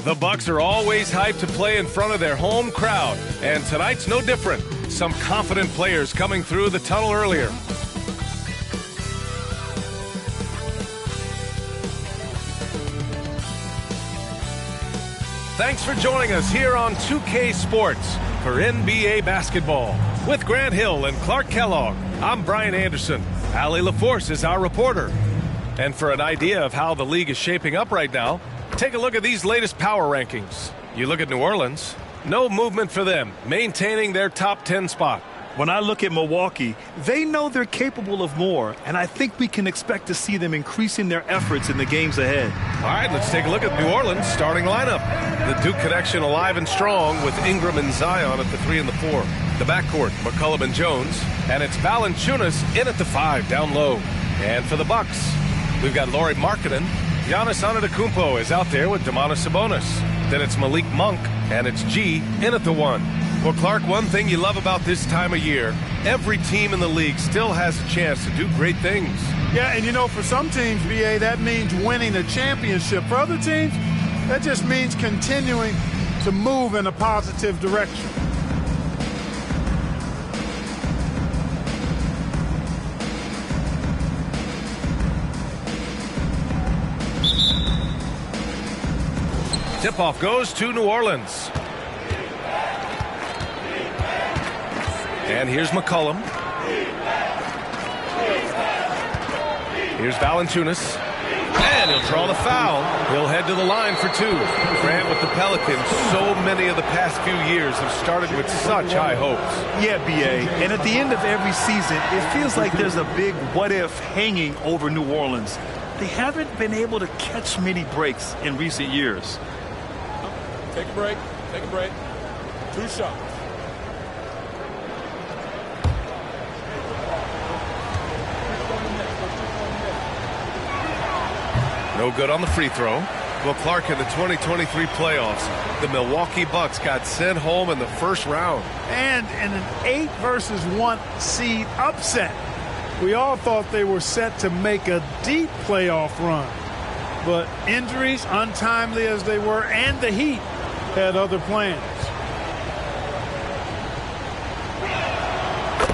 The Bucks are always hyped to play in front of their home crowd, and tonight's no different. Some confident players coming through the tunnel earlier. Thanks for joining us here on 2K Sports for NBA basketball. With Grant Hill and Clark Kellogg, I'm Brian Anderson. Allie LaForce is our reporter. And for an idea of how the league is shaping up right now, take a look at these latest power rankings. You look at New Orleans, no movement for them, maintaining their top 10 spot. When I look at Milwaukee, they know they're capable of more, and I think we can expect to see them increasing their efforts in the games ahead. All right, let's take a look at New Orleans' starting lineup. The Duke connection alive and strong with Ingram and Zion at the 3 and the 4. The backcourt, McCollum and Jones, and it's Valanciunas in at the 5 down low. And for the Bucks, we've got Lauri Markkanen. Giannis Antetokounmpo is out there with Domantas Sabonis. Then it's Malik Monk, and it's G in at the 1. Well, Clark, one thing you love about this time of year, every team in the league still has a chance to do great things. Yeah, and you know, for some teams, BA, that means winning a championship. For other teams, that just means continuing to move in a positive direction. Tip-off goes to New Orleans. And here's McCollum. Here's Valanciunas. And he'll draw the foul. He'll head to the line for 2. Grant, with the Pelicans, so many of the past few years have started with such high hopes. Yeah, B.A., and at the end of every season, it feels like there's a big what-if hanging over New Orleans. They haven't been able to catch many breaks in recent years. Take a break. Take a break. 2 shots. No good on the free throw. Well, Clark, in the 2023 playoffs, the Milwaukee Bucks got sent home in the first round. And in an 8-versus-1 seed upset. We all thought they were set to make a deep playoff run. But injuries, untimely as they were, and the Heat had other plans.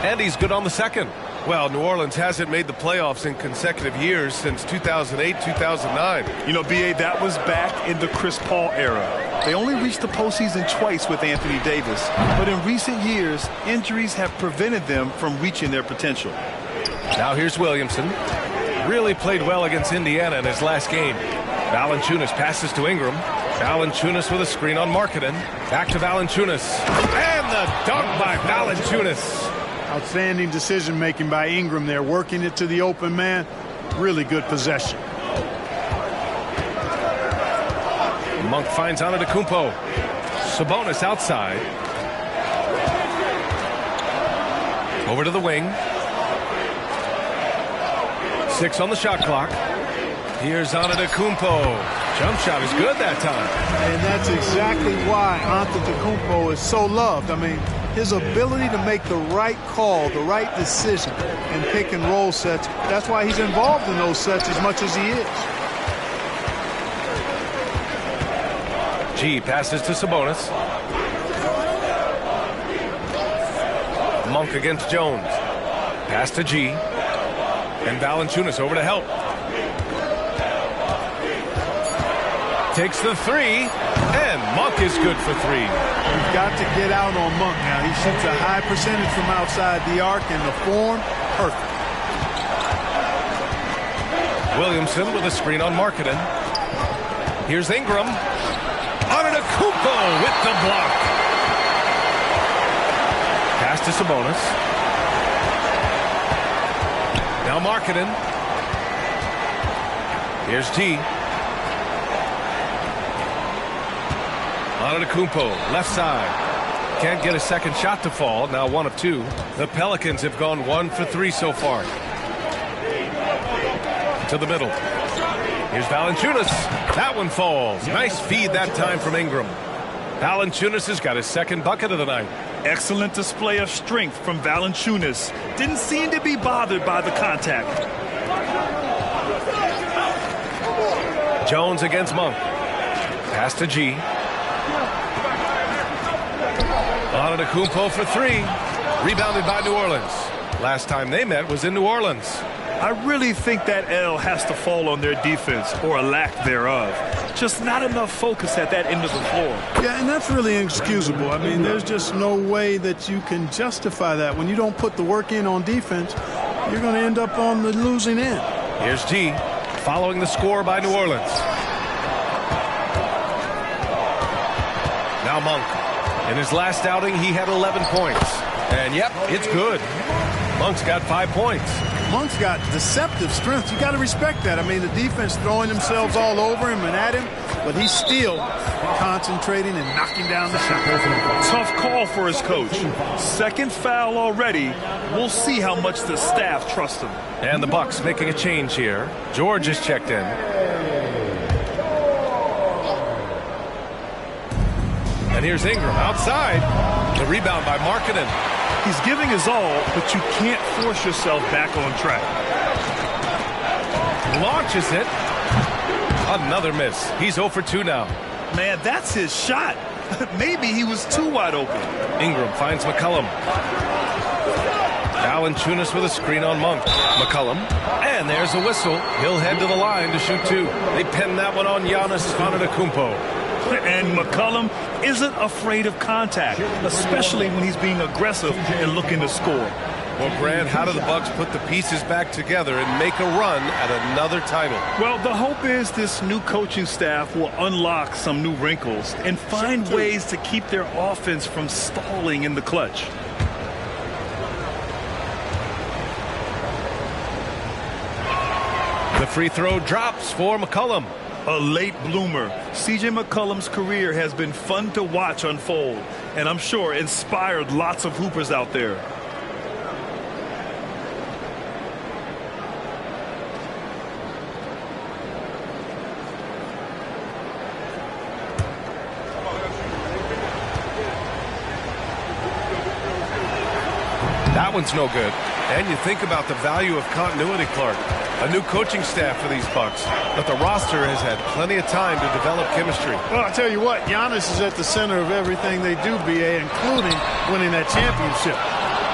And he's good on the second. Well, New Orleans hasn't made the playoffs in consecutive years since 2008-2009. You know, B.A., that was back in the Chris Paul era. They only reached the postseason twice with Anthony Davis. But in recent years, injuries have prevented them from reaching their potential. Now here's Williamson. Really played well against Indiana in his last game. Valanciunas passes to Ingram. Valanciunas with a screen on Markkanen. Back to Valanciunas. And the dunk by Valanciunas. Outstanding decision-making by Ingram there, working it to the open man. Really good possession. Monk finds Antetokounmpo. Sabonis outside. Over to the wing. 6 on the shot clock. Here's Antetokounmpo. Jump shot is good that time. And that's exactly why Antetokounmpo is so loved. I mean, his ability to make the right call, the right decision, and pick and roll sets, that's why he's involved in those sets as much as he is. G passes to Sabonis. Monk against Jones. Pass to G. And Valanciunas over to help. Takes the 3, and Monk is good for 3. You've got to get out on Monk now. He shoots a high percentage from outside the arc, and the form, perfect. Williamson with a screen on Markkanen. Here's Ingram. Antetokounmpo with the block. Pass to Sabonis. Now Markkanen. Here's T. Antetokounmpo, left side. Can't get a second shot to fall. Now 1 of 2. The Pelicans have gone 1 for 3 so far. To the middle. Here's Valanciunas. That one falls. Nice feed that time from Ingram. Valanciunas has got his second bucket of the night. Excellent display of strength from Valanciunas. Didn't seem to be bothered by the contact. Jones against Monk. Pass to G. Antetokounmpo for three. Rebounded by New Orleans. Last time they met was in New Orleans. I really think that L has to fall on their defense, or a lack thereof. Just not enough focus at that end of the floor. Yeah, and that's really inexcusable. I mean, there's just no way that you can justify that. When you don't put the work in on defense, you're going to end up on the losing end. Here's G, following the score by New Orleans. Now Monk. In his last outing, he had 11 points. And, yep, it's good. Monk's got 5 points. Monk's got deceptive strength. You got to respect that. I mean, the defense throwing themselves all over him and at him, but he's still concentrating and knocking down the shot. Tough call for his coach. Second foul already. We'll see how much the staff trusts him. And the Bucks making a change here. George is checked in. And here's Ingram outside. The rebound by Markkanen. He's giving his all, but you can't force yourself back on track. Launches it. Another miss. He's 0 for 2 now. Man, that's his shot. Maybe he was too wide open. Ingram finds McCollum. Valanciunas with a screen on Monk. McCollum. And there's a whistle. He'll head to the line to shoot 2. They pin that one on Giannis Antetokounmpo. And McCollum isn't afraid of contact, especially when he's being aggressive and looking to score. Well, Brad, how do the Bucks put the pieces back together and make a run at another title? Well, the hope is this new coaching staff will unlock some new wrinkles and find ways to keep their offense from stalling in the clutch. The free throw drops for McCollum. A late bloomer. C.J. McCollum's career has been fun to watch unfold, and I'm sure inspired lots of hoopers out there. That one's no good. And you think about the value of continuity, Clark. A new coaching staff for these Bucks, but the roster has had plenty of time to develop chemistry. Well, I tell you what, Giannis is at the center of everything they do, B.A., including winning that championship.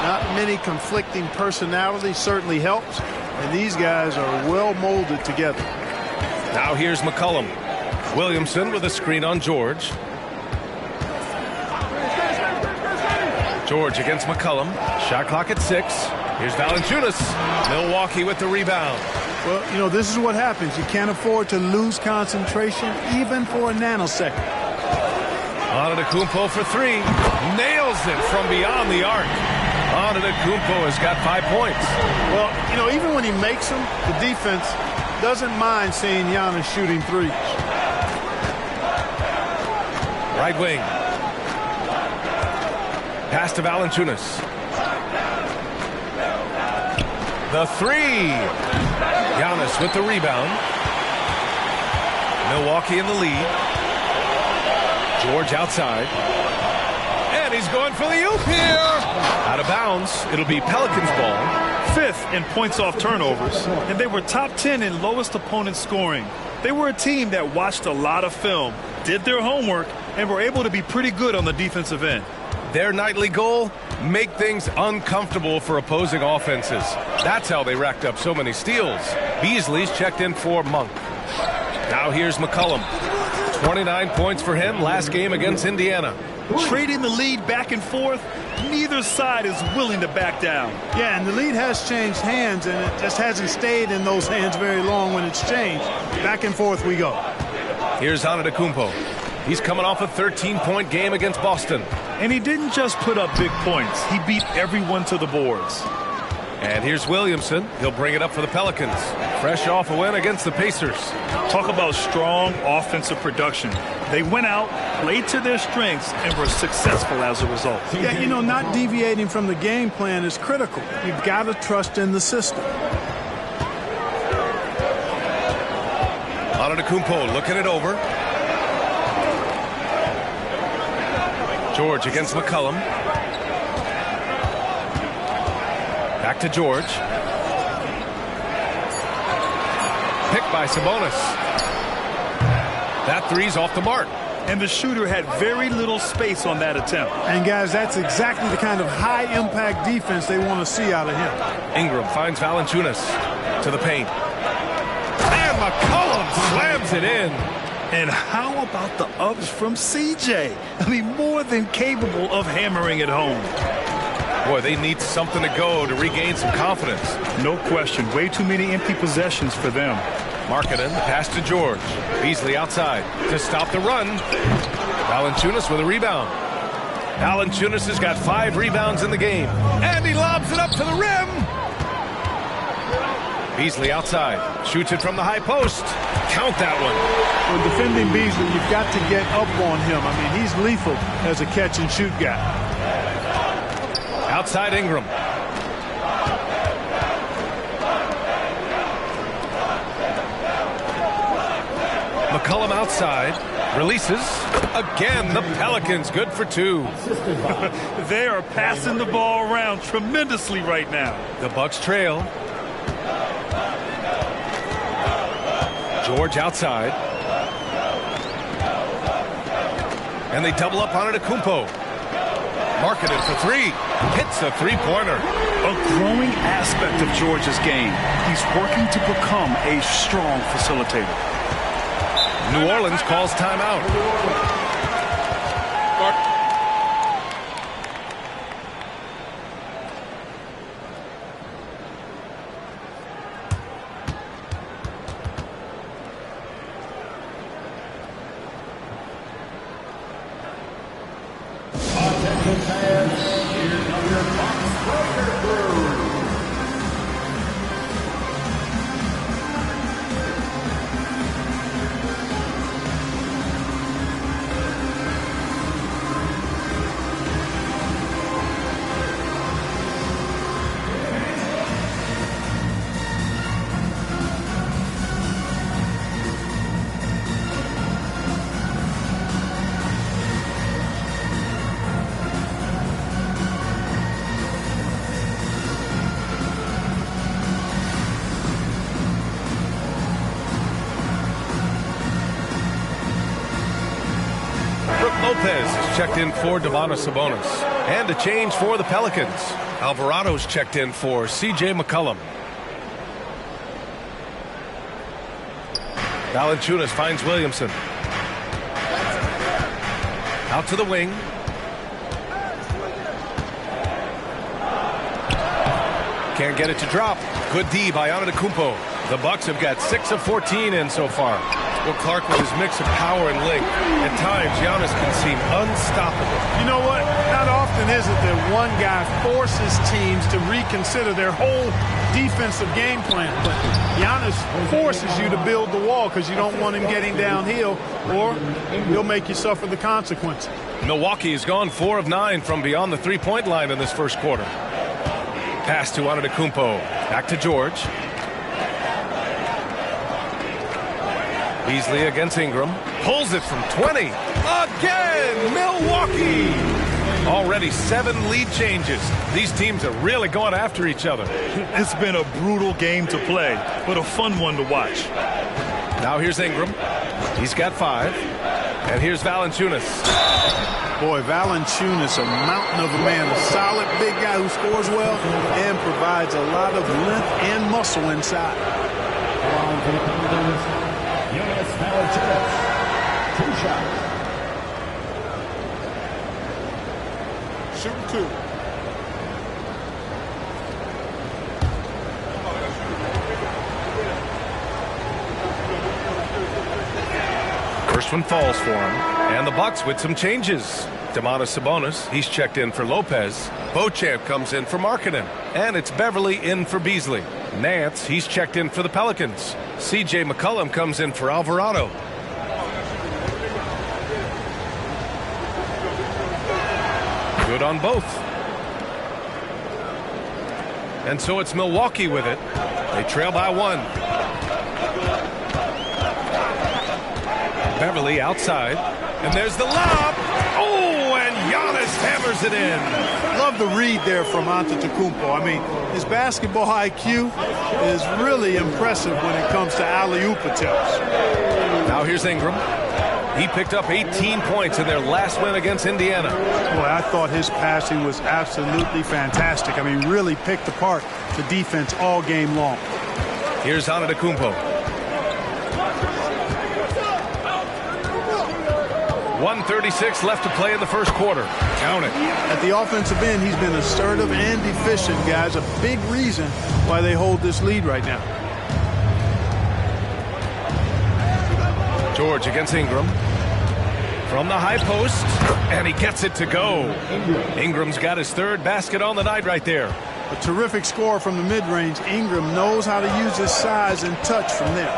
Not many conflicting personalities certainly helps, and these guys are well molded together. Now here's McCollum. Williamson with a screen on George. George against McCollum. Shot clock at 6. Here's Valanciunas. Milwaukee with the rebound. Well, you know, this is what happens. You can't afford to lose concentration even for a nanosecond. Antetokounmpo for 3. Nails it from beyond the arc. Antetokounmpo has got 5 points. Well, you know, even when he makes them, the defense doesn't mind seeing Giannis shooting threes. Right wing. Pass to Valanciunas. The 3. Giannis with the rebound. Milwaukee in the lead. George outside. And he's going for the oop here. Out of bounds. It'll be Pelicans ball. 5th in points off turnovers, and they were top 10 in lowest opponent scoring. They were a team that watched a lot of film, did their homework, and were able to be pretty good on the defensive end. Their nightly goal, make things uncomfortable for opposing offenses. That's how they racked up so many steals. Beasley's checked in for Monk. Now here's McCollum. 29 points for him last game against Indiana. Trading the lead back and forth, neither side is willing to back down. Yeah, and the lead has changed hands, and it just hasn't stayed in those hands very long when it's changed. Back and forth we go. Here's Antetokounmpo. He's coming off a 13-point game against Boston. And he didn't just put up big points. He beat everyone to the boards. And here's Williamson. He'll bring it up for the Pelicans. Fresh off a win against the Pacers. Talk about strong offensive production. They went out, played to their strengths, and were successful as a result. Yeah, you know, not deviating from the game plan is critical. You've got to trust in the system. Antetokounmpo looking it over. George against McCollum. Back to George. Picked by Sabonis. That three's off the mark. And the shooter had very little space on that attempt. And, guys, that's exactly the kind of high-impact defense they want to see out of him. Ingram finds Valanciunas to the paint. And McCollum slams it in. And how about the ups from CJ? I mean, more than capable of hammering it home. Boy, they need something to go to regain some confidence. No question. Way too many empty possessions for them. Markkanen, pass to George. Beasley outside to stop the run. Valanciunas with a rebound. Valanciunas has got 5 rebounds in the game. And he lobs it up to the rim. Beasley outside. Shoots it from the high post. Count that one. When defending Beasley, you've got to get up on him. I mean, he's lethal as a catch-and-shoot guy. Outside Ingram. McCollum outside. Releases. Again, the Pelicans good for 2. They are passing the ball around tremendously right now. The Bucks trail. George outside. And they double up on Antetokounmpo. Markkanen for 3. Hits a three-pointer. A growing aspect of George's game. He's working to become a strong facilitator. New Orleans calls timeout. Lopez is checked in for Domantas Sabonis. And a change for the Pelicans. Alvarado's checked in for C.J. McCollum. Valanciunas finds Williamson. Out to the wing. Can't get it to drop. Good D by Antetokounmpo. The Bucks have got 6 of 14 in so far. Well, Clark, with his mix of power and length, at times Giannis can seem unstoppable. You know what? Not often is it that one guy forces teams to reconsider their whole defensive game plan. But Giannis forces you to build the wall because you don't want him getting downhill, or he'll make you suffer the consequences. Milwaukee has gone 4 of 9 from beyond the three-point line in this first quarter. Pass to Antetokounmpo. Back to George. Beasley against Ingram. Pulls it from 20. Again, Milwaukee! Already 7 lead changes. These teams are really going after each other. It's been a brutal game to play, but a fun one to watch. Now here's Ingram. He's got 5. And here's Valanciunas. Boy, Valanciunas, a mountain of a man, a solid big guy who scores well and provides a lot of length and muscle inside. Valanciunas, 2 shots. Shooting 2. First one falls for him. And the Bucks with some changes. Domantas Sabonis, he's checked in for Lopez. Beauchamp comes in for Markkanen. And it's Beverly in for Beasley. Nance, he's checked in for the Pelicans. C.J. McCollum comes in for Alvarado. Good on both. And so it's Milwaukee with it. They trail by 1. Beverly outside. And there's the lob. Oh, and Giannis hammers it in. Love the read there from Antetokounmpo. I mean, his basketball IQ is really impressive when it comes to alley-oop attempts. Now here's Ingram. He picked up 18 points in their last win against Indiana. Boy, I thought his passing was absolutely fantastic. I mean, really picked apart the defense all game long. Here's Antetokounmpo. 1:36 left to play in the first quarter. Count it. At the offensive end, he's been assertive and efficient, guys. A big reason why they hold this lead right now. George against Ingram. From the high post, and he gets it to go. Ingram's got his third basket on the night right there. A terrific score from the mid-range. Ingram knows how to use his size and touch from there.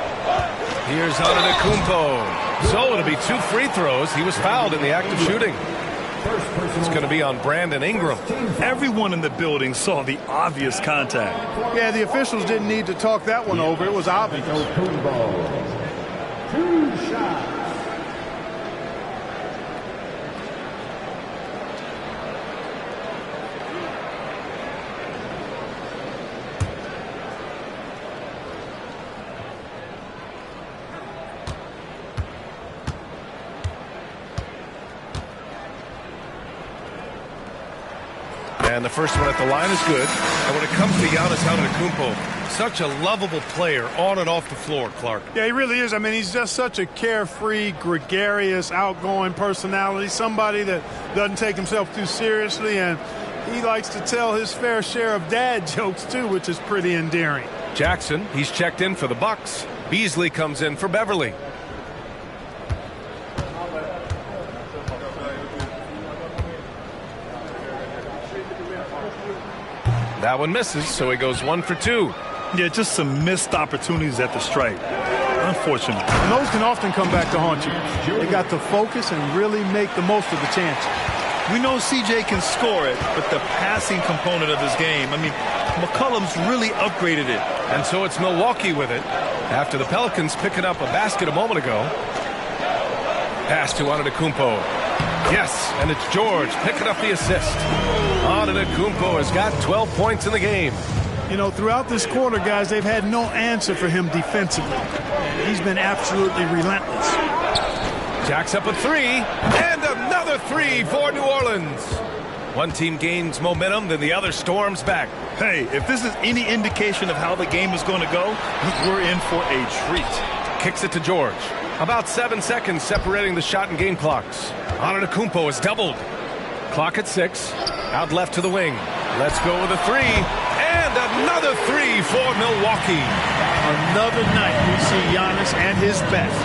Here's Antetokounmpo. So it'll be 2 free throws. He was fouled in the act of shooting. It's going to be on Brandon Ingram. Everyone in the building saw the obvious contact. Yeah, the officials didn't need to talk that one over. It was obvious. 2 shots. And the first one at the line is good. And when it comes to Giannis Antetokounmpo, such a lovable player on and off the floor, Clark. Yeah, he really is. I mean, he's just such a carefree, gregarious, outgoing personality. Somebody that doesn't take himself too seriously. And he likes to tell his fair share of dad jokes, too, which is pretty endearing. Jackson, he's checked in for the Bucks. Beasley comes in for Beverly. That one misses, so he goes 1 for 2. Yeah, just some missed opportunities at the stripe. Unfortunate. And those can often come back to haunt you. They got to focus and really make the most of the chances. We know CJ can score it, but the passing component of his game, I mean, McCollum's really upgraded it. And so it's Milwaukee with it. After the Pelicans picking up a basket a moment ago. Pass to Antetokounmpo. Yes, and it's George picking up the assist. Antetokounmpo has got 12 points in the game. You know, throughout this quarter, guys, they've had no answer for him defensively. He's been absolutely relentless. Jacks up a 3, and another 3 for New Orleans. One team gains momentum, then the other storms back. Hey, if this is any indication of how the game is going to go, we're in for a treat. Kicks it to George. About 7 seconds separating the shot and game clocks. Antetokounmpo is doubled. Clock at 6. Out left to the wing. Let's go with a 3. And another 3 for Milwaukee. Another night we see Giannis at his best.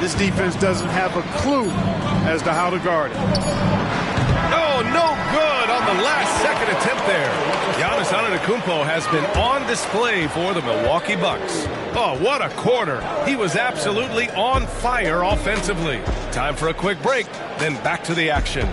This defense doesn't have a clue as to how to guard it. Oh, no good on the last second attempt there. Giannis Antetokounmpo has been on display for the Milwaukee Bucks. Oh, what a quarter. He was absolutely on fire offensively. Time for a quick break, then back to the action.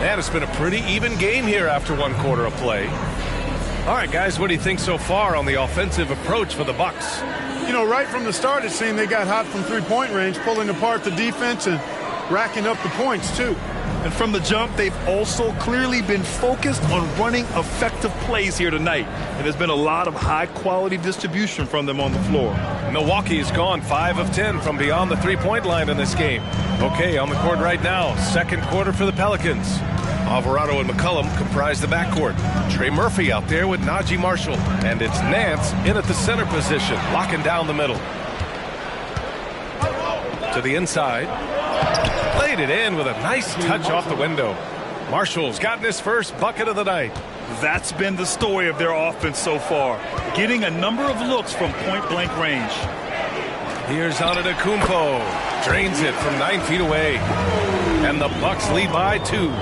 And it's been a pretty even game here after 1 quarter of play. All right, guys, what do you think so far on the offensive approach for the Bucks? You know, right from the start, it seemed they got hot from three-point range, pulling apart the defense and racking up the points, too. And from the jump, they've also clearly been focused on running effective plays here tonight. And there's been a lot of high-quality distribution from them on the floor. Milwaukee's gone 5 of 10 from beyond the three-point line in this game. Okay, on the court right now, second quarter for the Pelicans. Alvarado and McCollum comprise the backcourt. Trey Murphy out there with Najee Marshall. And it's Nance in at the center position, locking down the middle. To the inside. Played it in with a nice touch off the window. Marshall's gotten his first bucket of the night. That's been the story of their offense so far. Getting a number of looks from point-blank range. Here's Antetokounmpo. Drains it from 9 feet away. And the Bucks lead by 2.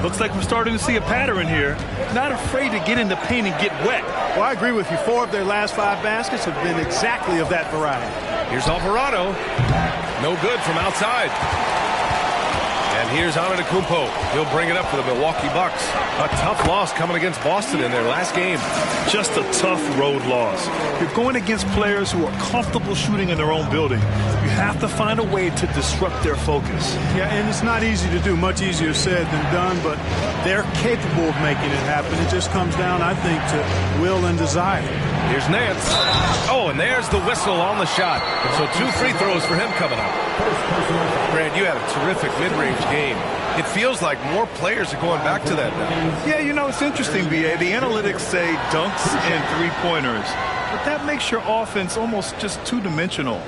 Looks like we're starting to see a pattern here. Not afraid to get in the paint and get wet. Well, I agree with you. 4 of their last 5 baskets have been exactly of that variety. Here's Alvarado. No good from outside. And here's Antetokounmpo. He'll bring it up for the Milwaukee Bucks. A tough loss coming against Boston in their last game. Just a tough road loss. You're going against players who are comfortable shooting in their own building. You have to find a way to disrupt their focus. Yeah, and it's not easy to do. Much easier said than done, but they're capable of making it happen. It just comes down, I think, to will and desire. Here's Nance. Oh, and there's the whistle on the shot. So 2 free throws for him coming up. Brad, you had a terrific mid-range game. It feels like more players are going back to that now. Yeah, you know, it's interesting, B.A. The analytics say dunks and three-pointers. But that makes your offense almost just two-dimensional.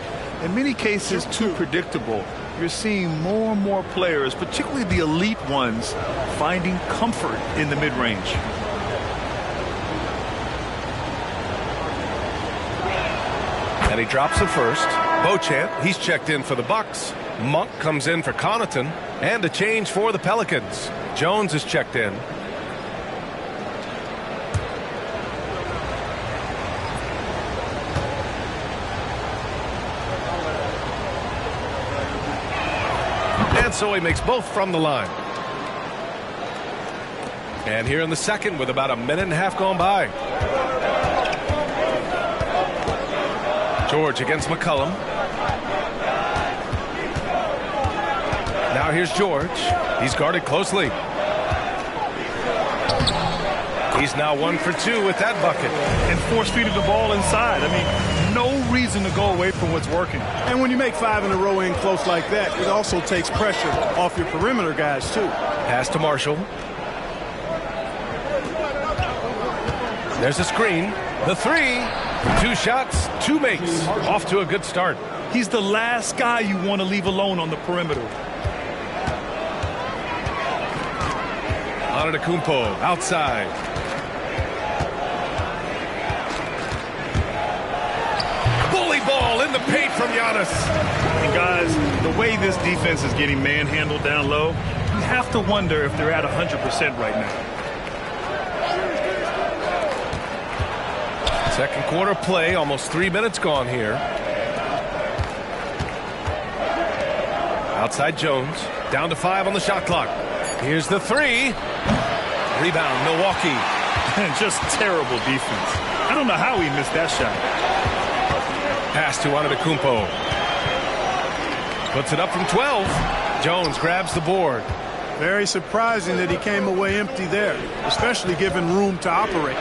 In many cases, too predictable. You're seeing more and more players, particularly the elite ones, finding comfort in the mid-range. And he drops the first. Beauchamp, he's checked in for the Bucks. Monk comes in for Connaughton. And a change for the Pelicans. Jones is checked in. And so he makes both from the line. And here in the second with about a minute and a half gone by. George against McCollum. Now here's George. He's guarded closely. He's now 1 for 2 with that bucket. And force-feeding the ball inside. I mean, no reason to go away from what's working. And when you make 5 in a row in close like that, it also takes pressure off your perimeter guys, too. Pass to Marshall. There's a screen. The 3. 2 shots, 2 makes. Off to a good start. He's the last guy you want to leave alone on the perimeter. Antetokounmpo outside. Bully ball in the paint from Giannis. And guys, the way this defense is getting manhandled down low, you have to wonder if they're at 100% right now. Second quarter play, almost 3 minutes gone here. Outside Jones, down to 5 on the shot clock. Here's the 3. Rebound, Milwaukee. Just terrible defense. I don't know how he missed that shot. Pass to Antetokounmpo. Puts it up from 12. Jones grabs the board. Very surprising that he came away empty there, especially given room to operate.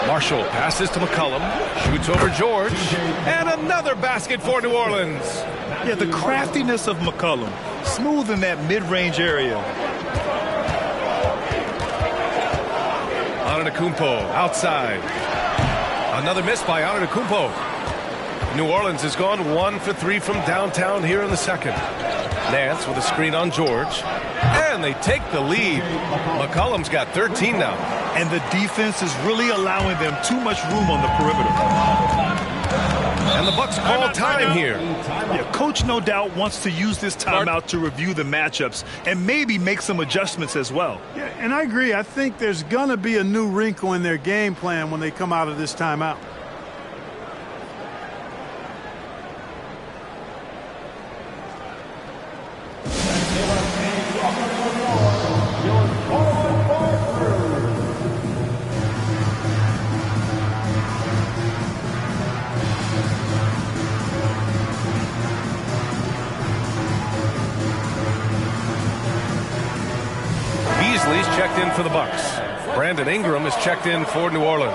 Marshall passes to McCollum, shoots over George, and another basket for New Orleans. Yeah, the craftiness of McCollum, smooth in that mid-range area. Antetokounmpo outside. Another miss by Antetokounmpo. New Orleans has gone 1 for 3 from downtown here in the second. Nance with a screen on George. And they take the lead. McCollum's got 13 now. And the defense is really allowing them too much room on the perimeter. And the Bucks call time here. Yeah, coach no doubt wants to use this timeout to review the matchups and maybe make some adjustments as well. Yeah, and I agree. I think there's going to be a new wrinkle in their game plan when they come out of this timeout. Beasley's checked in for the Bucks. Brandon Ingram is checked in for New Orleans.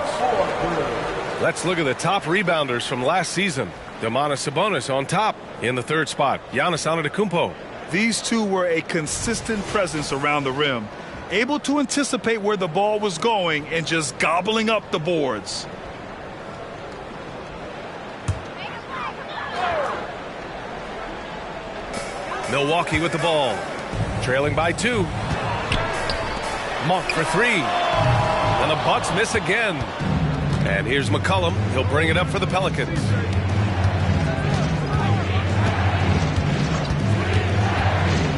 Let's look at the top rebounders from last season. Domantas Sabonis on top in the 3rd spot. Giannis Antetokounmpo. These two were a consistent presence around the rim, able to anticipate where the ball was going and just gobbling up the boards. Milwaukee with the ball. Trailing by 2. Monk for 3. And the Bucks miss again. And here's McCollum. He'll bring it up for the Pelicans.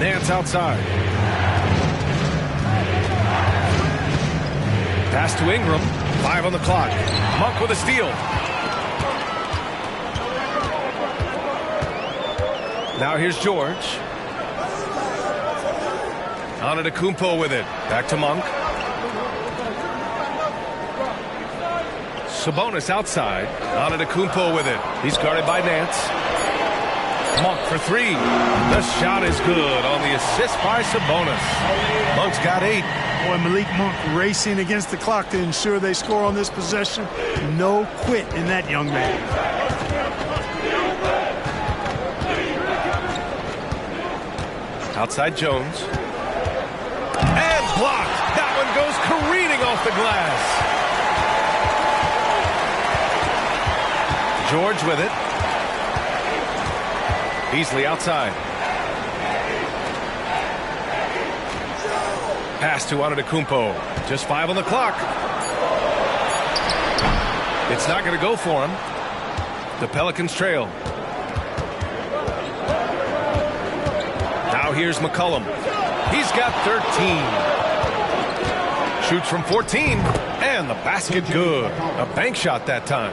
Nance outside. Pass to Ingram. 5 on the clock. Monk with a steal. Now here's George. Antetokounmpo with it. Back to Monk. Sabonis outside. Antetokounmpo with it. He's guarded by Nance. Monk for 3. The shot is good on the assist by Sabonis. Monk's got 8. Boy, Malik Monk racing against the clock to ensure they score on this possession. No quit in that young man. Outside Jones. And blocked. That one goes careening off the glass. George with it. Beasley outside. Pass to Antetokounmpo. Just 5 on the clock. It's not going to go for him. The Pelicans trail. Now here's McCollum. He's got 13. Shoots from 14. And the basket good. A bank shot that time.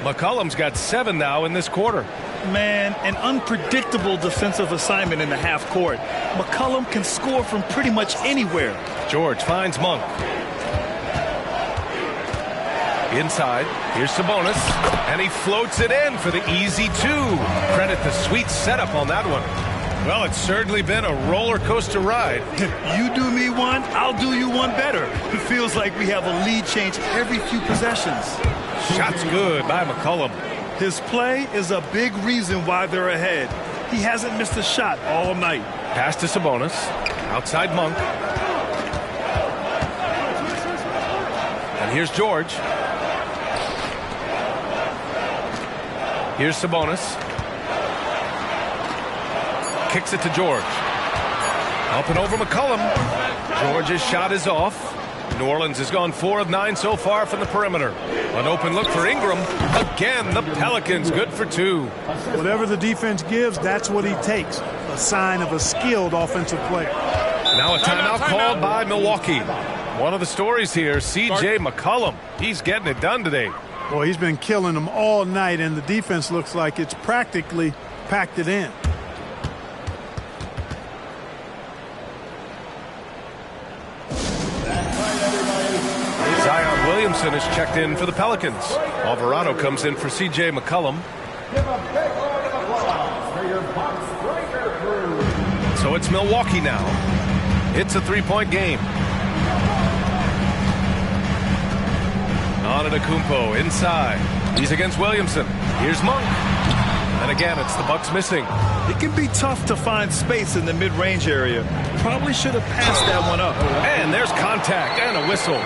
McCollum's got 7 now in this quarter. Man, an unpredictable defensive assignment in the half court. McCollum can score from pretty much anywhere. George finds Monk. Inside, here's Sabonis, and he floats it in for the easy 2. Credit the sweet setup on that one. Well, it's certainly been a roller coaster ride. You do me one, I'll do you one better. It feels like we have a lead change every few possessions. Shot's good by McCollum. His play is a big reason why they're ahead. He hasn't missed a shot all night. Pass to Sabonis. Outside Monk. And here's George. Here's Sabonis. Kicks it to George. Up and over McCollum. George's shot is off. New Orleans has gone 4 of 9 so far from the perimeter. An open look for Ingram. Again, the Pelicans good for 2. Whatever the defense gives, that's what he takes. A sign of a skilled offensive player. Now a timeout called by Milwaukee. One of the stories here, C.J. McCollum. He's getting it done today. Boy, he's been killing them all night, and the defense looks like it's practically packed it in. Zion Williamson is checked in for the Pelicans. Alvarado comes in for C.J. McCollum. So it's Milwaukee now. It's a 3-point game. Antetokounmpo inside. He's against Williamson. Here's Monk. And again, it's the Bucks missing. It can be tough to find space in the mid-range area. Probably should have passed that one up. And there's contact and a whistle.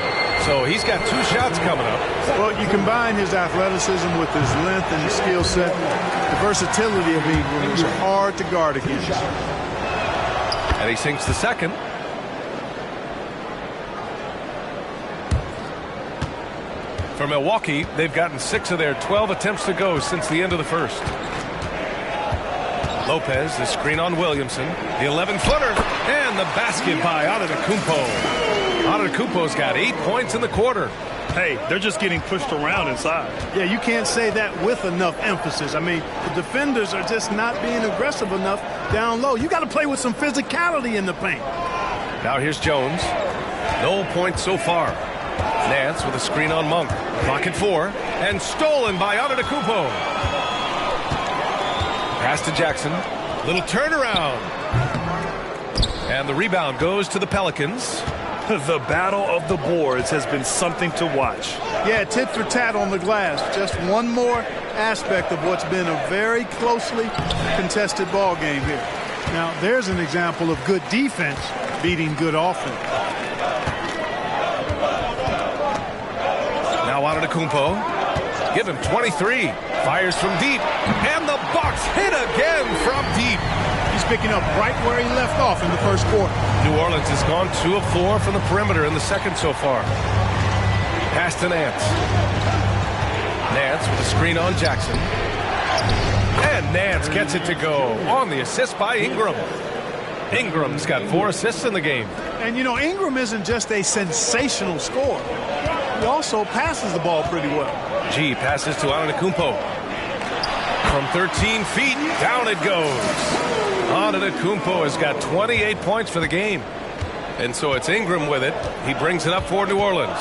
So he's got 2 shots coming up. Well, you combine his athleticism with his length and his skill set. The versatility of Ingram is hard to guard against. And he sinks the second. For Milwaukee, they've gotten 6 of their 12 attempts to go since the end of the first. Lopez, the screen on Williamson. The 11-footer. And the basket by Antetokounmpo. Antetokounmpo's got 8 points in the quarter. Hey, they're just getting pushed around inside. Yeah, you can't say that with enough emphasis. I mean, the defenders are just not being aggressive enough down low. You got to play with some physicality in the paint. Now here's Jones. No points so far. Nance with a screen on Monk. Clock at 4. And stolen by Antetokounmpo. Pass to Jackson. Little turnaround. And the rebound goes to the Pelicans. The battle of the boards has been something to watch. Yeah, tit for tat on the glass. Just one more aspect of what's been a very closely contested ball game here. Now, there's an example of good defense beating good offense. Now Antetokounmpo. Give him 23. Fires from deep. And the Bucks hit again from deep. He's picking up right where he left off in the first quarter. New Orleans has gone 2 of 4 from the perimeter in the second so far. Pass to Nance. Nance with a screen on Jackson. And Nance gets it to go on the assist by Ingram. Ingram's got 4 assists in the game. And, you know, Ingram isn't just a sensational scorer. he also passes the ball pretty well. G passes to Antetokounmpo. From 13 feet, down it goes. Antetokounmpo has got 28 points for the game. And so it's Ingram with it. He brings it up for New Orleans.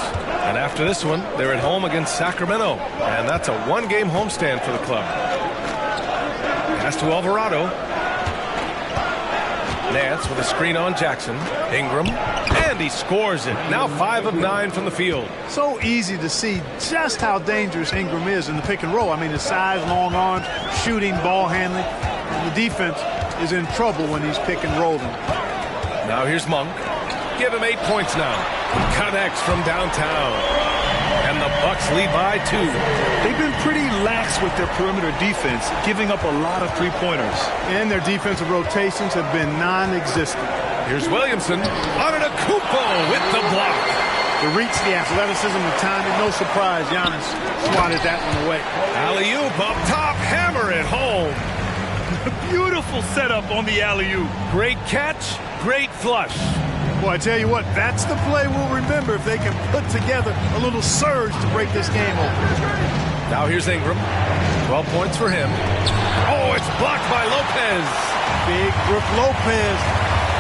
And after this one, they're at home against Sacramento. And that's a one-game homestand for the club. Pass to Alvarado. Nance with a screen on Jackson. Ingram. And he scores it. Now 5 of 9 from the field. So easy to see just how dangerous Ingram is in the pick and roll. I mean, his size, long arms, shooting, ball handling. And the defense is in trouble when he's pick and rolling. Now here's Monk. Give him 8 points now. Connects from downtown. And the Bucks lead by 2. They've been pretty lax with their perimeter defense, giving up a lot of three-pointers. And their defensive rotations have been non-existent. Here's Williamson. Antetokounmpo with the block. The reach, the athleticism, the timing. No surprise, Giannis swatted that one away. Alley-oop up top. Hammer it home. Beautiful setup on the alley-oop. Great catch. Great flush. Boy, I tell you what, that's the play we'll remember if they can put together a little surge to break this game open. Now here's Ingram. 12 points for him. Oh, it's blocked by Lopez. Big Brook Lopez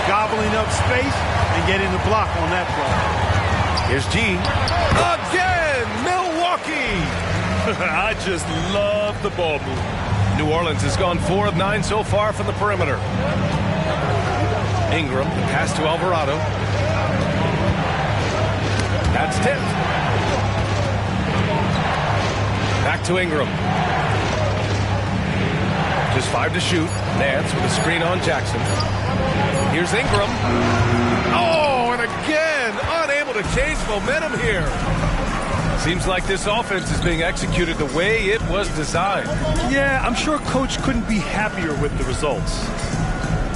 gobbling up space and getting the block on that play. Here's G. Again, Milwaukee. I just love the ball move. New Orleans has gone 4 of 9 so far from the perimeter. Ingram, pass to Alvarado. That's tipped. Back to Ingram. Just 5 to shoot. Nance with a screen on Jackson. Here's Ingram. Oh, and again, unable to change momentum here. Seems like this offense is being executed the way it was designed. Yeah, I'm sure Coach couldn't be happier with the results.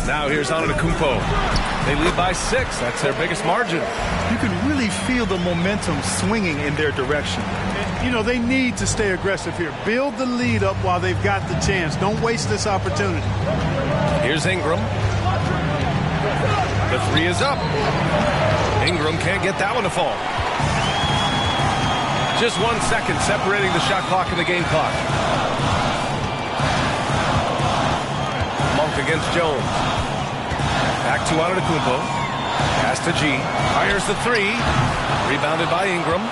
Now here's Antetokounmpo. They lead by 6. That's their biggest margin. You can really feel the momentum swinging in their direction. And, you know, they need to stay aggressive here. Build the lead up while they've got the chance. Don't waste this opportunity. Here's Ingram. The 3 is up. Ingram can't get that one to fall. Just 1 second separating the shot clock and the game clock. Monk against Jones. Back to Antetokounmpo. Pass to G. Fires the 3. Rebounded by Ingram.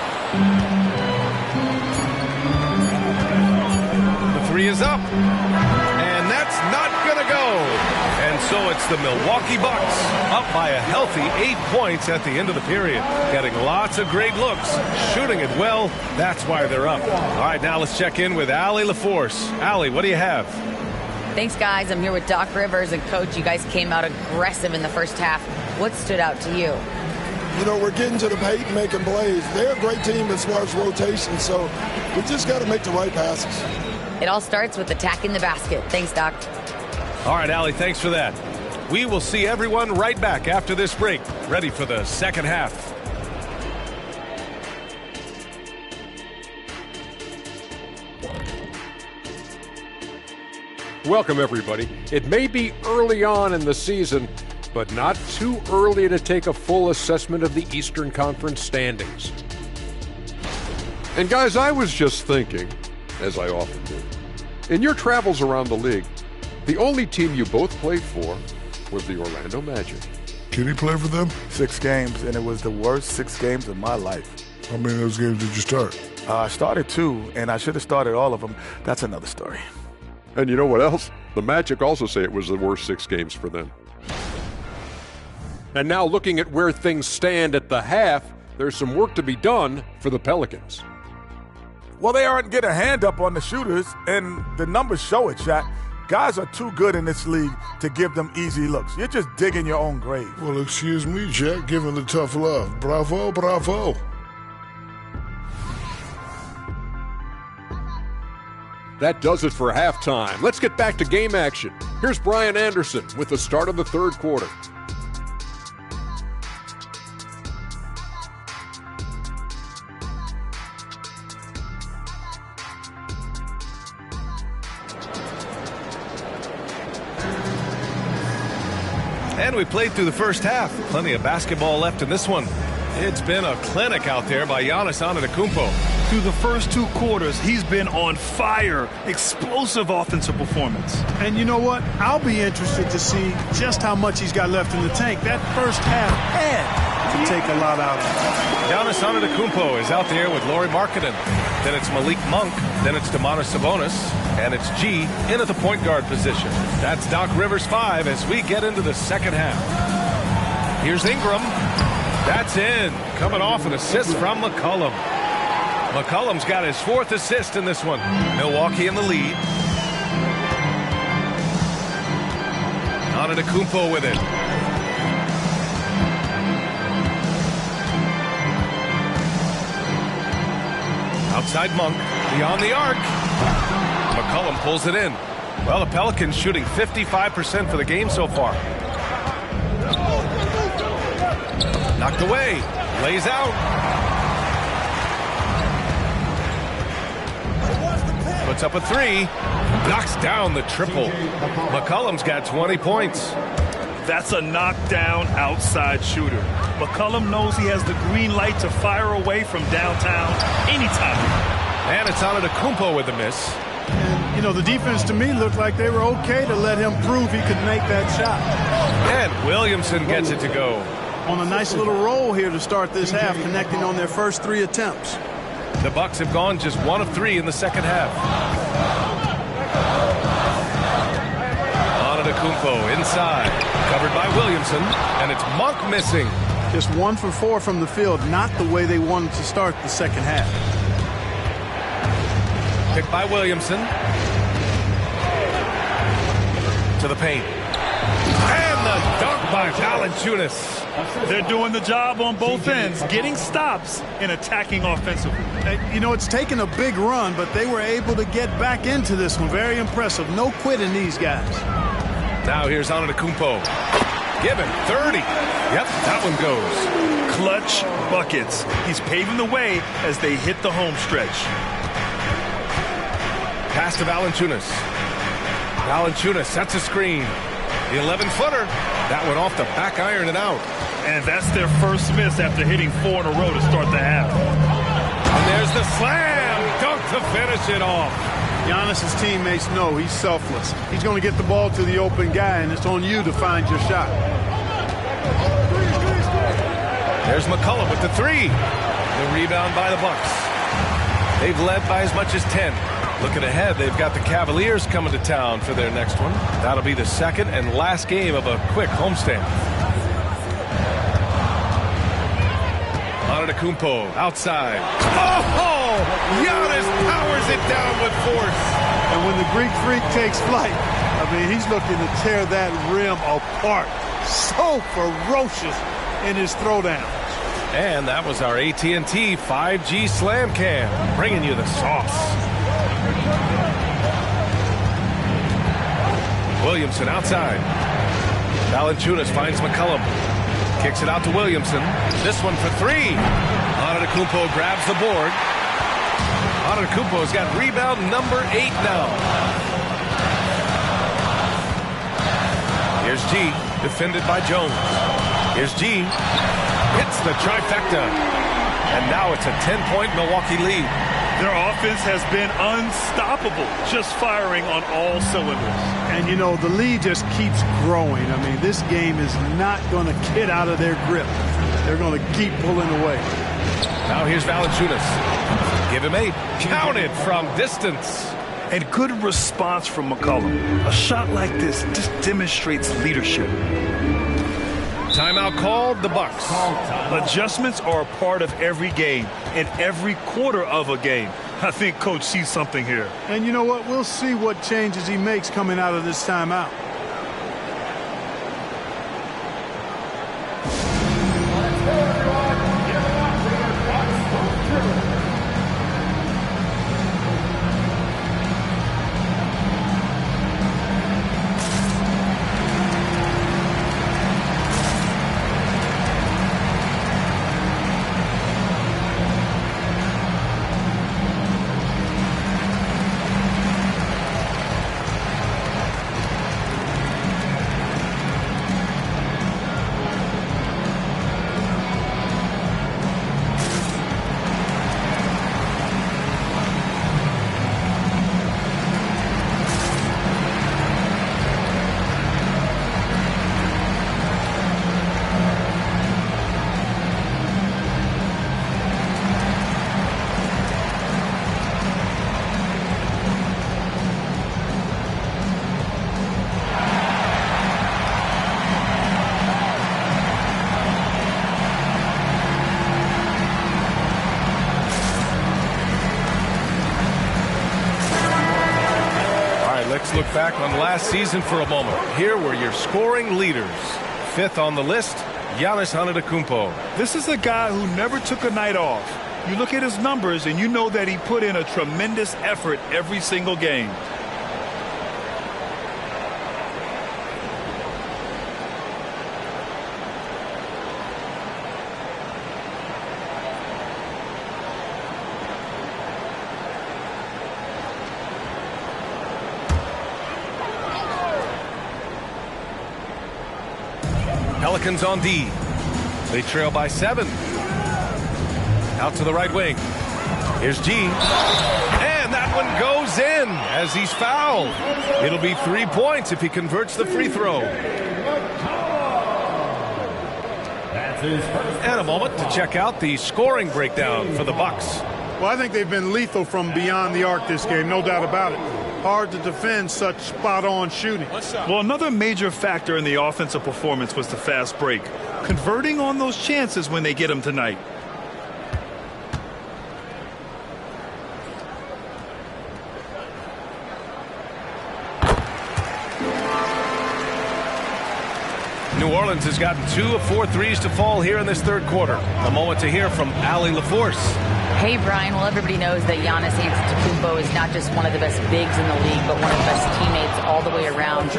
The 3 is up. And that's not going to go. And so it's the Milwaukee Bucks up by a healthy 8 points at the end of the period. Getting lots of great looks. Shooting it well. That's why they're up. All right, now let's check in with Allie LaForce. Allie, what do you have? Thanks, guys. I'm here with Doc Rivers. And, Coach, you guys came out aggressive in the first half. What stood out to you? You know, we're getting to the paint and making plays. They're a great team as far as rotation, so we just got to make the right passes. It all starts with attacking the basket. Thanks, Doc. All right, Allie, thanks for that. We will see everyone right back after this break. Ready for the second half. Welcome, everybody. It may be early on in the season, but not too early to take a full assessment of the Eastern Conference standings. And guys, I was just thinking, as I often do, in your travels around the league, the only team you both played for was the Orlando Magic. Did he play for them? 6 games, and it was the worst 6 games of my life. How many of those games did you start? I started 2, and I should have started all of them. That's another story. And you know what else? The Magic also say it was the worst 6 games for them. And now looking at where things stand at the half, there's some work to be done for the Pelicans. Well, they aren't getting a hand up on the shooters, and the numbers show it, Shaq. Guys are too good in this league to give them easy looks. You're just digging your own grave. Well, excuse me, Jack, giving the tough love. Bravo, bravo. That does it for halftime. Let's get back to game action. Here's Brian Anderson with the start of the third quarter. And we played through the first half. Plenty of basketball left in this one. It's been a clinic out there by Giannis Antetokounmpo. Through the first 2 quarters, he's been on fire. Explosive offensive performance. And you know what? I'll be interested to see just how much he's got left in the tank. That first half had to take a lot out of him. Giannis Antetokounmpo is out there with Lauri Markkanen. Then it's Malik Monk. Then it's Domantas Sabonis. And it's G in at the point guard position. That's Doc Rivers 5 as we get into the second half. Here's Ingram. That's in. Coming off an assist from McCollum. McCollum's got his 4th assist in this one. Milwaukee in the lead. Antetokounmpo with it. Outside Monk. Beyond the arc. McCollum pulls it in. Well, the Pelicans shooting 55% for the game so far. Knocked away. Lays out. Puts up a 3. Knocks down the triple. McCollum's got 20 points. That's a knockdown outside shooter. McCollum knows he has the green light to fire away from downtown anytime. And it's Antetokounmpo with the miss. And, you know, the defense to me looked like they were okay to let him prove he could make that shot. And Williamson gets it to go. On a nice little roll here to start this half, connecting on their first 3 attempts. The Bucks have gone just 1 of 3 in the second half. Antetokounmpo inside, covered by Williamson, and it's Monk missing. Just 1 for 4 from the field, not the way they wanted to start the second half. Picked by Williamson. To the paint. And the dunk by Valanciunas. They're doing the job on both ends, getting stops and attacking offensively. You know, it's taken a big run, but they were able to get back into this one. Very impressive. No quitting these guys. Now here's Antetokounmpo. Given 30. Yep, that one goes. Clutch buckets. He's paving the way as they hit the home stretch. Pass to Valanciunas. Valanciunas sets a screen. The 11-footer. That went off the back iron and out. And that's their first miss after hitting 4 in a row to start the half. And there's the slam dunk to finish it off. Giannis's teammates know he's selfless. He's going to get the ball to the open guy, and it's on you to find your shot. There's McCollum with the 3. The rebound by the Bucks. They've led by as much as 10. Looking ahead, they've got the Cavaliers coming to town for their next one. That'll be the second and last game of a quick homestand. Antetokounmpo outside. Oh! Giannis powers it down with force. And when the Greek Freak takes flight, I mean, he's looking to tear that rim apart. So ferocious in his throwdowns. And that was our AT&T 5G Slam Cam, bringing you the sauce. Williamson outside. Valanciunas finds McCollum. Kicks it out to Williamson. This one for 3. Antetokounmpo grabs the board. Antetokounmpo's got rebound number 8 now. Here's G, defended by Jones. Here's G. Hits the trifecta. And now it's a 10-point Milwaukee lead. Their offense has been unstoppable, just firing on all cylinders. And, you know, the lead just keeps growing. I mean, this game is not going to get out of their grip. They're going to keep pulling away. Now here's Valanciunas. Give him 8. Counted from distance. And good response from McCollum. A shot like this just demonstrates leadership. Timeout called, the Bucks. Adjustments are a part of every game and every quarter of a game. I think Coach sees something here. And you know what? We'll see what changes he makes coming out of this timeout. look back on last season for a moment. Here were your scoring leaders. Fifth on the list, Giannis Antetokounmpo. This is a guy who never took a night off. You look at his numbers and you know that he put in a tremendous effort every single game. Pelicans on D. They trail by 7. Out to the right wing. Here's G. And that one goes in as he's fouled. It'll be 3 points if he converts the free throw. And a moment to check out the scoring breakdown for the Bucks. Well, I think they've been lethal from beyond the arc this game, no doubt about it. Hard to defend such spot-on shooting. Well, another major factor in the offensive performance was the fast break. Converting on those chances when they get them tonight. New Orleans has gotten 2 of 4 threes to fall here in this third quarter. A moment to hear from Allie LaForce. Hey, Brian. Well, everybody knows that Giannis Antetokounmpo is not just one of the best bigs in the league, but one of the best teammates all the way around.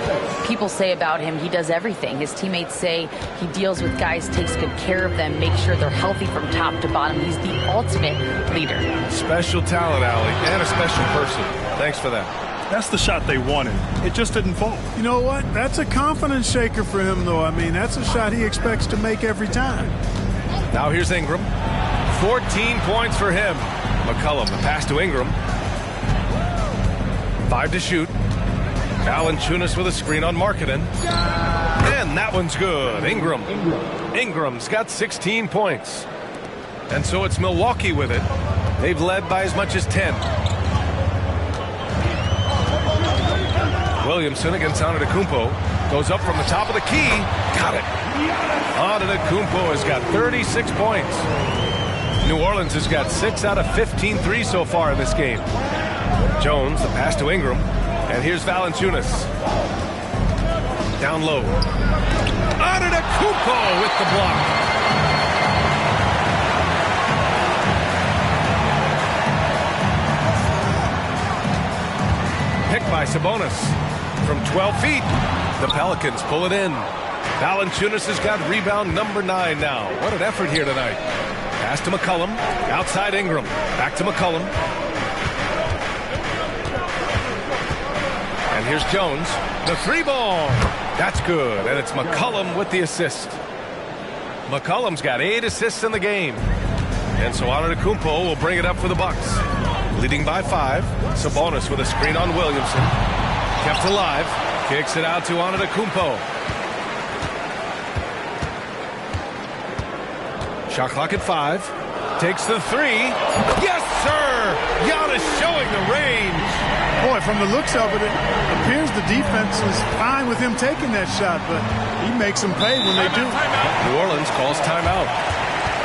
People say about him, he does everything. His teammates say he deals with guys, takes good care of them, makes sure they're healthy from top to bottom. He's the ultimate leader. Special talent, Allie, and a special person. Thanks for that. That's the shot they wanted. It just didn't fall. You know what? That's a confidence shaker for him, though. I mean, that's a shot he expects to make every time. Now here's Ingram. 14 points for him. McCollum, the pass to Ingram. 5 to shoot. Valanciunas with a screen on Markkanen. And that one's good. Ingram. Ingram's got 16 points. And so it's Milwaukee with it. They've led by as much as 10. Williamson against Antetokounmpo. Goes up from the top of the key. Got it. Antetokounmpo has got 36 points. New Orleans has got 6 out of 15 threes so far in this game. Jones, the pass to Ingram. And here's Valanciunas. Down low. Antetokounmpo with the block. Picked by Sabonis. From 12 feet, the Pelicans pull it in. Valanciunas has got rebound number 9 now. What an effort here tonight. Pass to McCollum. Outside Ingram. Back to McCollum. And here's Jones. The 3-ball. That's good. And it's McCollum with the assist. McCollum's got 8 assists in the game. And so Antetokounmpo will bring it up for the Bucks. Leading by 5. Sabonis with a screen on Williamson. Kept alive. Kicks it out to Antetokounmpo. Shot clock at 5. Takes the 3. Yes, sir! Giannis showing the range. Boy, from the looks of it, it appears the defense is fine with him taking that shot, but he makes them pay when they do. New Orleans calls timeout.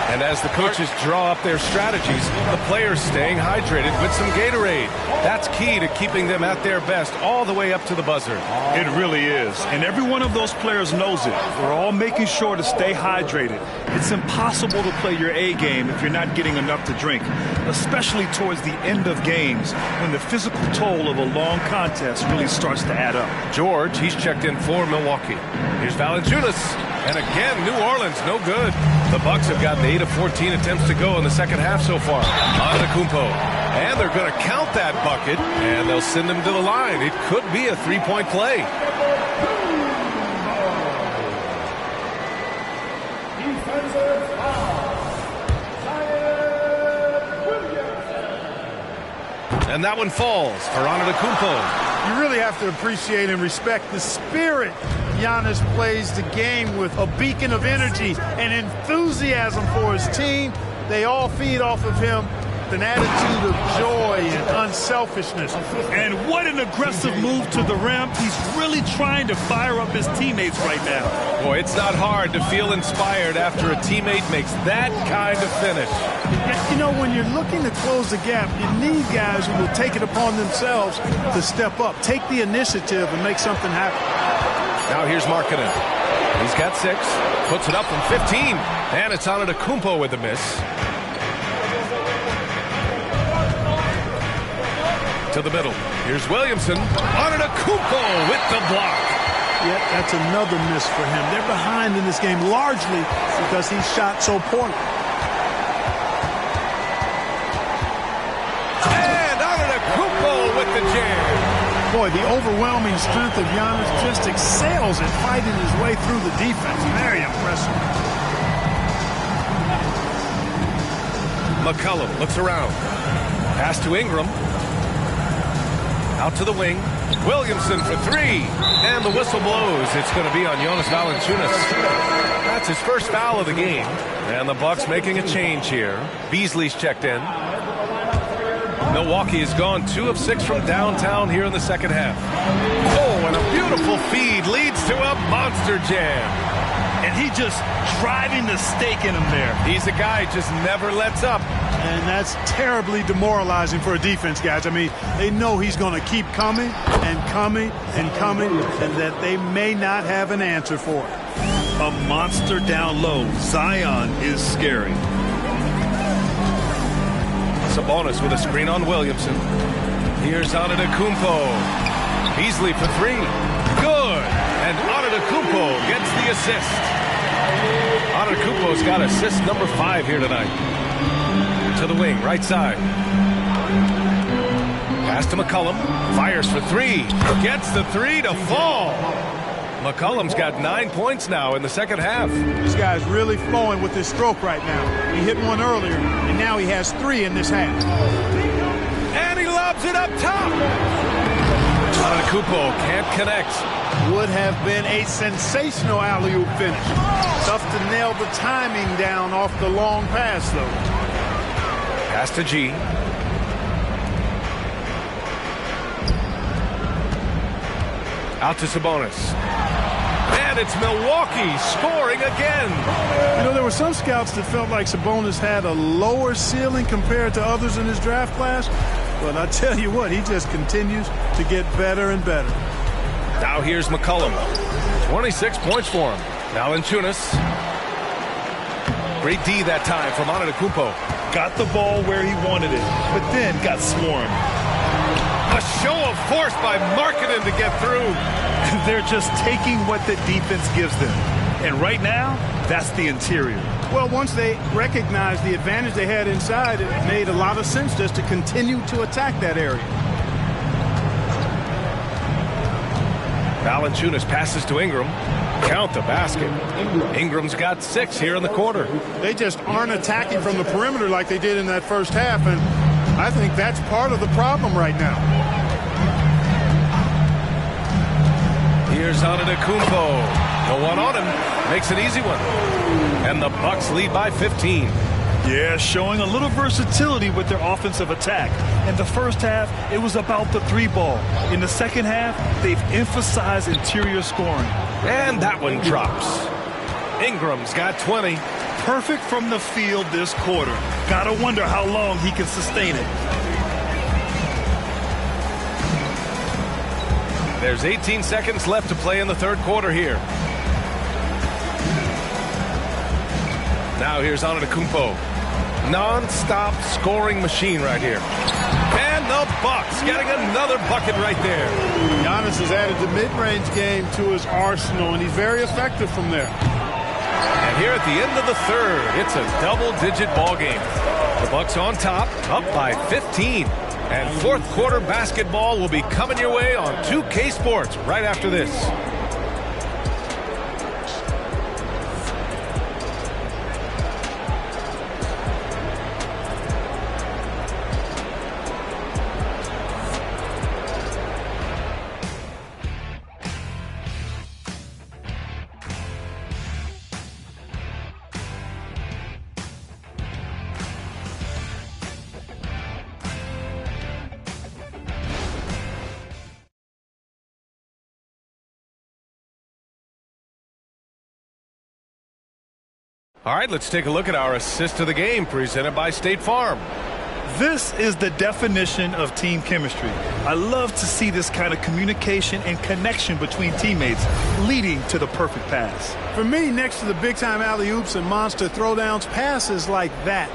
And as the coaches draw up their strategies, the players staying hydrated with some Gatorade. That's key to keeping them at their best all the way up to the buzzer. It really is. And every one of those players knows it. We're all making sure to stay hydrated. It's impossible to play your A game if you're not getting enough to drink, especially towards the end of games when the physical toll of a long contest really starts to add up. George, he's checked in for Milwaukee. Here's Valanciunas. And again, New Orleans, no good. The Bucks have gotten 8 of 14 attempts to go in the second half so far. Antetokounmpo. And they're going to count that bucket, and they'll send him to the line. It could be a 3-point play. And that one falls for Antetokounmpo. You really have to appreciate and respect the spirit Giannis plays the game with, a beacon of energy and enthusiasm for his team. They all feed off of him. depth, an attitude of joy and unselfishness. And what an aggressive move to the rim. He's really trying to fire up his teammates right now. Boy, it's not hard to feel inspired after a teammate makes that kind of finish. You know, when you're looking to close the gap, you need guys who will take it upon themselves to step up, take the initiative, and make something happen. Now here's Markkanen. He's got 6, puts it up from 15, and it's on Antetokounmpo with the miss. To the middle. Here's Williamson. Antetokounmpo with the block. Yeah, that's another miss for him. They're behind in this game largely because he shot so poorly. And Antetokounmpo with the jam. Boy, the overwhelming strength of Giannis just excels at fighting his way through the defense. Very impressive. McCollum looks around. Pass to Ingram. Out to the wing. Williamson for 3. And the whistle blows. It's going to be on Jonas Valanciunas. That's his first foul of the game. And the Bucks making a change here. Beasley's checked in. Milwaukee has gone 2 of 6 from downtown here in the second half. Oh, and a beautiful feed leads to a monster jam. And he just driving the stake in him there. He's a guy just never lets up. And that's terribly demoralizing for a defense, guys. I mean, they know he's going to keep coming and coming and coming, and that they may not have an answer for it. A monster down low. Zion is scary. Sabonis with a screen on Williamson. Here's Antetokounmpo. Beasley for 3. Good. And Antetokounmpo gets the assist. Antetokounmpo's got assist number 5 here tonight. To the wing, right side. Pass to McCollum. Fires for 3. Gets the 3 to fall. McCollum's got 9 points now in the second half. This guy's really flowing with his stroke right now. He hit one earlier, and now he has 3 in this half. And he lobs it up top. Antetokounmpo can't connect. Would have been a sensational alley-oop finish. Tough to nail the timing down off the long pass, though. Pass to G. Out to Sabonis. And it's Milwaukee scoring again. You know, there were some scouts that felt like Sabonis had a lower ceiling compared to others in his draft class. But I tell you what, he just continues to get better and better. Now here's McCollum. 26 points for him. Valanciunas. Great D that time from Antetokounmpo. Got the ball where he wanted it, but then got swarmed. A show of force by Markkanen to get through. They're just taking what the defense gives them. And right now, that's the interior. Well, once they recognized the advantage they had inside, it made a lot of sense just to continue to attack that area. Valanciunas passes to Ingram. Count the basket. Ingram's got 6 here in the quarter. They just aren't attacking from the perimeter like they did in that first half, and I think that's part of the problem right now. Here's Antetokounmpo. No one on him. Makes an easy one. And the Bucks lead by 15. Yeah, showing a little versatility with their offensive attack. In the first half, it was about the 3-ball. In the second half, they've emphasized interior scoring. And that one drops. Ingram's got 20. Perfect from the field this quarter. Gotta wonder how long he can sustain it. There's 18 seconds left to play in the third quarter here. Now here's Antetokounmpo. Non-stop scoring machine right here. And the Bucks getting another bucket right there. Giannis has added the mid-range game to his arsenal, and he's very effective from there. And here at the end of the third, it's a double-digit ball game. The Bucks on top, up by 15. And fourth quarter basketball will be coming your way on 2K Sports right after this. All right, let's take a look at our assist of the game presented by State Farm. This is the definition of team chemistry. I love to see this kind of communication and connection between teammates leading to the perfect pass. For me, next to the big-time alley-oops and monster throwdowns, passes like that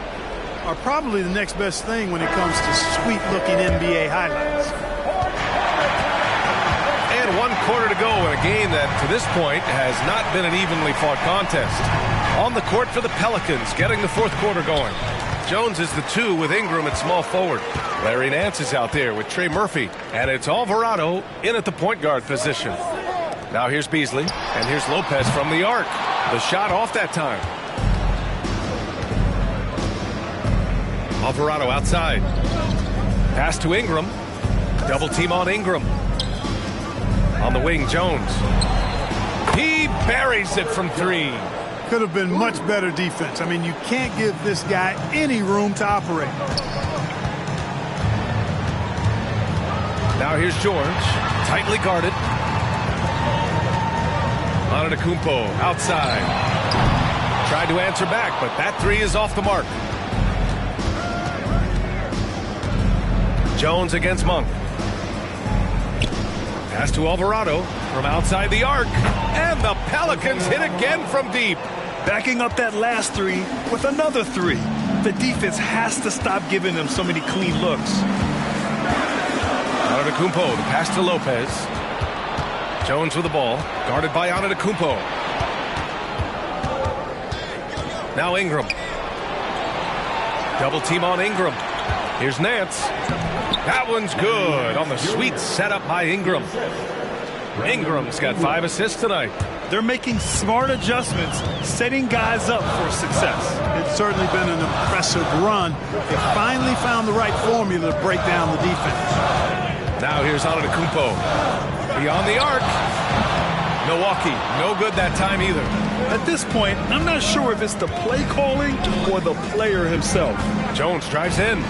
are probably the next best thing when it comes to sweet-looking NBA highlights. And 1 quarter to go in a game that, to this point, has not been an evenly fought contest. On the court for the Pelicans, getting the 4th quarter going. Jones is the 2 with Ingram at small forward. Larry Nance is out there with Trey Murphy. And it's Alvarado in at the point guard position. Now here's Beasley. And here's Lopez from the arc. The shot off that time. Alvarado outside. Pass to Ingram. Double team on Ingram. On the wing, Jones. He buries it from 3. Could have been much better defense. I mean, you can't give this guy any room to operate. Now here's George, tightly guarded. Antetokounmpo outside. Tried to answer back, but that 3 is off the mark. Jones against Monk. Pass to Alvarado from outside the arc. And the Pelicans hit again from deep. Backing up that last 3 with another 3. The defense has to stop giving them so many clean looks. Antetokounmpo, the pass to Lopez. Jones with the ball, guarded by Antetokounmpo. Now Ingram. Double team on Ingram. Here's Nance. That one's good on the sweet setup by Ingram. Ingram's got 5 assists tonight. They're making smart adjustments, setting guys up for success. It's certainly been an impressive run. They finally found the right formula to break down the defense. Now here's Antetokounmpo. Beyond the arc. Milwaukee, no good that time either. At this point, I'm not sure if it's the play calling or the player himself. Jones drives in.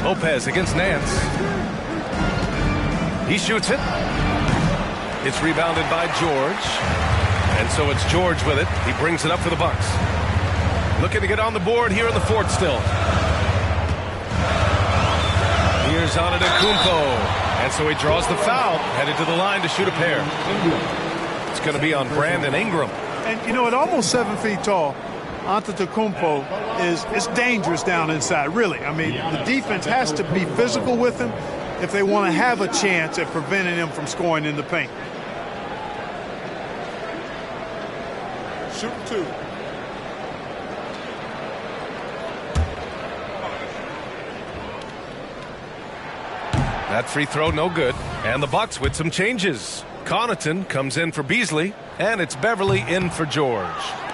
Lopez against Nance. He shoots it. It's rebounded by George. And so it's George with it. He brings it up for the Bucks. Looking to get on the board here in the 4th still. Here's Antetokounmpo. And so he draws the foul. Headed to the line to shoot a pair. It's going to be on Brandon Ingram. And, you know, at almost 7 feet tall, Antetokounmpo is dangerous down inside, really. I mean, the defense has to be physical with him if they want to have a chance at preventing him from scoring in the paint. Shoot 2. That free throw no good. And the Bucks with some changes. Connaughton comes in for Beasley, and it's Beverly in for George.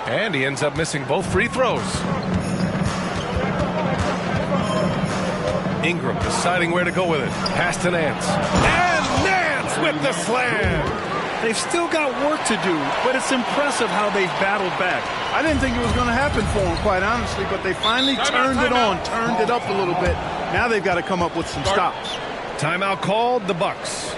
And he ends up missing both free throws. Ingram deciding where to go with it. Pass to Nance. And Nance with the slam. They've still got work to do, but it's impressive how they've battled back. I didn't think it was going to happen for them, quite honestly, but they finally turned it up a little bit. Now they've got to come up with some stops. Timeout called, the Bucks.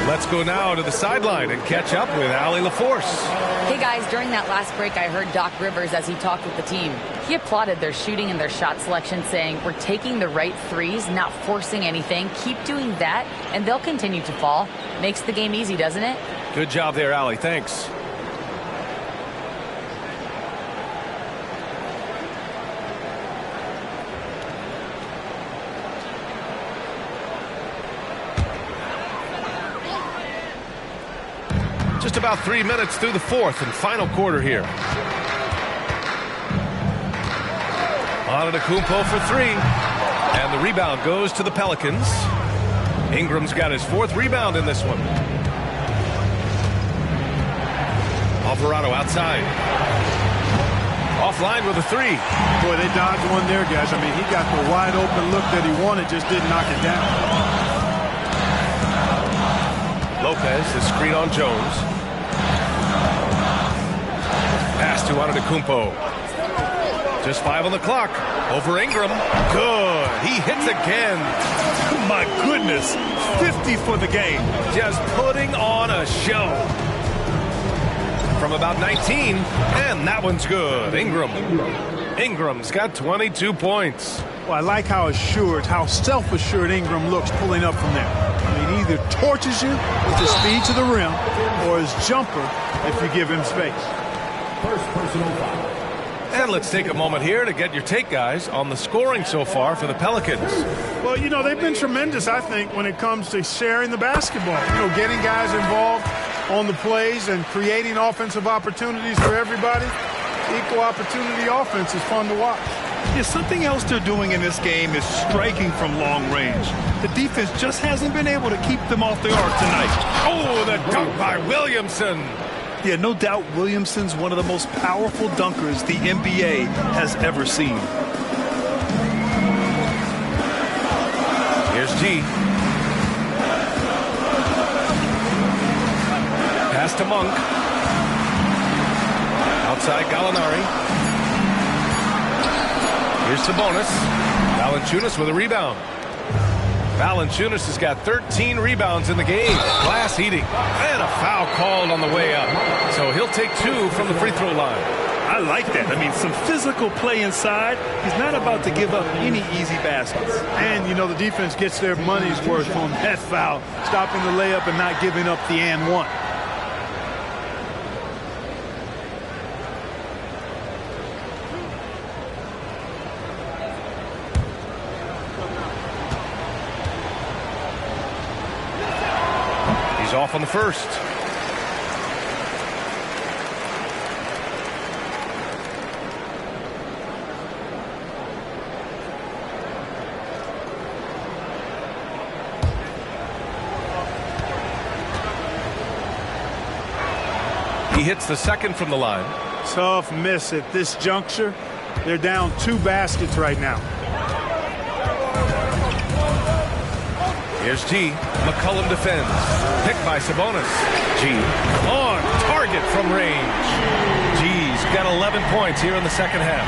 Let's go now to the sideline and catch up with Allie LaForce. Hey guys, during that last break, I heard Doc Rivers as he talked with the team. He applauded their shooting and their shot selection, saying, "We're taking the right threes, not forcing anything. Keep doing that, and they'll continue to fall." Makes the game easy, doesn't it? Good job there, Allie. Thanks. Just about 3 minutes through the fourth and final quarter here. Antetokounmpo for three. And the rebound goes to the Pelicans. Ingram's got his fourth rebound in this one. Alvarado outside. Offline with a three. Boy, they dodged one there, guys. I mean, he got the wide open look that he wanted, just didn't knock it down. Lopez is screen on Jones. Pass to Antetokounmpo. Just 5 on the clock. Over Ingram. Good. He hits again. My goodness. 50 for the game. Just putting on a show. From about 19. And that one's good. Ingram's got 22 points. Well, I like how assured, how self-assured Ingram looks pulling up from there. I mean, he either torches you with his speed to the rim or his jumper if you give him space. First personal foul. And let's take a moment here to get your take, guys, on the scoring so far for the Pelicans. Well, you know, they've been tremendous, I think, when it comes to sharing the basketball. You know, getting guys involved on the plays and creating offensive opportunities for everybody. Equal opportunity offense is fun to watch. Yeah, something else they're doing in this game is striking from long range. The defense just hasn't been able to keep them off the arc tonight. Oh, the dunk by Williamson. Yeah, no doubt Williamson's one of the most powerful dunkers the NBA has ever seen. Here's G. Pass to Monk. Outside Gallinari. Here's Sabonis. Valanciunas with a rebound. Valanciunas has got 13 rebounds in the game. Glass heating. And a foul called on the way up. So he'll take 2 from the free throw line. I like that. I mean, some physical play inside. He's not about to give up any easy baskets. And, you know, the defense gets their money's worth on that foul, stopping the layup and not giving up the and one. Off on the first. He hits the second from the line. Tough miss at this juncture. They're down 2 baskets right now. Here's G. McCollum defends. Picked by Sabonis. G. On target from range. G's got 11 points here in the second half.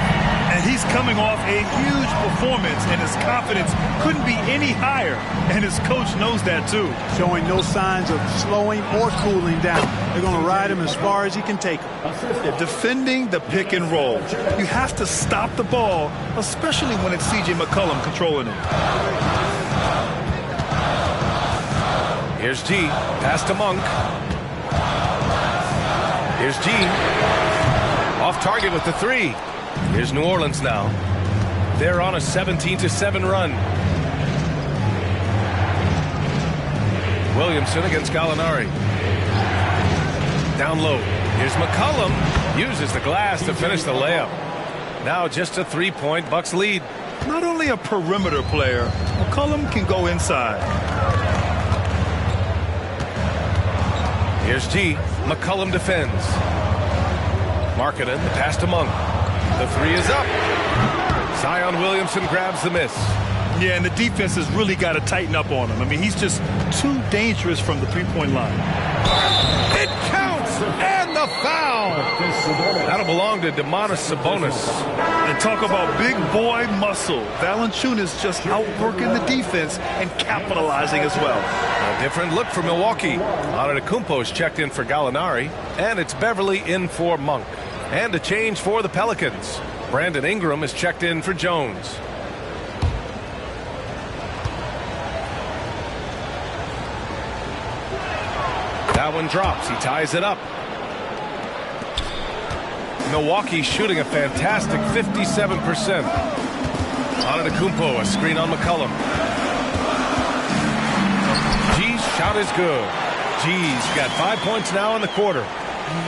And he's coming off a huge performance, and his confidence couldn't be any higher. And his coach knows that, too. Showing no signs of slowing or cooling down. They're going to ride him as far as he can take him. Defending the pick and roll. You have to stop the ball, especially when it's C.J. McCollum controlling it. Here's G. Pass to Monk. Here's G. Off target with the 3. Here's New Orleans now. They're on a 17-7 run. Williamson against Gallinari. Down low. Here's McCollum. Uses the glass to finish the layup. Now just a 3-point Bucks lead. Not only a perimeter player, McCollum can go inside. Here's G. McCollum defends. Markkanen, the pass to Monk. The 3 is up. Zion Williamson grabs the miss. Yeah, and the defense has really got to tighten up on him. I mean, he's just too dangerous from the three-point line. It counts! And the foul! That'll belong to Domantas Sabonis. And talk about big boy muscle. Valanciunas just outworking the defense and capitalizing as well. A different look for Milwaukee. Antetokounmpo's checked in for Gallinari, and it's Beverly in for Monk. And a change for the Pelicans. Brandon Ingram is checked in for Jones. That one drops. He ties it up. Milwaukee shooting a fantastic 57%. Antetokounmpo, a screen on McCollum. G's shot is good. G's got 5 points now in the quarter.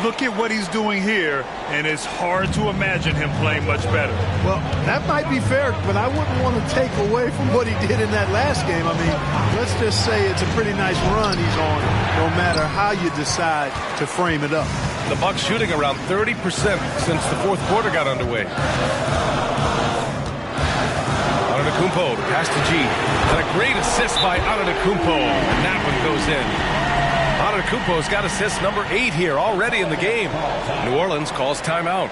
Look at what he's doing here, and it's hard to imagine him playing much better. Well, that might be fair, but I wouldn't want to take away from what he did in that last game. I mean, let's just say it's a pretty nice run he's on, no matter how you decide to frame it up. The Bucks shooting around 30% since the fourth quarter got underway. Antetokounmpo, pass to G. And a great assist by Antetokounmpo. And that one goes in. Antetokounmpo's got assist number 8 here already in the game. New Orleans calls timeout.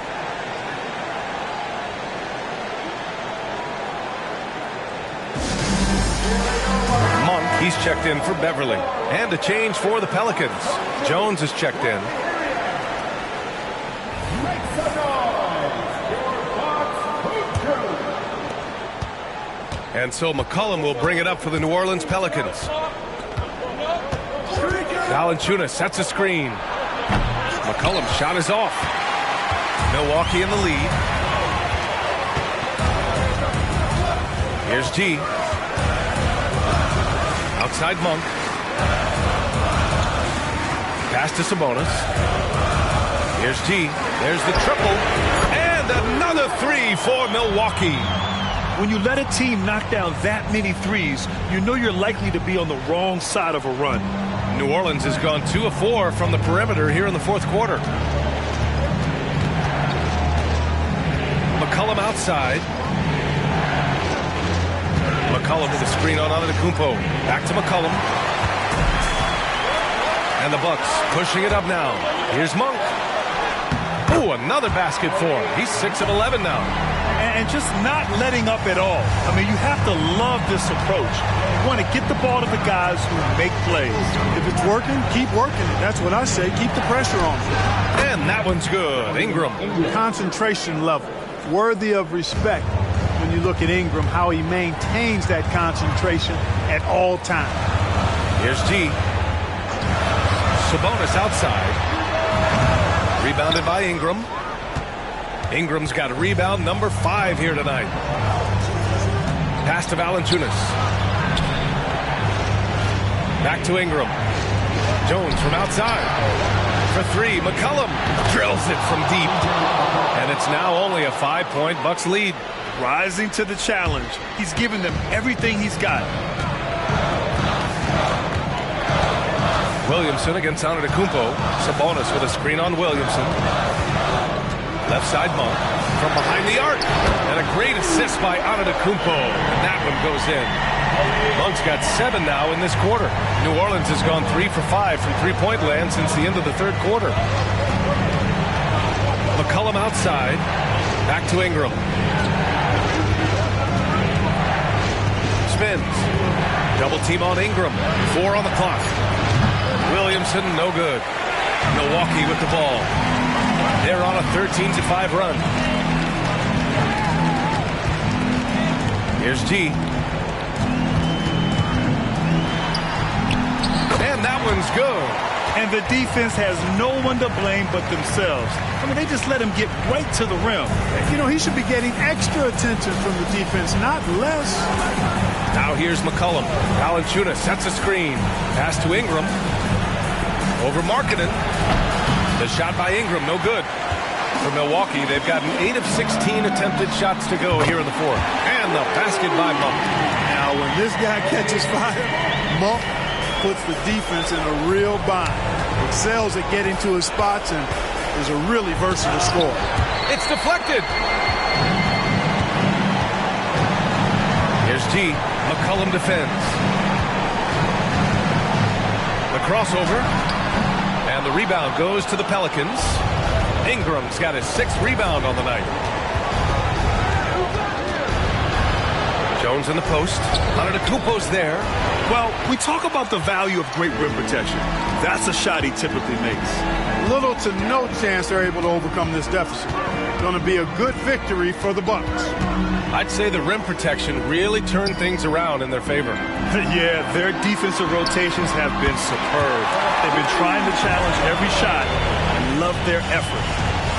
Monk, he's checked in for Beverly. And a change for the Pelicans. Jones is checked in. And so McCollum will bring it up for the New Orleans Pelicans. Valanciunas sets a screen. McCollum's shot is off. Milwaukee in the lead. Here's G. Outside Monk. Pass to Sabonis. Here's G. There's the triple. And another three for Milwaukee. When you let a team knock down that many threes, you know you're likely to be on the wrong side of a run. New Orleans has gone 2 of 4 from the perimeter here in the fourth quarter. McCollum outside. McCollum with a screen on Antetokounmpo. Back to McCollum. And the Bucks pushing it up now. Here's Monk. Ooh, another basket for him. He's 6 of 11 now. And just not letting up at all. I mean, you have to love this approach. You want to get the ball to the guys who make plays. If it's working, keep working it. That's what I say. Keep the pressure on. And that one's good. Ingram. Concentration level. Worthy of respect when you look at Ingram, how he maintains that concentration at all times. Here's G. Sabonis outside. Rebounded by Ingram. Ingram's got a rebound number 5 here tonight. Pass to Valanciunas. Back to Ingram. Jones from outside. For 3, McCollum drills it from deep. And it's now only a 5-point Bucks lead. Rising to the challenge. He's given them everything he's got. Williamson against Antetokounmpo. Sabonis with a screen on Williamson. Left side Monk from behind the arc. And a great assist by Antetokounmpo. And that one goes in. Monk's got 7 now in this quarter. New Orleans has gone 3 for 5 from three-point land since the end of the third quarter. McCollum outside. Back to Ingram. Spins. Double team on Ingram. 4 on the clock. Williamson, no good. Milwaukee with the ball. They're on a 13-5 run. Here's G. And that one's good. And the defense has no one to blame but themselves. I mean, they just let him get right to the rim. You know, he should be getting extra attention from the defense, not less. Now here's McCollum. Valanciunas sets a screen. Pass to Ingram. Over Markkanen. The shot by Ingram, no good. For Milwaukee, they've gotten 8 of 16 attempted shots to go here in the fourth. And the basket by Monk. Now, when this guy catches fire, Monk puts the defense in a real bind. Excels at getting to his spots and is a really versatile scorer. It's deflected. Here's G. McCollum defends. The crossover. And the rebound goes to the Pelicans. Ingram's got his 6th rebound on the night. Jones in the post. Antetokounmpo's there. Well, we talk about the value of great rim protection. That's a shot he typically makes. Little to no chance they're able to overcome this deficit. Going to be a good victory for the Bucks. I'd say the rim protection really turned things around in their favor. Yeah, their defensive rotations have been superb. They've been trying to challenge every shot and love their effort.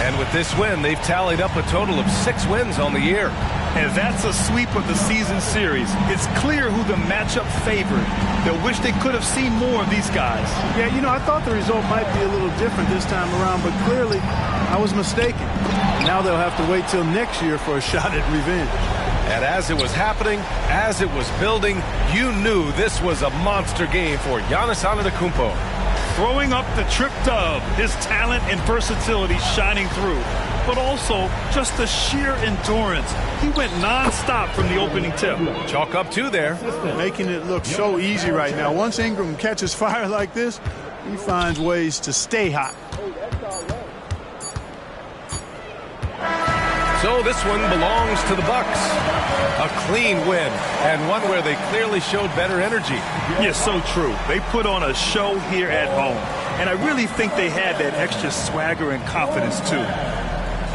And with this win, they've tallied up a total of 6 wins on the year. And that's a sweep of the season series. It's clear who the matchup favored. They'll wish they could have seen more of these guys. Yeah, I thought the result might be a little different this time around, but clearly I was mistaken. Now they'll have to wait till next year for a shot at revenge. And as it was happening, as it was building, you knew this was a monster game for Giannis Antetokounmpo. Throwing up the trip dub, his talent and versatility shining through, but also just the sheer endurance. He went nonstop from the opening tip. Chalk up 2 there. Making it look so easy right now. Once Ingram catches fire like this, he finds ways to stay hot. So this one belongs to the Bucks. A clean win, and one where they clearly showed better energy. Yes, so true. They put on a show here at home, and I really think they had that extra swagger and confidence too.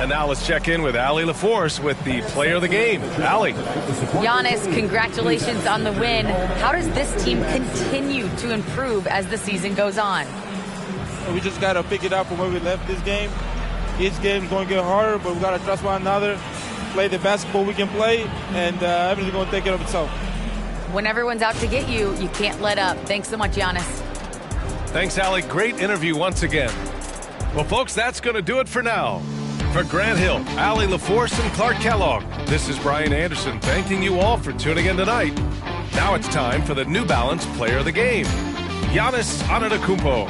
And now let's check in with Allie LaForce with the player of the game. Allie. Giannis, congratulations on the win. How does this team continue to improve as the season goes on? We just got to pick it up from where we left this game. Each game is going to get harder, but we got to trust one another, play the basketball we can play, and everything's going to take care of itself. When everyone's out to get you, you can't let up. Thanks so much, Giannis. Thanks, Allie. Great interview once again. Well, folks, that's going to do it for now. For Grant Hill, Allie LaForce, and Clark Kellogg, this is Brian Anderson thanking you all for tuning in tonight. Now it's time for the New Balance Player of the Game, Giannis Antetokounmpo.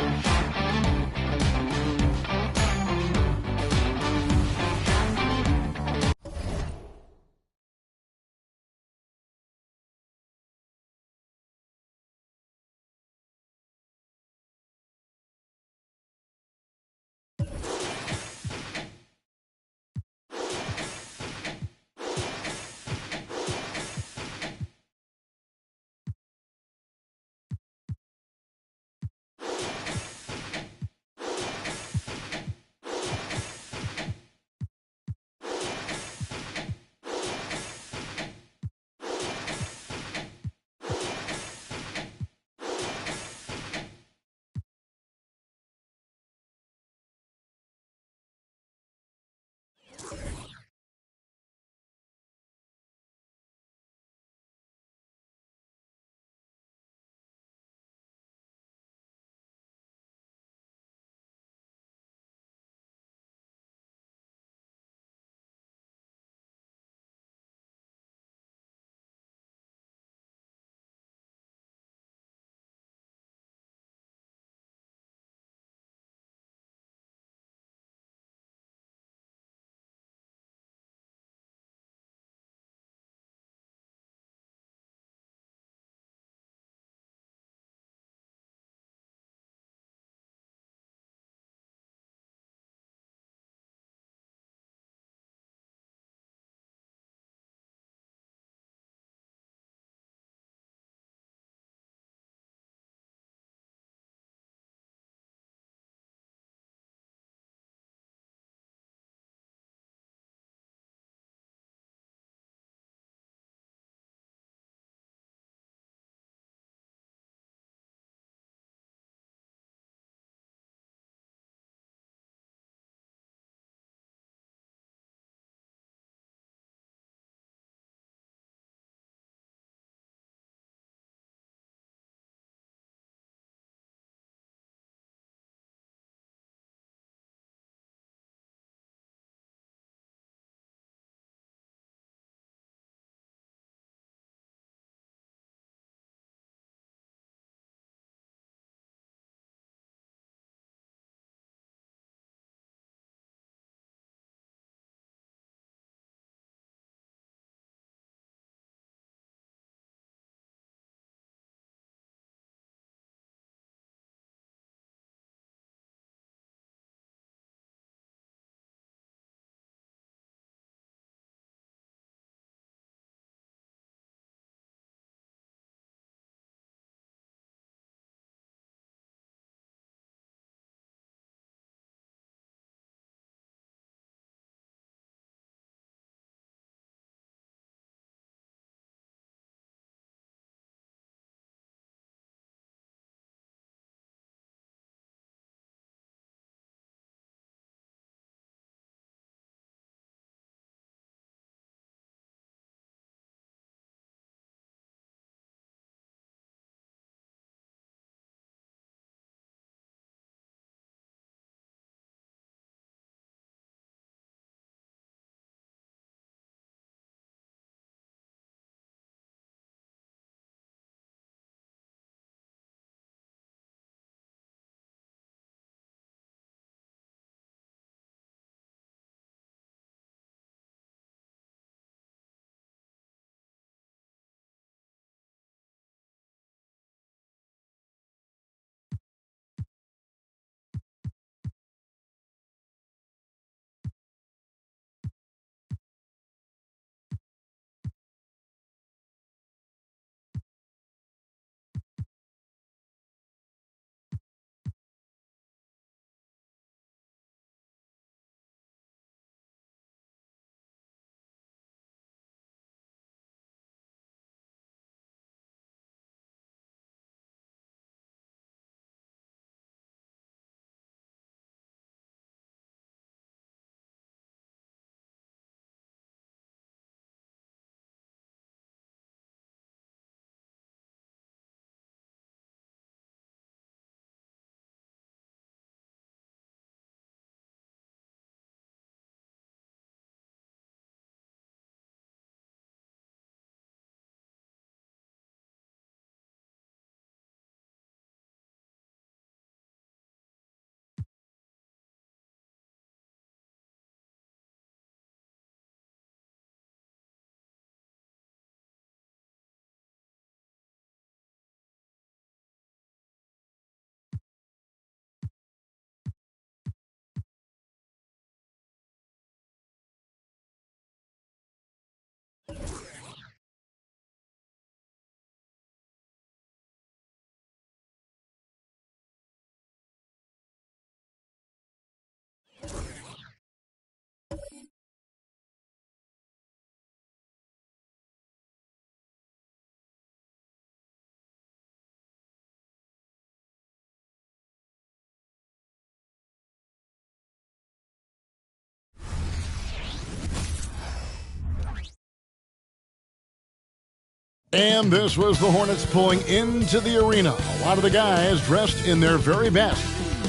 And this was the Hornets pulling into the arena. A lot of the guys dressed in their very best.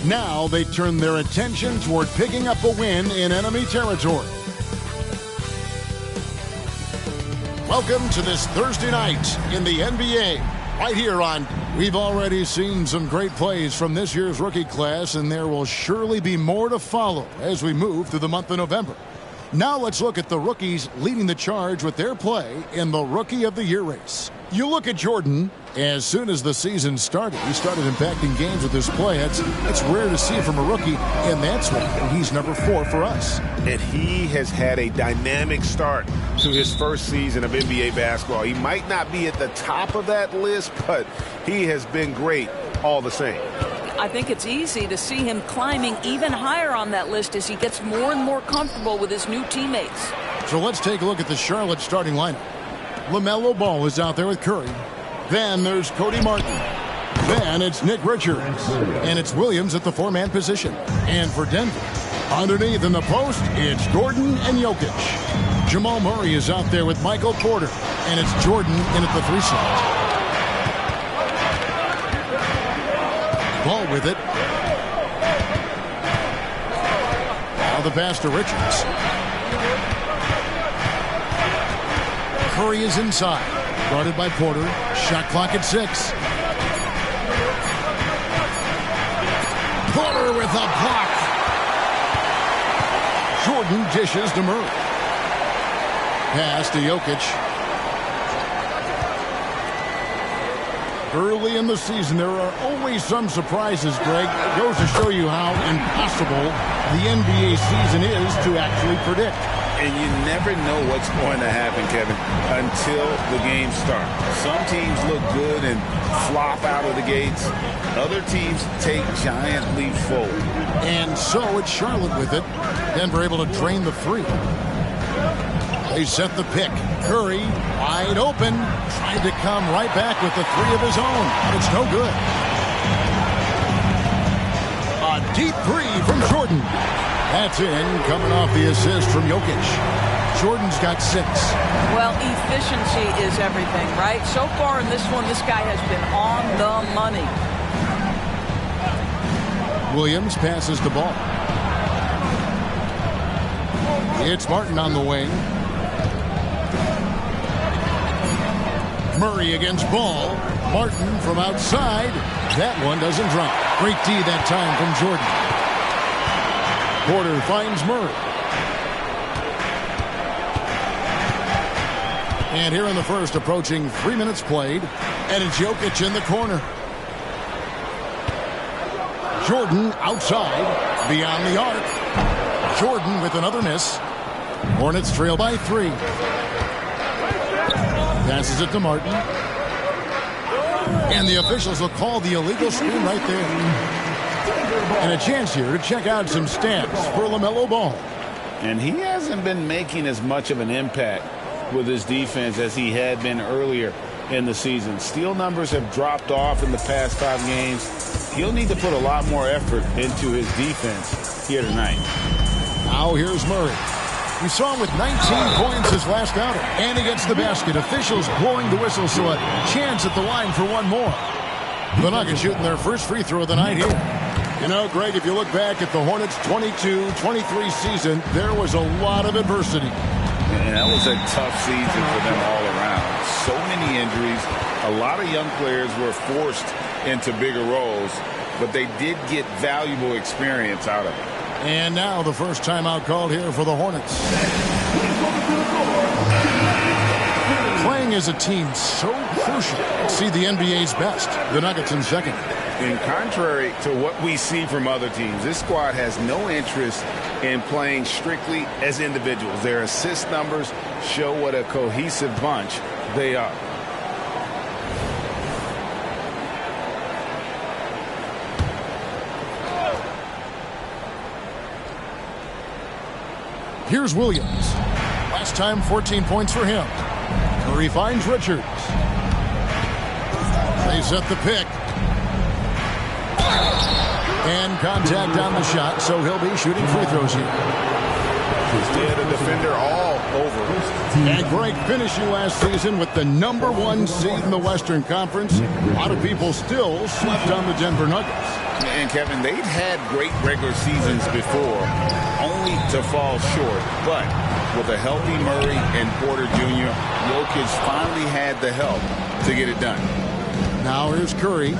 Now they turn their attention toward picking up a win in enemy territory. Welcome to this Thursday night in the NBA. Right here on, we've already seen some great plays from this year's rookie class, and there will surely be more to follow as we move through the month of November. Now let's look at the rookies leading the charge with their play in the Rookie of the Year race. You look at Jordan. As soon as the season started, he started impacting games with his play. It's rare to see from a rookie, and that's why he's number 4 for us. And he has had a dynamic start to his first season of NBA basketball. He might not be at the top of that list, but he has been great all the same. I think it's easy to see him climbing even higher on that list as he gets more and more comfortable with his new teammates. So let's take a look at the Charlotte starting lineup. LaMelo Ball is out there with Curry. Then there's Cody Martin. Then it's Nick Richards. And it's Williams at the 4-man position. And for Denver, underneath in the post, it's Gordon and Jokic. Jamal Murray is out there with Michael Porter. And it's Jordan in at the 3 slot. Ball with it. Now the pass to Richards. Curry is inside. Guarded by Porter. Shot clock at 6. Porter with a block. Jordan dishes to Murray. Pass to Jokic. Early in the season, there are always some surprises, Greg. It goes to show you how impossible the NBA season is to actually predict. And you never know what's going to happen, Kevin, until the game starts. Some teams look good and flop out of the gates. Other teams take giant leaps forward. And so it's Charlotte with it. Denver able to drain the 3. They set the pick. Curry wide open. Tried to come right back with the 3 of his own. But it's no good. A deep 3 from Jordan. That's in, coming off the assist from Jokic. Jordan's got 6. Well, efficiency is everything, right? So far in this one, this guy has been on the money. Williams passes the ball. It's Martin on the wing. Murray against Ball. Martin from outside. That one doesn't drop. Great D that time from Jordan. Porter finds Murray. And here in the first, approaching 3 minutes played. And it's Jokic in the corner. Jordan outside, beyond the arc. Jordan with another miss. Hornets trail by 3. Passes it to Martin. And the officials will call the illegal screen right there. And a chance here to check out some stats for LaMelo Ball. And he hasn't been making as much of an impact with his defense as he had been earlier in the season. Steal numbers have dropped off in the past 5 games. He'll need to put a lot more effort into his defense here tonight. Now here's Murray. We saw him with 19 points his last outing. And he gets the basket. Officials blowing the whistle, so a chance at the line for one more. The Nuggets shooting their first free throw of the night here. You know, Greg, if you look back at the Hornets' 22-23 season, there was a lot of adversity. And that was a tough season for them all around. So many injuries. A lot of young players were forced into bigger roles, but they did get valuable experience out of it. And now the first timeout called here for the Hornets. Playing as a team so crucial. See the NBA's best. The Nuggets in second. And contrary to what we see from other teams, this squad has no interest in playing strictly as individuals. Their assist numbers show what a cohesive bunch they are. Here's Williams. Last time, 14 points for him. Curry finds Richards. They set the pick. And contact on the shot, so he'll be shooting free throws here. Yeah, the defender all over. And Greg finished you last season with the #1 seed in the Western Conference. A lot of people still slept on the Denver Nuggets. And Kevin, they've had great regular seasons before, only to fall short. But with a healthy Murray and Porter Jr., Jokic finally had the help to get it done. Now here's Curry.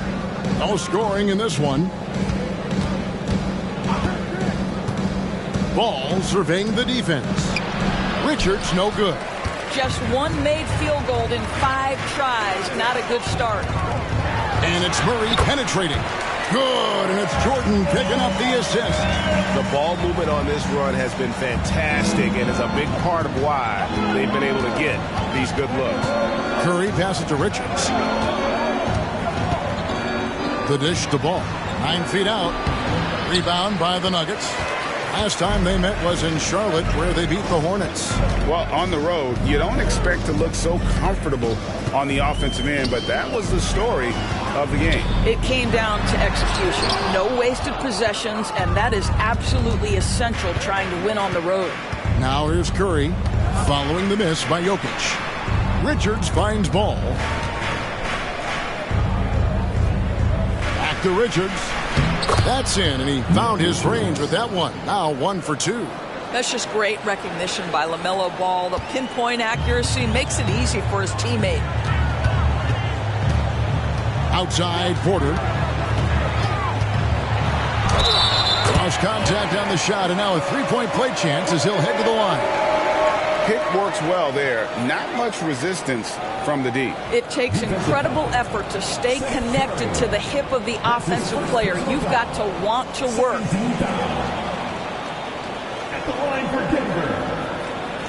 No scoring in this one. Ball surveying the defense. Richards no good. Just one made field goal in 5 tries. Not a good start. And it's Murray penetrating. Good, and it's Jordan picking up the assist. The ball movement on this run has been fantastic and is a big part of why they've been able to get these good looks. Curry passes to Richards. The dish to ball. 9 feet out. Rebound by the Nuggets. Last time they met was in Charlotte, where they beat the Hornets. Well, on the road, you don't expect to look so comfortable on the offensive end, but that was the story of the game. It came down to execution. No wasted possessions, and that is absolutely essential trying to win on the road. Now here's Curry, following the miss by Jokic. Richards finds ball. Back to Richards. That's in, and he found his range with that one. Now 1 for 2. That's just great recognition by LaMelo Ball. The pinpoint accuracy makes it easy for his teammate. Outside, Porter. Lost contact on the shot, and now a three-point play chance as he'll head to the line. Pick works well there. Not much resistance from the D. It takes incredible effort to stay connected to the hip of the offensive player. You've got to want to work. At the line for Denver,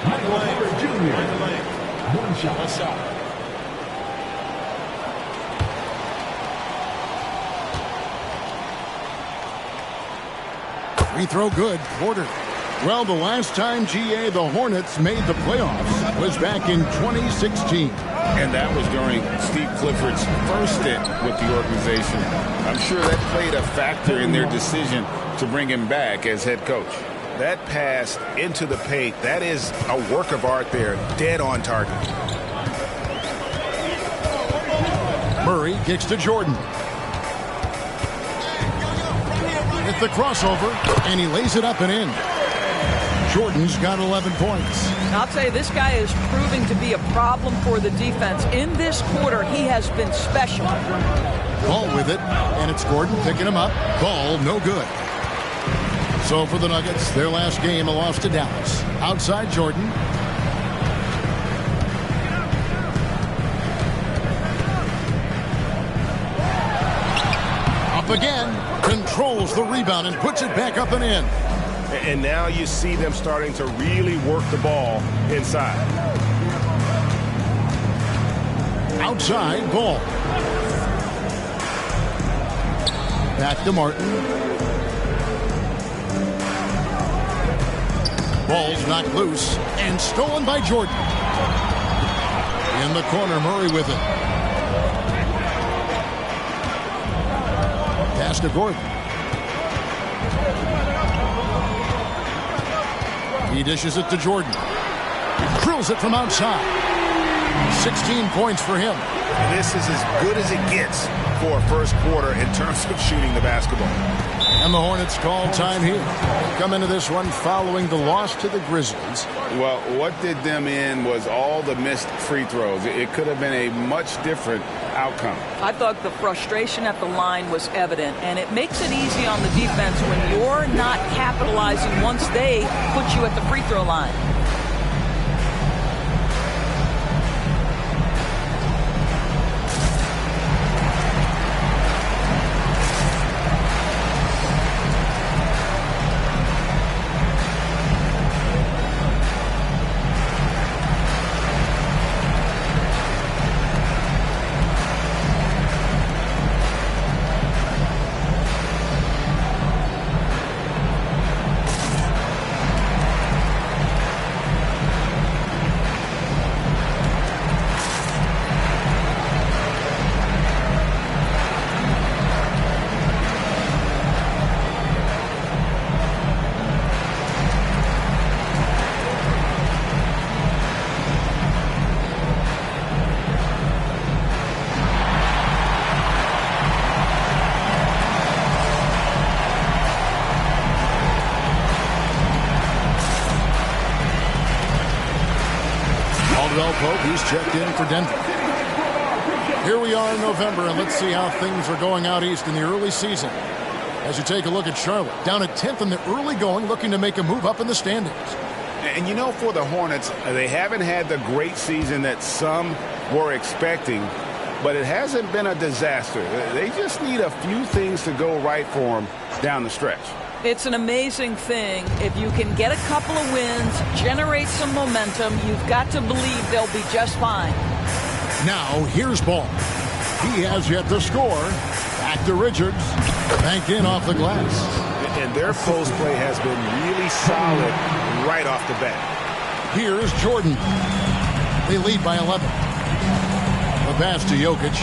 Michael Porter Jr. One shot. Free throw good. Porter. Well, the last time, GA, the Hornets made the playoffs was back in 2016. And that was during Steve Clifford's first stint with the organization. I'm sure that played a factor in their decision to bring him back as head coach. That pass into the paint, that is a work of art there, dead on target. Murray kicks to Jordan. With the crossover, and he lays it up and in. Jordan's got 11 points. I'll tell you, this guy is proving to be a problem for the defense. In this quarter, he has been special. Ball with it, and it's Gordon picking him up. Ball no good. So for the Nuggets, their last game, a loss to Dallas. Outside Jordan. Up again. Controls the rebound and puts it back up and in. And now you see them starting to really work the ball inside. Outside, Ball. Back to Martin. Ball's knocked loose and stolen by Jordan. In the corner, Murray with it. Pass to Gordon. He dishes it to Jordan. Drills it from outside. 16 points for him. This is as good as it gets for a first quarter in terms of shooting the basketball. And the Hornets call time here. Come into this one following the loss to the Grizzlies. Well, what did them in was all the missed free throws. It could have been a much different outcome. I thought the frustration at the line was evident, and it makes it easy on the defense when you're not capitalizing once they put you at the free throw line. Caldwell Pope, he's checked in for Denver. Here we are in November, and let's see how things are going out east in the early season. As you take a look at Charlotte, down at 10th in the early going, looking to make a move up in the standings. And you know, for the Hornets, they haven't had the great season that some were expecting, but it hasn't been a disaster. They just need a few things to go right for them down the stretch. It's an amazing thing. If you can get a couple of wins, generate some momentum, you've got to believe they'll be just fine. Now, here's Ball. He has yet to score. Back to Richards. Banked in off the glass. And their post play has been really solid right off the bat. Here's Jordan. They lead by 11. The pass to Jokic.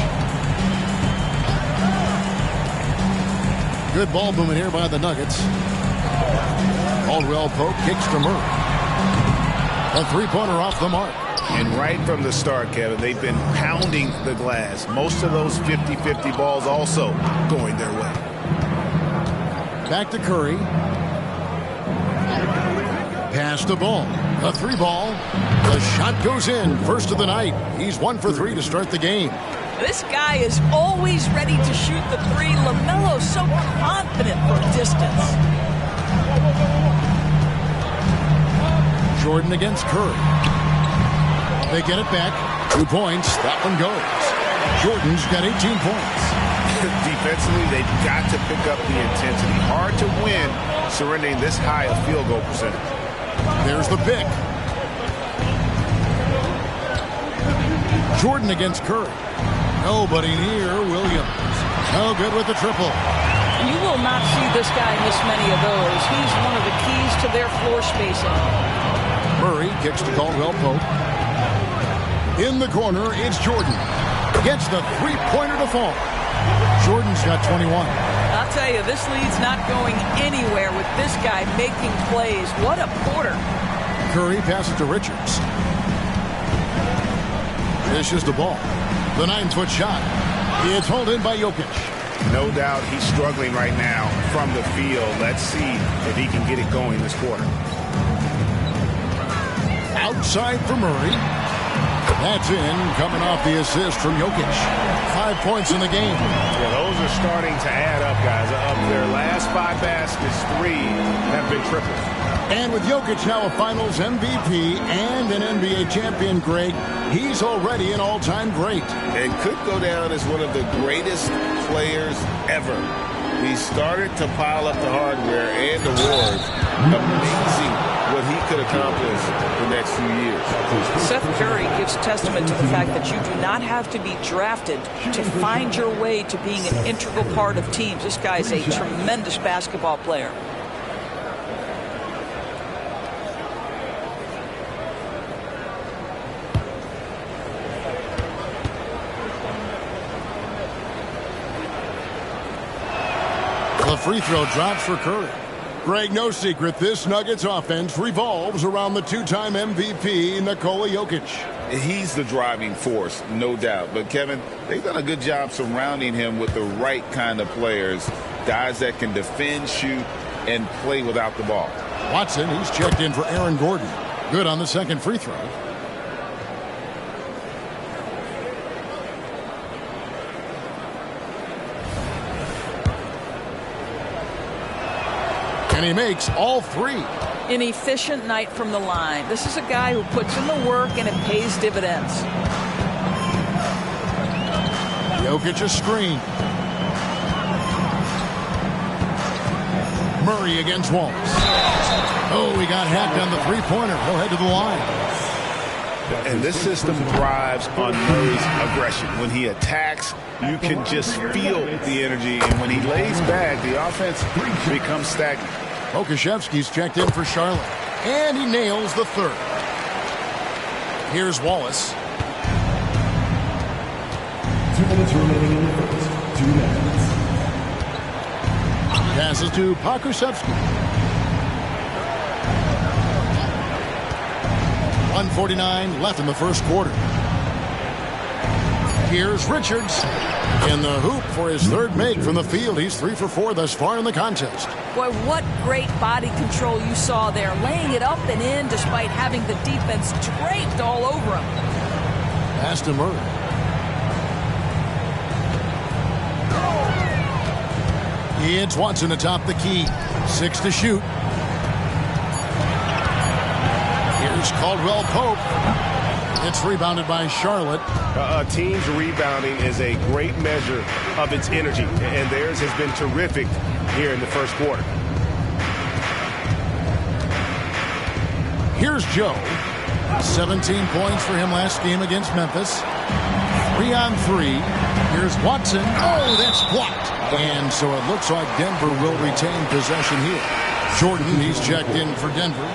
Good ball movement here by the Nuggets. Caldwell Pope kicks to Murray. A three-pointer off the mark. And right from the start, Kevin, they've been pounding the glass. Most of those 50-50 balls also going their way. Back to Curry. Pass the ball. A three ball. The shot goes in. First of the night. He's 1 for 3 to start the game. This guy is always ready to shoot the three. LaMelo's so confident from distance. Jordan against Curry. They get it back. 2 points. That one goes. Jordan's got 18 points. Defensively, they've got to pick up the intensity. Hard to win surrendering this high a field goal percentage. There's the pick. Jordan against Curry. Nobody near Williams. No good with the triple. You will not see this guy miss many of those. He's one of the keys to their floor spacing. Murray kicks to Caldwell Pope. In the corner, it's Jordan. Gets the three-pointer to fall. Jordan's got 21. I'll tell you, this lead's not going anywhere with this guy making plays. What a quarter. Curry passes to Richards. Dishes the ball. The 9-foot shot. It's hauled in by Jokic. No doubt he's struggling right now from the field. Let's see if he can get it going this quarter. Outside for Murray. That's in, coming off the assist from Jokic. 5 points in the game. Yeah, those are starting to add up, guys. Of their last 5 baskets, 3 have been triples. And with Jokic now a Finals MVP and an NBA champion, Greg, he's already an all-time great. And could go down as one of the greatest players ever. He started to pile up the hardware and awards. Amazing what he could accomplish the next few years. Seth Curry gives testament to the fact that you do not have to be drafted to find your way to being an integral part of teams. This guy is a tremendous basketball player. The free throw drops for Curry. Greg, no secret, this Nuggets offense revolves around the two-time MVP, Nikola Jokic. He's the driving force, no doubt. But, Kevin, they've done a good job surrounding him with the right kind of players, guys that can defend, shoot, and play without the ball. Watson, he's checked in for Aaron Gordon. Good on the second free throw. And he makes all 3. An efficient night from the line. This is a guy who puts in the work and it pays dividends. Jokic a screen. Murray against Wallace. Oh, he got hacked on the three-pointer. He'll head to the line. And this system thrives on Murray's aggression. When he attacks, you can just feel the energy. And when he lays back, the offense becomes stagnant. Okashevsky's checked in for Charlotte. And he nails the third. Here's Wallace. 2 minutes remaining in the first. 2 minutes. Passes to Pokusevski. 1:49 left in the first quarter. Here's Richards. In the hoop for his third make from the field. He's 3 for 4 thus far in the contest. Boy, what great body control you saw there. Laying it up and in despite having the defense draped all over him. Pass to Murray. It's Watson atop the key. 6 to shoot. Here's Caldwell Pope. It's rebounded by Charlotte. A team's rebounding is a great measure of its energy, and theirs has been terrific here in the first quarter. Here's Joe. 17 points for him last game against Memphis. 3 on 3. Here's Watson. Oh, that's blocked. And so it looks like Denver will retain possession here. Jordan, he's checked in for Denver.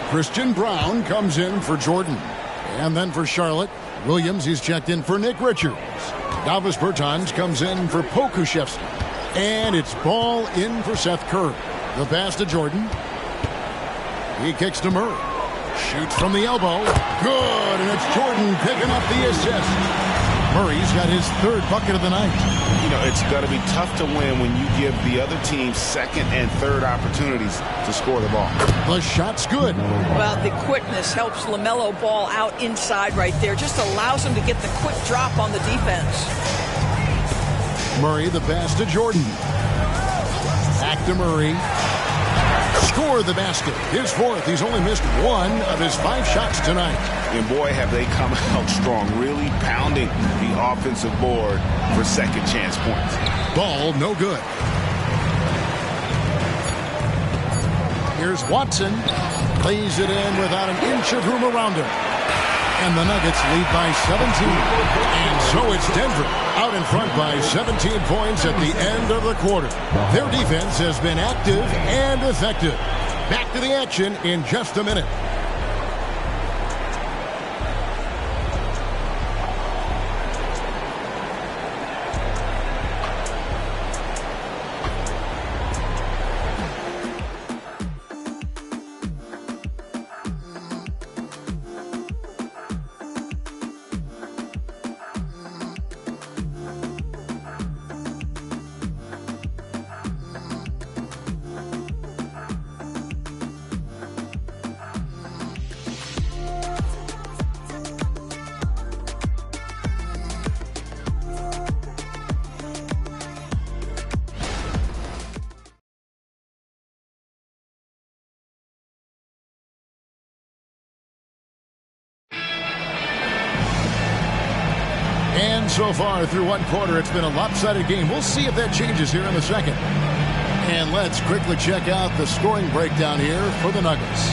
Christian Brown comes in for Jordan. And then for Charlotte, Williams, he's checked in for Nick Richards. Davis Bertans comes in for Pokuševski. And it's ball in for Seth Curry. The pass to Jordan. He kicks to Murray. Shoots from the elbow. Good, and it's Jordan picking up the assist. Murray's got his third bucket of the night. You know, it's going to be tough to win when you give the other team second and third opportunities to score the ball. The shot's good. Well, the quickness helps LaMelo Ball out inside right there. Just allows him to get the quick drop on the defense. Murray, the pass to Jordan. Back to Murray. Score the basket. His fourth. He's only missed 1 of his 5 shots tonight. And boy, have they come out strong, really pounding the offensive board for second chance points. Ball no good. Here's Watson. Lays it in without an inch of room around him. And the Nuggets lead by 17. And so it's Denver out in front by 17 points at the end of the quarter. Their defense has been active and effective. Back to the action in just a minute. And so far through one quarter, it's been a lopsided game. We'll see if that changes here in the second. And let's quickly check out the scoring breakdown here for the Nuggets.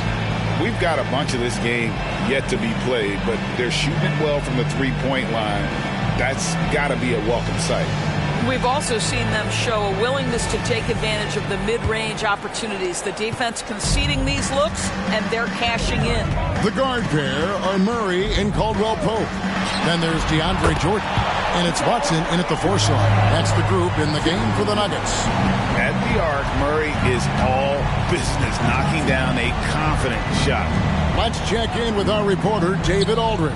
We've got a bunch of this game yet to be played, but they're shooting it well from the three-point line. That's got to be a welcome sight. We've also seen them show a willingness to take advantage of the mid-range opportunities. The defense conceding these looks, and they're cashing in. The guard pair are Murray and Caldwell Pope. Then there's DeAndre Jordan, and it's Watson in at the 4 slot. That's the group in the game for the Nuggets. At the arc, Murray is all business, knocking down a confident shot. Let's check in with our reporter, David Aldridge.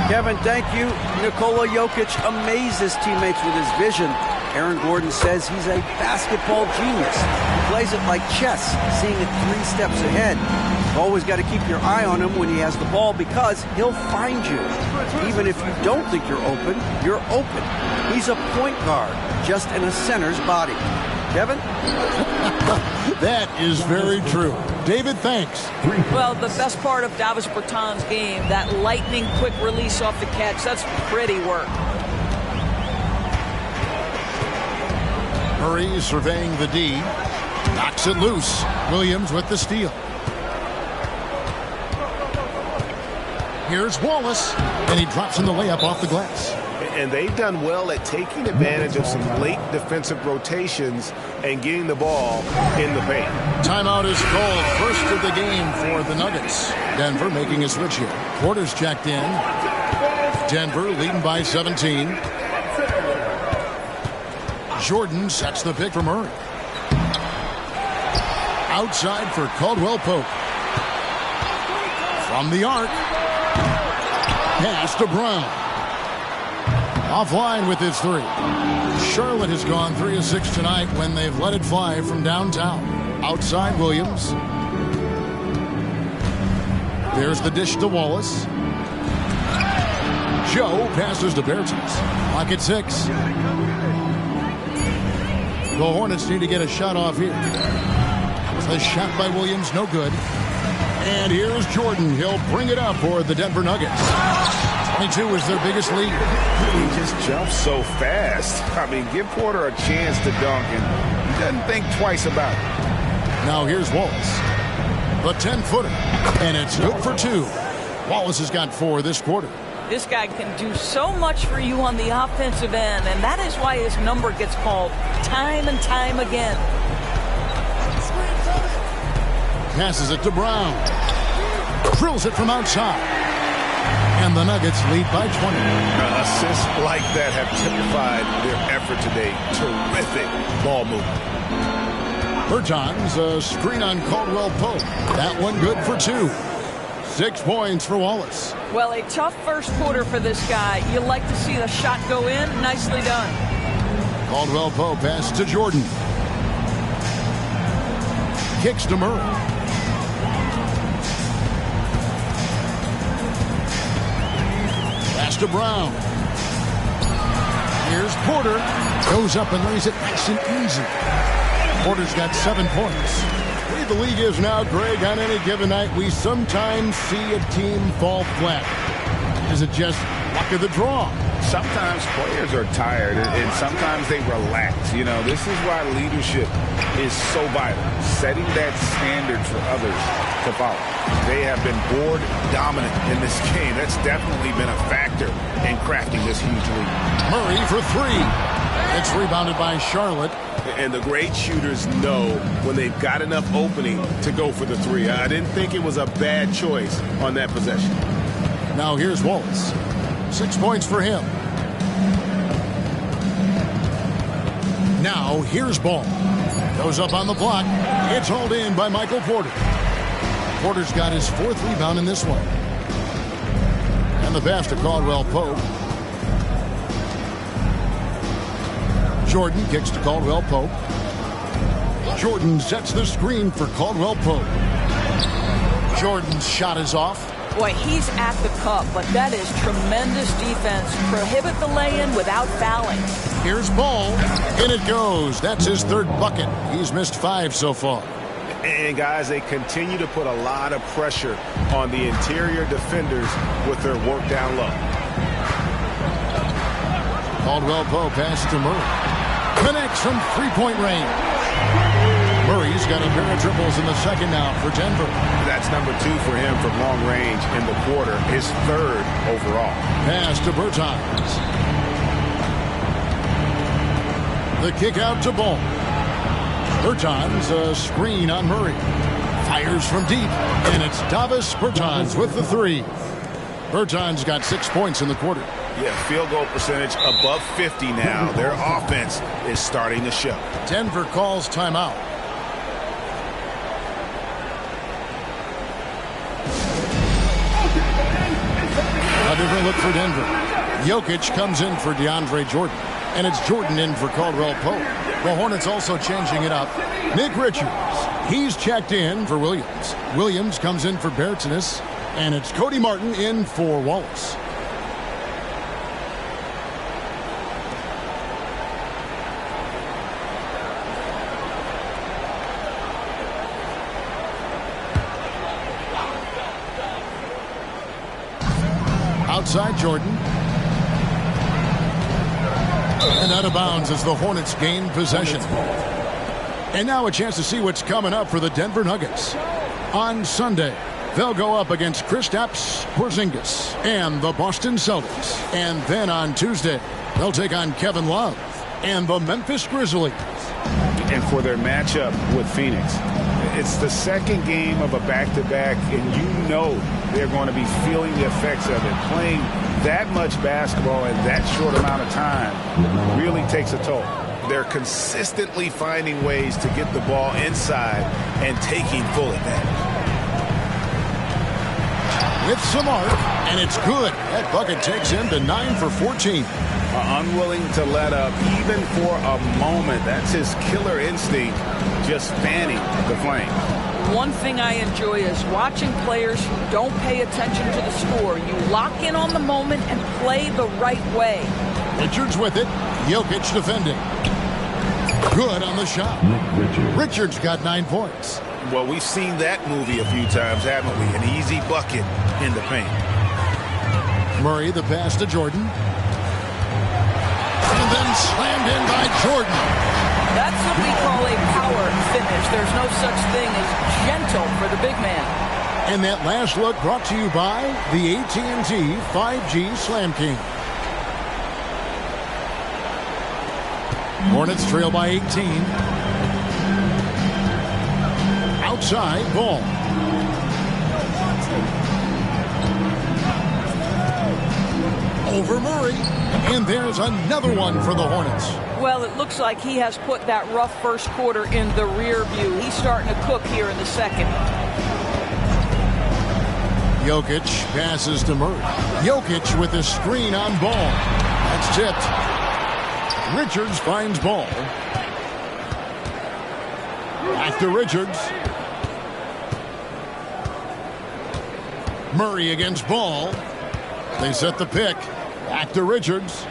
Kevin, thank you. Nikola Jokic amazes teammates with his vision. Aaron Gordon says he's a basketball genius. He plays it like chess, seeing it 3 steps ahead. You've always got to keep your eye on him when he has the ball because he'll find you. Even if you don't think you're open, you're open. He's a point guard, just in a center's body. Kevin? That is very true. David, thanks. Well, the best part of Davis Bertans' game, that lightning quick release off the catch, that's pretty work. Murray surveying the D. Knocks it loose. Williams with the steal. Here's Wallace, and he drops in the layup off the glass. And they've done well at taking advantage of some late defensive rotations and getting the ball in the paint. Timeout is called. First of the game for the Nuggets. Denver making a switch here. Porter's checked in. Denver leading by 17. Jordan sets the pick for Murray. Outside for Caldwell Pope. From the arc. Pass to Brown. Offline with his three. Charlotte has gone 3 of 6 tonight when they've let it fly from downtown. Outside Williams. There's the dish to Wallace. Joe passes to Bertens. Clock at 6. The Hornets need to get a shot off here. The shot by Williams, no good. And here's Jordan. He'll bring it up for the Denver Nuggets. 22 is their biggest lead. He just jumps so fast. I mean, give Porter a chance to dunk, and he doesn't think twice about it. Now here's Wallace. The 10-footer. And it's good for 2. Wallace has got 4 this quarter. This guy can do so much for you on the offensive end, and that is why his number gets called time and time again. Passes it to Brown. Drills it from outside. And the Nuggets lead by 20. Assists like that have typified their effort today. Terrific ball movement. Bertans, a screen on Caldwell Pope. That one good for 2. 6 points for Wallace. Well, a tough first quarter for this guy. You like to see the shot go in. Nicely done. Caldwell Pope pass to Jordan. Kicks to Murray. Pass to Brown. Here's Porter. Goes up and lays it nice and easy. Porter's got 7 points. The way the league is now, Greg, on any given night, we sometimes see a team fall flat. Is it just luck of the draw? Sometimes players are tired, and sometimes they relax. You know, this is why leadership is so vital, setting that standard for others to follow. They have been board dominant in this game. That's definitely been a factor in crafting this huge lead. Murray for 3. It's rebounded by Charlotte. And the great shooters know when they've got enough opening to go for the 3. I didn't think it was a bad choice on that possession. Now here's Wallace. 6 points for him. Now here's Ball. Goes up on the block. It's hauled in by Michael Porter. Porter's got his 4th rebound in this one. And the pass to Caldwell Pope. Jordan kicks to Caldwell Pope. Jordan sets the screen for Caldwell Pope. Jordan's shot is off. Boy, he's at the cup, but that is tremendous defense. Prohibit the lay-in without fouling. Here's Ball. In it goes. That's his 3rd bucket. He's missed 5 so far. And, guys, they continue to put a lot of pressure on the interior defenders with their work down low. Caldwell Pope pass to Murray. Connects from 3-point range. Murray's got a pair of triples in the second now for Denver. That's number 2 for him from long range in the quarter. His 3rd overall. Pass to Bertans. The kick out to Ball. Bertans, a screen on Murray. Fires from deep. And it's Davis Bertans with the 3. Bertans got 6 points in the quarter. Yeah, field goal percentage above 50 now. Their offense is starting to show. Denver calls timeout. A different look for Denver. Jokic comes in for DeAndre Jordan. And it's Jordan in for Caldwell Pope. The Hornets also changing it up. Nick Richards. He's checked in for Williams. Williams comes in for Bertans. And it's Cody Martin in for Wallace. Outside Jordan. And out of bounds as the Hornets gain possession. And now a chance to see what's coming up for the Denver Nuggets. On Sunday, they'll go up against Kristaps Porzingis and the Boston Celtics. And then on Tuesday, they'll take on Kevin Love and the Memphis Grizzlies. And for their matchup with Phoenix, it's the second game of a back-to-back, and you know they're going to be feeling the effects of it. Playing that much basketball in that short amount of time really takes a toll. They're consistently finding ways to get the ball inside and taking full advantage. With some arc, and it's good. That bucket takes him to 9 for 14. are unwilling to let up even for a moment. That's his killer instinct, just fanning the flame. One thing I enjoy is watching players who don't pay attention to the score. You lock in on the moment and play the right way. Richards with it. Jokic defending. Good on the shot. Richards got 9 points. Well, we've seen that movie a few times, haven't we? An easy bucket in the paint. Murray, the pass to Jordan. And then slammed in by Jordan. That's what we call a power finish. There's no such thing as gentle for the big man. And that last look brought to you by the AT&T 5G Slam King. Hornets trail by 18. Outside, Ball. Over Murray. And there's another one for the Hornets. Well, it looks like he has put that rough first quarter in the rear view. He's starting to cook here in the second. Jokic passes to Murray. Jokic with a screen on Ball. That's tipped. Richards finds Ball. Back to Richards. Murray against Ball. They set the pick. Back to Richards.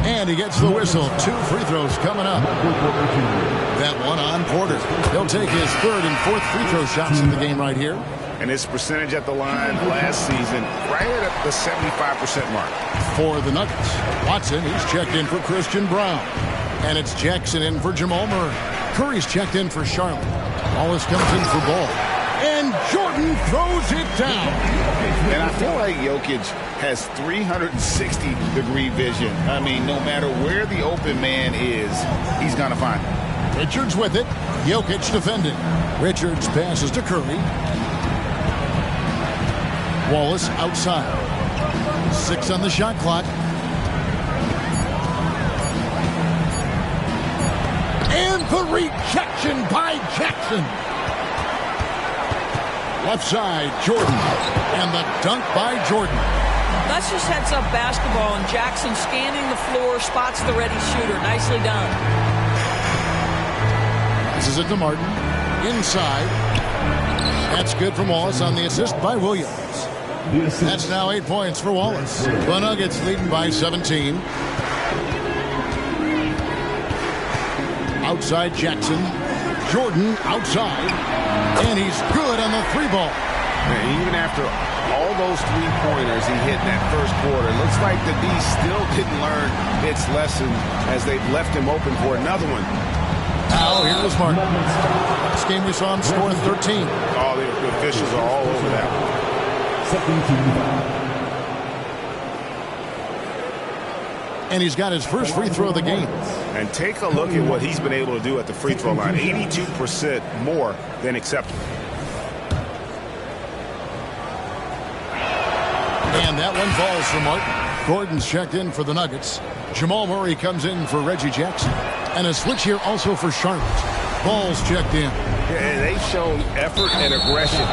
And he gets the whistle. 2 free throws coming up. That one on Porter. He'll take his 3rd and 4th free throw shots in the game right here. And his percentage at the line last season, right at the 75% mark. For the Nuggets, Watson, he's checked in for Christian Brown. And it's Jackson in for Jamal Murray. Curry's checked in for Charlotte. Wallace comes in for Ball. And Jordan throws it down. And I feel like Jokic has 360-degree vision. I mean, no matter where the open man is, he's going to find him. Richards with it. Jokic defending. Richards passes to Curry. Wallace outside. 6 on the shot clock. And the rejection by Jackson. Left side, Jordan. And the dunk by Jordan. That's just heads-up basketball, and Jackson scanning the floor, spots the ready shooter. Nicely done. This is it to Martin. Inside. That's good from Wallace on the assist by Williams. That's now 8 points for Wallace. The Nuggets leading by 17. Outside Jackson. Jordan outside. And he's good on the 3-ball. Man, even after all those 3-pointers he hit in that first quarter, looks like the D still didn't learn its lesson as they've left him open for another one. Now, here was Martin. Last game we saw him score 13. Oh, the officials are all over that one. And he's got his first free throw of the game. And take a look at what he's been able to do at the free throw line. 82% more than acceptable. And that one falls for Martin. Gordon's checked in for the Nuggets. Jamal Murray comes in for Reggie Jackson. And a switch here also for Charlotte. Ball's checked in. Yeah, they've shown effort and aggression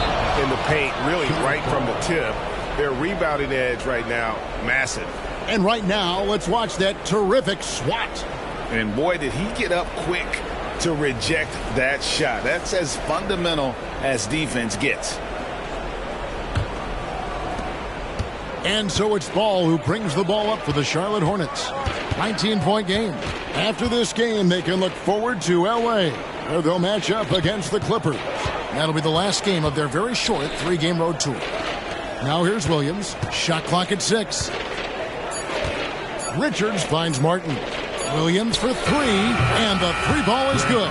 in the paint, really right from the tip. Their rebounding edge right now, massive. And right now, let's watch that terrific swat. And boy, did he get up quick to reject that shot. That's as fundamental as defense gets. And so it's Ball who brings the ball up for the Charlotte Hornets. 19-point game. After this game, they can look forward to L.A., where they'll match up against the Clippers. That'll be the last game of their very short 3-game road tour. Now here's Williams. Shot clock at 6. Richards finds Martin. Williams for 3, and the 3-ball is good.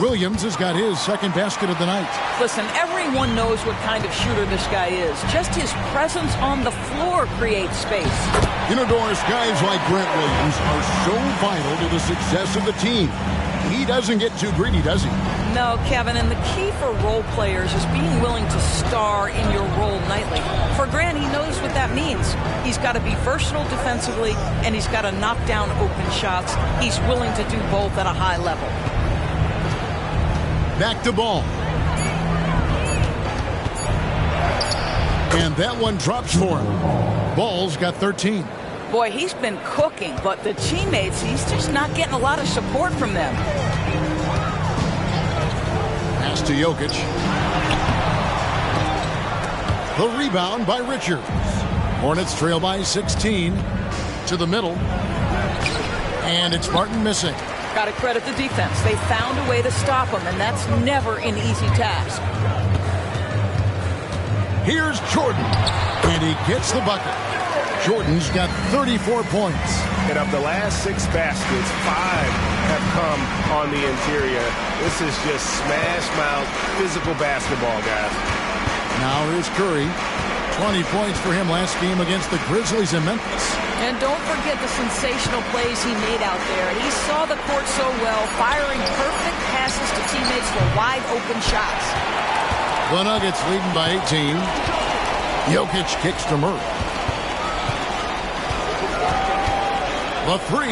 Williams has got his second basket of the night. Listen, everyone knows what kind of shooter this guy is. Just his presence on the floor creates space. You know, Doris, guys like Grant Williams are so vital to the success of the team. He doesn't get too greedy, does he? No, Kevin, and the key for role players is being willing to star in your role nightly. For Grant, he knows what that means. He's got to be versatile defensively, and he's got to knock down open shots. He's willing to do both at a high level. Back to Ball. And that one drops for him. Ball's got 13. Boy, he's been cooking, but the teammates, he's just not getting a lot of support from them. Pass to Jokic. The rebound by Richards. Hornets trail by 16. To the middle. And it's Martin missing. Got to credit the defense. They found a way to stop him, and that's never an easy task. Here's Jordan. And he gets the bucket. Jordan's got 34 points. And of the last 6 baskets, 5 have come on the interior. This is just smash-mouth physical basketball, guys. Now here's Curry. 20 points for him last game against the Grizzlies in Memphis. And don't forget the sensational plays he made out there. He saw the court so well, firing perfect passes to teammates for wide-open shots. The Nuggets leading by 18. Jokic kicks to Murray. The 3.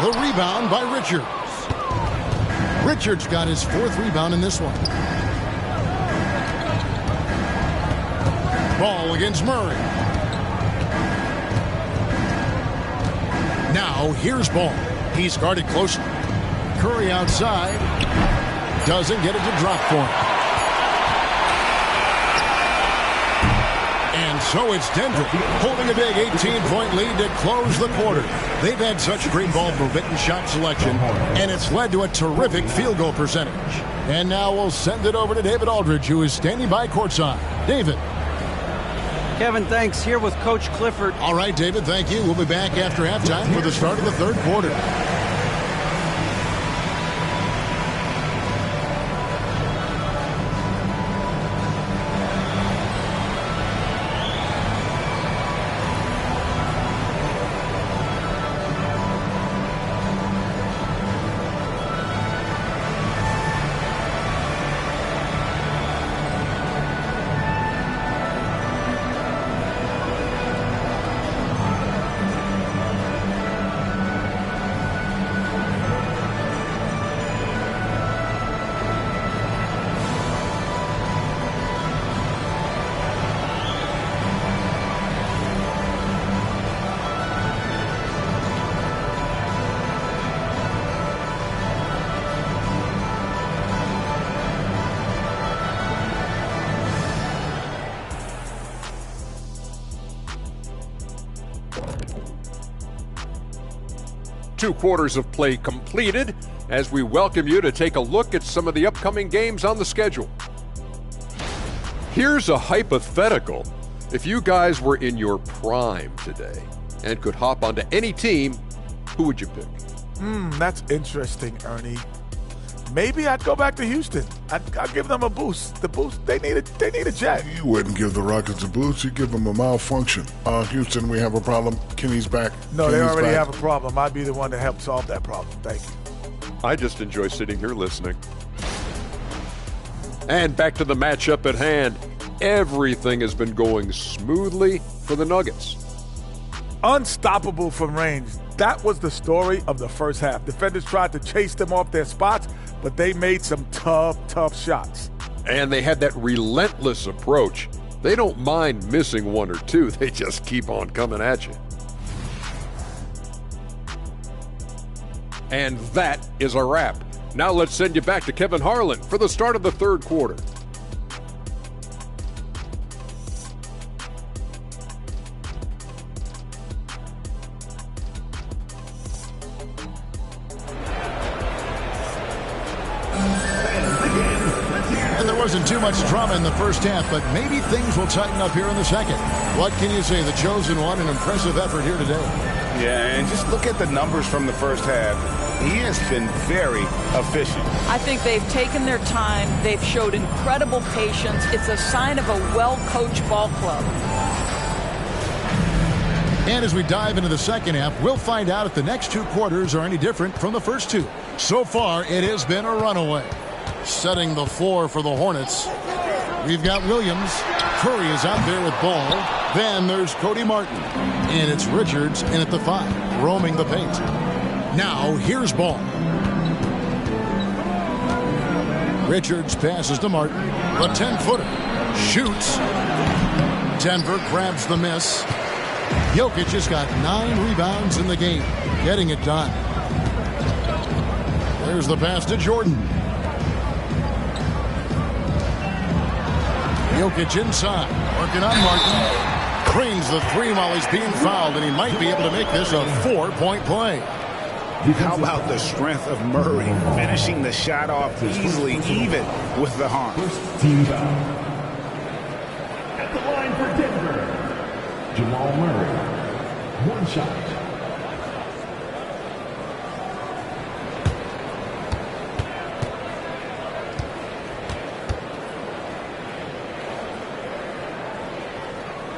The rebound by Richards. Richards got his 4th rebound in this one. Ball against Murray. Now here's Ball. He's guarded closely. Curry outside. Doesn't get it to drop for him. And so it's Denver holding a big 18-point lead to close the quarter. They've had such great ball movement and shot selection, and it's led to a terrific field goal percentage. And now we'll send it over to David Aldridge, who is standing by courtside. David. Kevin, thanks. Here with Coach Clifford. All right, David, thank you. We'll be back after halftime for the start of the third quarter. 2 quarters of play completed as we welcome you to take a look at some of the upcoming games on the schedule. Here's a hypothetical. If you guys were in your prime today and could hop onto any team, who would you pick? That's interesting, Ernie. Maybe I'd go back to Houston. I'd give them a boost. The boost, they need a jet. You wouldn't give the Rockets a boost. You give them a malfunction. Houston, we have a problem. Kenny's back. No, they already have a problem. I'd be the one to help solve that problem. Thank you. I just enjoy sitting here listening. And back to the matchup at hand. Everything has been going smoothly for the Nuggets. Unstoppable from range. That was the story of the first half. Defenders tried to chase them off their spots, but they made some tough shots. And they had that relentless approach. They don't mind missing 1 or 2. They just keep on coming at you. And that is a wrap. Now let's send you back to Kevin Harlan for the start of the third quarter. Wasn't too much drama in the first half, but maybe things will tighten up here in the second. What can you say? The chosen one, an impressive effort here today. Yeah, and just look at the numbers from the first half. He has been very efficient. I think they've taken their time. They've showed incredible patience. It's a sign of a well-coached ball club. And as we dive into the second half, we'll find out if the next 2 quarters are any different from the first 2. So far, it has been a runaway. Setting the floor for the Hornets. We've got Williams. Curry is out there with ball. Then there's Cody Martin. And it's Richards in at the 5, roaming the paint. Now here's Ball. Richards passes to Martin. The 10-footer. Shoots. Denver grabs the miss. Jokic just got 9 rebounds in the game, getting it done. There's the pass to Jordan. Jokic inside, working on Martin. Cranes the 3 while he's being fouled, and he might be able to make this a 4-point play. How about the strength of Murray, finishing the shot off easily, even with the harm. First team foul. At the line for Denver, Jamal Murray. 1 shot.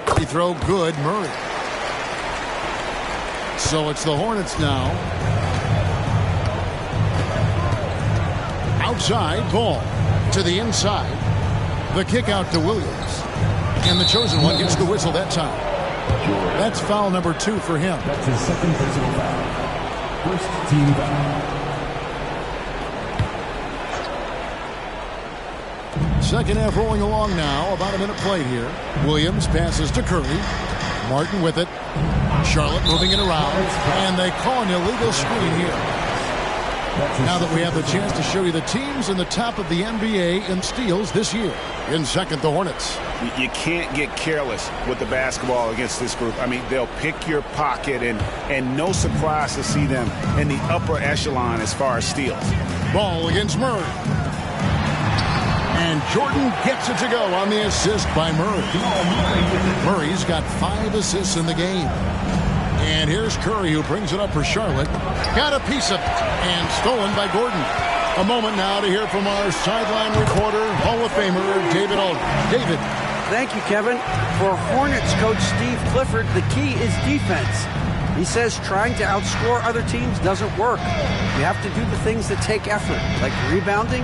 Free throw good, Murray. So it's the Hornets now. Outside, ball to the inside. The kick out to Williams. And the chosen one gets the whistle that time. That's foul number 2 for him. That's his second personal foul. First team foul. Second half rolling along now. About a minute played here. Williams passes to Curry. Martin with it. Charlotte moving it around. And they call an illegal screen here. Now that we have the chance to show you the teams in the top of the NBA in steals this year. In second, the Hornets. You can't get careless with the basketball against this group. I mean, they'll pick your pocket, and no surprise to see them in the upper echelon as far as steals. Ball against Murray. And Jordan gets it to go on the assist by Murray. Murray's got 5 assists in the game. And here's Curry, who brings it up for Charlotte. Got a piece of it, and stolen by Gordon. A moment now to hear from our sideline reporter, Hall of Famer David Aldridge. David. Thank you, Kevin. For Hornets coach Steve Clifford, the key is defense. He says trying to outscore other teams doesn't work. You have to do the things that take effort, like rebounding,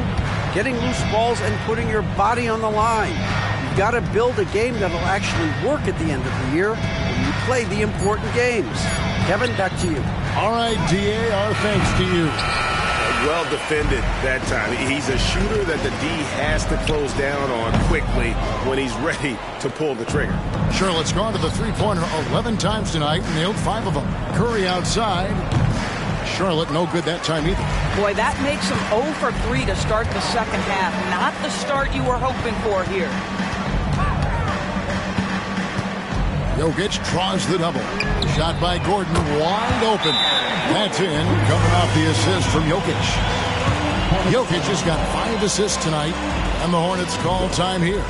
getting loose balls, and putting your body on the line. You've got to build a game that'll actually work at the end of the year when you play the important games. Kevin, back to you. All right, D.A., our thanks to you. Well defended that time. He's a shooter that the D has to close down on quickly when he's ready to pull the trigger. Charlotte's gone to the three-pointer 11 times tonight and nailed 5 of them. Curry outside. Charlotte no good that time either. Boy, that makes him 0 for 3 to start the second half. Not the start you were hoping for here. Jokic draws the double. Shot by Gordon, wide open. That's in, coming off the assist from Jokic. Jokic has got 5 assists tonight, and the Hornets call time here.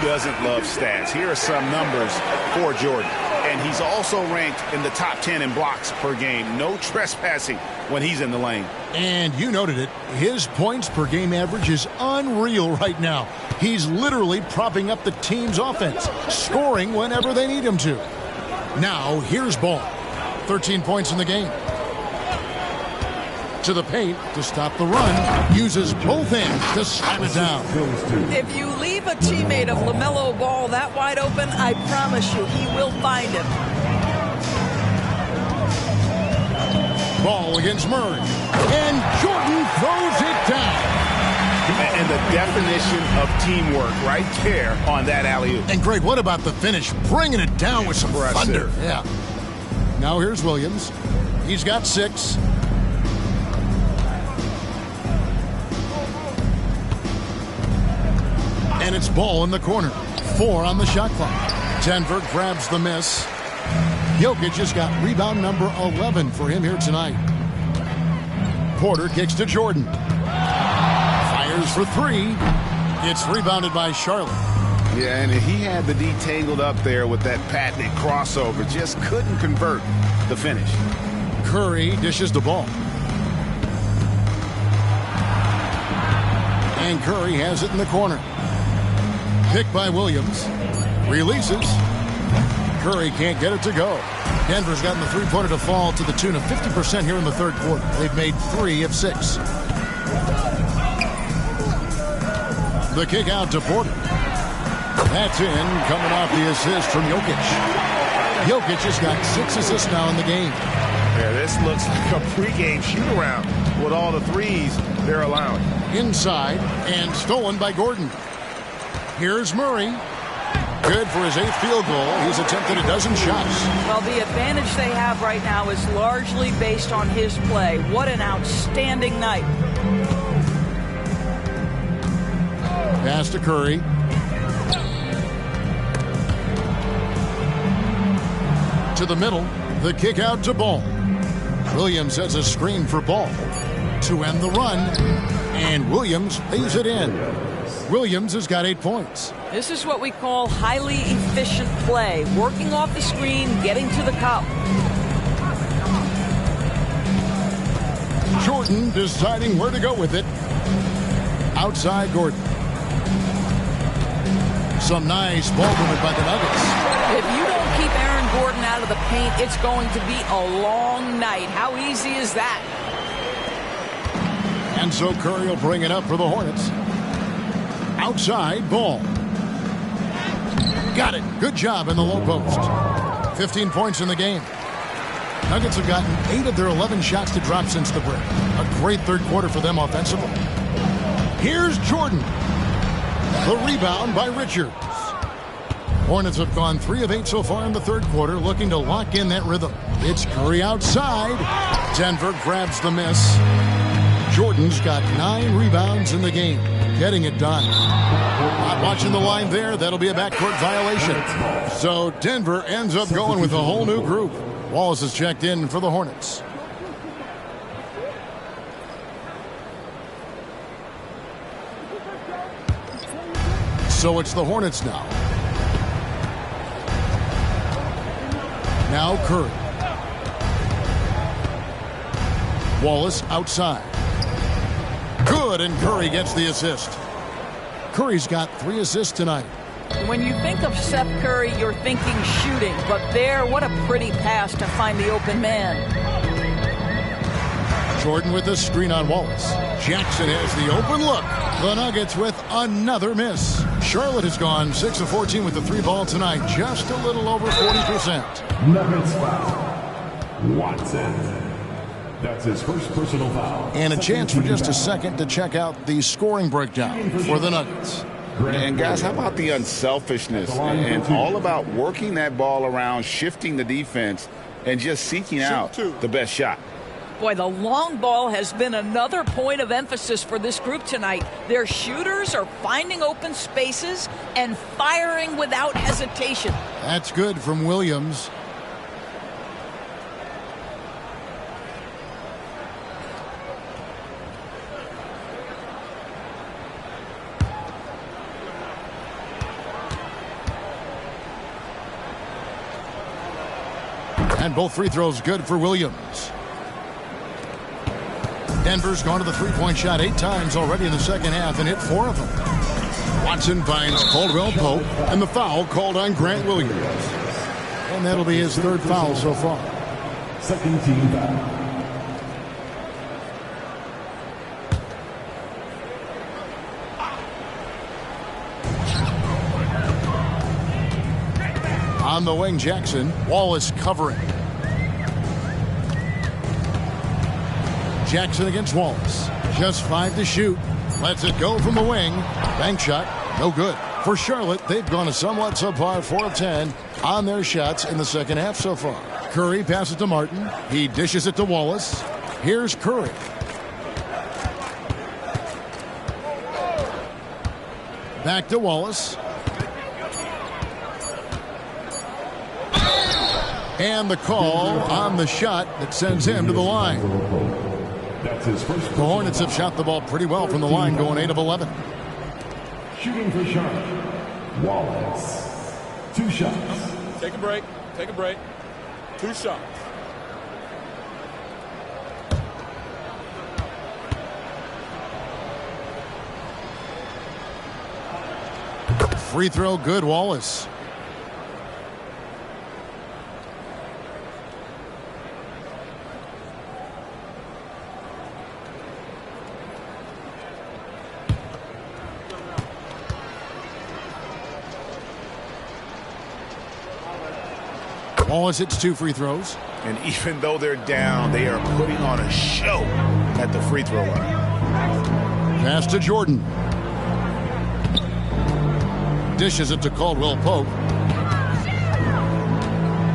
Doesn't love stats. Here are some numbers for Jordan. And he's also ranked in the top 10 in blocks per game. No trespassing when he's in the lane. And you noted it. His points per game average is unreal right now. He's literally propping up the team's offense, scoring whenever they need him to. Now, here's Ball. 13 points in the game. To the paint to stop the run. Uses both hands to slam it down. If you leave a teammate of LaMelo Ball that wide open, I promise you he will find him. Ball against Murray. And Jordan throws it down. And the definition of teamwork right there on that alley-oop. And Greg, what about the finish? Bringing it down with some thunder. Yeah. Now here's Williams. He's got 6. And it's ball in the corner. 4 on the shot clock. Denver grabs the miss. Jokic has got rebound number 11 for him here tonight. Porter kicks to Jordan. Fires for 3. It's rebounded by Charlotte. Yeah, and he had the D tangled up there with that patented crossover. Just couldn't convert the finish. Curry dishes the ball. And Curry has it in the corner. Picked by Williams. Releases. Curry can't get it to go. Denver's gotten the three-pointer to fall to the tune of 50% here in the third quarter. They've made 3 of 6. The kick out to Porter. That's in, coming off the assist from Jokic. Jokic has got 6 assists now in the game. Yeah, this looks like a pregame shoot-around with all the threes they're allowing. Inside, and stolen by Gordon. Here's Murray. Good for his 8th field goal. He's attempted a dozen shots. Well, the advantage they have right now is largely based on his play. What an outstanding night. Pass to Curry. To the middle. The kick out to Ball. Williams has a screen for Ball to end the run. And Williams lays it in. Williams has got 8 points. This is what we call highly efficient play. Working off the screen, getting to the cup. Jordan deciding where to go with it. Outside Gordon. Some nice ball movement by the Nuggets. If you don't keep Aaron Gordon out of the paint, it's going to be a long night. How easy is that? And so Curry will bring it up for the Hornets. Outside Ball. Got it. Good job in the low post. 15 points in the game. Nuggets have gotten 8 of their 11 shots to drop since the break. A great third quarter for them offensively. Here's Jordan. The rebound by Richards. Hornets have gone 3 of 8 so far in the third quarter, looking to lock in that rhythm. It's Curry outside. Denver grabs the miss. Jordan's got 9 rebounds in the game. Getting it done. Not watching the line there. That'll be a backcourt violation. So Denver ends up going with a whole new group. Wallace has checked in for the Hornets. So it's the Hornets now. Now Curry. Wallace outside. Good, and Curry gets the assist. Curry's got 3 assists tonight. When you think of Seth Curry, you're thinking shooting. But there, what a pretty pass to find the open man. Jordan with the screen on Wallace. Jackson has the open look. The Nuggets with another miss. Charlotte has gone 6 of 14 with the 3-ball tonight. Just a little over 40%. Nuggets foul. Watson. That's his first personal foul. And a chance for just a second to check out the scoring breakdown for the Nuggets. And guys, how about the unselfishness and all about working that ball around, shifting the defense, and just seeking out the best shot. Boy, the long ball has been another point of emphasis for this group tonight. Their shooters are finding open spaces and firing without hesitation. That's good from Williams. And both free throws good for Williams. Denver's gone to the three-point shot 8 times already in the second half and hit 4 of them. Watson finds Caldwell Pope, and the foul called on Grant Williams. And that'll be his 3rd foul so far. Second team foul. On the wing, Jackson. Wallace covering. Jackson against Wallace. Just 5 to shoot. Lets it go from the wing. Bank shot. No good. For Charlotte, they've gone a somewhat subpar 4 of 10 on their shots in the second half so far. Curry passes to Martin. He dishes it to Wallace. Here's Curry. Back to Wallace. And the call on the shot that sends him to the line. That's his first. The Hornets have shot the ball pretty well from the line, going 8 of 11. Shooting for Charlotte, Wallace. 2 shots. Take a break. Take a break. 2 shots. Free throw good, Wallace. Wallace hits 2 free throws. And even though they're down, they are putting on a show at the free throw line. Pass to Jordan. Dishes it to Caldwell Pope.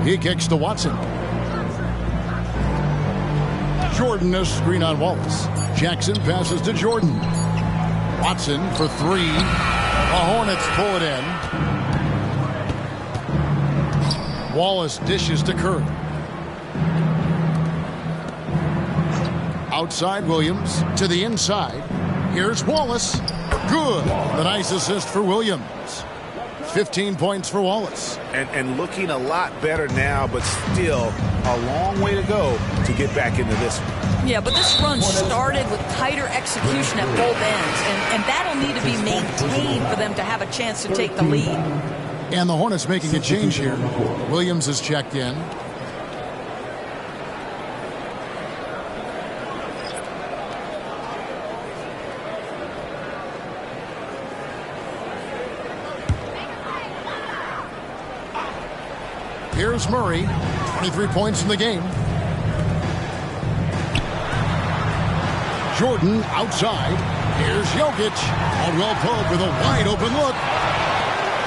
He kicks to Watson. Jordan a screen on Wallace. Jackson passes to Jordan. Watson for 3. The Hornets pull it in. Wallace dishes to Curry. Outside Williams to the inside. Here's Wallace. Good. The nice assist for Williams. 15 points for Wallace. And looking a lot better now, but still a long way to go to get back into this one. Yeah, but this run started with tighter execution at both ends, and that'll need to be maintained for them to have a chance to take the lead. And the Hornets making a change here. Williams is checked in. Here's Murray, 23 points in the game. Jordan outside. Here's Jokic. Caldwell Pope with a wide open look.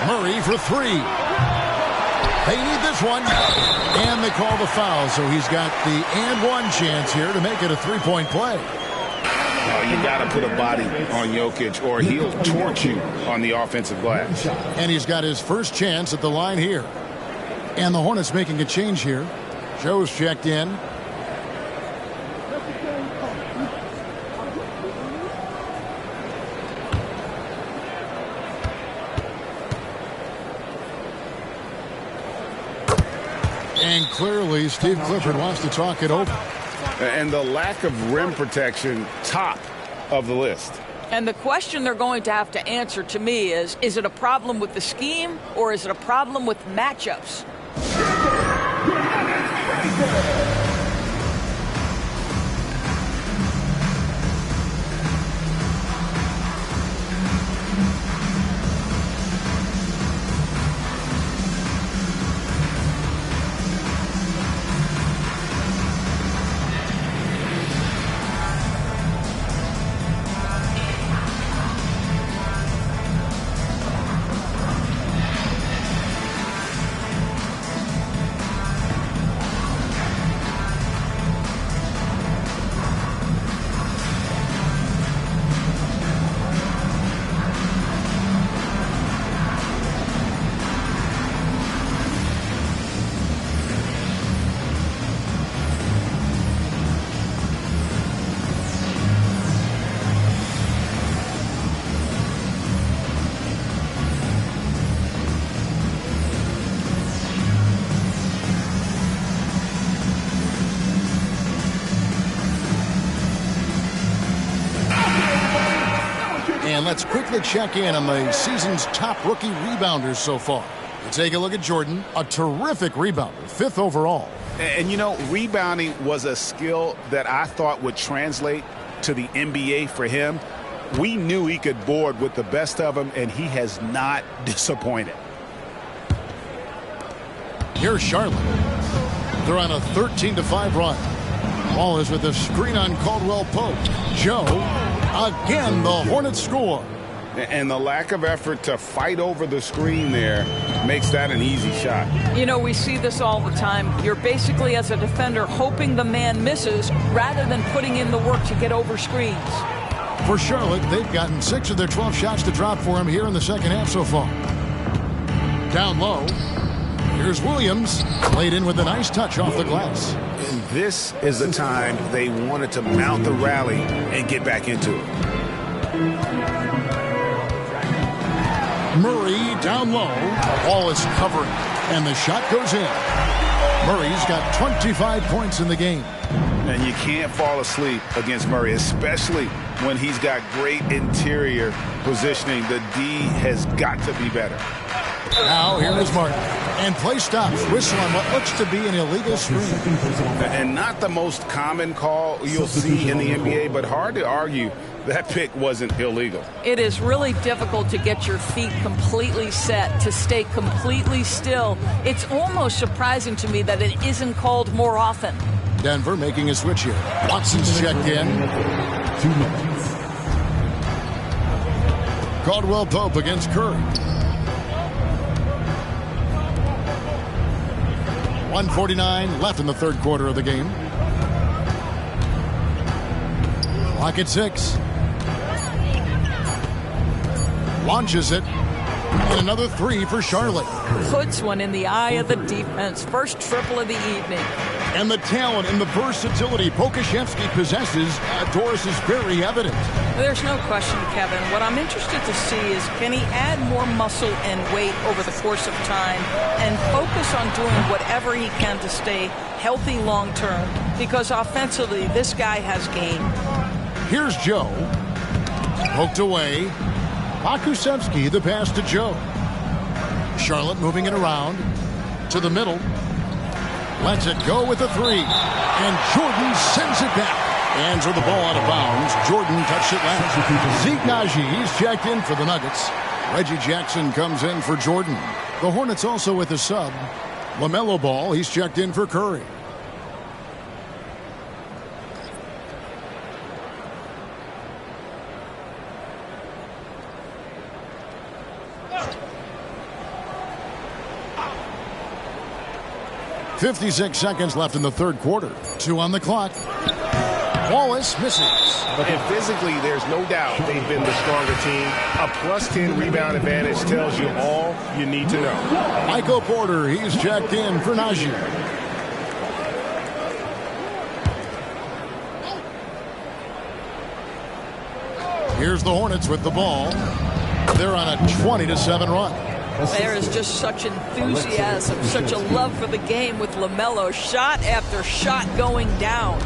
Murray for 3. They need this one. And they call the foul, so he's got the and one chance here to make it a 3-point play. You got to put a body on Jokic or he'll torch you on the offensive glass. And he's got his first chance at the line here. And the Hornets making a change here. Joe's checked in. And clearly Steve Clifford wants to talk it over. And the lack of rim protection, top of the list. And the question they're going to have to answer to me is it a problem with the scheme or is it a problem with matchups? And let's quickly check in on the season's top rookie rebounders so far. Let's take a look at Jordan, a terrific rebounder, 5th overall. And you know, rebounding was a skill that I thought would translate to the NBA for him. We knew he could board with the best of them, and he has not disappointed. Here's Charlotte. They're on a 13-5 run. Wallace with a screen on Caldwell Pope. Joe, again, the Hornets score. And the lack of effort to fight over the screen there makes that an easy shot. You know, we see this all the time. You're basically, as a defender, hoping the man misses rather than putting in the work to get over screens. For Charlotte, they've gotten 6 of their 12 shots to drop for him here in the second half so far. Down low. Here's Williams. Laid in with a nice touch off the glass. And this is the time they wanted to mount the rally and get back into it. Murray down low. Ball is covering. And the shot goes in. Murray's got 25 points in the game. And you can't fall asleep against Murray, especially when he's got great interior positioning. The D has got to be better. Now here is Martin. And play stops. Whistle on what looks to be an illegal screen. And not the most common call you'll see in the NBA, but hard to argue that pick wasn't illegal. It is really difficult to get your feet completely set, to stay completely still. It's almost surprising to me that it isn't called more often. Denver making a switch here. Watson's checked in. 2 minutes. Caldwell Pope against Curry. 1:49 left in the third quarter of the game. Clock at 6. Launches it. And another 3 for Charlotte. Puts one in the eye of the defense. First triple of the evening. And the talent and the versatility Pokashevsky possesses, Doris, is very evident. There's no question, Kevin. What I'm interested to see is, can he add more muscle and weight over the course of time and focus on doing whatever he can to stay healthy long term? Because offensively, this guy has game. Here's Joe. Poked away. Pokusevsky, the pass to Joe. Charlotte moving it around to the middle. Lets it go with a 3. And Jordan sends it back. Hands with the ball out of bounds. Jordan touched it last. Zeke Naji, he's checked in for the Nuggets. Reggie Jackson comes in for Jordan. The Hornets also with a sub. LaMelo Ball, he's checked in for Curry. .56 seconds left in the third quarter. 2 on the clock. Wallace misses. And physically, there's no doubt they've been the stronger team. A +10 rebound advantage tells you all you need to know. Michael Porter, he's checked in for Najee. Here's the Hornets with the ball. They're on a 20-7 run. There is just such enthusiasm, such a love for the game with LaMelo. Shot after shot going down.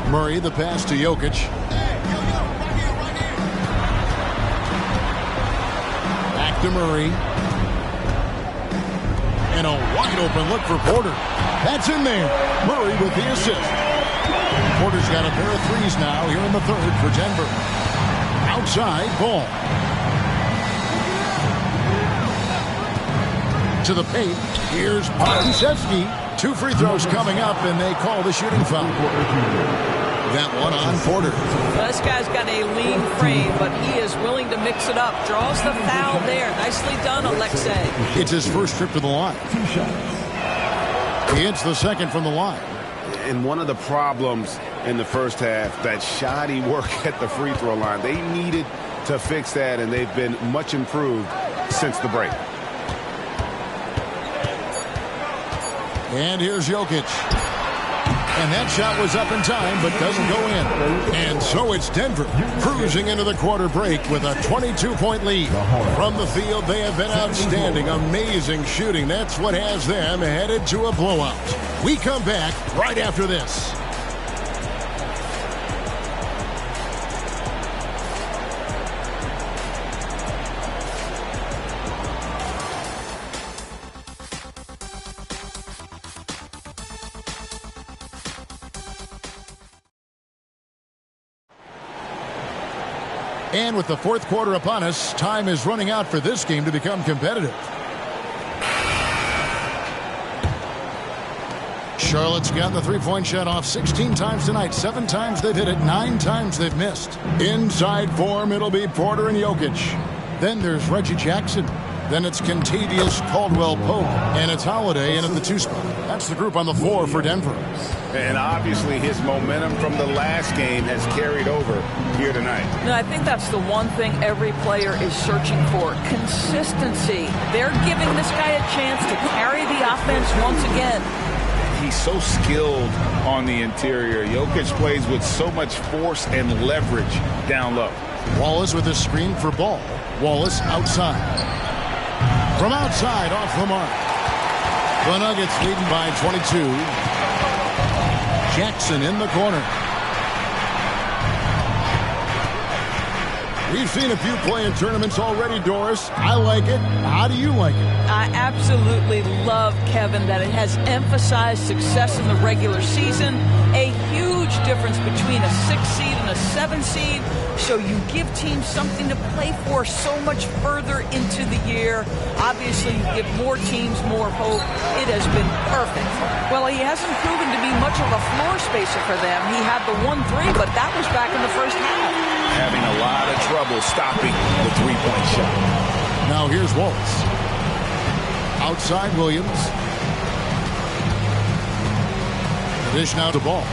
Murray, the pass to Jokic. Back to Murray. And a wide open look for Porter. That's in there. Murray with the assist. Porter's got a pair of threes now here in the third for Denver. Outside ball. To the paint. Here's Pokusevsky. 2 free throws coming up, and they call the shooting foul. That one on Porter. Well, this guy's got a lean frame, but he is willing to mix it up. Draws the foul there. Nicely done, Alexei. It's his first trip to the line. He hits the second from the line. And one of the problems in the first half, that shoddy work at the free throw line. They needed to fix that, and they've been much improved since the break. And here's Jokic. And that shot was up in time, but doesn't go in. And so it's Denver cruising into the quarter break with a 22-point lead. From the field, they have been outstanding. Amazing shooting. That's what has them headed to a blowout. We come back right after this. And with the fourth quarter upon us, time is running out for this game to become competitive. Charlotte's gotten the three-point shot off 16 times tonight. 7 times they've hit it, 9 times they've missed. Inside form, it'll be Porter and Jokic. Then there's Reggie Jackson. Then it's Contavious Caldwell-Pope, and it's Holiday in at the 2 spot. That's the group on the floor for Denver. And obviously his momentum from the last game has carried over here tonight. No, I think that's the one thing every player is searching for, consistency. They're giving this guy a chance to carry the offense once again. He's so skilled on the interior. Jokic plays with so much force and leverage down low. Wallace with a screen for Ball. Wallace outside. From outside, off the mark. The Nuggets leading by 22. Jackson in the corner. We've seen a few play-in tournaments already, Doris. I like it. How do you like it? I absolutely love, Kevin, that it has emphasized success in the regular season. A huge difference between a 6 seed and a 7 seed. So you give teams something to play for so much further into the year. Obviously, you give more teams more hope. It has been perfect. Well, he hasn't proven to be much of a floor spacer for them. He had the 1-3, but that was back in the first half. Having a lot of trouble stopping the three-point shot. Now here's Wallace. Outside Williams. The dish now to Ball.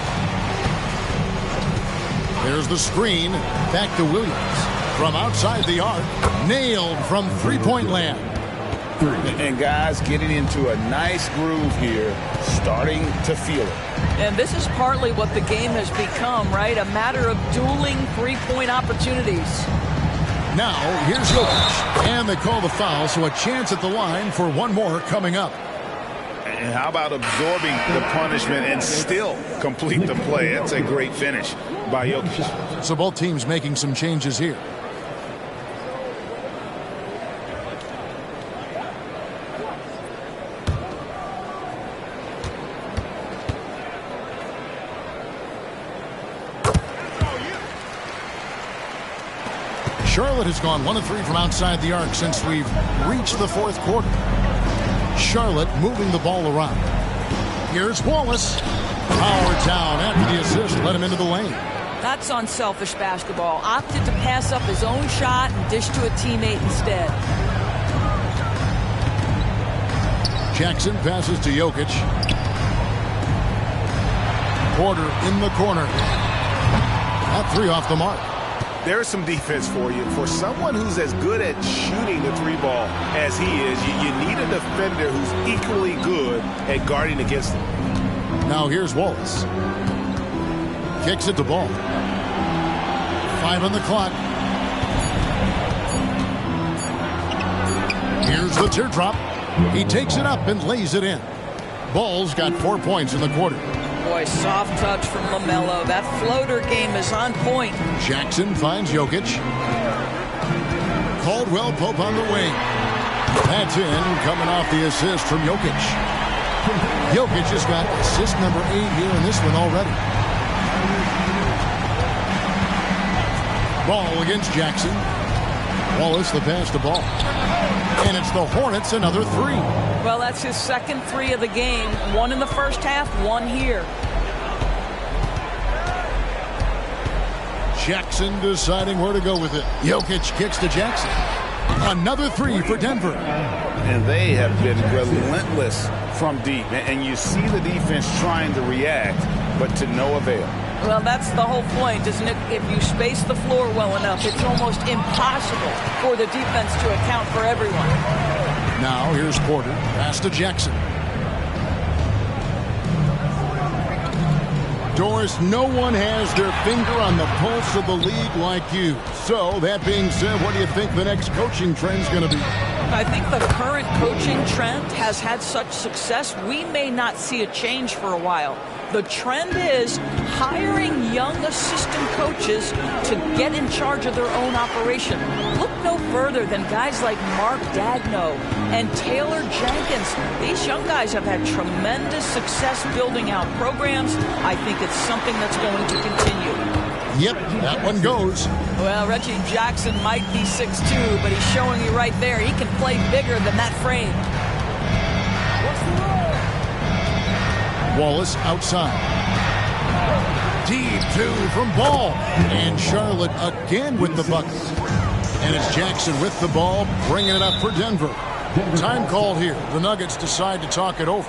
There's the screen. Back to Williams. From outside the arc. Nailed from three-point land. And guys getting into a nice groove here, starting to feel it. And this is partly what the game has become, right? A matter of dueling three-point opportunities. Now, here's Jokic. And they call the foul, so a chance at the line for one more coming up. And how about absorbing the punishment and still complete the play? That's a great finish by Jokic. So both teams making some changes here. Charlotte has gone 1 of 3 from outside the arc since we've reached the fourth quarter. Charlotte moving the ball around. Here's Wallace. Howard down after the assist led him into the lane. That's unselfish basketball. Opted to pass up his own shot and dish to a teammate instead. Jackson passes to Jokic. Porter in the corner. That 3 off the mark. There's some defense for you. For someone who's as good at shooting the 3 ball as he is, you need a defender who's equally good at guarding against him. Now here's Wallace. Kicks it to Ball. 5 on the clock. Here's the teardrop. He takes it up and lays it in. Ball's got 4 points in the quarter. Boy, soft touch from LaMelo. That floater game is on point. Jackson finds Jokic. Caldwell-Pope on the wing. That's in, coming off the assist from Jokic. Jokic has got assist number 8 here in this one already. Ball against Jackson. Wallace the pass to Ball. And it's the Hornets, another 3. Well, that's his second 3 of the game. 1 in the first half, 1 here. Jackson deciding where to go with it. Jokic kicks to Jackson. Another 3 for Denver. And they have been relentless from deep. And you see the defense trying to react, but to no avail. Well, that's the whole point, isn't it? If you space the floor well enough, it's almost impossible for the defense to account for everyone. Now here's Porter. Pass to Jackson. Doris, no one has their finger on the pulse of the league like you. So, that being said, what do you think the next coaching trend's going to be? I think the current coaching trend has had such success, we may not see a change for a while. The trend is hiring young assistant coaches to get in charge of their own operation. Look no further than guys like Mark Dagno and Taylor Jenkins. These young guys have had tremendous success building out programs. I think it's something that's going to continue. Yep, that one goes. Well, Reggie Jackson might be 6'2", but he's showing you right there he can play bigger than that frame. Wallace outside. Deep 2 from Ball. And Charlotte again with the bucket. And it's Jackson with the ball, bringing it up for Denver. Time called here. The Nuggets decide to talk it over.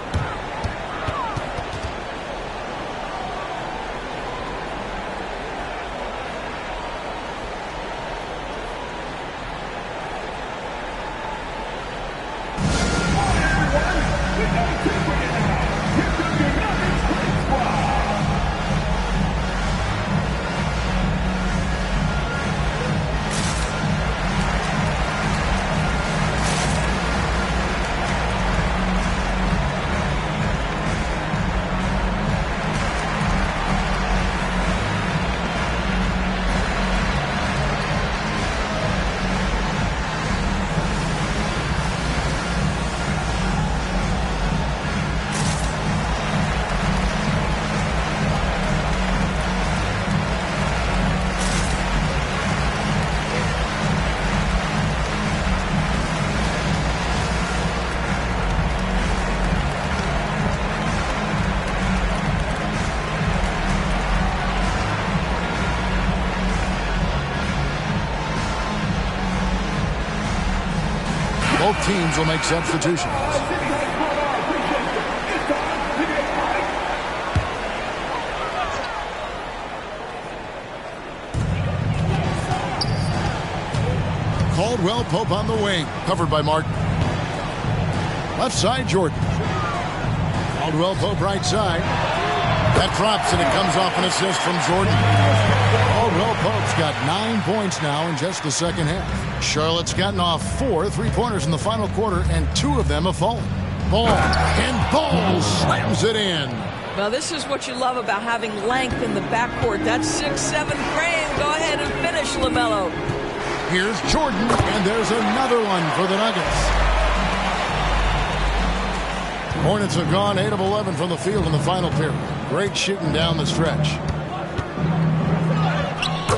Both teams will make substitutions. Caldwell Pope on the wing, covered by Martin. Left side, Jordan. Caldwell Pope right side. That drops and it comes off an assist from Jordan. Caldwell Pope's got 9 points now in just the second half. Charlotte's gotten off 4 3-pointers in the final quarter, and 2 of them have fallen. Ball, and Ball slams it in. Well, this is what you love about having length in the backcourt. That's 6'7" frame. Go ahead and finish, LaMelo. Here's Jordan, and there's another one for the Nuggets. Hornets have gone 8 of 11 from the field in the final period. Great shooting down the stretch.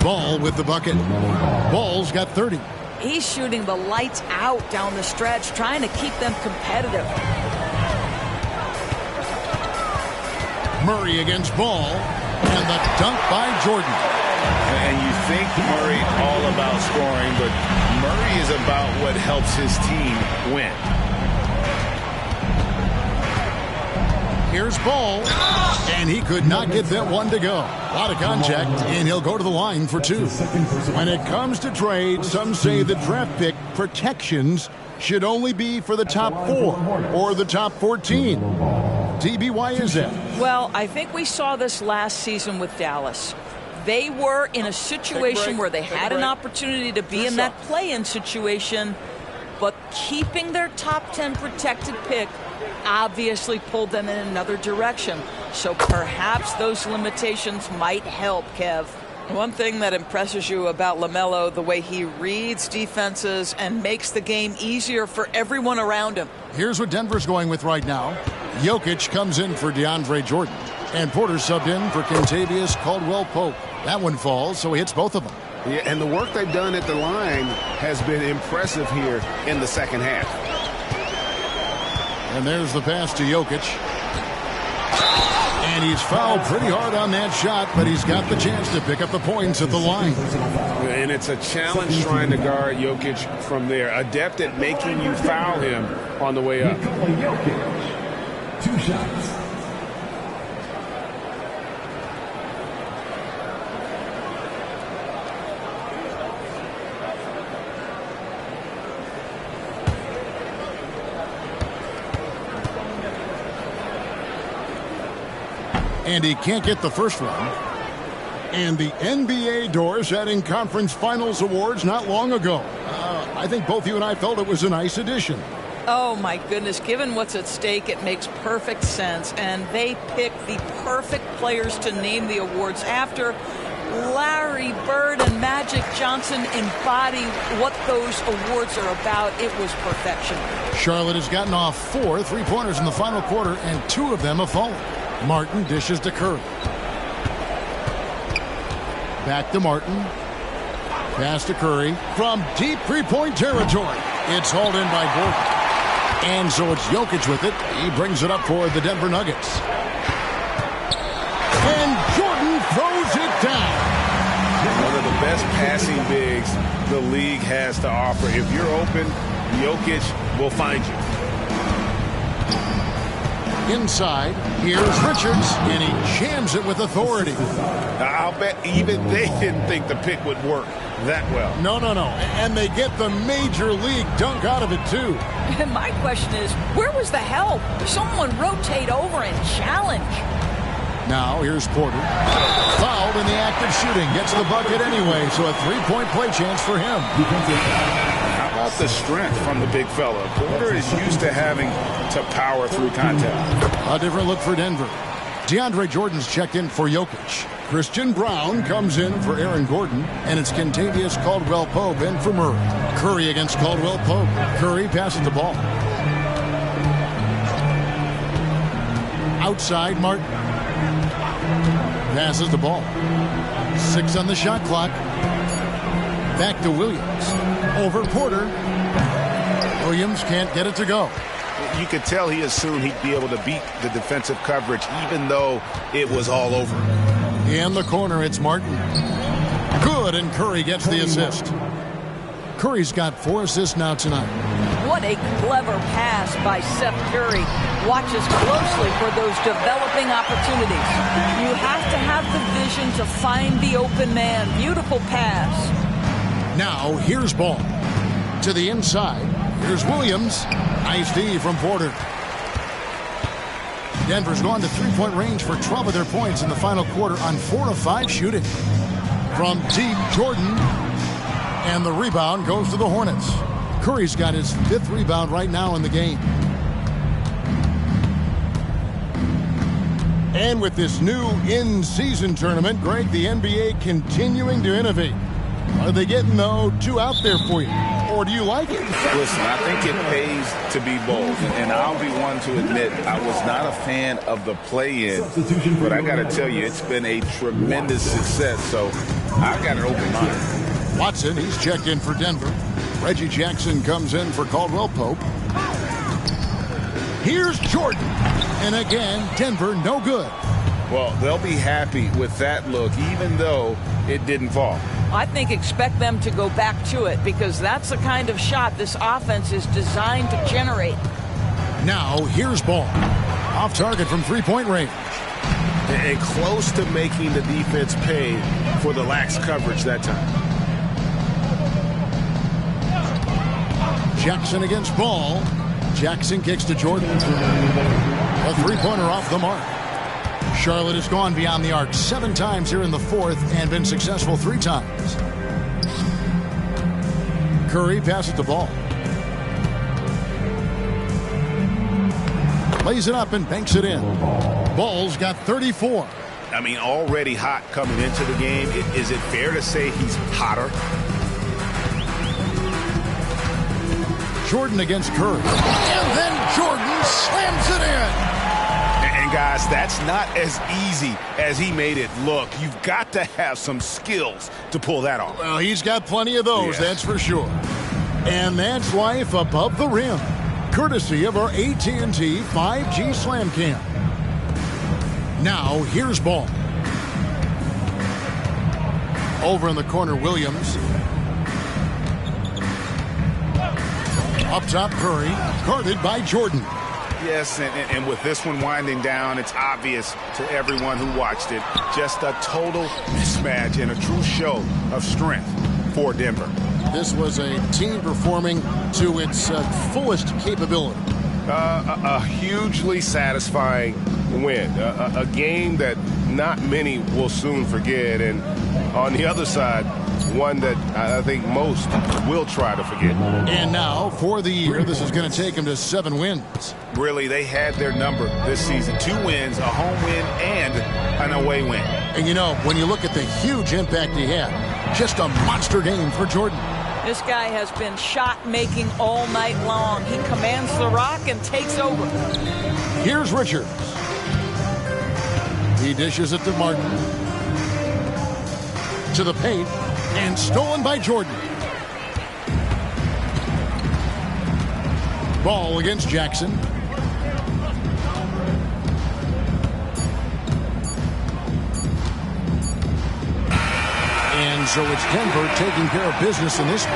Ball with the bucket. Ball's got 30. He's shooting the lights out down the stretch, trying to keep them competitive. Murray against Ball, and the dunk by Jordan. And you think Murray all about scoring, but Murray is about what helps his team win. Here's Ball, and he could not get that one to go. A lot of contact, and he'll go to the line for 2. When it comes to trade, some say the draft pick protections should only be for the top 4 or the top 14. TB, why is that? Well, I think we saw this last season with Dallas. They were in a situation where they had an opportunity to be in that play-in situation, but keeping their top 10 protected pick obviously pulled them in another direction. So perhaps those limitations might help, Kev. One thing that impresses you about LaMelo, the way he reads defenses and makes the game easier for everyone around him. Here's what Denver's going with right now. Jokic comes in for DeAndre Jordan, and Porter subbed in for Kentavious Caldwell-Pope. That one falls, so he hits both of them. Yeah, and the work they've done at the line has been impressive here in the second half. And there's the pass to Jokic. And he's fouled pretty hard on that shot, but he's got the chance to pick up the points at the line. And it's a challenge trying to guard Jokic from there. Adept at making you foul him on the way up. Jokic, 2 shots. And he can't get the first one. And the NBA doors setting conference finals awards not long ago. I think both you and I felt it was a nice addition. Oh, my goodness. Given what's at stake, it makes perfect sense. And they picked the perfect players to name the awards after. Larry Bird and Magic Johnson embody what those awards are about. It was perfection. Charlotte has gotten off 4 3-pointers in the final quarter, and 2 of them have fallen. Martin dishes to Curry. Back to Martin. Pass to Curry from deep 3-point territory. It's hauled in by Gordon. And so it's Jokic with it. He brings it up for the Denver Nuggets. And Jordan throws it down. One of the best passing bigs the league has to offer. If you're open, Jokic will find you. Inside, here's Richards, and he jams it with authority. I'll bet even they didn't think the pick would work that well. No. And they get the major league dunk out of it, too. And my question is, where was the help? Someone rotate over and challenge. Now, here's Porter. Fouled in the act of shooting. Gets the bucket anyway, so a three-point play chance for him. How about the strength from the big fella? Porter is used to having to power through contact. A different look for Denver. DeAndre Jordan's checked in for Jokic. Christian Brown comes in for Aaron Gordon, and it's Kentavious Caldwell-Pope in for Murray. Curry against Caldwell-Pope. Curry passes the ball. Outside, Martin passes the ball. 6 on the shot clock. Back to Williams. Over Porter. Williams can't get it to go. You could tell he assumed he'd be able to beat the defensive coverage even though it was all over. In the corner, it's Martin. Good, and Curry gets the assist. Curry's got 4 assists now tonight. What a clever pass by Seth Curry. Watches closely for those developing opportunities. You have to have the vision to find the open man. Beautiful pass. Now, here's Ball. To the inside. Here's Williams. Nice D from Porter. Denver's gone to three-point range for 12 of their points in the final quarter on 4 of 5 shooting. From deep, Jordan. And the rebound goes to the Hornets. Curry's got his 5th rebound right now in the game. And with this new in-season tournament, Greg, the NBA continuing to innovate. Are they getting, though, 2 out there for you? Or do you like it? Listen, I think it pays to be bold. And I'll be one to admit I was not a fan of the play-in. But I got to tell you, it's been a tremendous success. So I've got an open mind. Watson, he's checked in for Denver. Reggie Jackson comes in for Caldwell-Pope. Here's Jordan. And again, Denver no good. Well, they'll be happy with that look, even though it didn't fall. I think expect them to go back to it because that's the kind of shot this offense is designed to generate. Now, here's Ball. Off target from three-point range. And close to making the defense pay for the lax coverage that time. Jackson against Ball. Jackson kicks to Jordan. A three-pointer off the mark. Charlotte has gone beyond the arc 7 times here in the 4th and been successful 3 times. Curry passes the ball. Lays it up and banks it in. Ball's got 34. I mean, already hot coming into the game. Is it fair to say he's hotter? Jordan against Curry. And then Jordan slams it in. And guys, that's not as easy as he made it look. You've got to have some skills to pull that off. Well, he's got plenty of those, that's for sure. And that's life above the rim, courtesy of our AT&T 5G Slam Cam. Now, here's Ball. Over in the corner, Williams. Up top, Curry, guarded by Jordan. Yes, and with this one winding down, it's obvious to everyone who watched it. Just a total mismatch and a true show of strength for Denver. This was a team performing to its fullest capability. A hugely satisfying win. A game that not many will soon forget. And on the other side, one that I think most will try to forget. And now, for the year, this is going to take them to 7 wins. Really, they had their number this season. 2 wins, a home win, and an away win. And you know, when you look at the huge impact he had, just a monster game for Jordan. This guy has been shot-making all night long. He commands the rock and takes over. Here's Richards. He dishes it to Martin. To the paint. And stolen by Jordan. Ball against Jackson. And So it's Denver taking care of business in this one.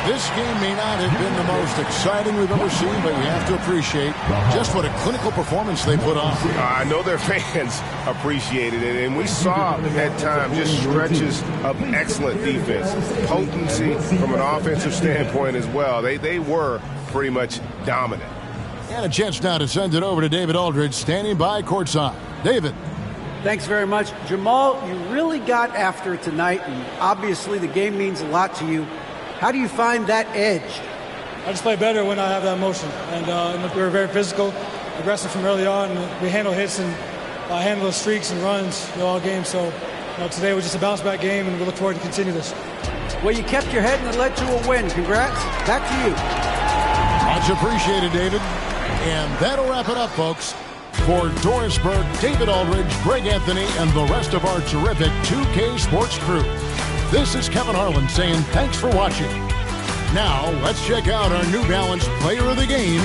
This game may not have been the most exciting we've ever seen, but you have to appreciate just what a clinical performance they put on. I know their fans appreciated it, and we saw at times just stretches of excellent defense, potency from an offensive standpoint as well. They were pretty much dominant. And a chance now to send it over to David Aldridge, standing by courtside. David. Thanks very much. Jamal, you really got after it tonight, and obviously the game means a lot to you. How do you find that edge? I just play better when I have that motion. And we were very physical, aggressive from early on. We handle hits and handle the streaks and runs all game. So today was just a bounce-back game, and we look forward to continue this. Well, you kept your head, and it led to a win. Congrats. Back to you. Much appreciated, David. And that'll wrap it up, folks. For Doris Burke, David Aldridge, Greg Anthony, and the rest of our terrific 2K Sports crew, this is Kevin Harlan saying thanks for watching. Now, let's check out our New Balance Player of the Game,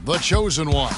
the Chosen One.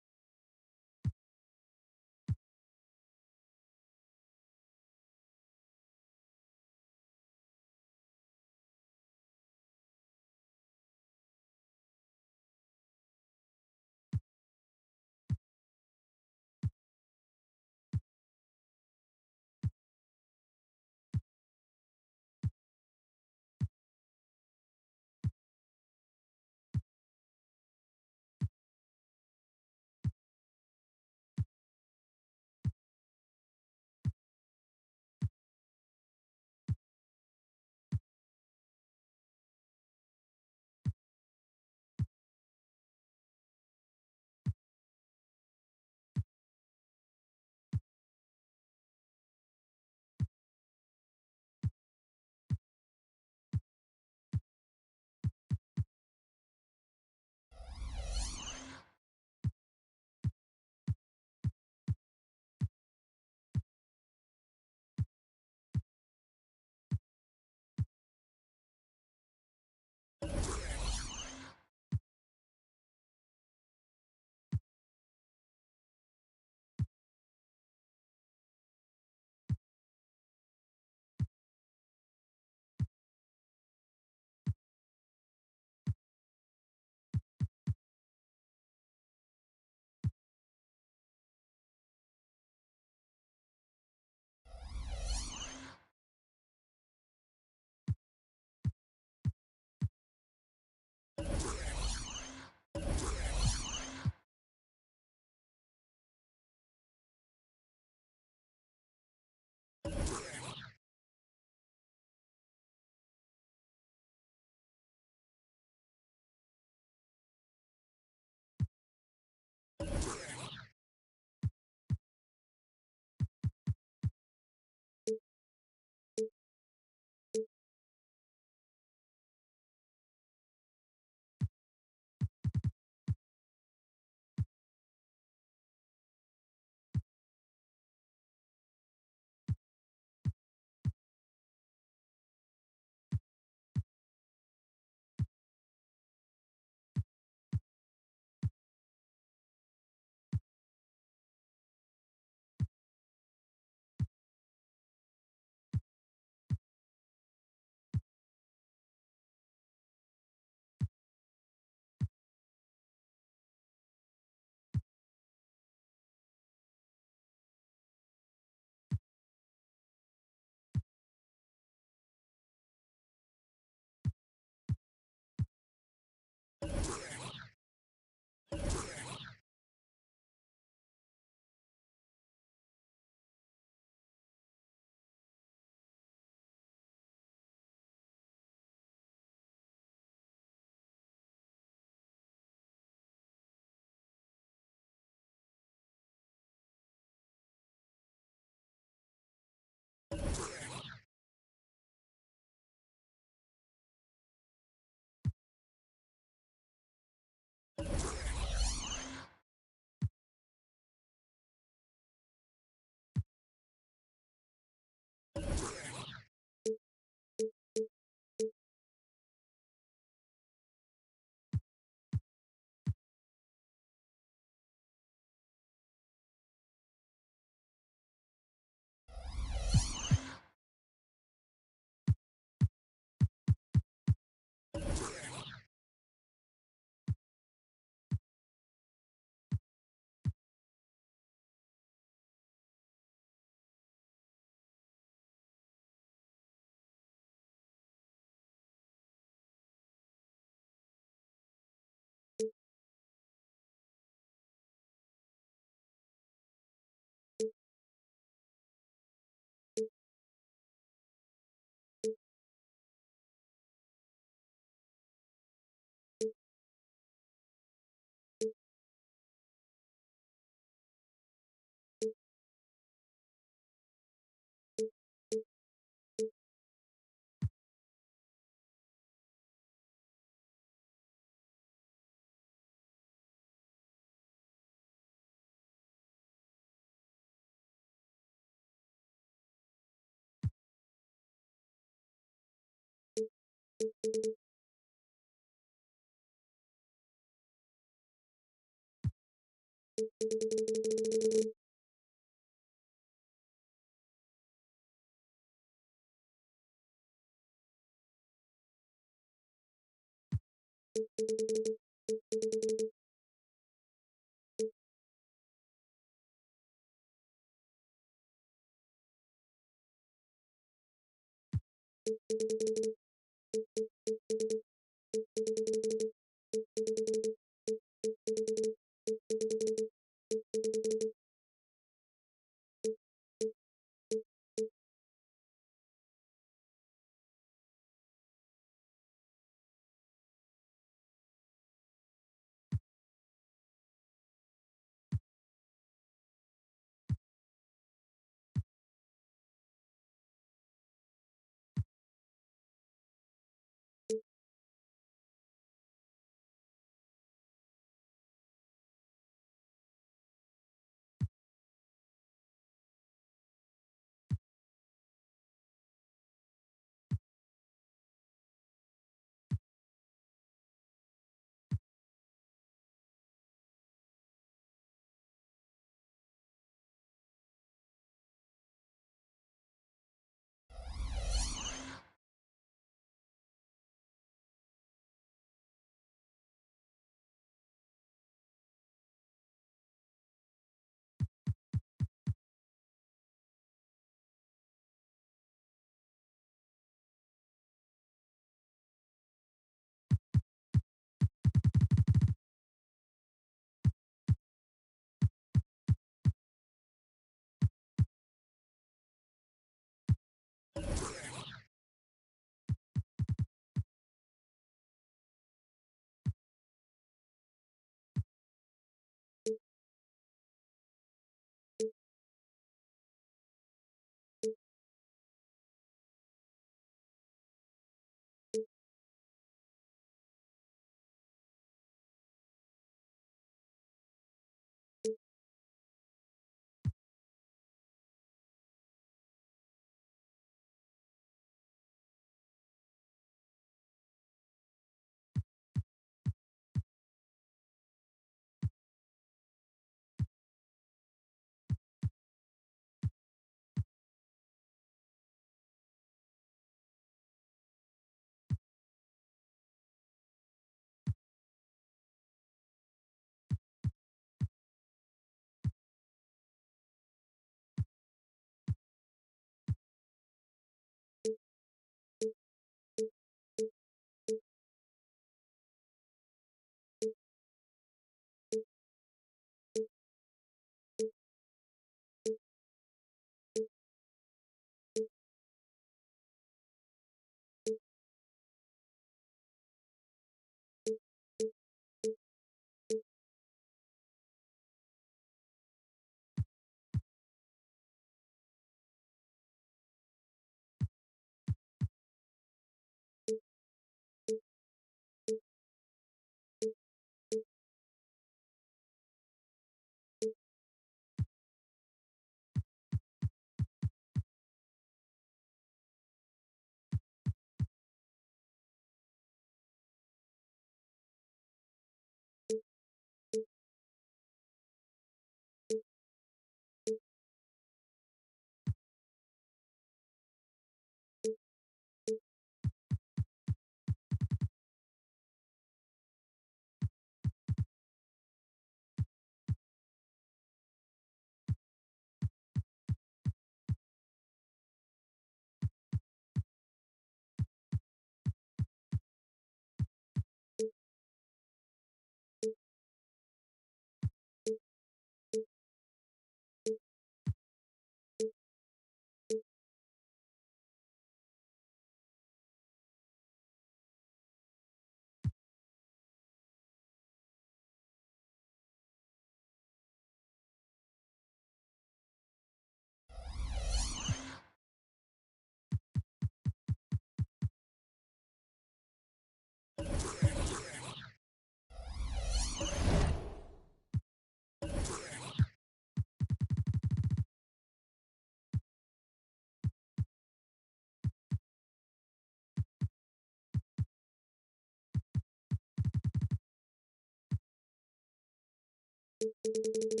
you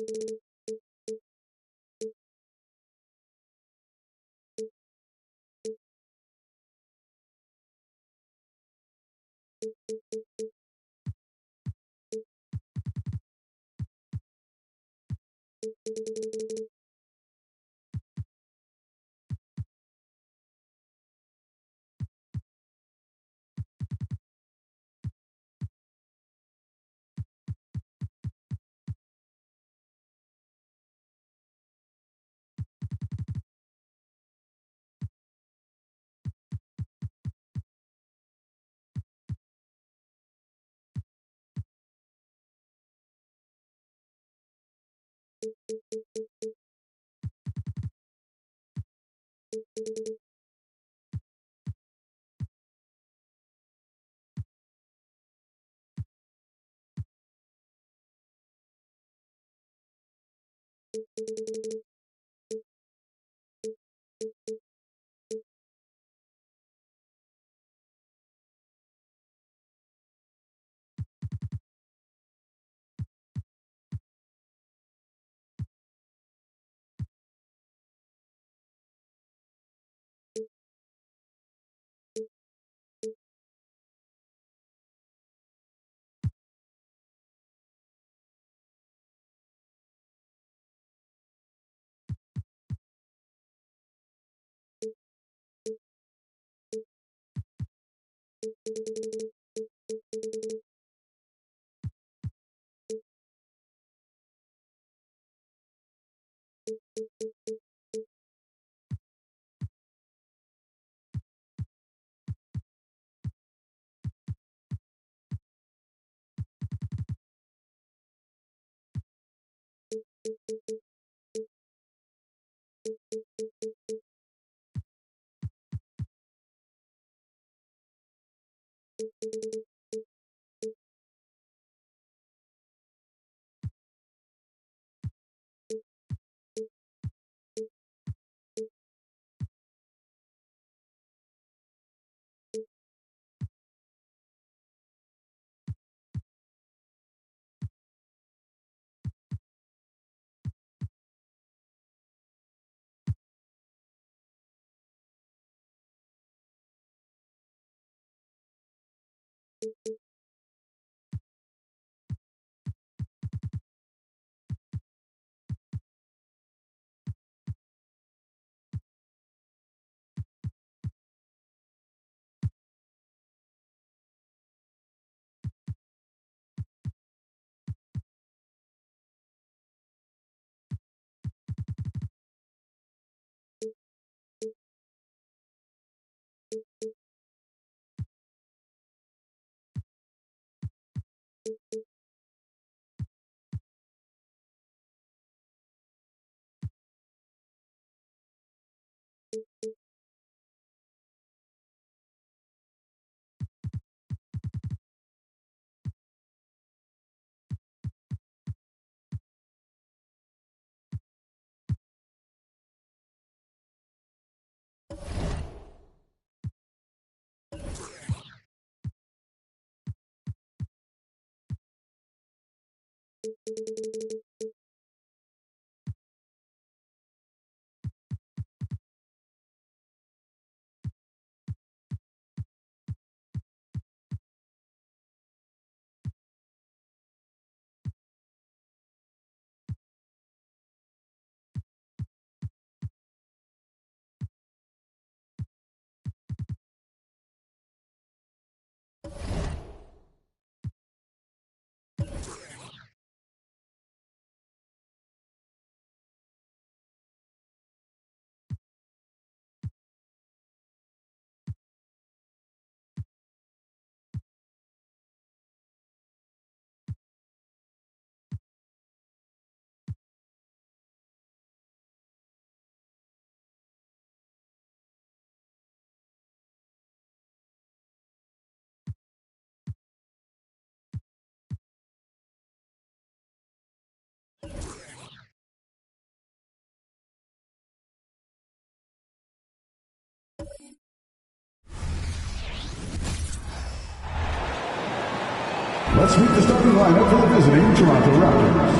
Let's meet the starting lineup for the visiting Toronto Raptors.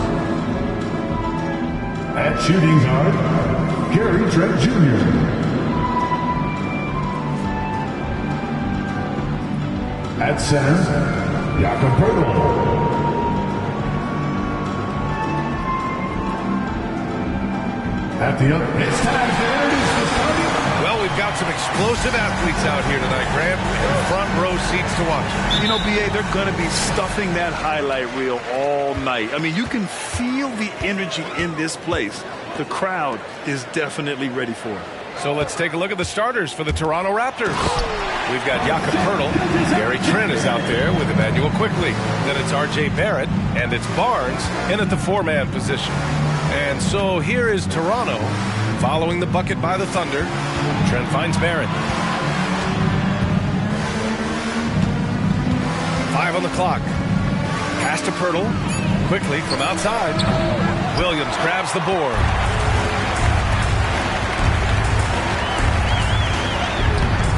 At shooting guard, Gary Trent Jr. At center, Jakob Poeltl. At the other, it's time to introduce the starting. Well, we've got some explosive athletes out here tonight, Graham. Front row seats to watch. You know, B.A., they're going to be stuffing that highlight reel all night. I mean, you can feel the energy in this place. The crowd is definitely ready for it. So let's take a look at the starters for the Toronto Raptors. We've got Jakob Poeltl. Gary Trent is out there with Emmanuel Quickly. Then it's R.J. Barrett, and it's Barnes in at the four-man position. And so here is Toronto following the bucket by the Thunder. Trent finds Barrett. 5 on the clock. Pass to Pirtle. Quickly from outside. Williams grabs the board.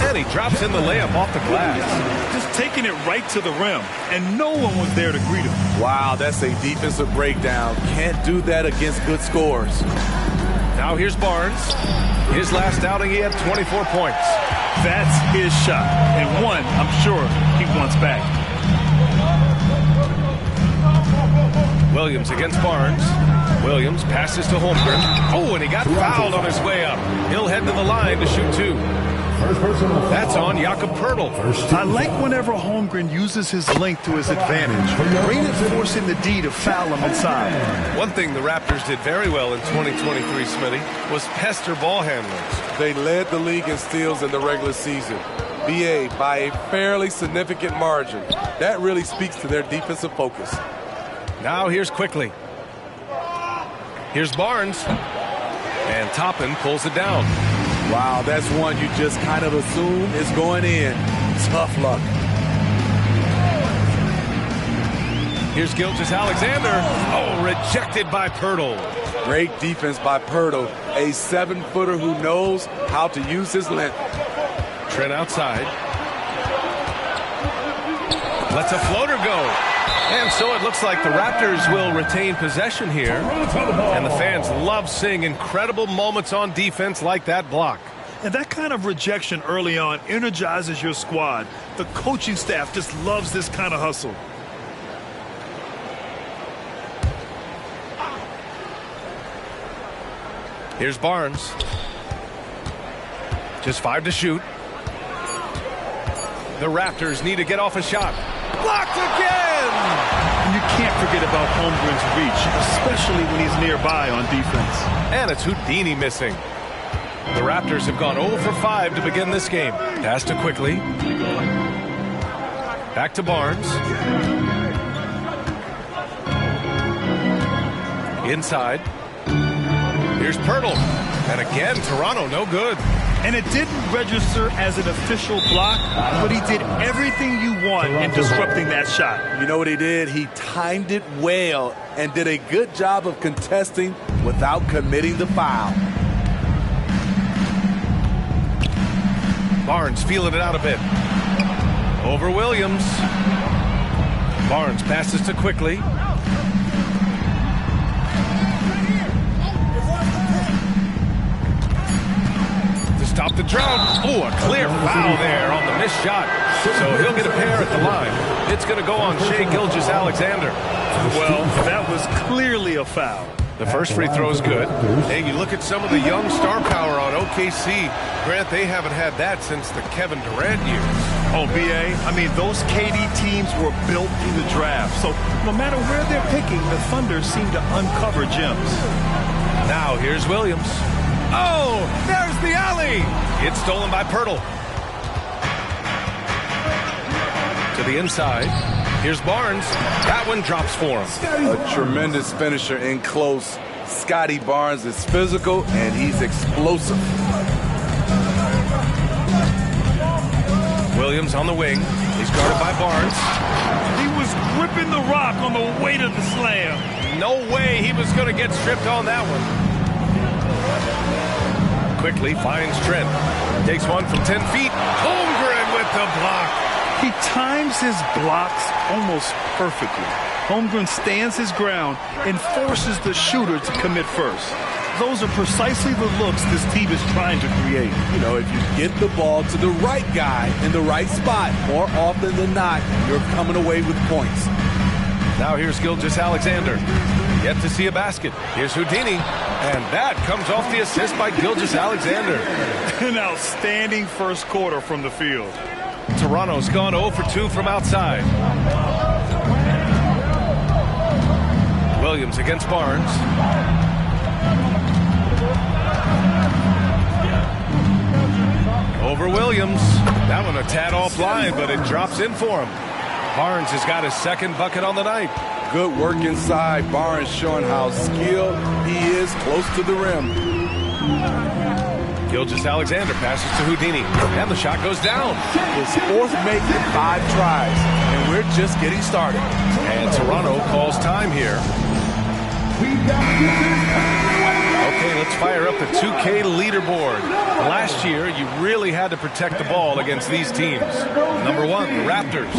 And he drops in the layup off the glass. Just taking it right to the rim, and no one was there to greet him. Wow, that's a defensive breakdown. Can't do that against good scores. Now here's Barnes. His last outing, he had 24 points. That's his shot, and one I'm sure he wants back. Williams against Barnes. Williams passes to Holmgren. Oh, and he got fouled on his way up. He'll head to the line to shoot 2. That's on Jakob Pirtle. I like whenever Holmgren uses his length to his advantage, reinforcing the D to foul him inside. One thing the Raptors did very well in 2023, Smitty, was pester ball handlers. They led the league in steals in the regular season. BA by a fairly significant margin. That really speaks to their defensive focus. Now here's Quickly. Here's Barnes. And Toppin pulls it down. Wow, that's one you just kind of assume is going in. Tough luck. Here's Gilgeous-Alexander. Oh, rejected by Pirtle. Great defense by Pirtle. A 7-footer who knows how to use his length. Trent outside. Lets a floater go. And so it looks like the Raptors will retain possession here. And the fans love seeing incredible moments on defense like that block. And that kind of rejection early on energizes your squad. The coaching staff just loves this kind of hustle. Here's Barnes. Just 5 to shoot. The Raptors need to get off a shot. Blocked again! And you can't forget about Holmgren's reach, especially when he's nearby on defense. And it's Houdini missing. The Raptors have gone 0 for 5 to begin this game. Pass to Quickly. Back to Barnes. Inside. Here's Pirtle. And again, Toronto no good. And it didn't register as an official block, but he did everything you want in disrupting that shot. You know what he did? He timed it well and did a good job of contesting without committing the foul. Barnes feeling it out a bit. Over Williams. Barnes passes to Quickly. Stop the drought. Oh, a clear foul there on the missed shot. So he'll get a pair at the line. It's going to go on Shai Gilgeous-Alexander. Well, that was clearly a foul. The first free throw is good. Hey, you look at some of the young star power on OKC. Grant, they haven't had that since the Kevin Durant years. Oh, BA, I mean, those KD teams were built through the draft. So no matter where they're picking, the Thunder seem to uncover gems. Now here's Williams. Oh, there's the alley. It's stolen by Pirtle. To the inside. Here's Barnes. That one drops for him. A tremendous finisher in close. Scotty Barnes is physical and he's explosive. Williams on the wing. He's guarded by Barnes. He was gripping the rock on the way to the slam. No way he was going to get stripped on that one. Quickly finds Trent. Takes one from 10 feet. Holmgren with the block. He times his blocks almost perfectly. Holmgren stands his ground and forces the shooter to commit first. Those are precisely the looks this team is trying to create. You know, if you get the ball to the right guy in the right spot, more often than not, you're coming away with points. Now here's Gilgeous-Alexander. Yet to see a basket. Here's Houdini. And that comes off the assist by Gilgeous-Alexander. An outstanding first quarter from the field. Toronto's gone 0 for 2 from outside. Williams against Barnes. Over Williams. That one a tad offline, but it drops in for him. Barnes has got his second bucket on the night. Good work inside. Barnes showing how skilled he is close to the rim. Gilgeous-Alexander passes to Houdini, and the shot goes down. His fourth make in 5 tries, and we're just getting started. And Toronto calls time here. Okay, let's fire up the 2K leaderboard. Last year, you really had to protect the ball against these teams. Number 1, the Raptors.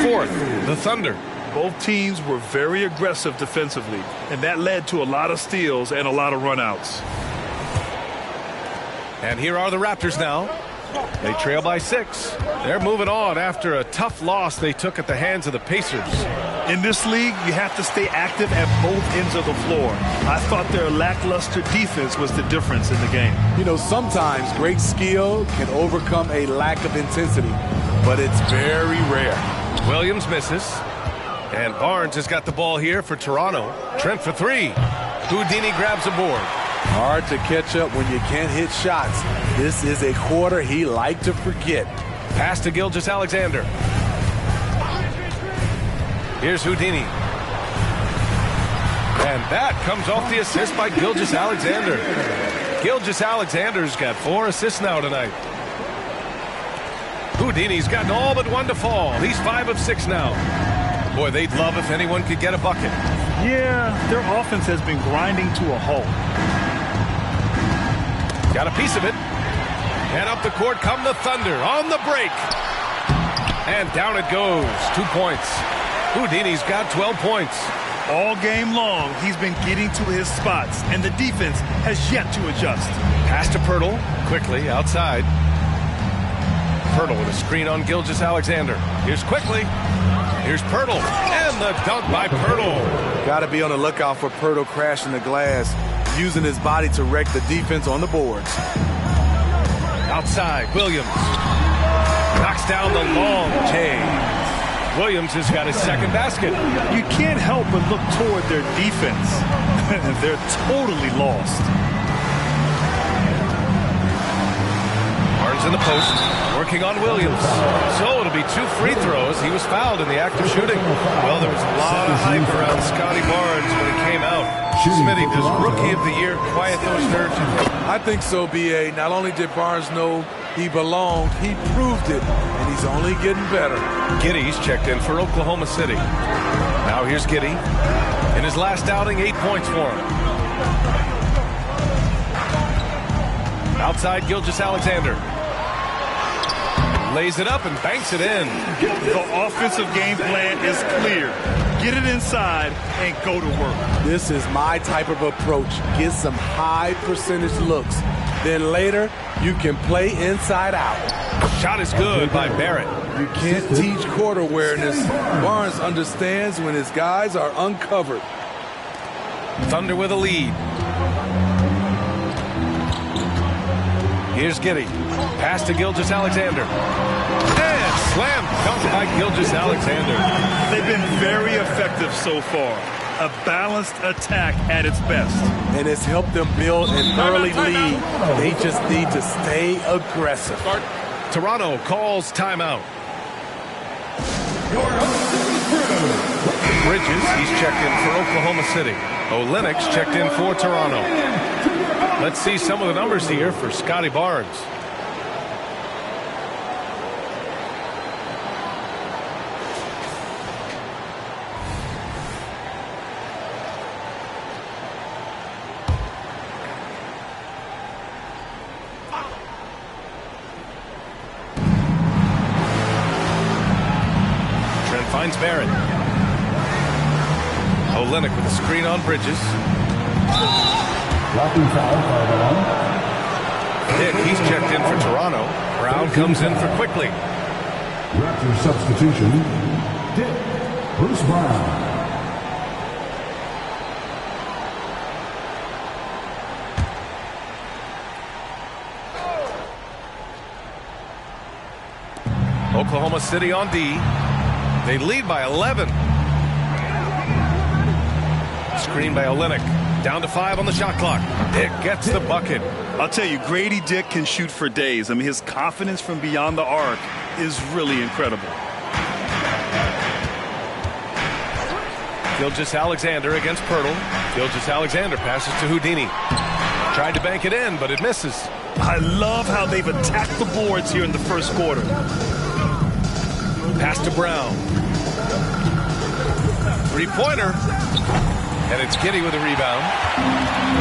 4th, the Thunder. Both teams were very aggressive defensively, and that led to a lot of steals and a lot of runouts. And here are the Raptors now. They trail by 6. They're moving on after a tough loss they took at the hands of the Pacers. In this league, you have to stay active at both ends of the floor. I thought their lackluster defense was the difference in the game. You know, sometimes great skill can overcome a lack of intensity, but it's very rare. Williams misses. And Barnes has got the ball here for Toronto. Trent for 3. Houdini grabs a board. Hard to catch up when you can't hit shots. This is a quarter he liked to forget. Pass to Gilgeous-Alexander. Here's Houdini. And that comes off the assist by Gilgeous-Alexander. Gilgeous-Alexander's got 4 assists now tonight. Houdini's gotten all but 1 to fall. He's 5 of 6 now. Boy, they'd love if anyone could get a bucket. Yeah, their offense has been grinding to a halt. Got a piece of it. And up the court come the Thunder on the break. And down it goes. 2 points. Houdini's got 12 points. All game long, he's been getting to his spots, and the defense has yet to adjust. Pass to Pirtle. Quickly outside. Pirtle with a screen on Gilgeous-Alexander. Here's Quickly. Here's Pirtle. And the dunk by Pirtle. Got to be on the lookout for Pirtle crashing the glass, using his body to wreck the defense on the boards. Outside, Williams. Knocks down the long J. Williams has got his second basket. You can't help but look toward their defense. They're totally lost. Barnes in the post, working on Williams. So it'll be 2 free throws. He was fouled in the act of shooting. Well, there was a lot of hype around Scotty Barnes when he came out. Smitty, does Rookie of the Year quiet those nerves? I think so, B.A. Not only did Barnes know he belonged, he proved it, and he's only getting better. Giddey's checked in for Oklahoma City. Now here's Giddey. In his last outing, 8 points for him. Outside, Gilgeous-Alexander. Lays it up and banks it in. The offensive game plan is clear. Get it inside and go to work. This is my type of approach. Get some high percentage looks. Then later, you can play inside out. Shot is good by Barrett. You can't teach court awareness. Barnes understands when his guys are uncovered. Thunder with a lead. Here's Giddey. Pass to Gilgeous-Alexander. And slam dunk by Gilgeous-Alexander. They've been very effective so far. A balanced attack at its best. And it's helped them build an early lead. They just need to stay aggressive. Toronto calls timeout. Bridges, he's checked in for Oklahoma City. Olenek's checked in for Toronto. Let's see some of the numbers here for Scotty Barnes. Trent finds Barrett. Olenek with a screen on Bridges. Dick, he's checked in for Toronto. Brown comes in for Quickly. Raptor substitution, Dick, Bruce Brown. Oklahoma City on D. They lead by 11. Screen by Olenek. Down to 5 on the shot clock. Dick gets the bucket. I'll tell you, Grady Dick can shoot for days. I mean, his confidence from beyond the arc is really incredible. Gilgeous-Alexander against Pirtle. Gilgeous-Alexander passes to Houdini. Tried to bank it in, but it misses. I love how they've attacked the boards here in the first quarter. Pass to Brown. Three-pointer. And it's Giddey with a rebound.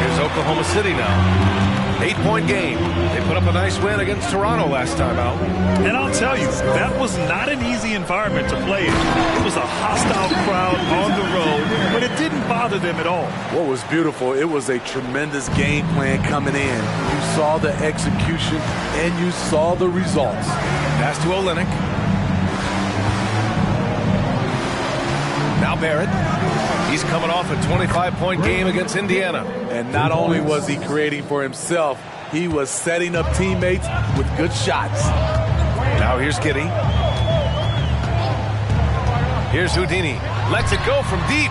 Here's Oklahoma City now. 8-point game. They put up a nice win against Toronto last time out. And I'll tell you, that was not an easy environment to play in. It was a hostile crowd on the road, but it didn't bother them at all. What was beautiful, it was a tremendous game plan coming in. You saw the execution, and you saw the results. Pass to Olynyk. Now Barrett. He's coming off a 25-point game against Indiana. And not only was he creating for himself, he was setting up teammates with good shots. Now here's Giddey. Here's Houdini. Lets it go from deep.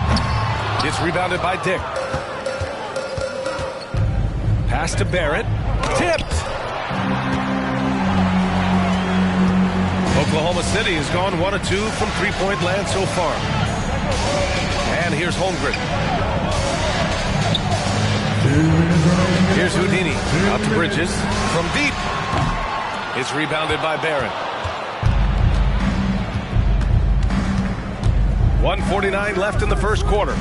Gets rebounded by Dick. Pass to Barrett. Tipped. Oklahoma City has gone 1 of 2 from three-point land so far. And here's Holmgren. Here's Houdini. Out to Bridges. From deep. It's rebounded by Barrett. 1:49 left in the first quarter.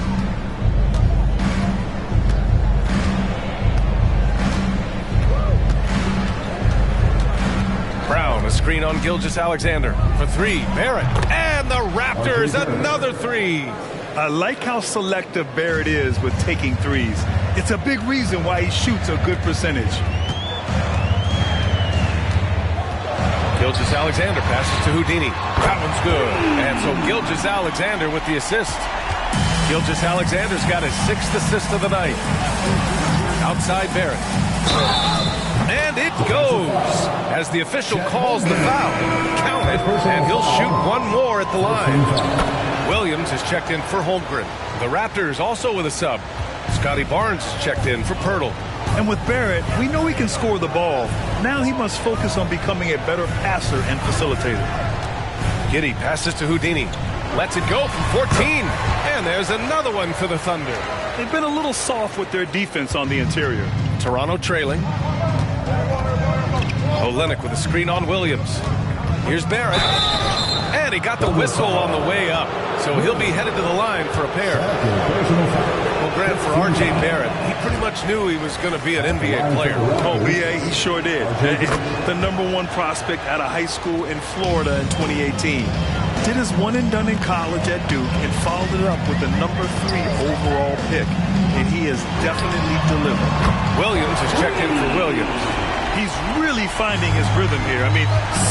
Brown, a screen on Gilgeous-Alexander for three. Barrett. And the Raptors, another three. I like how selective Barrett is with taking threes. It's a big reason why he shoots a good percentage. Gilgeous-Alexander passes to Houdini. That one's good. And so Gilgeous-Alexander with the assist. Gilgeous-Alexander's got his 6th assist of the night. Outside Barrett. And it goes as the official calls the foul. Count it, and he'll shoot one more at the line. Williams has checked in for Holmgren. The Raptors also with a sub. Scotty Barnes checked in for Pirtle. And with Barrett, we know he can score the ball. Now he must focus on becoming a better passer and facilitator. Giddey passes to Houdini. Lets it go from 14. And there's another one for the Thunder. They've been a little soft with their defense on the interior. Toronto trailing. Olynyk with a screen on Williams. Here's Barrett. And he got the whistle on the way up. So he'll be headed to the line for a pair. Well, Grant, for R.J. Barrett, he pretty much knew he was going to be an NBA player. Oh, yeah, he sure did. The #1 prospect out of high school in Florida in 2018. Did his one and done in college at Duke and followed it up with the #3 overall pick. And he has definitely delivered. Williams has checked in for Williams. He's really finding his rhythm here. I mean,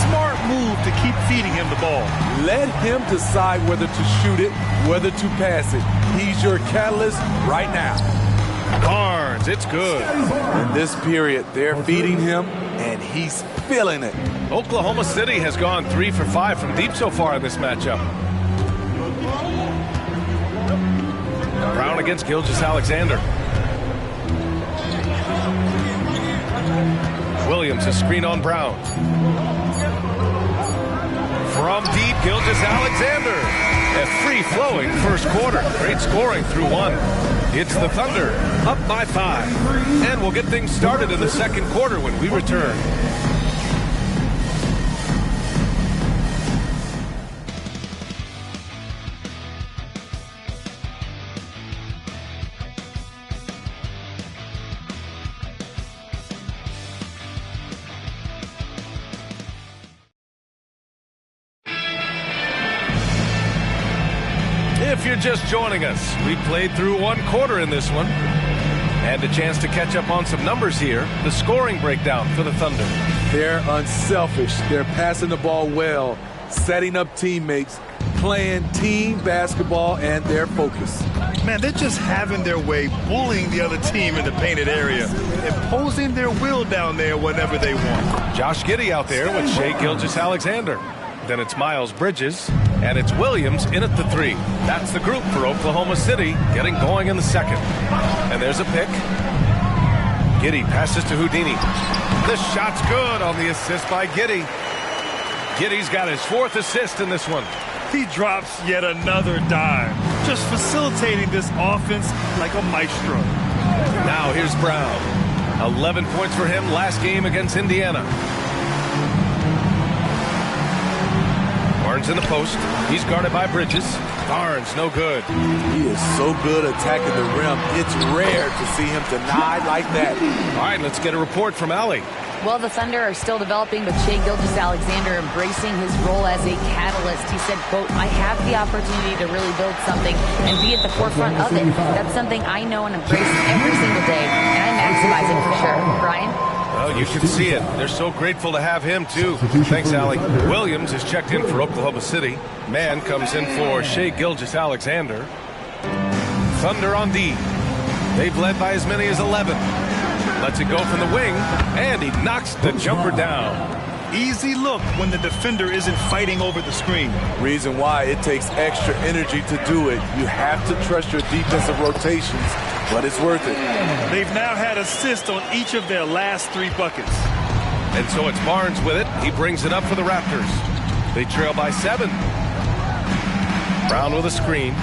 smart move to keep feeding him the ball. Let him decide whether to shoot it, whether to pass it. He's your catalyst right now. Barnes, it's good. In this period, they're feeding him, and he's feeling it. Oklahoma City has gone 3 for 5 from deep so far in this matchup. Brown against Gilgeous-Alexander. Williams, a screen on Brown. From deep, Gilgeous-Alexander. A free-flowing first quarter. Great scoring through one. It's the Thunder, up by 5. And we'll get things started in the second quarter when we return. If you're just joining us, we played through one quarter in this one. And a chance to catch up on some numbers here. The scoring breakdown for the Thunder. They're unselfish. They're passing the ball well, setting up teammates, playing team basketball, and their focus. Man, they're just having their way, bullying the other team in the painted area, imposing their will down there whenever they want. Josh Giddey out there with Shai Gilgeous-Alexander. Then it's Miles Bridges, and it's Williams in at the 3. That's the group for Oklahoma City, getting going in the second. And there's a pick. Giddey passes to Houdini. The shot's good on the assist by Giddey. Giddey's got his 4th assist in this one. He drops yet another dime. just facilitating this offense like a maestro. Now here's Brown. 11 points for him last game against Indiana. Barnes in the post. He's guarded by Bridges. Barnes, no good. He is so good attacking the rim. It's rare to see him denied like that. All right, let's get a report from Allie. Well, the Thunder are still developing with Shai Gilgeous-Alexander embracing his role as a catalyst. He said, quote, I have the opportunity to really build something and be at the forefront of it. That's something I know and embrace every single day, and I maximize it for sure. Brian? Well, you can see it. They're so grateful to have him, too. Thanks, Allie. Williams is checked in for Oklahoma City. Mann comes in for Shai Gilgeous-Alexander. Thunder on D. They've led by as many as 11. Lets it go from the wing, and he knocks the jumper down. Easy look when the defender isn't fighting over the screen. Reason why it takes extra energy to do it. You have to trust your defensive rotations, but it's worth it. They've now had assists on each of their last 3 buckets. And so it's Barnes with it. He brings it up for the Raptors. They trail by 7. Brown with a screen.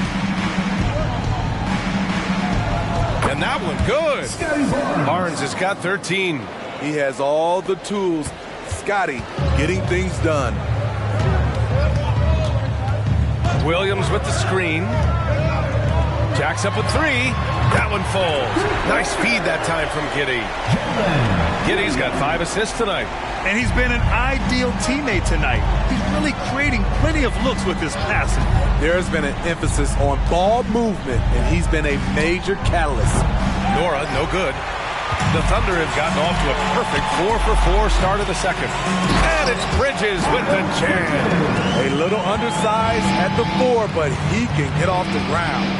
And that one good. Barnes has got 13. He has all the tools. Scotty getting things done. Williams with the screen. Jacks up with 3. That one falls. Nice feed that time from Giddey. Giddey's got 5 assists tonight. And he's been an ideal teammate tonight. He's really creating plenty of looks with his passing. There's been an emphasis on ball movement, and he's been a major catalyst. Nora, no good. The Thunder have gotten off to a perfect 4-for-4 start of the second. And it's Bridges with the jam. A little undersized at the 4, but he can get off the ground.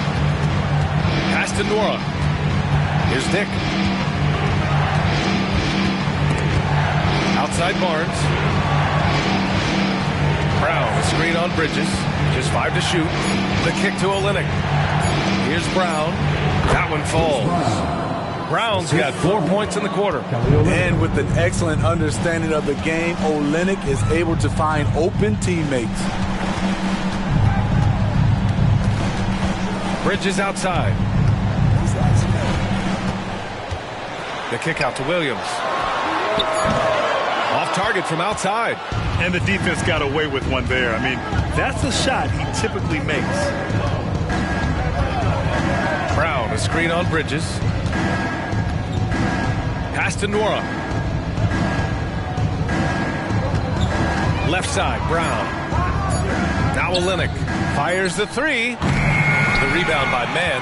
Pass to Nora. Here's Dick. Outside Barnes. Brown, a screen on Bridges. Just 5 to shoot. The kick to Olynyk. Here's Brown. That one falls. Brown's got 4 points in the quarter. And with an excellent understanding of the game, Olynyk is able to find open teammates. Bridges outside. The kick out to Williams. Off target from outside. And the defense got away with one there. I mean, that's a shot he typically makes. Brown, a screen on Bridges. Pass to Nora. Left side, Brown. Now Olynyk fires the 3. The rebound by Mann.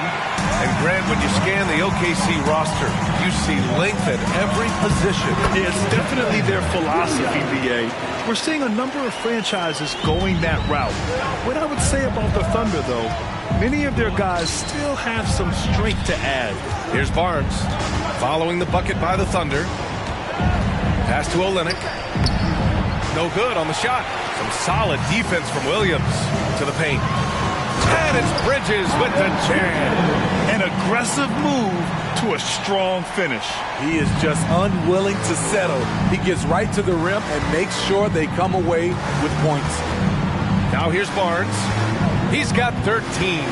And Grant, when you scan the OKC roster, you see length at every position. It's definitely their philosophy, BA. We're seeing a number of franchises going that route. What I would say about the Thunder, though, many of their guys still have some strength to add. Here's Barnes, following the bucket by the Thunder. Pass to Olynyk. No good on the shot. Some solid defense from Williams to the paint. And it's Bridges with the jam. An aggressive move to a strong finish. He is just unwilling to settle. He gets right to the rim and makes sure they come away with points. Now here's Barnes. He's got 13.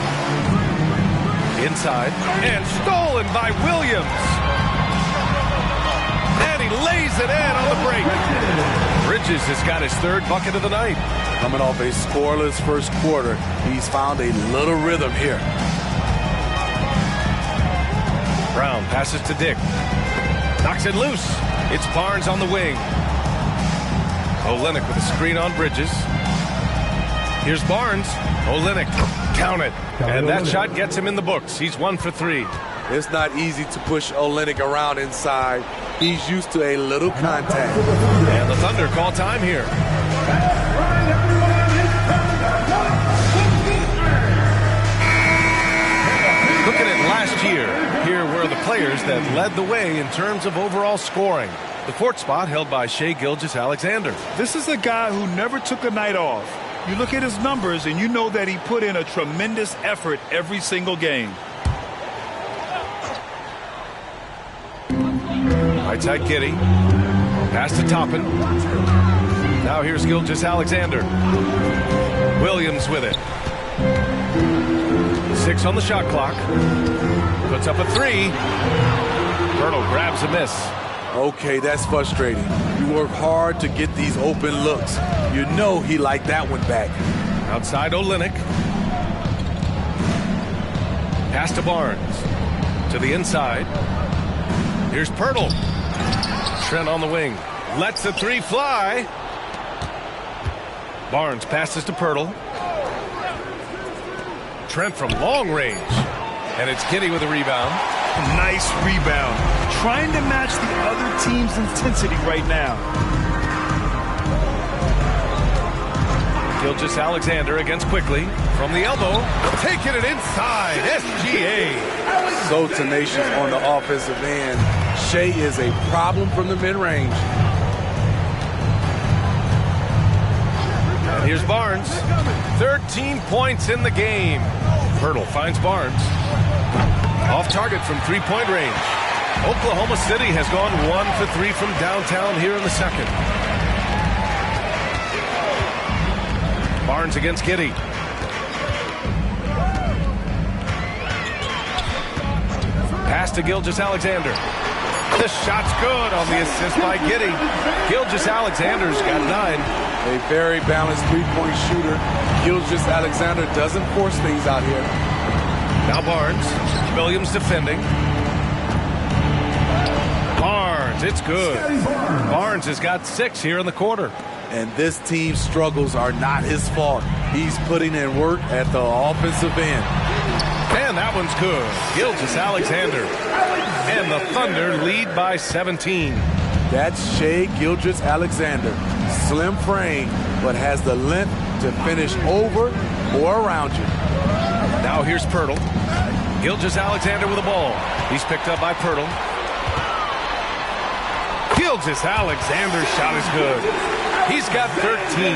Inside. And stolen by Williams. And he lays it in on the break. Bridges has got his 3rd bucket of the night. Coming off a scoreless first quarter, he's found a little rhythm here. Brown passes to Dick. Knocks it loose. It's Barnes on the wing. Olynyk with a screen on Bridges. Here's Barnes. Olynyk. Count it. And that shot gets him in the books. He's 1 for 3. It's not easy to push Olynyk around inside. He's used to a little contact. And the Thunder call time here. Looking at last year, here were the players that led the way in terms of overall scoring. The 4th spot held by Shai Gilgeous-Alexander. This is a guy who never took a night off. You look at his numbers and you know that he put in a tremendous effort every single game. Right side Giddey. Pass to Toppin. Now here's Gilgeous-Alexander. Williams with it. 6 on the shot clock. Puts up a 3. Pirtle grabs a miss. Okay, that's frustrating. You work hard to get these open looks. You know he liked that one back. Outside Olynyk. Pass to Barnes. To the inside. Here's Pirtle. Trent on the wing. Lets the 3 fly. Barnes passes to Pirtle. Trent from long range. And it's Giddey with a rebound. Nice rebound. Trying to match the other team's intensity right now. Gilgeous-Alexander against Quickly. From the elbow. Taking it inside. SGA. So tenacious on the offensive end. Shea is a problem from the mid-range. And here's Barnes. 13 points in the game. Pirtle finds Barnes. Off target from three-point range. Oklahoma City has gone 1 for 3 from downtown here in the second. Barnes against Giddey. Pass to Gilgeous-Alexander. The shot's good on the assist by Giddey. Gilgeous-Alexander's got 9. A very balanced three-point shooter. Gilgeous-Alexander doesn't force things out here. Now Barnes. Williams defending. Barnes, it's good. Barnes has got 6 here in the quarter. And this team's struggles are not his fault. He's putting in work at the offensive end. And that one's good. Gilgeous-Alexander. And the Thunder lead by 17. That's Shea Gilgeous-Alexander. Slim frame, but has the length to finish over or around you. Now here's Pirtle. Gilgeous-Alexander with the ball. He's picked up by Pirtle. Gilgeous-Alexander's shot is good. He's got 13.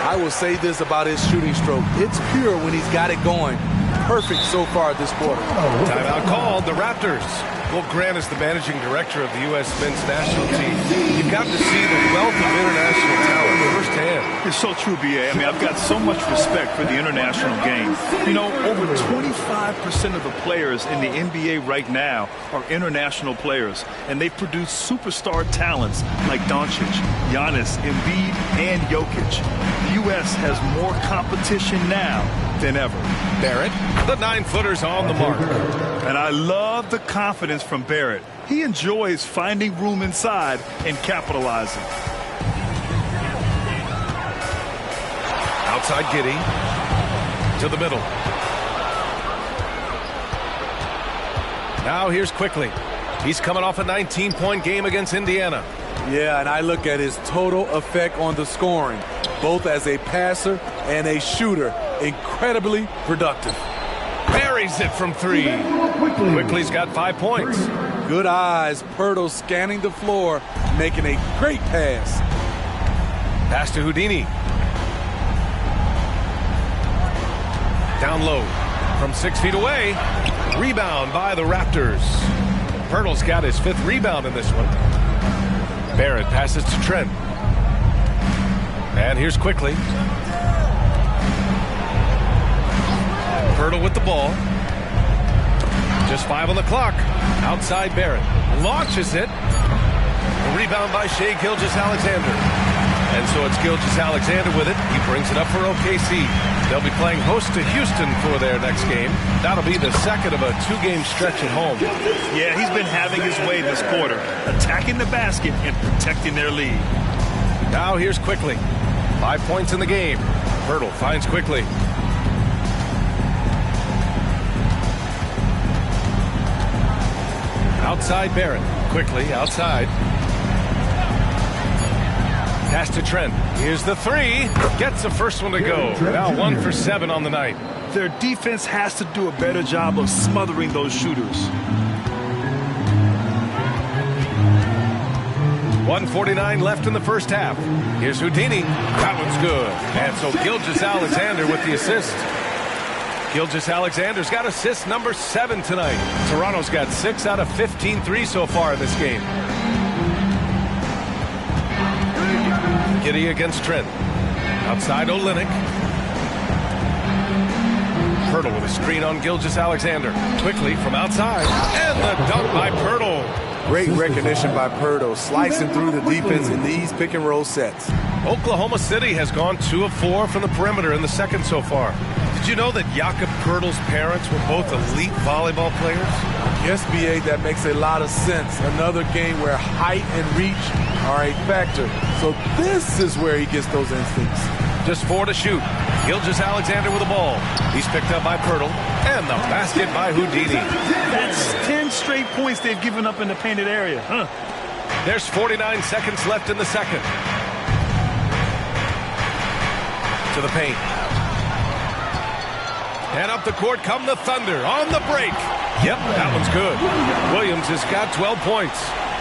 I will say this about his shooting stroke. It's pure when he's got it going. Perfect so far this quarter. Timeout called. The Raptors. Well, Grant is the managing director of the U.S. men's national team. You've got to see the wealth of international talent firsthand. It's so true, B.A. I mean, I've got so much respect for the international game. You know, over 25% of the players in the NBA right now are international players, and they produce superstar talents like Doncic, Giannis, Embiid, and Jokic. The U.S. has more competition now than ever. Barrett, the 9-footer's on the mark. And I love the confidence from Barrett. He enjoys finding room inside and capitalizing. Outside Giddey. To the middle. Now here's Quickly. He's coming off a 19-point game against Indiana. Yeah, and I look at his total effect on the scoring, both as a passer and a shooter. Incredibly productive. Buries it from 3. Quickly's got 5 points. Good eyes. Pirtle scanning the floor, making a great pass. Pass to Houdini. Down low from 6 feet away. Rebound by the Raptors. Pirtle's got his 5th rebound in this one. Barrett passes to Trent. And here's Quickly. Pirtle with the ball. Just 5 on the clock. Outside Barrett. Launches it. A rebound by Shea Gilgeous-Alexander. And so it's Gilgeous-Alexander with it. He brings it up for OKC. They'll be playing host to Houston for their next game. That'll be the second of a 2-game stretch at home. Yeah, he's been having his way this quarter, attacking the basket and protecting their lead. Now here's Quickly. 5 points in the game. Pirtle finds Quickly. Outside Barrett. Quickly outside. Pass to Trent. Here's the 3. Gets the first one to go. Now 1 for 7 on the night. Their defense has to do a better job of smothering those shooters. 1:49 left in the first half. Here's Houdini. That one's good. And so Gilgeous-Alexander with the assist. Gilgeous-Alexander's got assist number 7 tonight. Toronto's got 6 out of 15 threes so far in this game. Giddey against Trent. Outside Olynyk. Pirtle with a screen on Gilgeous-Alexander. Quickly from outside. And the dunk by Pirtle. Great recognition by Pirtle, slicing through the defense in these pick-and-roll sets. Oklahoma City has gone 2 of 4 from the perimeter in the second so far. Did you know that Jakob Pirtle's parents were both elite volleyball players? Yes, B.A., that makes a lot of sense. Another game where height and reach are a factor. So this is where he gets those instincts. Just 4 to shoot. Gilgeous-Alexander with the ball. He's picked up by Pirtle. And the basket by Houdini. That's 10 straight points they've given up in the painted area. There's 49 seconds left in the second. To the paint. And up the court come the Thunder on the break. Yep, that one's good. Williams has got 12 points.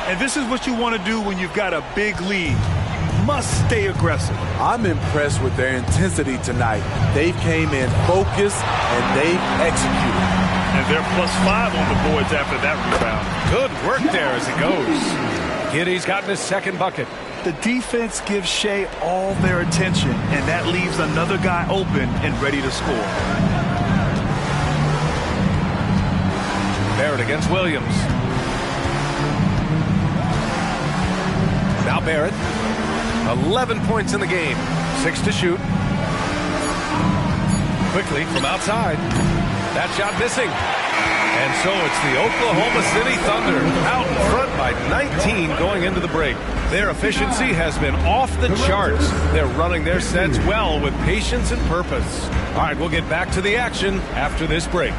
And this is what you want to do when you've got a big lead. Must stay aggressive. I'm impressed with their intensity tonight. They came in focused and they've executed. And they're +5 on the boards after that rebound. Good work there as he goes. Giddy's gotten his second bucket. The defense gives Shea all their attention, and that leaves another guy open and ready to score. Barrett against Williams. Now Barrett. 11 points in the game. 6 to shoot. Quickly from outside. That shot missing. And so it's the Oklahoma City Thunder out in front by 19 going into the break. Their efficiency has been off the charts. They're running their sets well with patience and purpose. All right, we'll get back to the action after this break.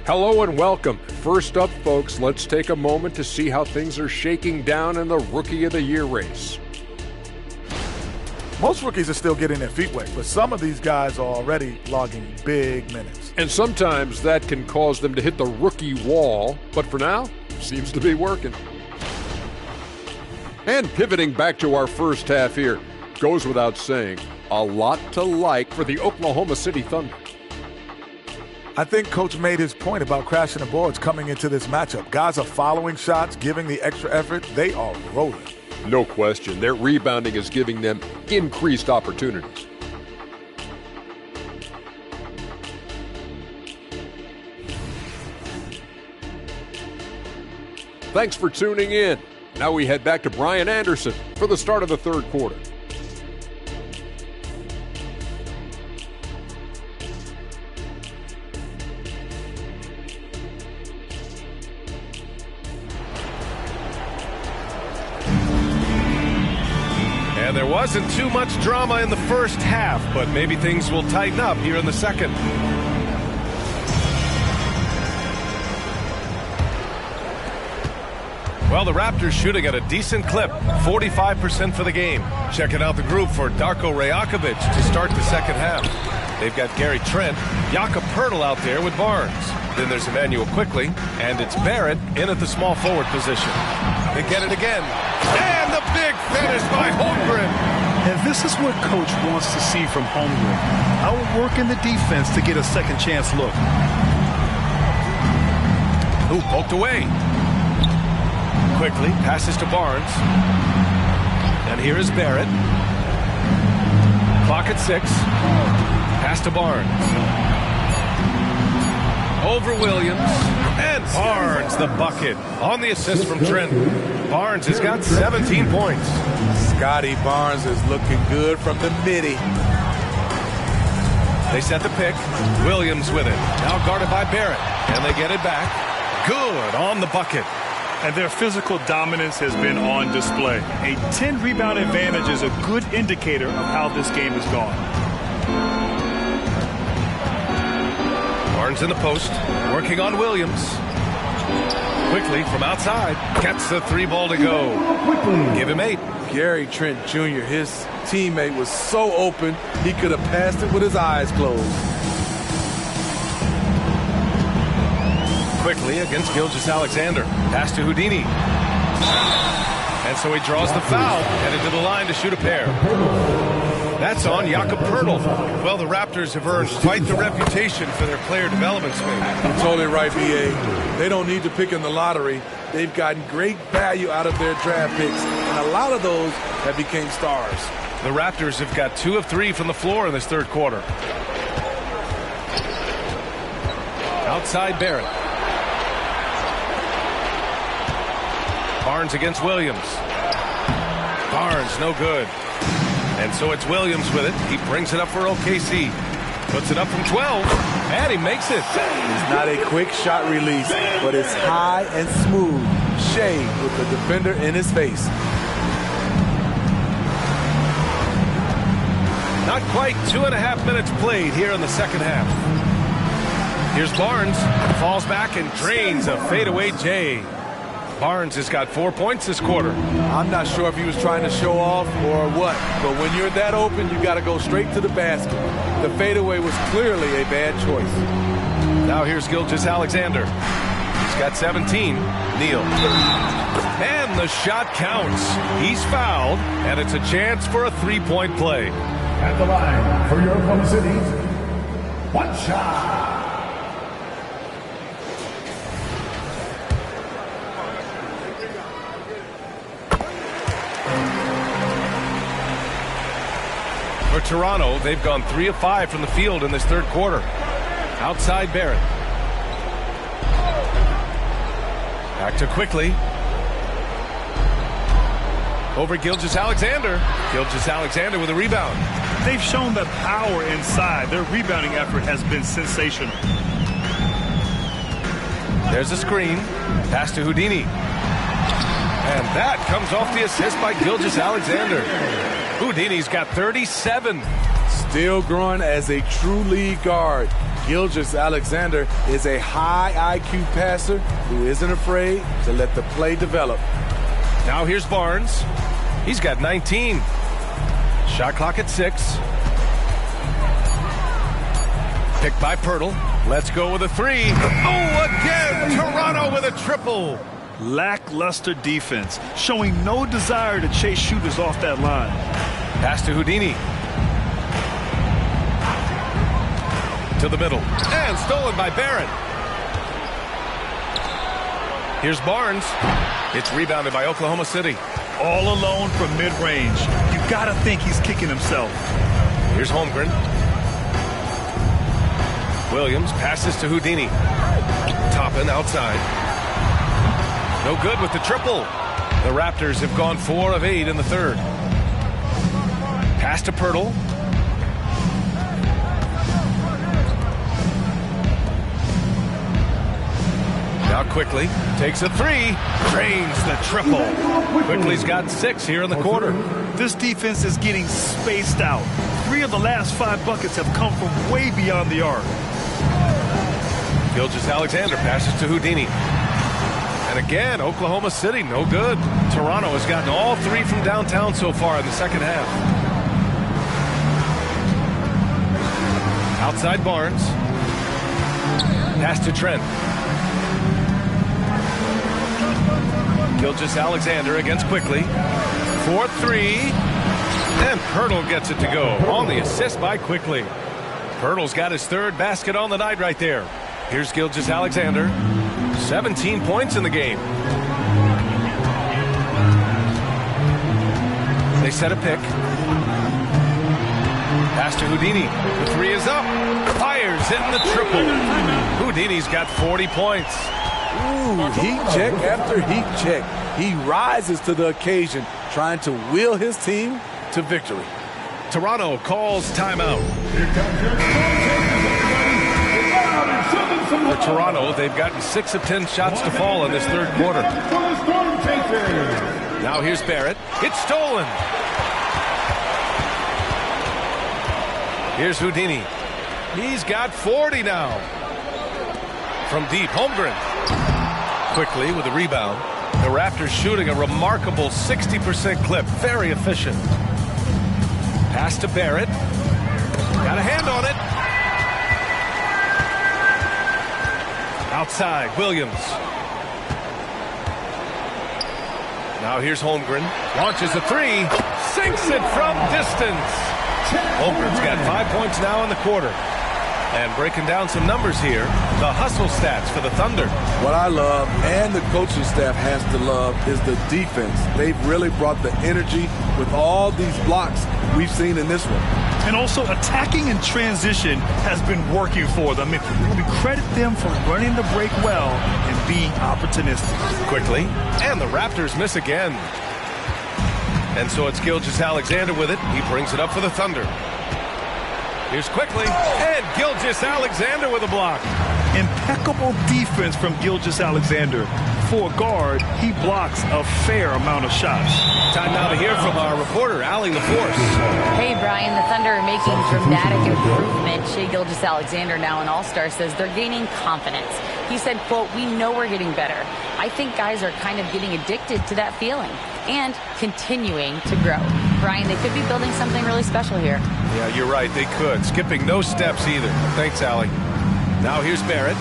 Hello and welcome. First up, folks, let's take a moment to see how things are shaking down in the Rookie of the Year race. Most rookies are still getting their feet wet, but some of these guys are already logging big minutes. And sometimes that can cause them to hit the rookie wall, but for now, seems to be working. And pivoting back to our first half here, goes without saying, a lot to like for the Oklahoma City Thunder. I think Coach made his point about crashing the boards coming into this matchup. Guys are following shots, giving the extra effort. They are rolling. No question. Their rebounding is giving them increased opportunities. Thanks for tuning in. Now we head back to Brian Anderson for the start of the third quarter. And there wasn't too much drama in the first half, but maybe things will tighten up here in the second. Well, the Raptors shooting at a decent clip, 45% for the game. Checking out the group for Darko Rajakovic to start the second half. They've got Gary Trent, Jakob Pirtle out there with Barnes. Then there's Emmanuel Quickly, and it's Barrett in at the small forward position. They get it again. And the big finish by Holmgren. And this is what Coach wants to see from Holmgren. Outworking the defense to get a second chance look. Ooh, poked away. Quickly passes to Barnes. And here is Barrett. Clock at 6. Pass to Barnes. Over Williams. And Barnes the bucket on the assist from Trent. Barnes has got 17 points. Scotty Barnes is looking good from the midi. They set the pick. Williams with it. Now guarded by Barrett. And they get it back. Good on the bucket. And their physical dominance has been on display. A 10-rebound advantage is a good indicator of how this game has gone. Barnes in the post, working on Williams. Quickly from outside, gets the 3 ball to go. Give him 8. Gary Trent Jr., his teammate, was so open, he could have passed it with his eyes closed. Quickly against Gilgeous-Alexander. Pass to Houdini. And so he draws the foul, headed to the line to shoot a pair. That's on Jakob Poeltl. Well, the Raptors have earned quite the reputation for their player development space. You're totally right, B.A. They don't need to pick in the lottery. They've gotten great value out of their draft picks, and a lot of those have become stars. The Raptors have got 2 of 3 from the floor in this third quarter. Outside Barrett. Barnes against Williams. Barnes, no good. And so it's Williams with it. He brings it up for OKC. Puts it up from 12, and he makes it. It's not a quick shot release, but it's high and smooth. Shea with the defender in his face. Not quite 2.5 minutes played here in the second half. Here's Barnes. Falls back and drains a fadeaway J. Barnes has got 4 points this quarter. I'm not sure if he was trying to show off or what, but when you're that open, you got to go straight to the basket. The fadeaway was clearly a bad choice. Now here's Gilgeous-Alexander. He's got 17. Neal. And the shot counts. He's fouled, and it's a chance for a three-point play. At the line for your Oklahoma City, one shot. For Toronto, they've gone 3 of 5 from the field in this third quarter. Outside Barrett. Back to Quickly. Over Gilgeous-Alexander. Gilgeous-Alexander with a rebound. They've shown the power inside. Their rebounding effort has been sensational. There's a screen. Pass to Houdini. And that comes off the assist by Gilgeous-Alexander. Houdini's got 37. Still growing as a true lead guard. Gilgeous-Alexander is a high IQ passer who isn't afraid to let the play develop. Now here's Barnes. He's got 19. Shot clock at 6. Picked by Poeltl. Let's go with a 3. Oh, again! Toronto with a triple. Lackluster defense, showing no desire to chase shooters off that line. Pass to Houdini. To the middle. And stolen by Barrett. Here's Barnes. It's rebounded by Oklahoma City. All alone from mid-range. You gotta think he's kicking himself. Here's Holmgren. Williams passes to Houdini. Toppin outside. No good with the triple. The Raptors have gone 4 of 8 in the third. Pass to Poeltl. Now Quickly takes a 3. Drains the triple. Quickly's got 6 here in the quarter. This defense is getting spaced out. 3 of the last 5 buckets have come from way beyond the arc. Gilgeous-Alexander passes to Houdini. And again, Oklahoma City, no good. Toronto has gotten all 3 from downtown so far in the second half. Outside Barnes. Pass to Trent. Gilgeous-Alexander against Quickly. 4-3. And Poeltl gets it to go on the assist by Quickly. Poeltl's got his 3rd basket on the night right there. Here's Gilgeous-Alexander. 17 points in the game. They set a pick. Pass to Houdini. The 3 is up. Fires in the triple. Houdini's got 40 points. Ooh, heat check after heat check. He rises to the occasion, trying to wheel his team to victory. Toronto calls timeout. For Toronto, they've gotten 6 of 10 shots to fall in this third quarter. Now here's Barrett. It's stolen. Here's Houdini. He's got 40 now. From deep, Holmgren. Quickly with a rebound. The Raptors shooting a remarkable 60% clip. Very efficient. Pass to Barrett. Got a hand on it. Outside, Williams. Now here's Holmgren. Launches a 3. Sinks it from distance. Holmgren's got 5 points now in the quarter. And breaking down some numbers here, the hustle stats for the Thunder. What I love, and the coaching staff has to love, is the defense. They've really brought the energy with all these blocks we've seen in this one. And also attacking in transition has been working for them. We credit them for running the break well and being opportunistic. Quickly, and the Raptors miss again. And so it's Gilgeous-Alexander with it. He brings it up for the Thunder. Here's quickly, and Gilgeous-Alexander with a block. Impeccable defense from Gilgeous-Alexander. For a guard, he blocks a fair amount of shots. Time now to hear from our reporter, Allie LaForce. Hey, Brian, the Thunder are making dramatic improvement. Shai Gilgeous-Alexander, now an all-star, says they're gaining confidence. He said, quote, "We know we're getting better. I think guys are kind of getting addicted to that feeling and continuing to grow." Brian, they could be building something really special here. Yeah, you're right. They could. Skipping no steps either. Thanks, Allie. Now here's Barrett.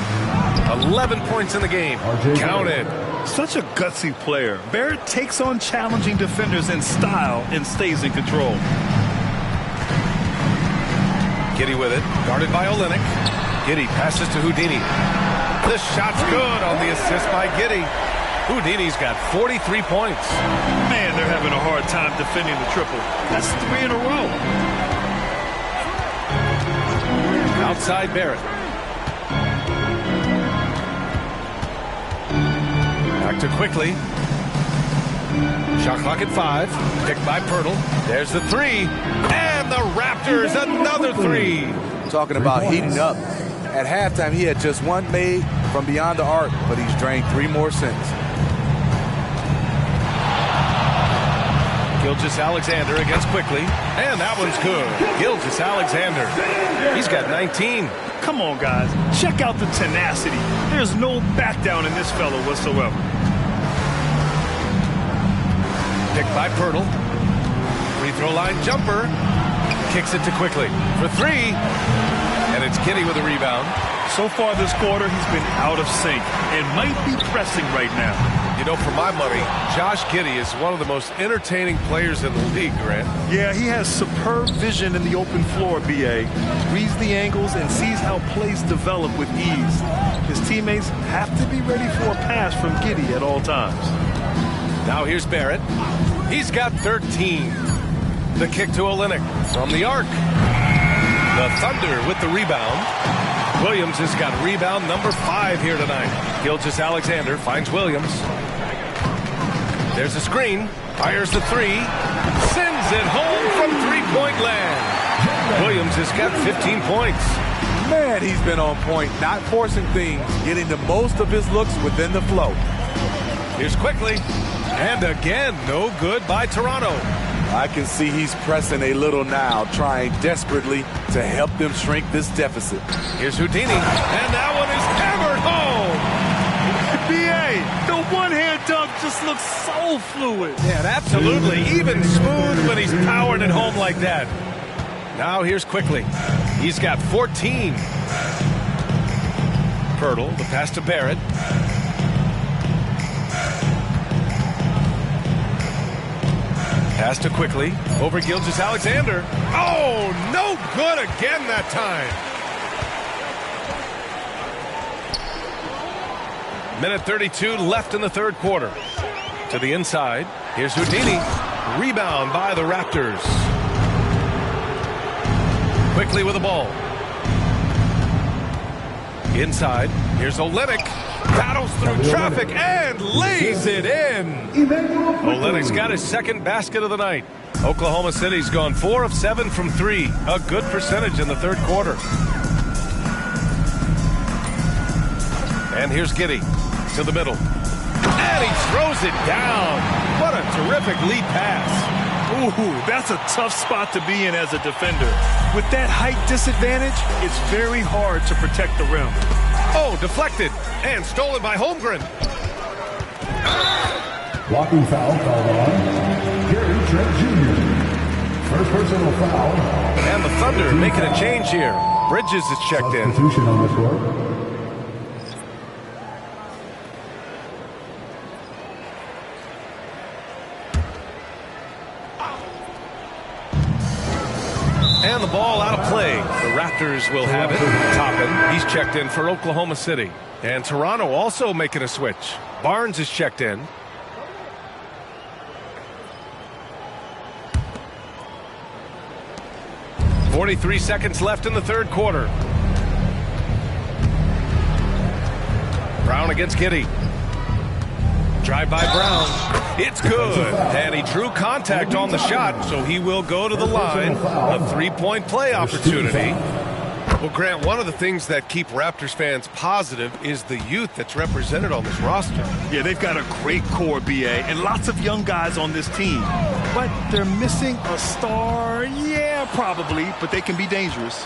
11 points in the game. Counted. Such a gutsy player. Barrett takes on challenging defenders in style and stays in control. Giddey with it. Guarded by Olynyk. Giddey passes to Houdini. The shot's good on the assist by Giddey. Houdini's got 43 points. Man, they're having a hard time defending the triple. That's 3 in a row. Outside Barrett. Back to quickly. Shot clock at 5. Picked by Pirtle. There's the 3. And the Raptors, another 3. Talking about heating up. At halftime, he had just one made from beyond the arc, but he's drained 3 more since. Gilgeous-Alexander against quickly. And that one's good. Gilgeous-Alexander. He's got 19. Come on, guys. Check out the tenacity. There's no back down in this fellow whatsoever. Picked by Pirtle. Free throw line jumper. Kicks it to quickly for 3. And it's Giddey with a rebound. So far this quarter, he's been out of sync and might be pressing right now. You know, for my money, Josh Giddey is one of the most entertaining players in the league, Grant. Yeah, he has superb vision in the open floor, B.A. Reads the angles and sees how plays develop with ease. His teammates have to be ready for a pass from Giddey at all times. Now here's Barrett. He's got 13. The kick to Olynyk from the arc. The Thunder with the rebound. Williams has got rebound number 5 here tonight. Gilgeous-Alexander finds Williams. There's a screen. Fires the 3. Sends it home from three-point land. Williams has got 15 points. Man, he's been on point, not forcing things, getting the most of his looks within the flow. Here's quickly. And again, no good by Toronto. I can see he's pressing a little now, trying desperately to help them shrink this deficit. Here's Houdini, and that one is hammered home. B.A., the one-hand dunk just looks so fluid. Yeah, absolutely. Even smooth when he's powering it home like that. Now here's quickly. He's got 14. Pirtle, the pass to Barrett. Pass to quickly. Over Gilgeous-Alexander. Oh, no good again that time. Minute 32 left in the third quarter. To the inside. Here's Houdini. Rebound by the Raptors. Quickly with the ball. Inside. Here's Olynyk. Battles through traffic and lays it in. Olynyk's got his second basket of the night. Oklahoma City's gone 4 of 7 from 3. A good percentage in the third quarter. And here's Giddey to the middle. And he throws it down. What a terrific lead pass. Ooh, that's a tough spot to be in as a defender. With that height disadvantage, it's very hard to protect the rim. Oh, deflected and stolen by Holmgren. Blocking foul called on Gary Trent Jr. First personal foul. And the Thunder making a change here. Bridges is checked in. Substitution on the court. And the ball out of play. The Raptors will have it. Toppin, he's checked in for Oklahoma City. And Toronto also making a switch. Barnes is checked in. .43 seconds left in the third quarter. Brown against Giddey. Drive by Brown. It's good. And he drew contact on the shot, so he will go to the line. A three-point play opportunity. Well, Grant, one of the things that keep Raptors fans positive is the youth that's represented on this roster. Yeah, they've got a great core, BA, and lots of young guys on this team. But they're missing a star. Yeah, probably, but they can be dangerous.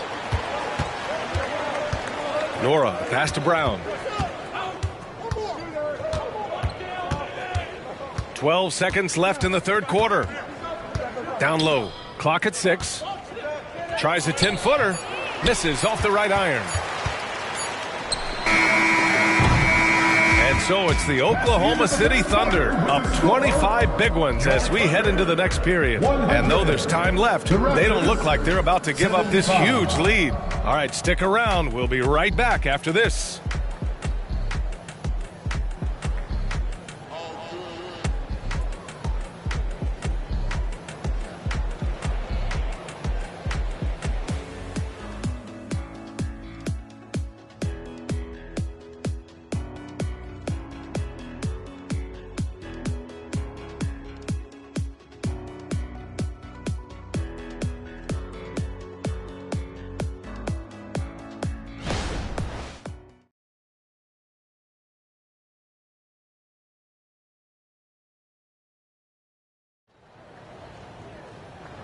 Nora, pass to Brown. 12 seconds left in the third quarter. Down low. Clock at 6. Tries a 10-footer. Misses off the right iron. And so it's the Oklahoma City Thunder up 25 big ones as we head into the next period. And though there's time left, they don't look like they're about to give up this huge lead. All right, stick around. We'll be right back after this.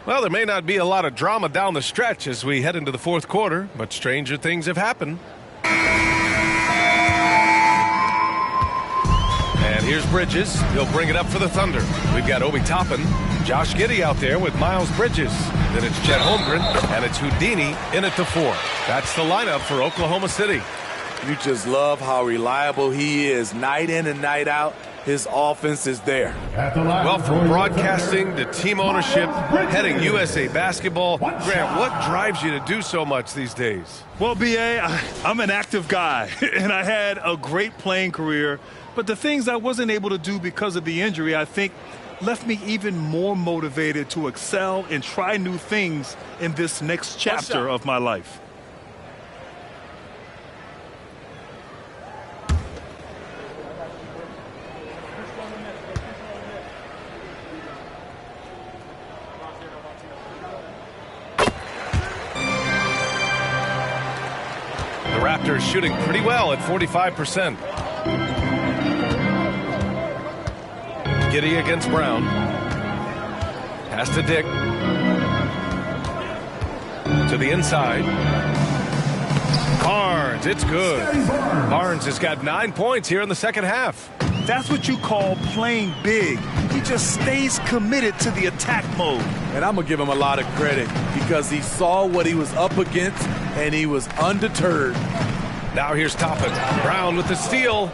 Well, there may not be a lot of drama down the stretch as we head into the fourth quarter, but stranger things have happened. And here's Bridges. He'll bring it up for the Thunder. We've got Obi Toppin, Josh Giddey out there with Miles Bridges. Then it's Chet Holmgren, and it's Houdini in at the 4. That's the lineup for Oklahoma City. You just love how reliable he is night in and night out. His offense is there. Well, from broadcasting to team ownership, heading USA basketball, Grant, what drives you to do so much these days? Well, BA, I'm an active guy, and I had a great playing career. But the things I wasn't able to do because of the injury, I think, left me even more motivated to excel and try new things in this next chapter of my life. Raptors shooting pretty well at 45%. Giddey against Brown. Pass to Dick. To the inside. Barnes, it's good. Barnes has got 9 points here in the second half. That's what you call playing big. He just stays committed to the attack mode. And I'm going to give him a lot of credit because he saw what he was up against and he was undeterred. Now here's Toppin. Brown with the steal.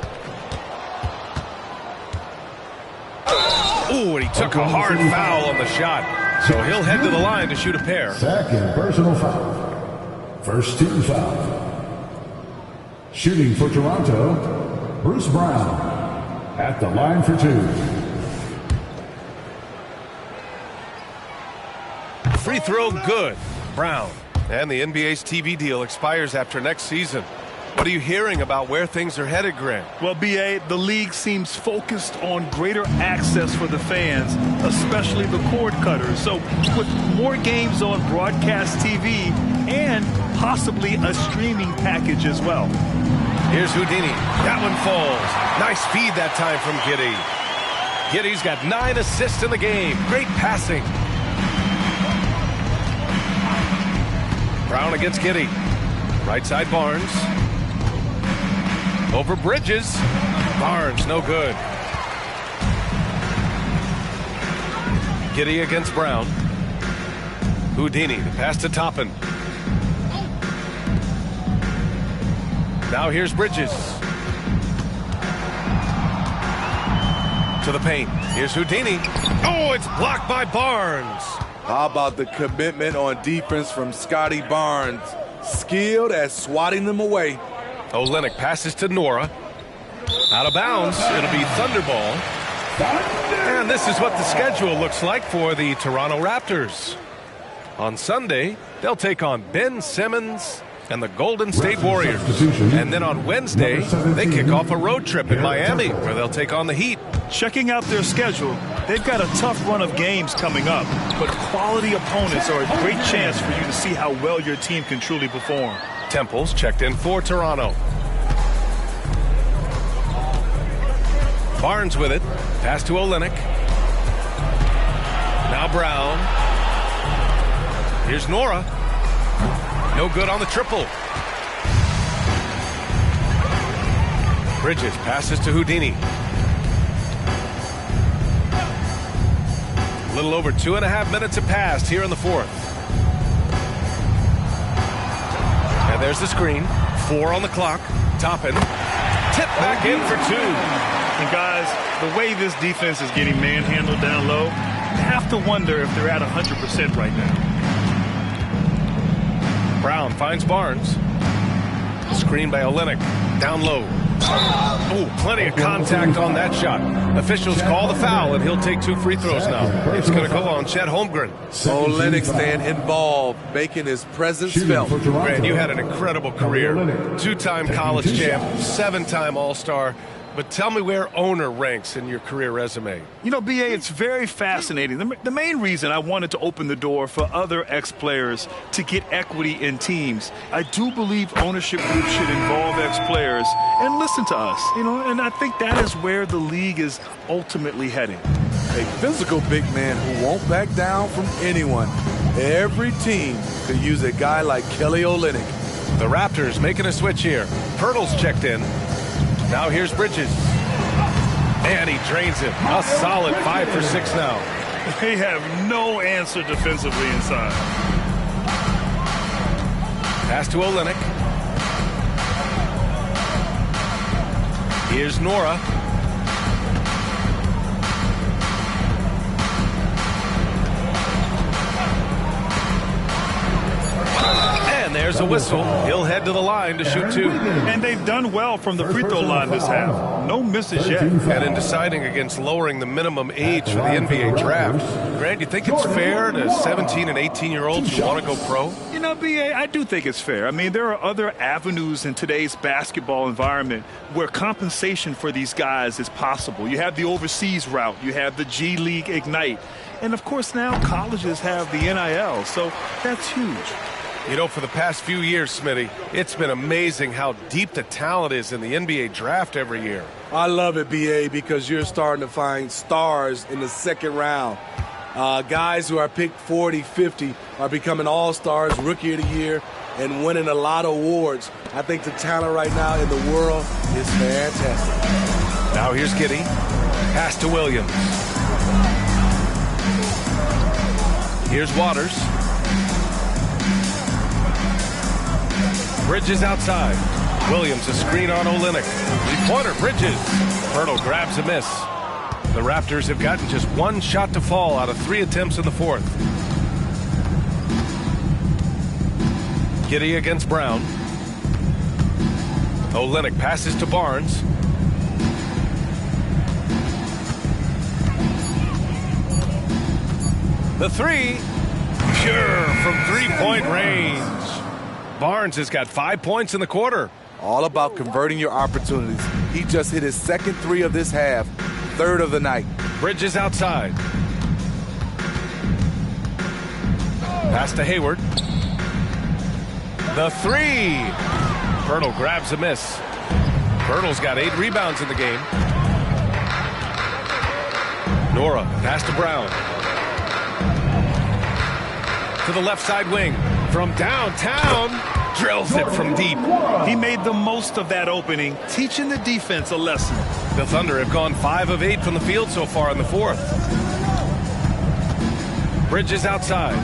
Ooh, and he took a hard foul on the shot. So he'll head to the line to shoot a pair. Second personal foul. First team foul. Shooting for Toronto, Bruce Brown. At the line for 2. Free throw good. Brown. And the NBA's TV deal expires after next season. What are you hearing about where things are headed, Grant? Well, BA, the league seems focused on greater access for the fans, especially the cord cutters. So with more games on broadcast TV and possibly a streaming package as well. Here's Houdini. That one falls. Nice feed that time from Giddey. Giddey's got 9 assists in the game. Great passing. Brown against Giddey. Right side Barnes. Over Bridges. Barnes, no good. Giddey against Brown. Houdini, the pass to Toppin. Now here's Bridges. To the paint. Here's Houdini. Oh, it's blocked by Barnes. How about the commitment on defense from Scotty Barnes? Skilled at swatting them away. Olynyk passes to Nora. Out of bounds. It'll be Thunderball. And this is what the schedule looks like for the Toronto Raptors. On Sunday, they'll take on Ben Simmons and the Golden State Warriors. And then on Wednesday, they kick off a road trip in Miami where they'll take on the Heat. Checking out their schedule, they've got a tough run of games coming up, but quality opponents are a great chance for you to see how well your team can truly perform. Temple's checked in for Toronto. Barnes with it. Pass to Olynyk. Now Brown. Here's Nora. No good on the triple. Bridges passes to Houdini. A little over 2.5 minutes have passed here in the fourth. And there's the screen. 4 on the clock. Toppin. Tip back in for 2. And guys, the way this defense is getting manhandled down low, you have to wonder if they're at 100% right now. Brown finds Barnes. Screen by Olynyk. Down low. Oh, plenty of contact on that shot. Officials call the foul, and he'll take 2 free throws now. It's going to go on Chet Holmgren. Olynyk staying involved, making his presence felt. Grant, you had an incredible career. 2-time college champ, 7-time All-Star. But tell me where owner ranks in your career resume. You know, B.A., it's very fascinating. The main reason I wanted to open the door for other ex-players to get equity in teams, I do believe ownership groups should involve ex-players and listen to us, you know, and I think that is where the league is ultimately heading. A physical big man who won't back down from anyone. Every team could use a guy like Kelly Olynyk. The Raptors making a switch here. Pirtle's checked in. Now here's Bridges. And he drains it. A solid 5 for 6 now. They have no answer defensively inside. Pass to Olynyk. Here's Nora. And there's a whistle. He'll head to the line to shoot 2. And they've done well from the free throw line this half. No misses yet. And in deciding against lowering the minimum age for the NBA draft, Grant, you think it's fair to 17 and 18-year-olds who want to go pro? You know, B.A., I do think it's fair. I mean, there are other avenues in today's basketball environment where compensation for these guys is possible. You have the overseas route. You have the G League Ignite. And, of course, now colleges have the NIL, so that's huge. You know, for the past few years, Smitty, it's been amazing how deep the talent is in the NBA draft every year. I love it, B.A., because you're starting to find stars in the second round. Guys who are picked 40, 50 are becoming all-stars, rookie of the year, and winning a lot of awards. I think the talent right now in the world is fantastic. Now here's Giddey. Pass to Williams. Here's Waters. Bridges outside. Williams a screen on Olynyk. 3-pointer, Bridges. Pirtle grabs a miss. The Raptors have gotten just 1 shot to fall out of 3 attempts in the fourth. Giddey against Brown. Olynyk passes to Barnes. The 3. Pure from 3-point range. Barnes has got 5 points in the quarter. All about converting your opportunities. He just hit his second 3 of this half, 3rd of the night. Bridges outside. Pass to Hayward. The 3. Pirtle grabs a miss. Pirtle's got 8 rebounds in the game. Nora, pass to Brown. To the left side wing. From downtown, drills it from deep. He made the most of that opening, teaching the defense a lesson. The Thunder have gone 5 of 8 from the field so far in the fourth. Bridges outside.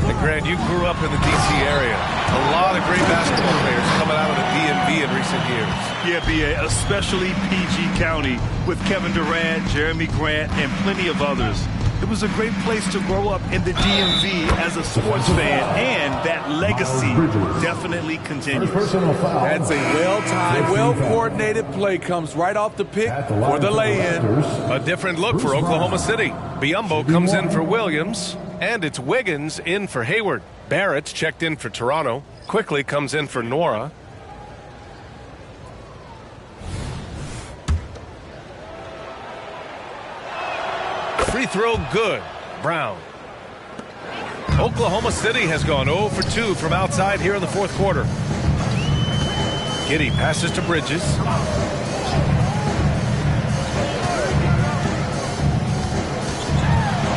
And Grant, you grew up in the D.C. area. A lot of great basketball players coming out of the DMV in recent years. Yeah, B.A., especially PG County with Kevin Durant, Jeremy Grant, and plenty of others. It was a great place to grow up in the DMV as a sports fan, and that legacy definitely continues. That's a well-timed, well-coordinated play. Comes right off the pick for the lay-in. A different look for Oklahoma City. Biyombo comes in for Williams, and it's Wiggins in for Hayward. Barrett's checked in for Toronto. Quickly comes in for Nora. Free throw good. Brown. Oklahoma City has gone 0 for 2 from outside here in the fourth quarter. Giddey passes to Bridges.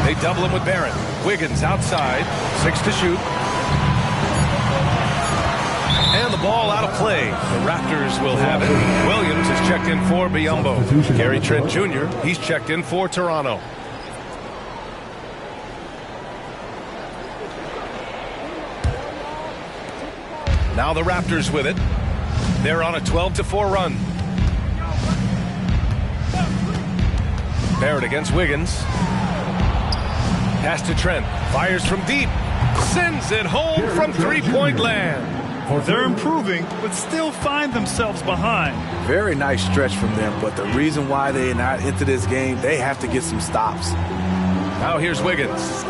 They double him with Barrett. Wiggins outside. 6 to shoot. And the ball out of play. The Raptors will have it. Williams is checked in for Biyombo. Gary Trent Jr., he's checked in for Toronto. Now the Raptors with it. They're on a 12-4 run. Barrett against Wiggins. Pass to Trent. Fires from deep. Sends it home from three-point land. They're improving, but still find themselves behind. Very nice stretch from them, but the reason why they're not into this game, they have to get some stops. Now here's Wiggins.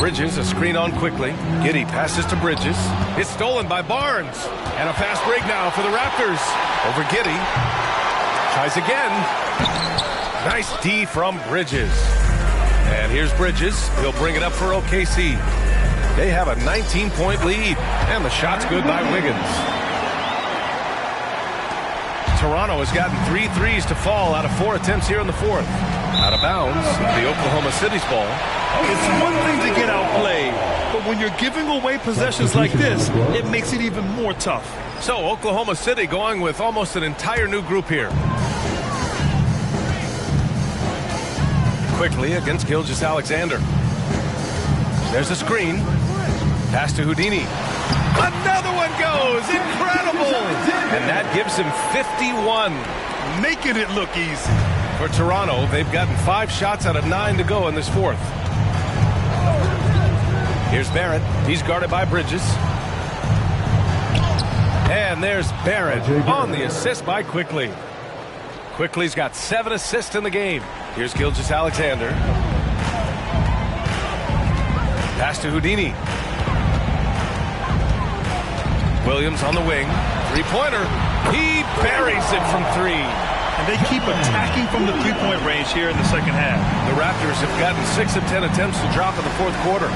Bridges, a screen on quickly. Giddey passes to Bridges. It's stolen by Barnes. And a fast break now for the Raptors. Over Giddey. Tries again. Nice D from Bridges. And here's Bridges. He'll bring it up for OKC. They have a 19-point lead. And the shot's good by Wiggins. Toronto has gotten 3 threes to fall out of 4 attempts here in the fourth. Out of bounds, the Oklahoma City's ball. It's one thing to get outplayed, but when you're giving away possessions like this, it makes it even more tough. So Oklahoma City going with almost an entire new group here. Quickly against Gilgeous-Alexander. There's a screen. Pass to Houdini. Another one goes. Incredible. And that gives him 51. Making it look easy. For Toronto, they've gotten 5 shots out of 9 to go in this fourth. Here's Barrett. He's guarded by Bridges. And there's Barrett on the assist by Quickly. Quickly's got 7 assists in the game. Here's Gilgeous-Alexander. Pass to Houdini. Williams on the wing. Three-pointer. He buries it from 3. And they keep attacking from the three-point range here in the second half. The Raptors have gotten 6 of 10 attempts to drop in the fourth quarter.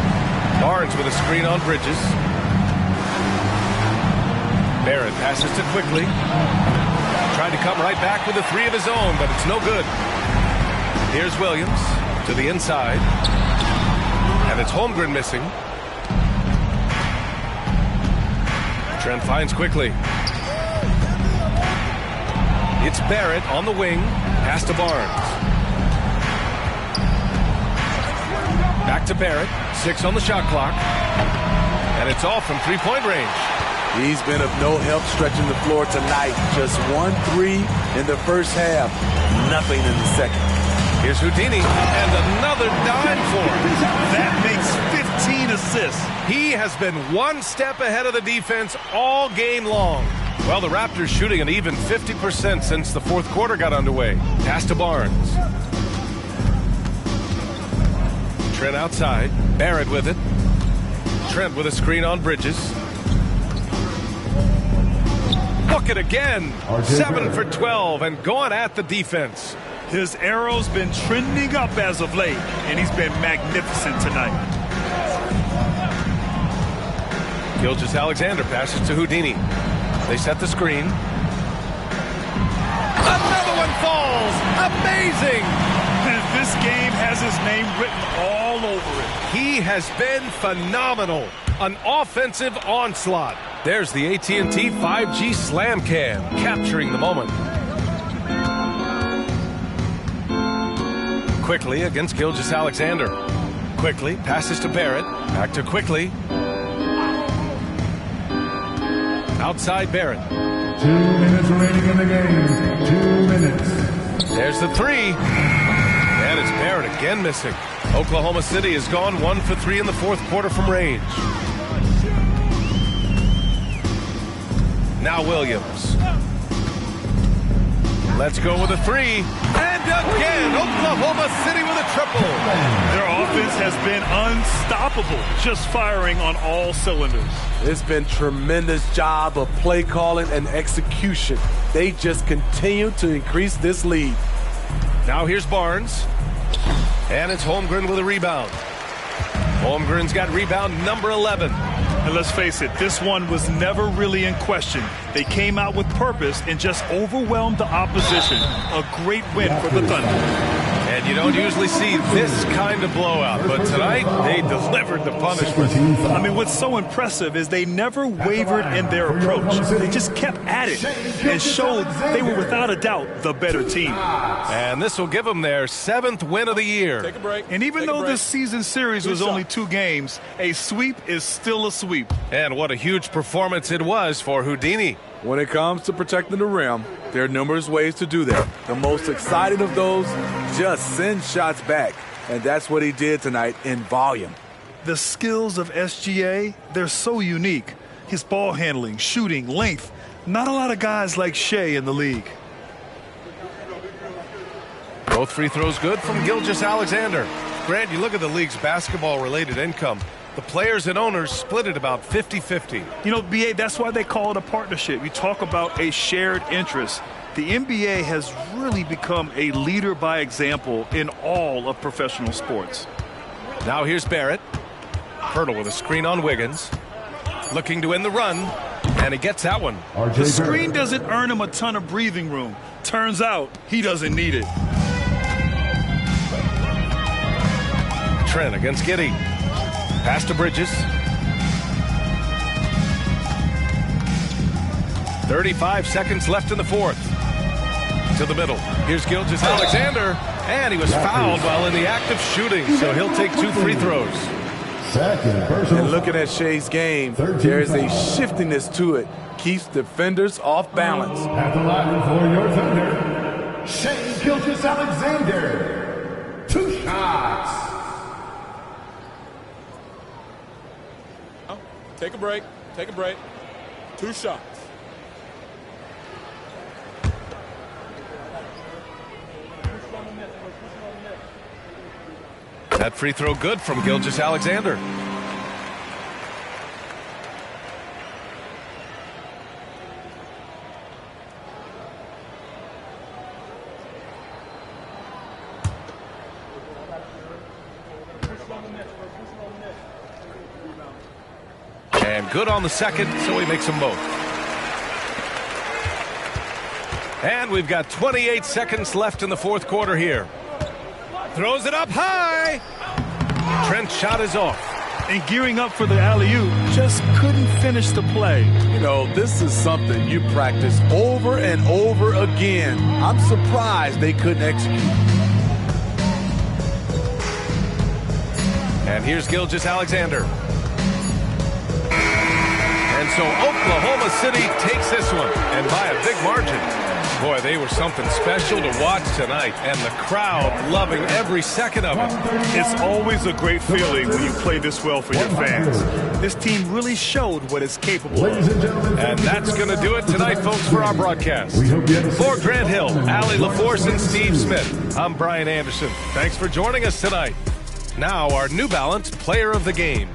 Barnes with a screen on Bridges. Barrett passes to Quickly. Trying to come right back with a 3 of his own, but it's no good. Here's Williams to the inside. And it's Holmgren missing. Trent finds Quickly. It's Barrett on the wing. Pass to Barnes. Back to Barrett. 6 on the shot clock. And it's off from three-point range. He's been of no help stretching the floor tonight. Just 1 3 in the first half. Nothing in the second. Here's Houdini. And another dime for him. That makes 15 assists. He has been 1 step ahead of the defense all game long. Well, the Raptors shooting an even 50% since the fourth quarter got underway. Pass to Barnes. Trent outside. Barrett with it. Trent with a screen on Bridges. Bucket again. 7 for 12 and going at the defense. His arrow's been trending up as of late, and he's been magnificent tonight. Gilgeous-Alexander passes to Houdini. They set the screen. Another one falls. Amazing. And this game has his name written all over it. He has been phenomenal. An offensive onslaught. There's the AT&T 5G Slam Cam capturing the moment. Quickly against Gilgeous-Alexander. Quickly passes to Barrett. Back to Quickly. Outside Barrett. 2 minutes remaining in the game. 2 minutes. There's the three. And it's Barrett again missing. Oklahoma City has gone 1 for 3 in the fourth quarter from range. Now Williams. Let's go with a three. And again, Oklahoma City with a triple. Their offense has been unstoppable, just firing on all cylinders. It's been tremendous job of play calling and execution. They just continue to increase this lead. Now here's Barnes. And it's Holmgren with a rebound. Holmgren's got rebound number 11. And let's face it, this one was never really in question. They came out with purpose and just overwhelmed the opposition. A great win for the Thunder. And you don't usually see this kind of blowout, but tonight they delivered the punishment. I mean, what's so impressive is they never wavered in their approach. They just kept at it and showed they were without a doubt the better team. And this will give them their 7th win of the year. Take a break. And even though this season series was only 2 games, a sweep is still a sweep. And what a huge performance it was for Houdini. When it comes to protecting the rim, there are numerous ways to do that. The most exciting of those, just send shots back. And that's what he did tonight in volume. The skills of SGA, they're so unique. His ball handling, shooting, length. Not a lot of guys like Shea in the league. Both free throws good from Gilgeous-Alexander. Grant, you look at the league's basketball-related income. The players and owners split it about 50-50. You know, BA, that's why they call it a partnership. You talk about a shared interest. The NBA has really become a leader by example in all of professional sports. Now here's Barrett. Hurdle with a screen on Wiggins. Looking to end the run, and he gets that one. The screen doesn't earn him a ton of breathing room. Turns out he doesn't need it. Trent against Giddey. Pass to Bridges. 35 seconds left in the fourth. To the middle. Here's Gilgeous-Alexander. And he was fouled while in the act of shooting, so he'll take 2 free throws. And looking at Shea's game, there is a shiftiness to it. Keeps defenders off balance. At the line for your Thunder, Shea Gilgeous-Alexander. 2 shots. Take a break. Take a break. 2 shots. That free throw good from Gilgeous-Alexander. And good on the second, so he makes them both. And we've got 28 seconds left in the fourth quarter here. Throws it up high. Trent's shot is off. And gearing up for the alley-oop, just couldn't finish the play. You know, this is something you practice over and over again. I'm surprised they couldn't execute. And here's Gilgeous-Alexander. And so Oklahoma City takes this one, and by a big margin. Boy, they were something special to watch tonight, and the crowd loving every second of it. It's always a great feeling when you play this well for your fans. This team really showed what it's capable of. And that's going to do it tonight, folks, for our broadcast. For Grant Hill, Allie LaForce, and Steve Smith, I'm Brian Anderson. Thanks for joining us tonight. Now, our New Balance Player of the Game.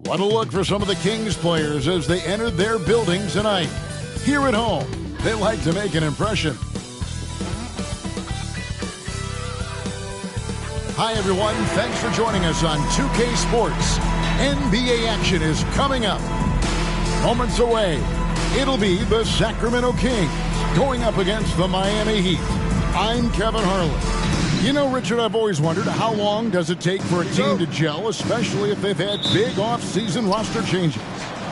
What a look for some of the Kings players as they entered their building tonight. Here at home, they like to make an impression. Hi, everyone. Thanks for joining us on 2K Sports. NBA action is coming up. Moments away, it'll be the Sacramento Kings going up against the Miami Heat. I'm Kevin Harlan. You know, Richard, I've always wondered, how long does it take for a team to gel, especially if they've had big off-season roster changes?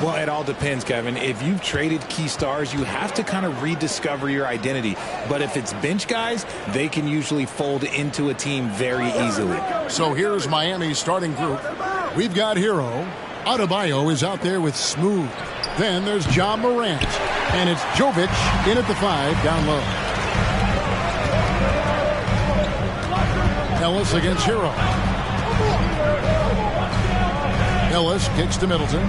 Well, it all depends, Kevin. If you've traded key stars, you have to kind of rediscover your identity. But if it's bench guys, they can usually fold into a team very easily. So here's Miami's starting group. We've got Hero. Adebayo is out there with Smooth. Then there's John Morant. And it's Jovic in at the 5 down low. Ellis against Hero. Ellis kicks to Middleton.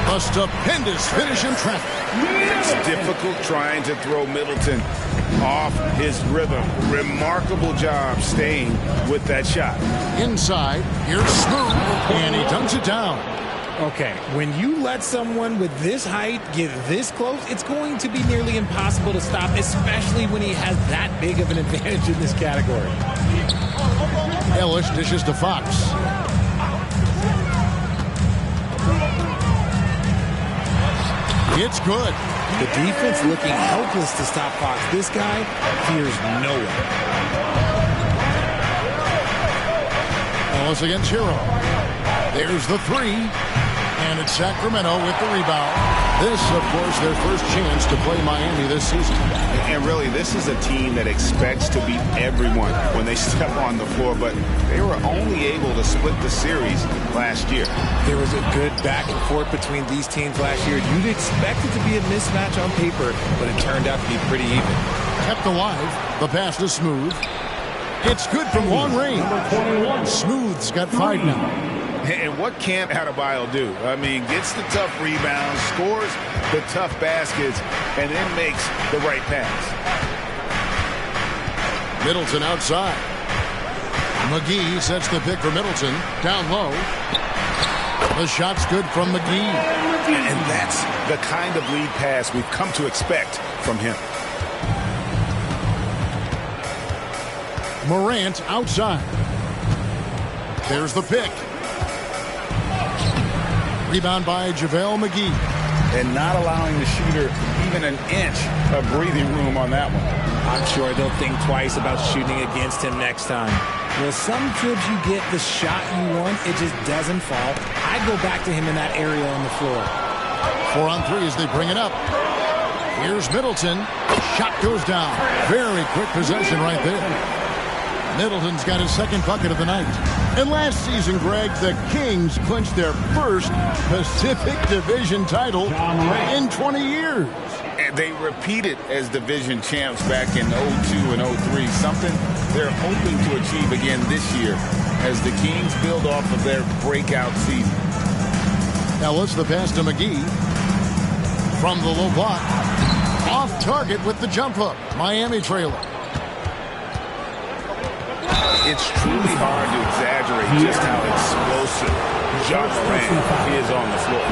A stupendous finish in traffic. It's difficult trying to throw Middleton off his rhythm. Remarkable job staying with that shot. Inside, here's Smooth, and he dunks it down. Okay, when you let someone with this height get this close, it's going to be nearly impossible to stop, especially when he has that big of an advantage in this category. Ellis dishes to Fox. It's good. The defense looking helpless to stop Fox. This guy fears no one. Ellis against Hero. There's the 3. And it's Sacramento with the rebound. This, of course, their first chance to play Miami this season. And really, this is a team that expects to beat everyone when they step on the floor, but they were only able to split the series last year. There was a good back and forth between these teams last year. You'd expect it to be a mismatch on paper, but it turned out to be pretty even. Kept alive. The pass to Smooth. It's good from long range. Smooth's got 5 now. And what can't Adebayo do? I mean, gets the tough rebounds, scores the tough baskets, and then makes the right pass. Middleton outside. McGee sets the pick for Middleton. Down low. The shot's good from McGee. And that's the kind of lead pass we've come to expect from him. Morant outside. There's the pick. Rebound by JaVale McGee. And not allowing the shooter even an inch of breathing room on that one. I'm sure they'll think twice about shooting against him next time. Well, sometimes you get the shot you want, it just doesn't fall. I'd go back to him in that area on the floor. 4 on 3 as they bring it up. Here's Middleton. Shot goes down. Very quick possession right there. Middleton's got his second bucket of the night. And last season, Greg, the Kings clinched their first Pacific Division title in 20 years. And they repeated as division champs back in 02 and 03, something they're hoping to achieve again this year as the Kings build off of their breakout season. Ellis, the pass to McGee. From the low block. Off target with the jump hook. Miami trailer. It's truly hard to exaggerate just how explosive Ja Morant is on the floor.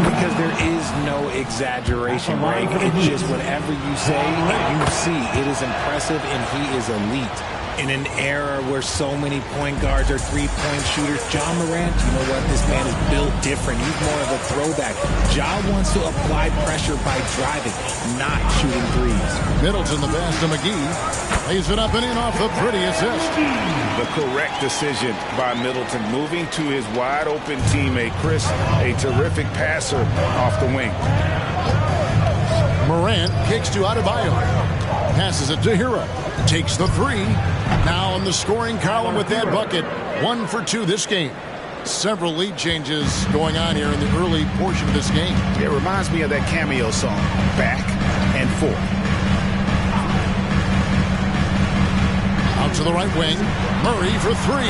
Because there is no exaggeration, Greg. It's just whatever you say and you see. It is impressive, and he is elite. In an era where so many point guards are three-point shooters, Ja Morant, you know what? This man is built different. He's more of a throwback. Ja wants to apply pressure by driving, not shooting threes. Middleton, the pass to McGee. Lays it up and in off the pretty assist. The correct decision by Middleton, moving to his wide-open teammate, Chris, a terrific passer off the wing. Morant kicks to Adebayo. Passes it to Hero. Takes the 3. Now in the scoring column with that bucket. 1 for 2 this game. Several lead changes going on here in the early portion of this game. It reminds me of that cameo song, Back and Forth. Out to the right wing. Murray for 3.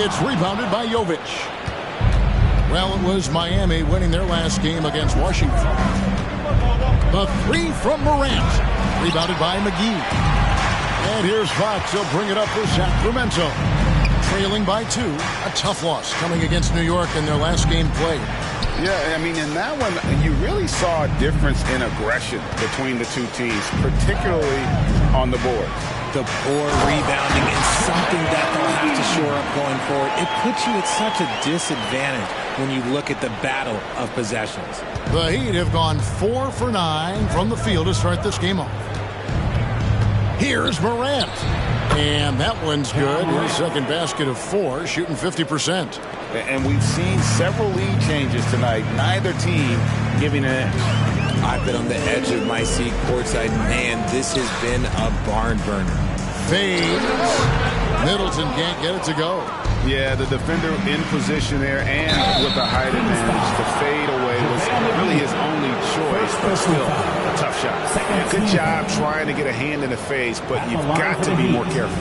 It's rebounded by Jovic. Well, it was Miami winning their last game against Washington. The 3 from Morant. Rebounded by McGee. And here's Fox. He'll bring it up for Sacramento. trailing by 2. A tough loss coming against New York in their last game played. Yeah, I mean, in that one, you really saw a difference in aggression between the two teams, particularly on the board. The poor rebounding is something that they'll have to shore up going forward. It puts you at such a disadvantage when you look at the battle of possessions. The Heat have gone 4 for 9 from the field to start this game off. Here's Morant. And that one's good. His second basket of 4, shooting 50%. And we've seen several lead changes tonight. Neither team giving an inch. I've been on the edge of my seat courtside. Man, this has been a barn burner. Fades. Middleton can't get it to go. Yeah, the defender in position there and with the height advantage. The fade away was really his only choice, but still a tough shot. Good job trying to get a hand in the face, but you've got to be more careful.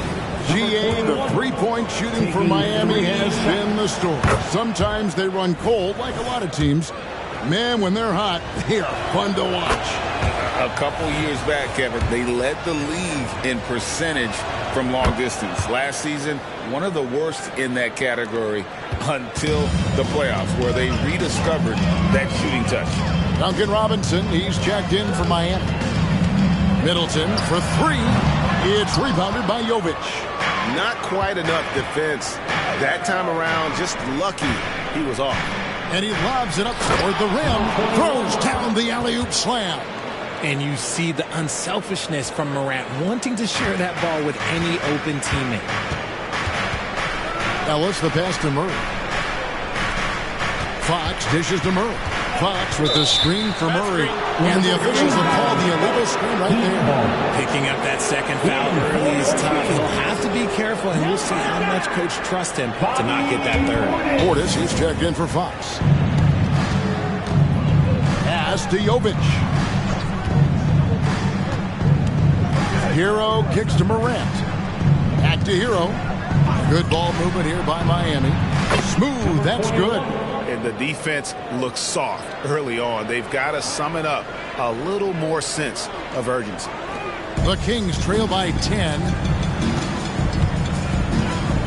GA, the three-point shooting for Miami has been the story. Sometimes they run cold, like a lot of teams. Man, when they're hot, they are fun to watch. A couple years back, Kevin, they led the league in percentage from long distance. Last season, one of the worst in that category until the playoffs, where they rediscovered that shooting touch. Duncan Robinson, he's checked in for Miami. Middleton for 3. It's rebounded by Jovic. Not quite enough defense. That time around, just lucky he was off. And he lobs it up toward the rim. Throws down the alley-oop slam. And you see the unselfishness from Morant, wanting to share that ball with any open teammate. Ellis, the pass to Murray. Fox dishes to Murray. Fox with the screen for Murray. And the officials have called the illegal screen right there. Picking up that second foul early is tough. He'll have to be careful, and we'll see how much coach trusts him to not get that third. Portis, he's checked in for Fox. Pass to Jovic. Hero kicks to Morant. Back to Hero. Good ball movement here by Miami. Smooth, that's good. And the defense looks soft early on. They've got to sum it up. A little more sense of urgency. The Kings trail by 10.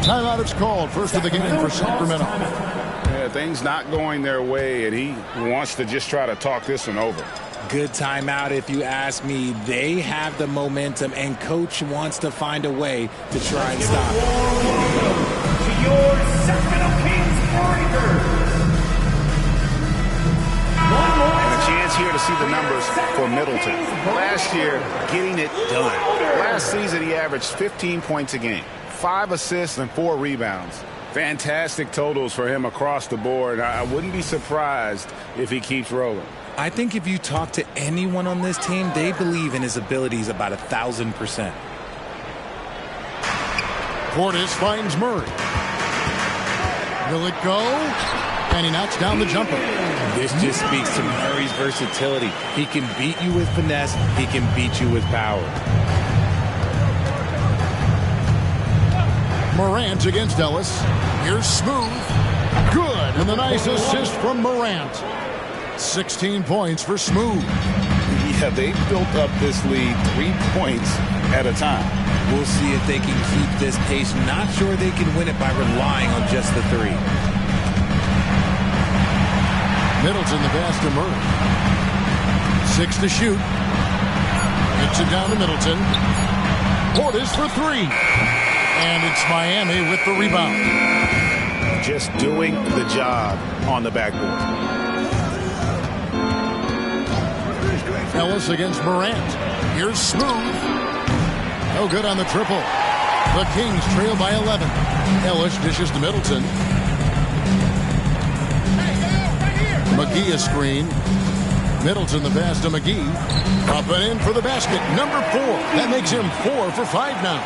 Timeout is called. First of the game for Sacramento. Yeah, things not going their way, and he wants to just try to talk this one over. Good timeout if you ask me. They have the momentum, and coach wants to find a way to try and stop it. To your Sacramento Kings Warriors. And a chance here to see the numbers for Middleton. Last year, getting it done. Last season, he averaged 15 points a game, 5 assists and 4 rebounds. Fantastic totals for him across the board. I wouldn't be surprised if he keeps rolling. I think if you talk to anyone on this team, they believe in his abilities about 1,000%. Portis finds Murray. Will it go? And he knocks down the jumper. This just speaks to Murray's versatility. He can beat you with finesse. He can beat you with power. Morant against Ellis. Here's Smooth. Good. And the nice assist from Morant. 16 points for Smooth. Yeah, they built up this lead 3 points at a time. We'll see if they can keep this pace. Not sure they can win it by relying on just the 3. Middleton, the pass to Murray. 6 to shoot. Gets it down to Middleton. Portis for 3. And it's Miami with the rebound. Just doing the job on the backboard. Ellis against Morant. Here's Smooth. No good on the triple. The Kings trail by 11. Ellis dishes to Middleton. McGee a screen. Middleton the pass to McGee. Up and in for the basket. Number 4. That makes him 4 for 5 now.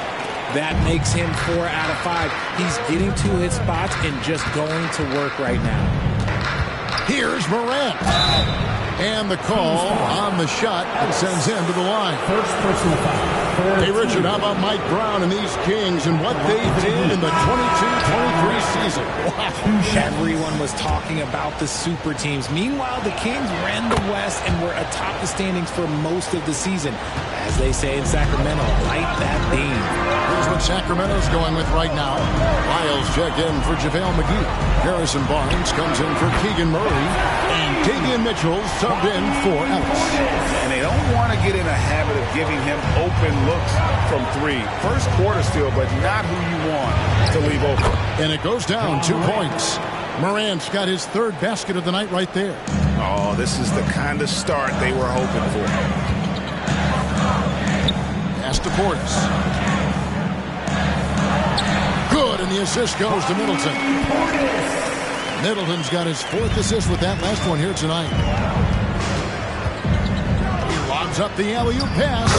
That makes him 4 out of 5. He's getting to his spots and just going to work right now. Here's Morant. And the call on the shot that sends him to the line. First personal foul. Hey, Richard, how about Mike Brown and these Kings and what they did in the 22-23 season? Wow. Everyone was talking about the super teams. Meanwhile, the Kings ran the West and were atop the standings for most of the season. As they say in Sacramento, light that beam. Here's what Sacramento's going with right now. Lyles checked in for JaVale McGee. Harrison Barnes comes in for Keegan Murray. And Davion Mitchell subbed in for Ellis. And they don't want to get in a habit of giving him open looks from three. First quarter still, but not who you want to leave open. And it goes down 2 points. Morant's got his third basket of the night right there. Oh, this is the kind of start they were hoping for. Pass to Portis. Good, and the assist goes to Middleton. Middleton's got his fourth assist with that last one here tonight. He lobs up the alley-oop pass.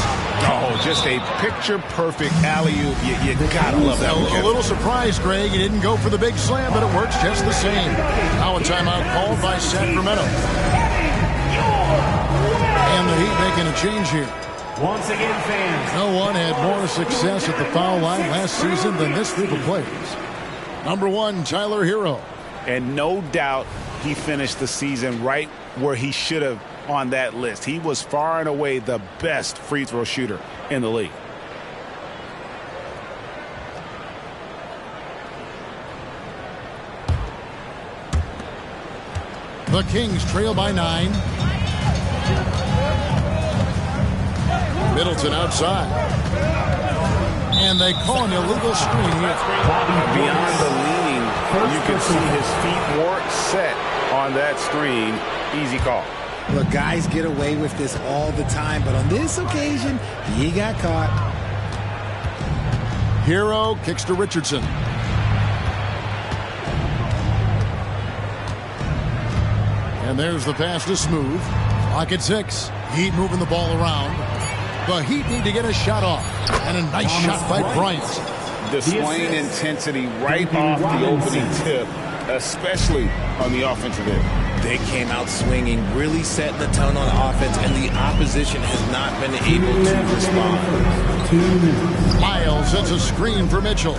Oh, just a picture-perfect alley-oop. You gotta love that one. A little surprised, Greg. He didn't go for the big slam, but it works just the same. Now a timeout called by Sacramento. And the Heat making a change here. Once again, fans. No one had more success at the foul line last season than this group of players. Number 1, Tyler Hero. And no doubt he finished the season right where he should have on that list. He was far and away the best free throw shooter in the league. The Kings trail by 9. Middleton outside. And they call an illegal screen here. Beyond the leaning, you can see his feet weren't set on that screen. Easy call. Look, guys get away with this all the time, but on this occasion, he got caught. Hero kicks to Richardson. And there's the pass to Smooth. Clock at 6. Heat moving the ball around. The Heat need to get a shot off. And a nice shot by Bryant. Displaying intensity right off the opening tip, especially on the offensive end. They came out swinging, really setting the tone on offense, and the opposition has not been able to respond. Lyles sets a screen for Mitchell.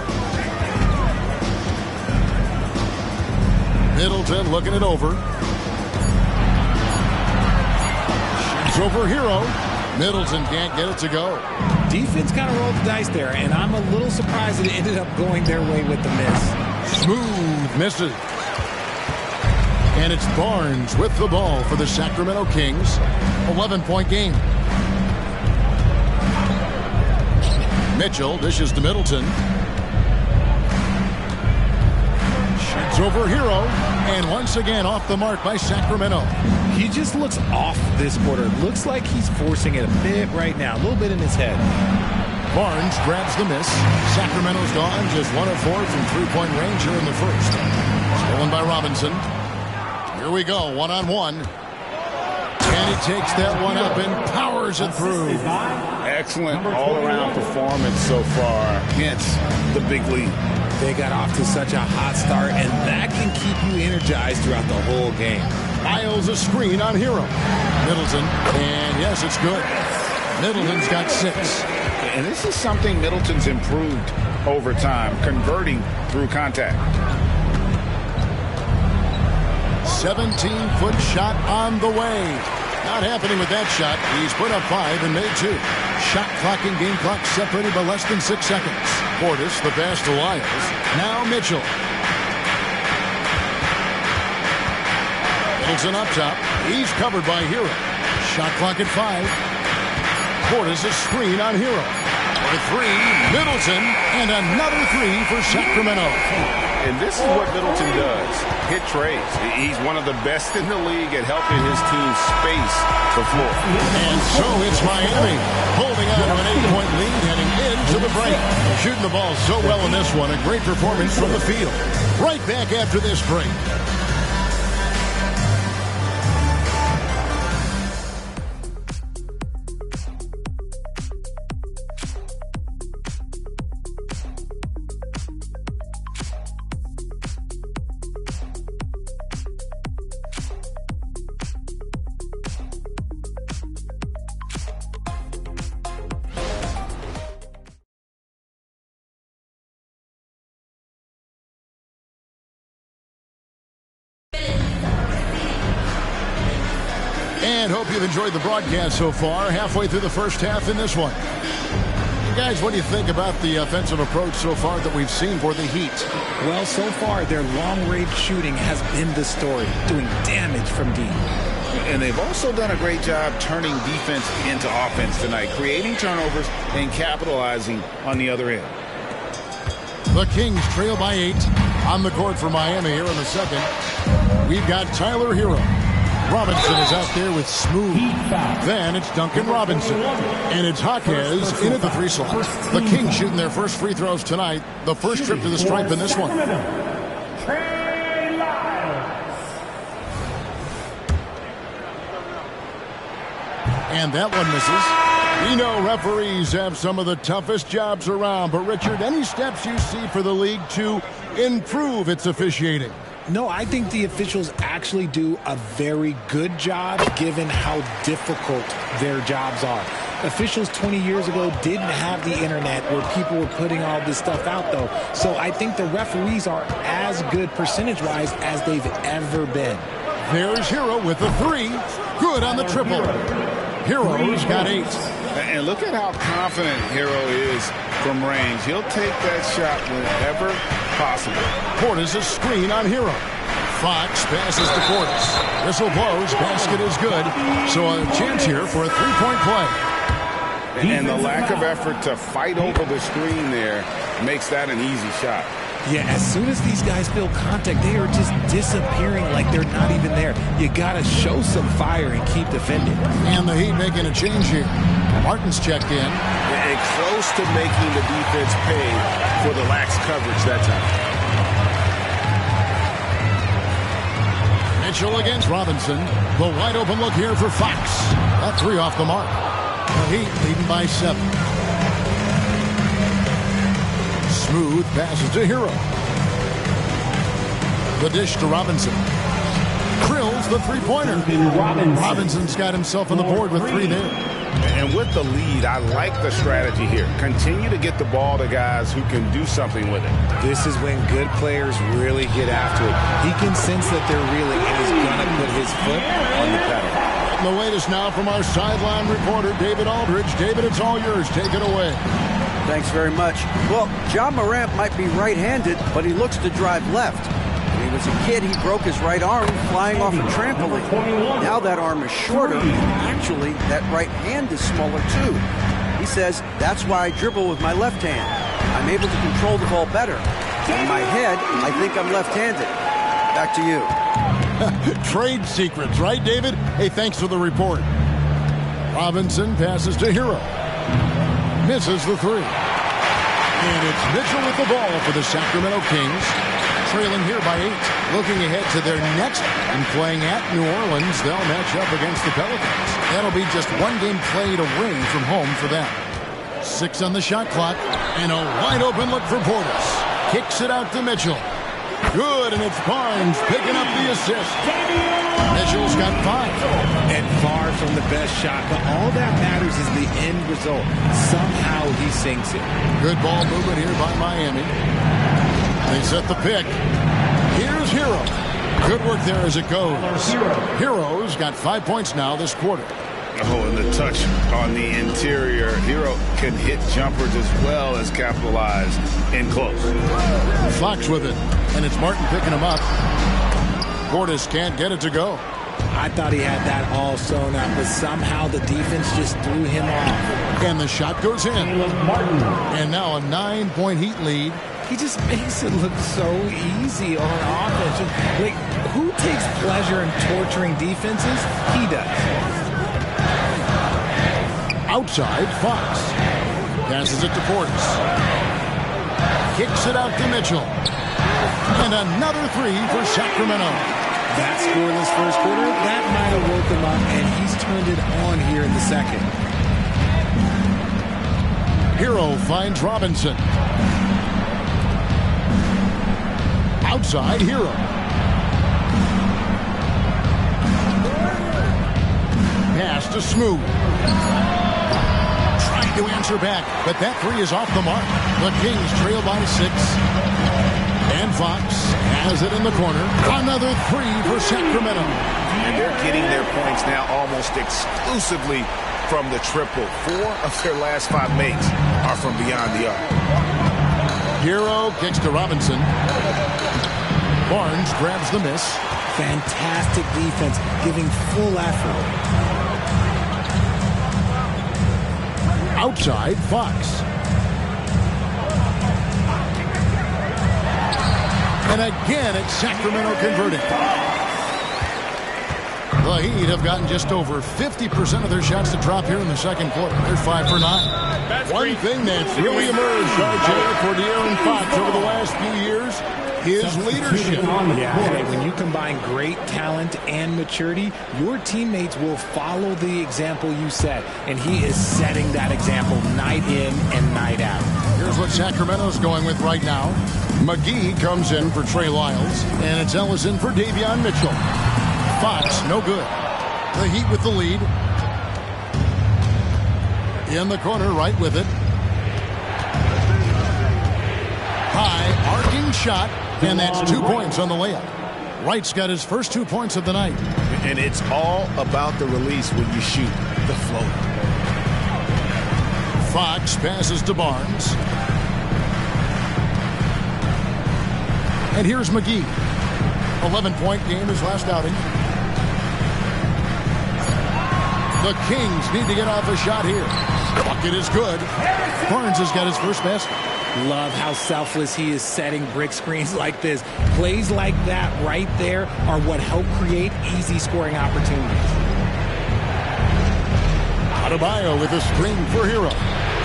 Middleton looking it over. Shoots over Hero. Middleton can't get it to go. Defense kind of rolled the dice there, and I'm a little surprised that it ended up going their way with the miss. Smooth misses. And it's Barnes with the ball for the Sacramento Kings. 11-point game. Mitchell dishes to Middleton. Shoots over Hero. And once again off the mark by Sacramento. He just looks off this quarter. Looks like he's forcing it a bit right now. A little bit in his head. Barnes grabs the miss. Sacramento's gone just 1 of 4 from three-point range here in the first. Stolen by Robinson. Here we go, one-on-one. And he takes that one up and powers it through. Excellent all-around performance so far against the big league. They got off to such a hot start, and that can keep you energized throughout the whole game. Lyles a screen on Hero. Middleton, and yes, it's good. Middleton's got 6. And this is something Middleton's improved over time, converting through contact. 17-foot shot on the way. Not happening with that shot. He's put up 5 and made 2. Shot clock and game clock separated by less than 6 seconds. Portis, the pass to Lyles. Now Mitchell. Middleton up top. He's covered by Hero. Shot clock at 5. Portis a screen on Hero. For 3, Middleton, and another 3 for Sacramento. And this is what Middleton does. Hit trades. He's one of the best in the league at helping his team space the floor. And so it's Miami holding on to an 8-point lead heading into the break. Shooting the ball so well in this one. A great performance from the field. Right back after this break. and hope you've enjoyed the broadcast so far. Halfway through the first half in this one. Guys, what do you think about the offensive approach so far that we've seen for the Heat? Well, so far, their long-range shooting has been the story, doing damage from deep. And they've also done a great job turning defense into offense tonight, creating turnovers and capitalizing on the other end. The Kings trail by 8 on the court for Miami here in the second. We've got Tyler Hero. Robinson is out there with Smooth. Then it's Duncan Robinson. And it's Jaquez in at the 3 slot. The Kings shooting their first free throws tonight. The first trip to the stripe in this one. And that one misses. We know referees have some of the toughest jobs around. But, Richard, any steps you see for the league to improve its officiating? No, I think the officials actually do a very good job given how difficult their jobs are. Officials 20 years ago didn't have the internet where people were putting all this stuff out, though. So I think the referees are as good percentage-wise as they've ever been. There's Hero with the 3. Good on the triple. Hero's got 8. And look at how confident Hero is from range. He'll take that shot whenever possible. Portis' screen on Hero. Fox passes to Portis. Whistle blows. Basket is good. So a chance here for a 3-point play. And the lack of effort to fight over the screen there makes that an easy shot. Yeah, as soon as these guys feel contact, they are just disappearing like they're not even there. You got to show some fire and keep defending. And the Heat making a change here. Martin's checked in. And close to making the defense pay for the lax coverage that time. Mitchell against Robinson. The wide open look here for Fox. That 3 off the mark. The Heat leading by 7. Smooth passes to Hero. The dish to Robinson. Krills the 3-pointer. Robinson's got himself on the board with 3 there. And with the lead, I like the strategy here. Continue to get the ball to guys who can do something with it. This is when good players really get after it. He can sense that they're reeling and is going to put his foot on the pedal. And the latest now from our sideline reporter, David Aldridge. David, it's all yours. Take it away. Thanks very much. Well, Ja Morant might be right-handed, but he looks to drive left. When he was a kid, he broke his right arm flying off a trampoline. Now that arm is shorter, and actually, that right hand is smaller too. He says, that's why I dribble with my left hand. I'm able to control the ball better. In my head, I think I'm left-handed. Back to you. Trade secrets, right, David? Hey, thanks for the report. Robinson passes to Hero. Misses the 3. And it's Mitchell with the ball for the Sacramento Kings. Trailing here by 8. Looking ahead to their next and playing at New Orleans. They'll match up against the Pelicans. That'll be just 1 game played away from home for them. 6 on the shot clock. And a wide open look for Portis. Kicks it out to Mitchell. Good, and it's Barnes picking up the assist. Mitchell's got 5. And far from the best shot, but all that matters is the end result. Somehow he sinks it. Good ball movement here by Miami. They set the pick. Here's Hero. Good work there as it goes. Hero's got 5 points now this quarter. Oh, and the touch on the interior. Hero can hit jumpers as well as capitalize in close. Fox with it, and it's Martin picking him up. Portis can't get it to go. I thought he had that all sewn up, but somehow the defense just threw him off. And the shot goes in. And now a 9-point Heat lead. He just makes it look so easy on offense. Like, who takes pleasure in torturing defenses? He does. Outside, Fox. Passes it to Portis. Kicks it out to Mitchell. And another 3 for Sacramento. That scoreless first quarter, that might have woke him up, and he's turned it on here in the second. Hero finds Robinson. Outside, Hero. Pass to Smooth. Trying to answer back, but that 3 is off the mark. The Kings trail by 6. And Fox has it in the corner. Another three for Sacramento. And they're getting their points now almost exclusively from the triple. 4 of their last 5 makes are from beyond the arc. Hero kicks to Robinson. Barnes grabs the miss. Fantastic defense, giving full effort. Outside, Fox. And again, it's Sacramento converting. The Heat have gotten just over 50% of their shots to drop here in the second quarter. They're 5 for 9. One thing that's really emerged, RJ, for De'Aaron Fox over the last few years, his leadership. Yeah, when you combine great talent and maturity, your teammates will follow the example you set. And he is setting that example night in and night out. Here's what Sacramento's going with right now. McGee comes in for Trey Lyles, and it's Ellison for Davion Mitchell. Fox, no good. The Heat with the lead. In the corner, right with it. High, arcing shot, and that's 2 points on the layup. Wright's got his first 2 points of the night. And it's all about the release when you shoot the floater. Fox passes to Barnes. And here's McGee. 11-point game his last outing. The Kings need to get off a shot here. Bucket is good. Barnes has got his first basket. Love how selfless he is setting brick screens like this. Plays like that right there are what help create easy scoring opportunities. Adebayo with a screen for Hero.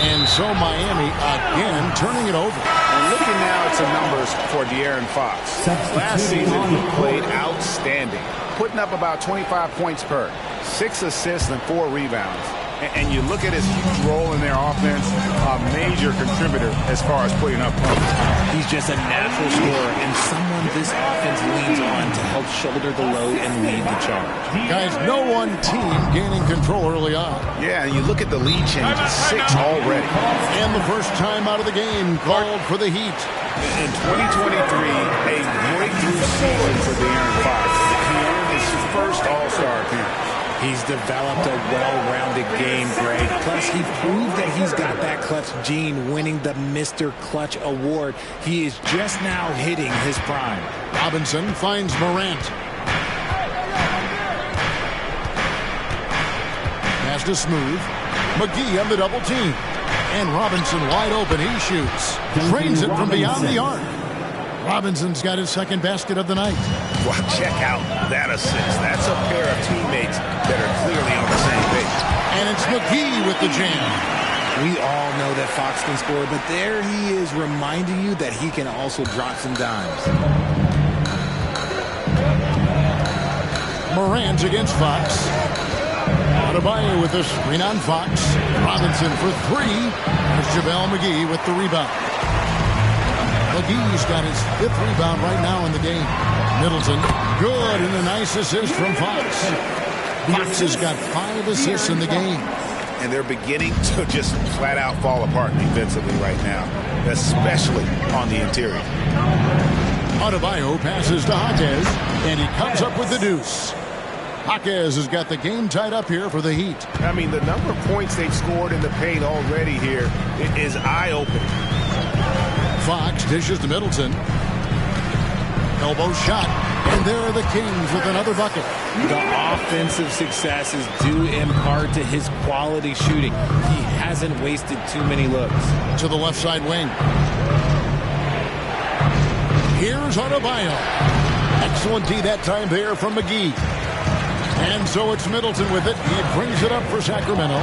And so Miami again turning it over. And looking now at some numbers for De'Aaron Fox. Last season he played outstanding, putting up about 25 points per, 6 assists and 4 rebounds. And you look at his huge role in their offense, a major contributor as far as putting up points. He's just a natural scorer and someone this offense leans on to help shoulder the load and lead the charge. Guys, no one team gaining control early on. Yeah, and you look at the lead changes, 6 already. And the first time out of the game called for the Heat. In 2023, a breakthrough season for De'Aaron Fox. He earned his first All-Star appearance. He's developed a well-rounded game, Greg. Plus, he proved that he's got that clutch gene, winning the Mr. Clutch Award. He is just now hitting his prime. Robinson finds Morant. Pass to Smooth. McGee on the double team. And Robinson wide open. He shoots. Trains it from beyond the arc. Robinson's got his second basket of the night. Well, check out that assist. That's a pair of teammates that are clearly on the same page. And it's McGee with the jam. We all know that Fox can score, but there he is reminding you that he can also drop some dimes. Morant against Fox. Adebayo with the screen on Fox. Robinson for 3. There's JaVale McGee with the rebound. McGee's got his 5th rebound right now in the game. Middleton, good, and a nice assist from Fox. Fox has got 5 assists in the game. And they're beginning to just flat out fall apart defensively right now, especially on the interior. Adebayo passes to Jaquez, and he comes up with the deuce. Jaquez has got the game tied up here for the Heat. I mean, the number of points they've scored in the paint already here is eye-opening. Fox dishes to Middleton. Elbow shot. And there are the Kings with another bucket. The offensive success is due in part to his quality shooting. He hasn't wasted too many looks. To the left side wing. Here's Adebayo. Excellent D that time there from McGee. And so it's Middleton with it. He brings it up for Sacramento.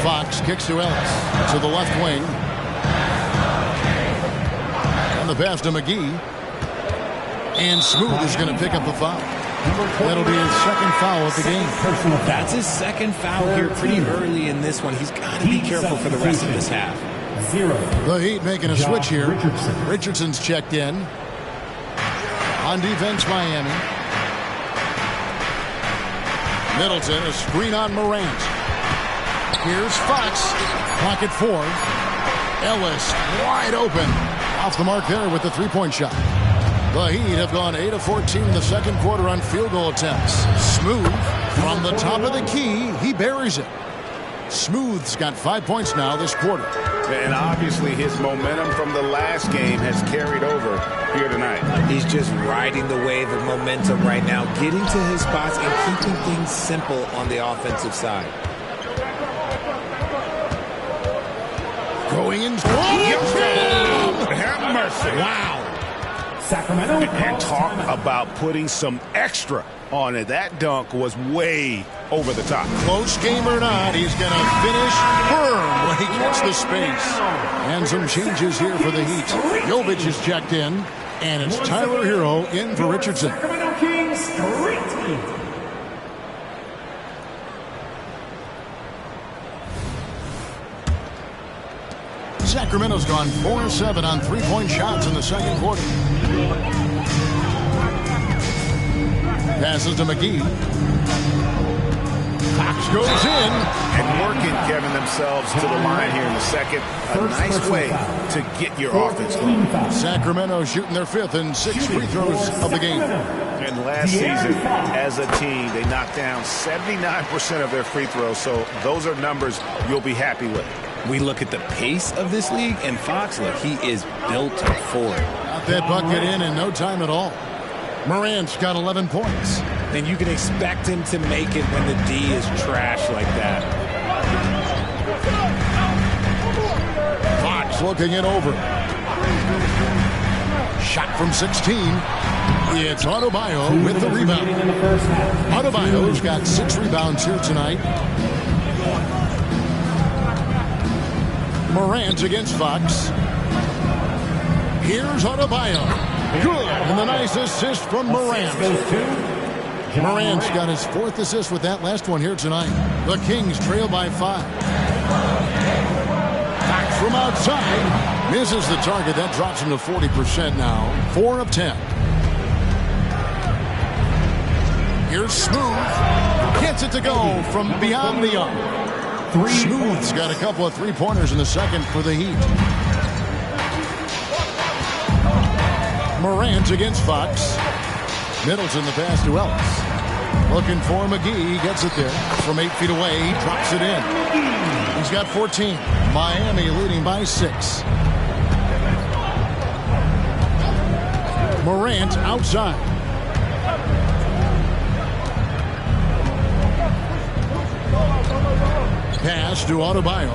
Fox kicks to Ellis. To the left wing. And the pass to McGee. And Smooth is going to pick up the foul. That'll be his second foul of the game. That's his second foul here pretty early in this one. He's got to be careful for the rest of this half. The Heat making a switch here. Richardson's checked in. On defense, Miami. Middleton, a screen on Morant. Here's Fox. Clock at 4. Ellis wide open. Off the mark there with the three-point shot. The Heat have gone 8 of 14 in the second quarter on field goal attempts. Smooth from the top of the key. He buries it. Smooth's got 5 points now this quarter. And obviously his momentum from the last game has carried over here tonight. He's just riding the wave of momentum right now, getting to his spots and keeping things simple on the offensive side. Going in. Have mercy. Wow. Sacramento. And talk about putting some extra on it. That dunk was way over the top. Close game or not, he's going to finish firm when he gets the space. And some changes here for the Heat. Jovic is checked in, and it's Tyler Hero in for Richardson. Sacramento Kings Street Team. Sacramento's gone 4 of 7 on three-point shots in the second quarter. Passes to McGee. Cox goes in. And working, Kevin, themselves to the line here in the second. A nice way to get your offense going. Sacramento shooting their 5th and 6 free throws of the game. And last season, as a team, they knocked down 79% of their free throws. So those are numbers you'll be happy with. We look at the pace of this league, and Fox, look, he is built for it. Got that bucket in no time at all. Morant's got 11 points. And you can expect him to make it when the D is trash like that. Fox looking it over. Shot from 16. It's Adebayo with the rebound. Adebayo's got 6 rebounds here tonight. Morant against Fox. Here's Adebayo. Good. And the nice assist from Morant. Morant's got his 4th assist with that last one here tonight. The Kings trail by 5. Back from outside. Misses the target. That drops him to 40% now. 4 of 10. Here's Smooth. Gets it to go from beyond the arc. Smooth's got a couple of three-pointers in the second for the Heat. Morant against Fox. Middleton the pass to Ellis. Looking for McGee. Gets it there. From 8 feet away, he drops it in. He's got 14. Miami leading by 6. Morant outside. Pass to Adebayo.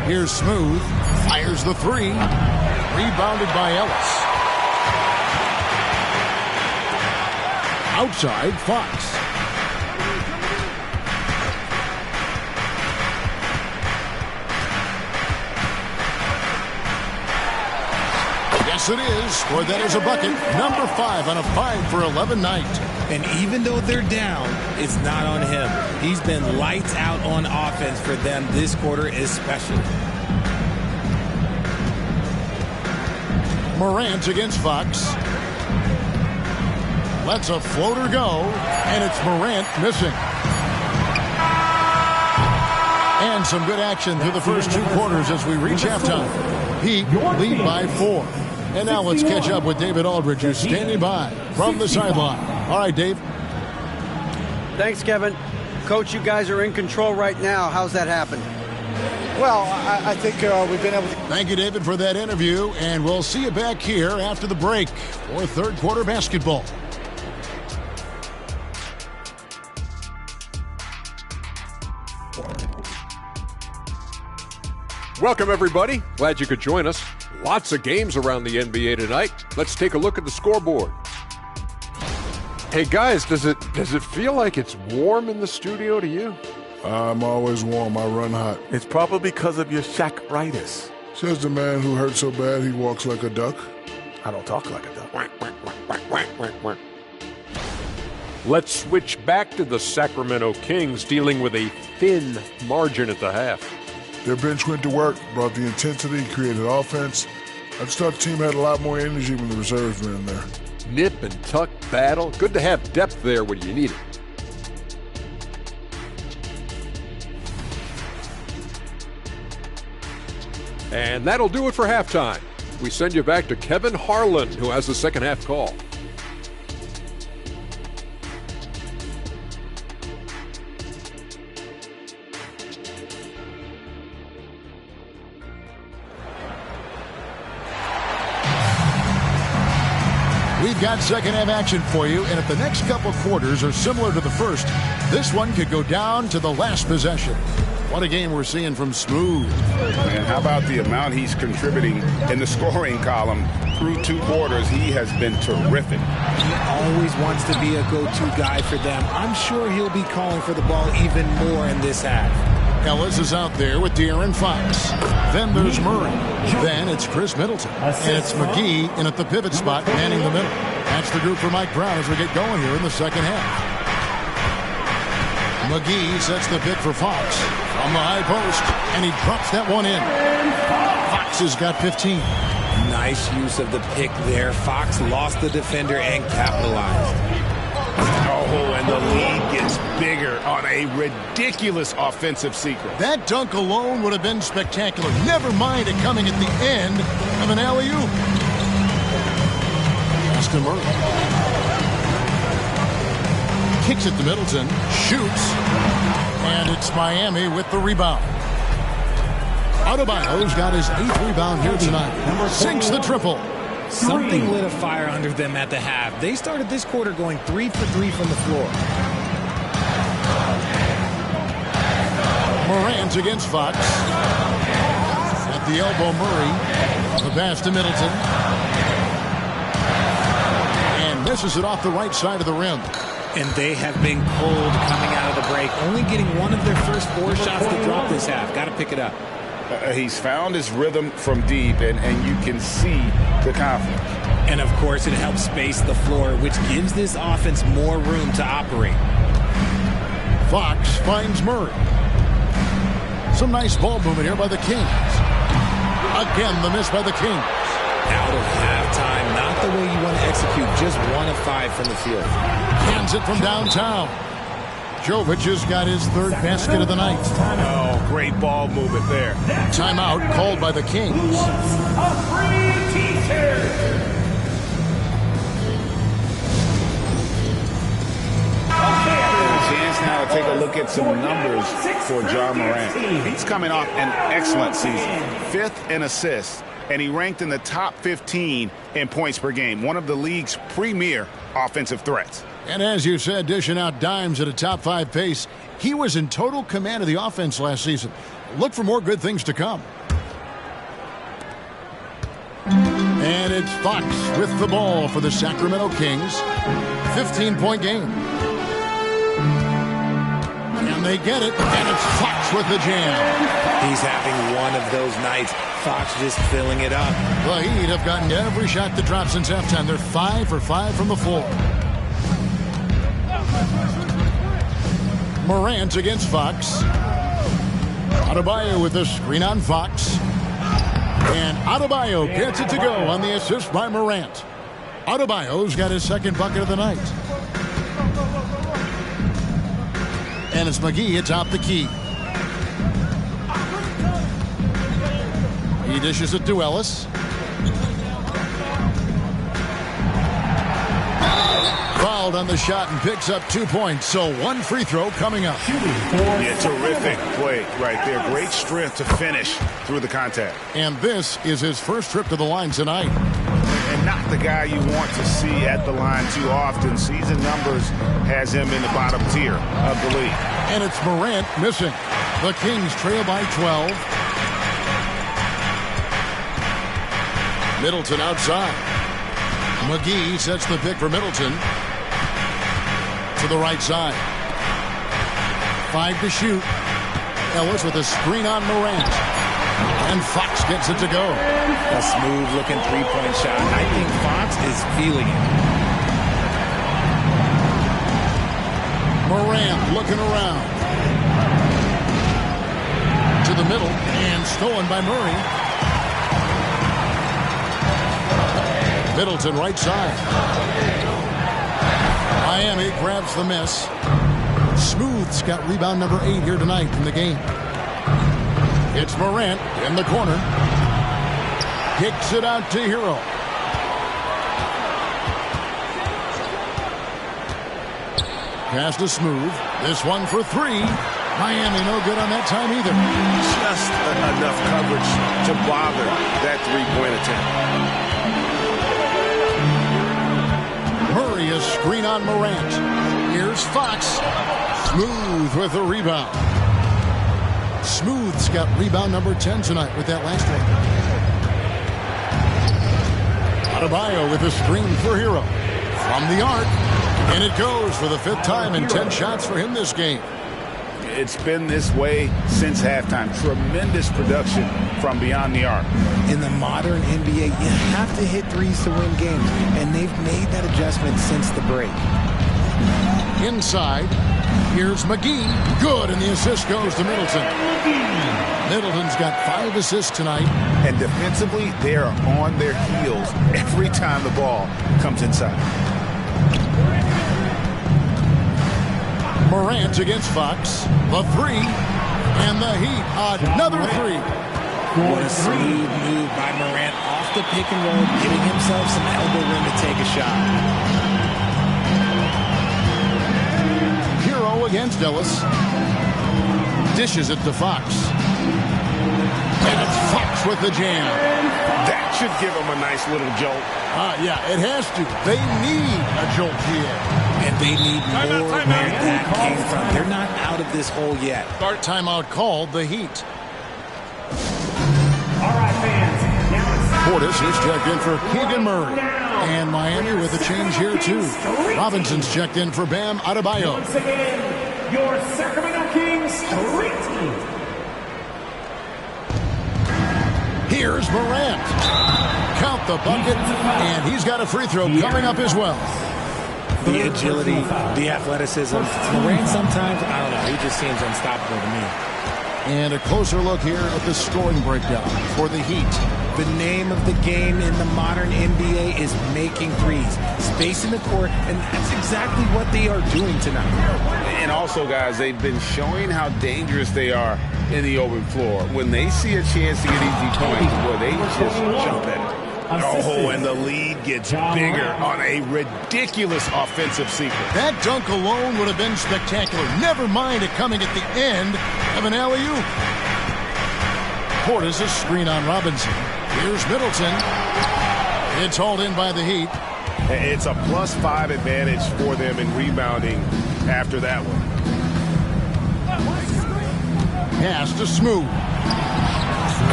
Here's Smooth. Fires the 3. Rebounded by Ellis. Outside, Fox. Yes, it is. For that is a bucket. Number 5 on a 5 for 11 night. And even though they're down, it's not on him. He's been lights out on offense for them this quarter especially. Morant against Fox. Lets a floater go, and it's Morant missing. And some good action through the first 2 quarters as we reach halftime. Heat lead by 4. And now let's catch up with David Aldridge, who's standing by from the sideline. All right, Dave. Thanks, Kevin. Coach, you guys are in control right now. How's that happen? Well, I think we've been able to... Thank you, David, for that interview, and we'll see you back here after the break for third quarter basketball. Welcome, everybody. Glad you could join us. Lots of games around the NBA tonight. Let's take a look at the scoreboard. Hey, guys, does it feel like it's warm in the studio to you? I'm always warm. I run hot. It's probably because of your Shaq-ritis. Says the man who hurt so bad he walks like a duck. I don't talk like a duck. Let's switch back to the Sacramento Kings dealing with a thin margin at the half. Their bench went to work, brought the intensity, created offense. I just thought the team had a lot more energy when the reserves were in there. Nip and tuck battle. Good to have depth there when you need it. And that'll do it for halftime. We send you back to Kevin Harlan, who has the second half call. We've got second half action for you, and if the next couple quarters are similar to the first, this one could go down to the last possession. What a game we're seeing from Smooth. And how about the amount he's contributing in the scoring column through 2 quarters? He has been terrific. He always wants to be a go-to guy for them. I'm sure he'll be calling for the ball even more in this half. Ellis is out there with De'Aaron Fox. Then there's Murray. Then it's Chris Middleton. And it's McGee in at the pivot spot, manning the middle. That's the group for Mike Brown as we get going here in the second half. McGee sets the pick for Fox from the high post, and he drops that one in. Fox has got 15. Nice use of the pick there. Fox lost the defender and capitalized. Oh, and the lead gets bigger on a ridiculous offensive sequence. That dunk alone would have been spectacular. Never mind it coming at the end of an alley-oop. Pass to Murray. Kicks it to Middleton. Shoots. And it's Miami with the rebound. Adebayo's got his 8th rebound here tonight. Sinks the triple. Something lit a fire under them at the half. They started this quarter going 3 for 3 from the floor. Morant against Fox. At the elbow, Murray. The pass to Middleton. And misses it off the right side of the rim. And they have been cold coming out of the break. Only getting one of their first 4 shots to drop this half. Got to pick it up. He's found his rhythm from deep, and you can see the confidence. And, of course, it helps space the floor, which gives this offense more room to operate. Fox finds Murray. Some nice ball movement here by the Kings. Again, the miss by the Kings. Out of halftime, not the way you want to execute, just 1 of 5 from the field. Hands it from downtown. Jovic has got his 3rd basket of the night. Oh, great ball movement there. Timeout called by the Kings. Chance now to take a look at some numbers for John Morant. He's coming off an excellent season. 5th in assists, and he ranked in the top 15 in points per game. One of the league's premier offensive threats. And as you said, dishing out dimes at a top 5 pace, he was in total command of the offense last season. Look for more good things to come. And it's Fox with the ball for the Sacramento Kings. 15-point game. And they get it, and it's Fox with the jam. He's having one of those nights. Fox just filling it up. The Heat have gotten every shot to drop since halftime. They're 5 for 5 from the floor. Morant against Fox. Adebayo with the screen on Fox. And Adebayo gets it to go on the assist by Morant. Adebayo's got his 2nd bucket of the night. And it's McGee atop the key. He dishes it to Ellis. Fouled on the shot and picks up 2 points. So 1 free throw coming up. Yeah, terrific play right there. Great strength to finish through the contact. And this is his first trip to the line tonight. And not the guy you want to see at the line too often. Season numbers has him in the bottom tier of the league. And it's Morant missing. The Kings trail by 12. Middleton outside. McGee sets the pick for Middleton. To the right side. 5 to shoot. Ellis with a screen on Morant. And Fox gets it to go. A smooth-looking 3-point shot. I think Fox is feeling it. Morant looking around. To the middle. And stolen by Murray. Middleton right side. Miami grabs the miss. Smooth's got rebound number 8 here tonight in the game. It's Morant in the corner. Kicks it out to Hero. Pass to Smooth. This one for three. Miami no good on that time either. Just enough coverage to bother that three-point attempt. Murray a screen on Morant. Here's Fox. Smooth with the rebound. Smooth's got rebound number 10 tonight with that last one. Adebayo with a screen for Hero. From the arc. And it goes for the 5th time and 10 shots for him this game. It's been this way since halftime. Tremendous production from beyond the arc. In the modern NBA, you have to hit threes to win games, and they've made that adjustment since the break. Inside, here's McGee. Good, and the assist goes to Middleton. Middleton's got 5 assists tonight. And defensively, they are on their heels every time the ball comes inside. Morant against Fox. The three. And the Heat. Another three. What a smooth move by Morant off the pick and roll, giving himself some elbow room to take a shot. Hero against Ellis. Dishes it to Fox. And it's Fox with the jam. That should give him a nice little jolt. Yeah, it has to. They need a jolt here. And they need more where that came from. They're not out of this hole yet. Timeout called, the Heat. All right, fans. Portis is checked in for Keegan Murray. And Miami with a change here, too. Robinson's checked in for Bam Adebayo. Once again, your Sacramento Kings Street Team. Here's Morant. Count the bucket, and he's got a free throw coming up as well. The agility, the athleticism. Morant sometimes, I don't know, he just seems unstoppable to me. And a closer look here at the scoring breakdown for the Heat. The name of the game in the modern NBA is making threes. Space in the court, and that's exactly what they are doing tonight. And also, guys, they've been showing how dangerous they are in the open floor. When they see a chance to get easy points, boy, they just jump at it. Oh, and the lead gets bigger on a ridiculous offensive sequence. That dunk alone would have been spectacular. Never mind it coming at the end of an alley-oop. Portis a screen on Robinson. Here's Middleton. It's hauled in by the Heat. It's a +5 advantage for them in rebounding after that one. Pass to Smooth.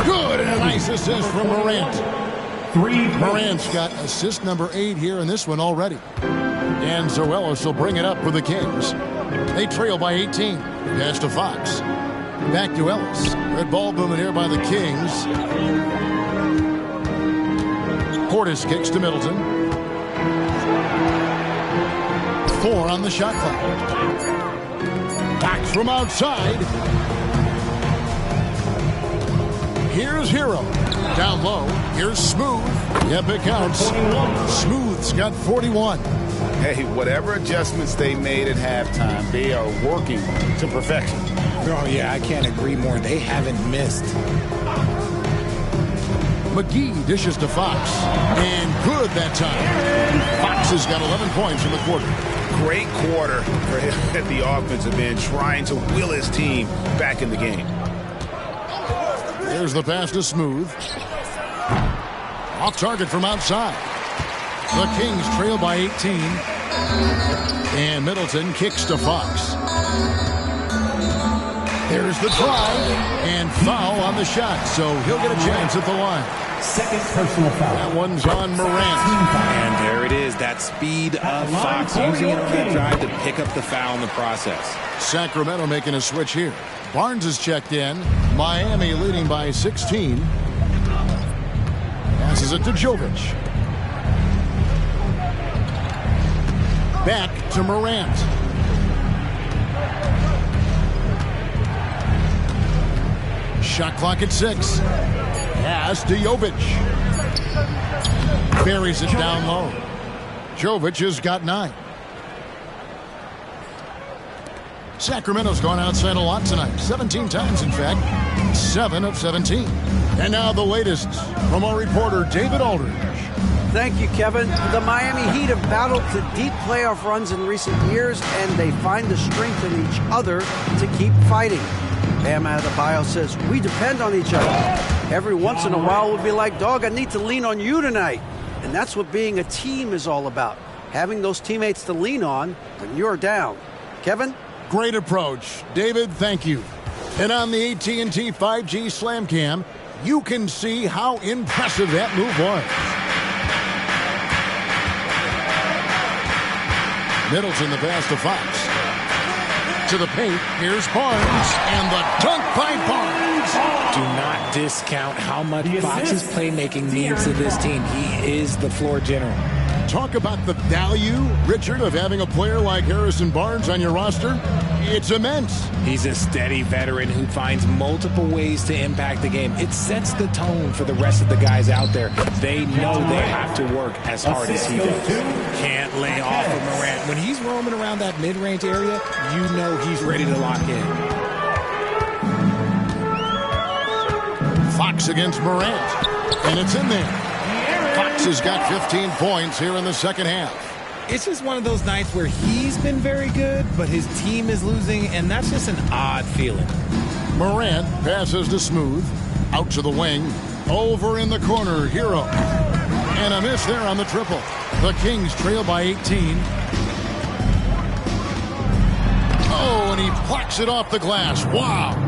Good, and a nice assist from Morant. Morant's got assist number 8 here in this one already. And Zoelos will bring it up for the Kings. They trail by 18. Pass to Fox. Back to Ellis. Red ball movement here by the Kings. Portis kicks to Middleton. 4 on the shot clock. Fox from outside. Here's Hero. Down low. Here's Smooth. Yep, it counts. Smooth's got 41. Hey, whatever adjustments they made at halftime, they are working to perfection. Oh, yeah, I can't agree more. They haven't missed. McGee dishes to Fox. And good that time. Fox has got 11 points in the quarter. Great quarter for him at the offensive end, trying to will his team back in the game. There's the pass to Smooth. Off target from outside. The Kings trail by 18. And Middleton kicks to Fox. There's the try. And foul on the shot. So he'll get a chance at the line. Second personal foul. That one's on Morant. And there it is. That speed of Fox using it on that drive to pick up the foul in the process. Sacramento making a switch here. Barnes is checked in. Miami leading by 16. Passes it to Jovic. Back to Morant. Shot clock at 6. Pass to Jovic. Buries it down low. Jovic has got 9. Sacramento's gone outside a lot tonight. 17 times, in fact. 7 of 17. And now the latest from our reporter, David Aldridge. Thank you, Kevin. The Miami Heat have battled to deep playoff runs in recent years, and they find the strength in each other to keep fighting. Bam Adebayo says, we depend on each other. Every once in a while we'll be like, dog, I need to lean on you tonight. And that's what being a team is all about. Having those teammates to lean on when you're down. Kevin? Great approach. David, thank you. And on the AT&T 5G Slam Cam, you can see how impressive that move was. Middleton the pass to Fox. To the paint, here's Barnes, and the dunk by Barnes. Do not discount how much Fox's playmaking means to this team. He is the floor general. Talk about the value, Richard, of having a player like Harrison Barnes on your roster. It's immense. He's a steady veteran who finds multiple ways to impact the game. It sets the tone for the rest of the guys out there. They know they have to work as hard as he does. Can't lay off of Morant. When he's roaming around that mid-range area, you know he's ready to lock in. Fox against Morant, and it's in there. Fox has got 15 points here in the second half. It's just one of those nights where he's been very good, but his team is losing, and that's just an odd feeling. Morant passes to Smooth, out to the wing, over in the corner, Hero. And a miss there on the triple. The Kings trail by 18. Oh, and he plucks it off the glass. Wow.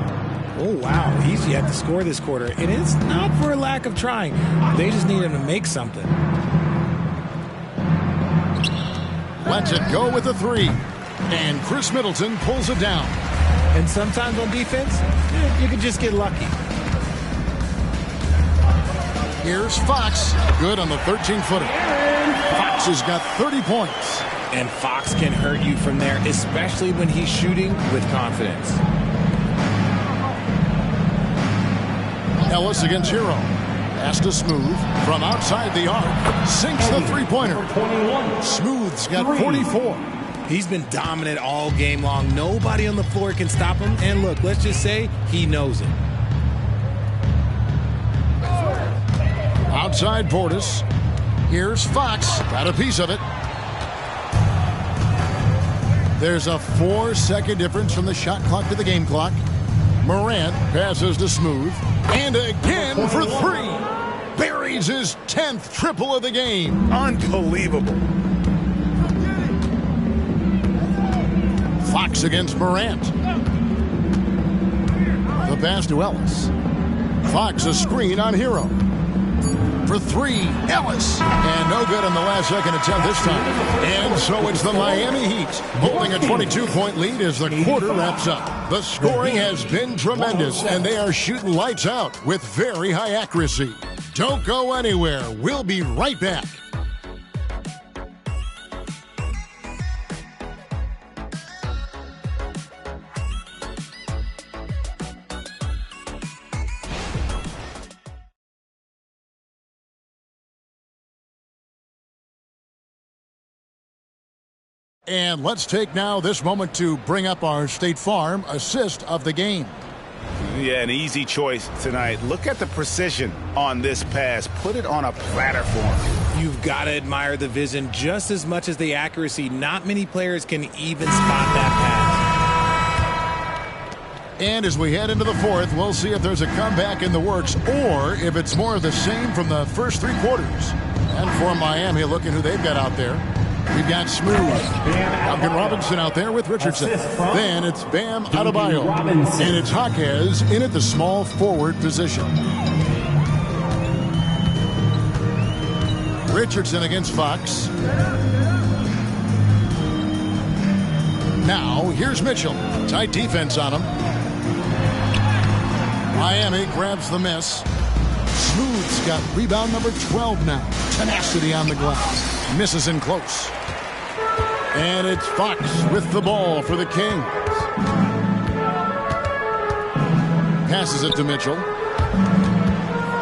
Oh, wow. He's yet to score this quarter, and it's not for a lack of trying. They just need him to make something. Lets it go with a three. And Chris Middleton pulls it down. And sometimes on defense, you can just get lucky. Here's Fox. Good on the 13-footer. Fox has got 30 points. And Fox can hurt you from there, especially when he's shooting with confidence. Ellis against Hero. Pass to Smooth from outside the arc. Sinks the three-pointer. Smooth's got 44. He's been dominant all game long. Nobody on the floor can stop him. And look, let's just say he knows it. Outside Portis. Here's Fox. Got a piece of it. There's a 4-second difference from the shot clock to the game clock. Morant passes to Smooth. And again for three. Buries his 10th triple of the game. Unbelievable. Fox against Morant. The pass to Ellis. Fox a screen on Hero. For three, Ellis. And no good on the last second attempt this time. And so it's the Miami Heat holding a 22-point lead as the quarter wraps up. The scoring has been tremendous, and they are shooting lights out with very high accuracy. Don't go anywhere. We'll be right back. And let's take now this moment to bring up our State Farm assist of the game. Yeah, an easy choice tonight. Look at the precision on this pass. Put it on a platter for him. You've got to admire the vision just as much as the accuracy. Not many players can even spot that pass. And as we head into the fourth, we'll see if there's a comeback in the works or if it's more of the same from the first three quarters. And for Miami, looking who they've got out there. We've got Smooth. Duncan Robinson out there with Richardson. Then it's Bam Adebayo. And it's Jaquez in at the small forward position. Richardson against Fox. Now, here's Mitchell. Tight defense on him. Miami grabs the miss. Smooth's got rebound number 12 now. Tenacity on the glass. Misses in close. And it's Fox with the ball for the Kings. Passes it to Mitchell.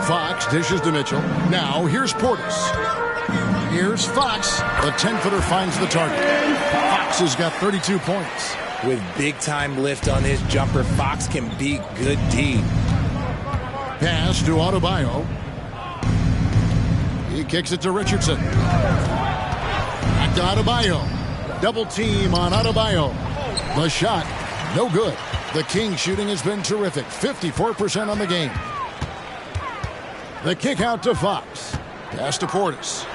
Fox dishes to Mitchell. Now here's Portis. Here's Fox. The 10-footer finds the target. Fox has got 32 points. With big-time lift on his jumper, Fox can be good D. Pass to Adebayo. He kicks it to Richardson. Back to Adebayo. Double team on Adebayo. The shot, no good. The Kings shooting has been terrific. 54% on the game. The kick out to Fox. Pass to Portis.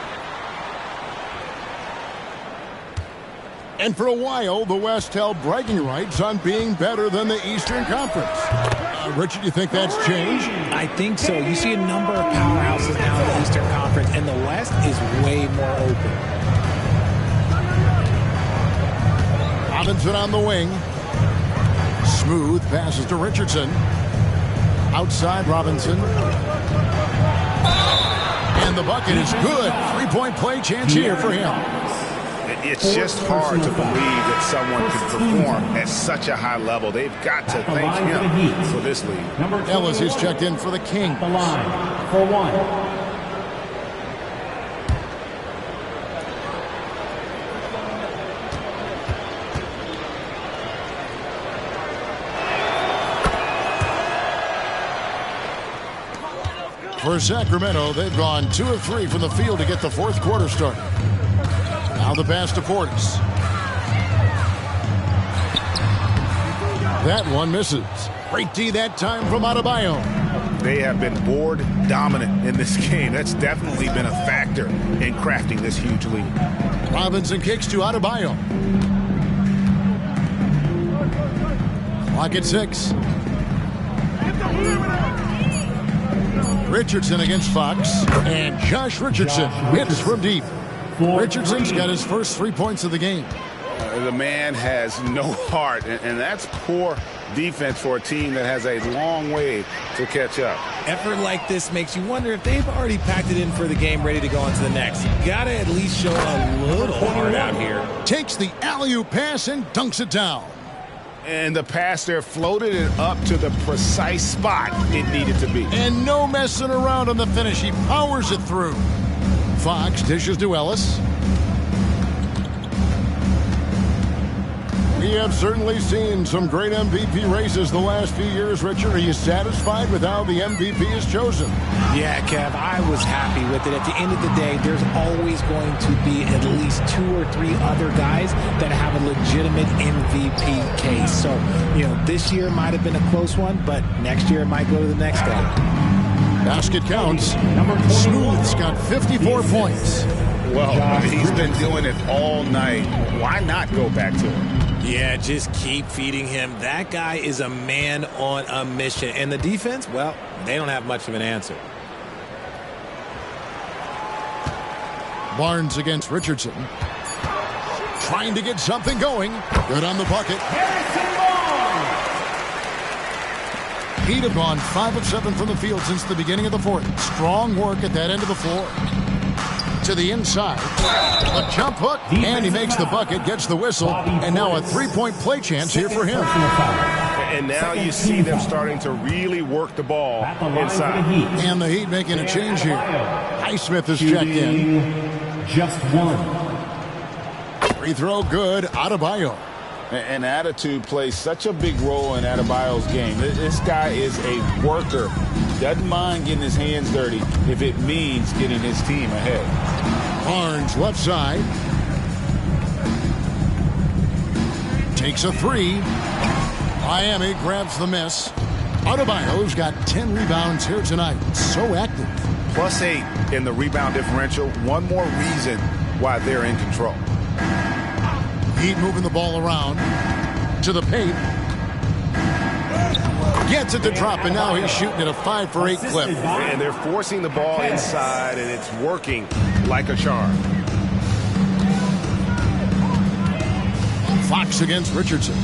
And for a while, the West held bragging rights on being better than the Eastern Conference. Richard, you think that's changed? I think so. You see a number of powerhouses now in the Eastern Conference, and the West is way more open. Robinson on the wing. Smooth passes to Richardson. Outside Robinson. And the bucket is good. 3-point play chance here for him. It's just hard to believe that someone can perform at such a high level. They've got to thank him for this lead. Ellis is checked in for the Kings. The line for one. For Sacramento, they've gone 2 of 3 from the field to get the fourth quarter started. Now the pass to Portis. That one misses. Great D that time from Adebayo. They have been board dominant in this game. That's definitely been a factor in crafting this huge lead. Robinson kicks to Adebayo. Clock at 6. Richardson against Fox. And Josh Richardson hits from deep. Richardson's got his first 3 points of the game. The man has no heart, and that's poor defense for a team that has a long way to catch up. Effort like this makes you wonder if they've already packed it in for the game, ready to go on to the next. You gotta at least show a little heart out here. Takes the alley-oop pass and dunks it down. And the pass there floated it up to the precise spot it needed to be. And no messing around on the finish. He powers it through. Fox dishes to Ellis. We have certainly seen some great MVP races the last few years, Richard. Are you satisfied with how the MVP is chosen? Yeah, Kev, I was happy with it. At the end of the day, there's always going to be at least 2 or 3 other guys that have a legitimate MVP case. So, this year might have been a close one, but next year it might go to the next guy. Basket counts. Smooth's got 54 points. Well, he's been doing it all night. Why not go back to him? Yeah, just keep feeding him. That guy is a man on a mission. And the defense, well, they don't have much of an answer. Barnes against Richardson. Trying to get something going. Good on the bucket. Heat have gone 5 of 7 from the field since the beginning of the fourth. Strong work at that end of the floor. To the inside. A jump hook. And he makes the bucket, gets the whistle. And now a 3-point play chance here for him. And now you see them starting to really work the ball inside. And the Heat making a change here. Highsmith is checked in. Just one. Free throw good. Adebayo. And attitude plays such a big role in Adebayo's game. This guy is a worker. Doesn't mind getting his hands dirty if it means getting his team ahead. Barnes left side. Takes a 3. Miami grabs the miss. Adebayo's got 10 rebounds here tonight. So active. +8 in the rebound differential. One more reason why they're in control. Heat moving the ball around to the paint. Gets it to drop, and now he's shooting at a 5 for 8 clip. And they're forcing the ball inside, and it's working like a charm. Fox against Richardson.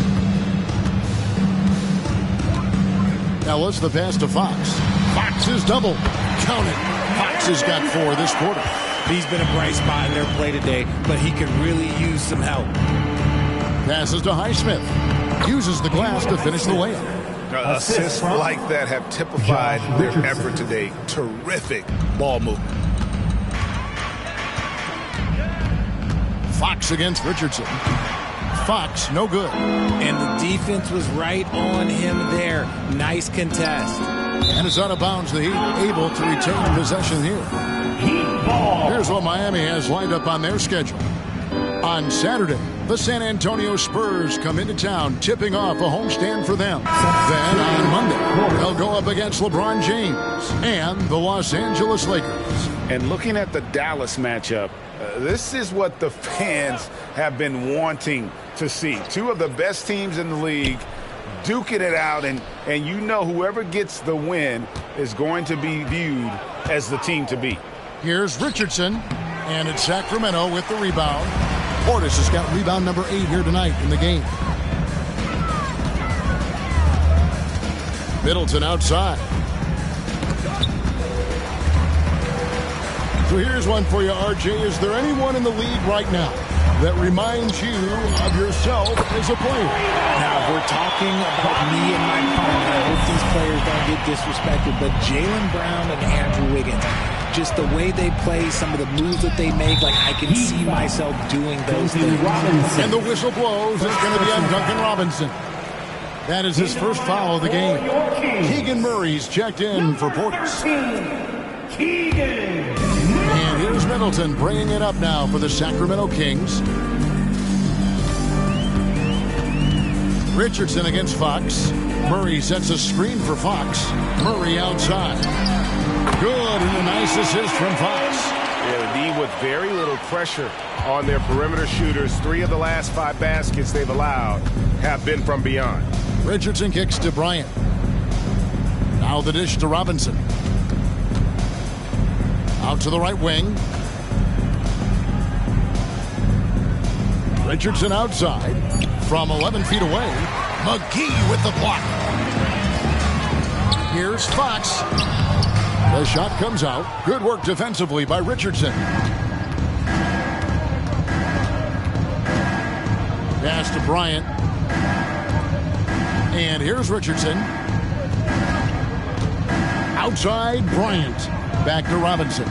Ellis the pass to Fox. Fox is double. Count it. Fox has got 4 this quarter. He's been a bright spot in their play today, but he could really use some help. Passes to Highsmith. Uses the glass to finish the layup. Assists like that have typified their effort today. Terrific ball movement. Fox against Richardson. Fox, no good. And the defense was right on him there. Nice contest. And it's out of bounds. The Heat able to retain possession here. Here's what Miami has lined up on their schedule. On Saturday, the San Antonio Spurs come into town, tipping off a homestand for them. Then on Monday, they'll go up against LeBron James and the Los Angeles Lakers. And looking at the Dallas matchup, this is what the fans have been wanting to see. Two of the best teams in the league duking it out, and you know whoever gets the win is going to be viewed as the team to beat. Here's Richardson, and it's Sacramento with the rebound. Portis has got rebound number 8 here tonight in the game. Middleton outside. So here's one for you, RJ. Is there anyone in the league right now that reminds you of yourself as a player? Now, if we're talking about me and my prime, I hope these players don't get disrespected, but Jaylen Brown and Andrew Wiggins, just the way they play, some of the moves that they make, like I can see myself doing those things. And the whistle blows. It's going to be on Duncan Robinson. That is his first foul of the game. Keegan Murray's checked in for Portis. And here's Middleton bringing it up now for the Sacramento Kings. Richardson against Fox. Murray sets a screen for Fox. Murray outside. Good, and a nice assist from Fox. Yeah, the D with very little pressure on their perimeter shooters. 3 of the last 5 baskets they've allowed have been from beyond. Richardson kicks to Bryant. Now the dish to Robinson. Out to the right wing. Richardson outside. From 11 feet away. McGee with the block. Here's Fox. The shot comes out. Good work defensively by Richardson. Pass to Bryant. And here's Richardson. Outside Bryant. Back to Robinson.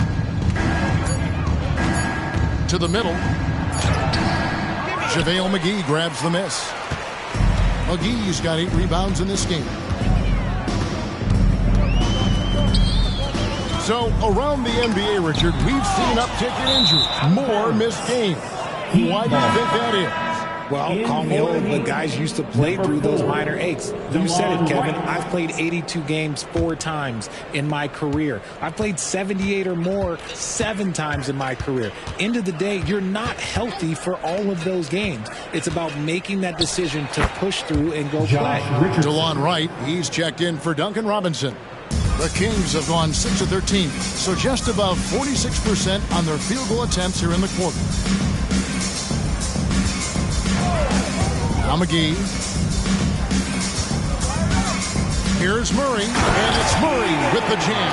To the middle. JaVale McGee grabs the miss. McGee's got 8 rebounds in this game. So, around the NBA, Richard, we've seen an uptick in injury. More missed games. Why do you think that is? Well, call me old, but guys used to play through those minor aches. You said it, Kevin. I've played 82 games 4 times in my career. I've played 78 or more 7 times in my career. End of the day, you're not healthy for all of those games. It's about making that decision to push through and go play. DeLon Wright, he's checked in for Duncan Robinson. The Kings have gone 6 of 13, so just above 46% on their field goal attempts here in the quarter. Now McGee. Here's Murray, and it's Murray with the jam.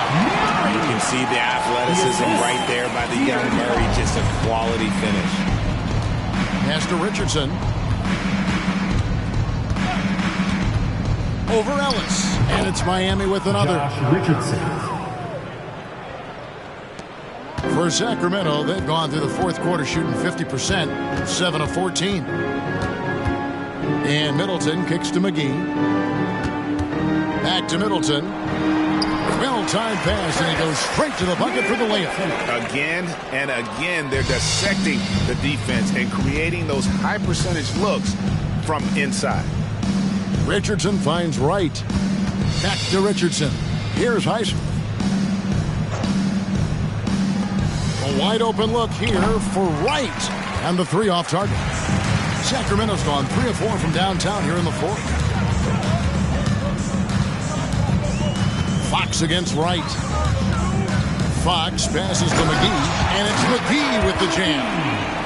You can see the athleticism right there by the young Murray. Just a quality finish. Pass to Richardson. Over Ellis. And it's Miami with another. For Sacramento, they've gone through the 4th quarter shooting 50%, 7 of 14. And Middleton kicks to McGee. Back to Middleton. Well-timed pass, and he goes straight to the bucket for the layup. Again and again, they're dissecting the defense and creating those high-percentage looks from inside. Richardson finds Wright. Back to Richardson. Here's Heisman. A wide-open look here for Wright. And the 3 off target. Sacramento's gone 3 of 4 from downtown here in the 4th. Fox against Wright. Fox passes to McGee, and it's McGee with the jam.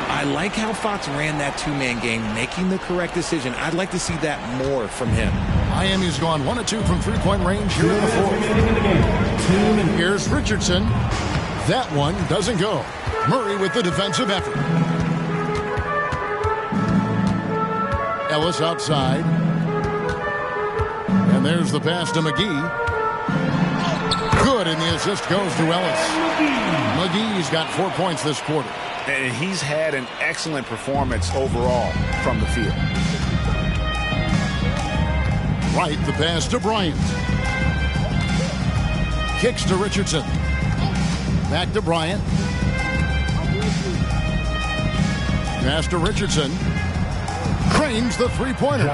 I like how Fox ran that 2-man game, making the correct decision. I'd like to see that more from him. Miami's gone 1 of 2 from 3-point range here in the 4th. Here's Richardson. That one doesn't go. Murray with the defensive effort. Ellis outside. And there's the pass to McGee. Good, and the assist goes to Ellis. McGee's got 4 points this quarter. And he's had an excellent performance overall from the field. Right, the pass to Bryant. Kicks to Richardson. Back to Bryant. Pass to Richardson. Cranes the three-pointer.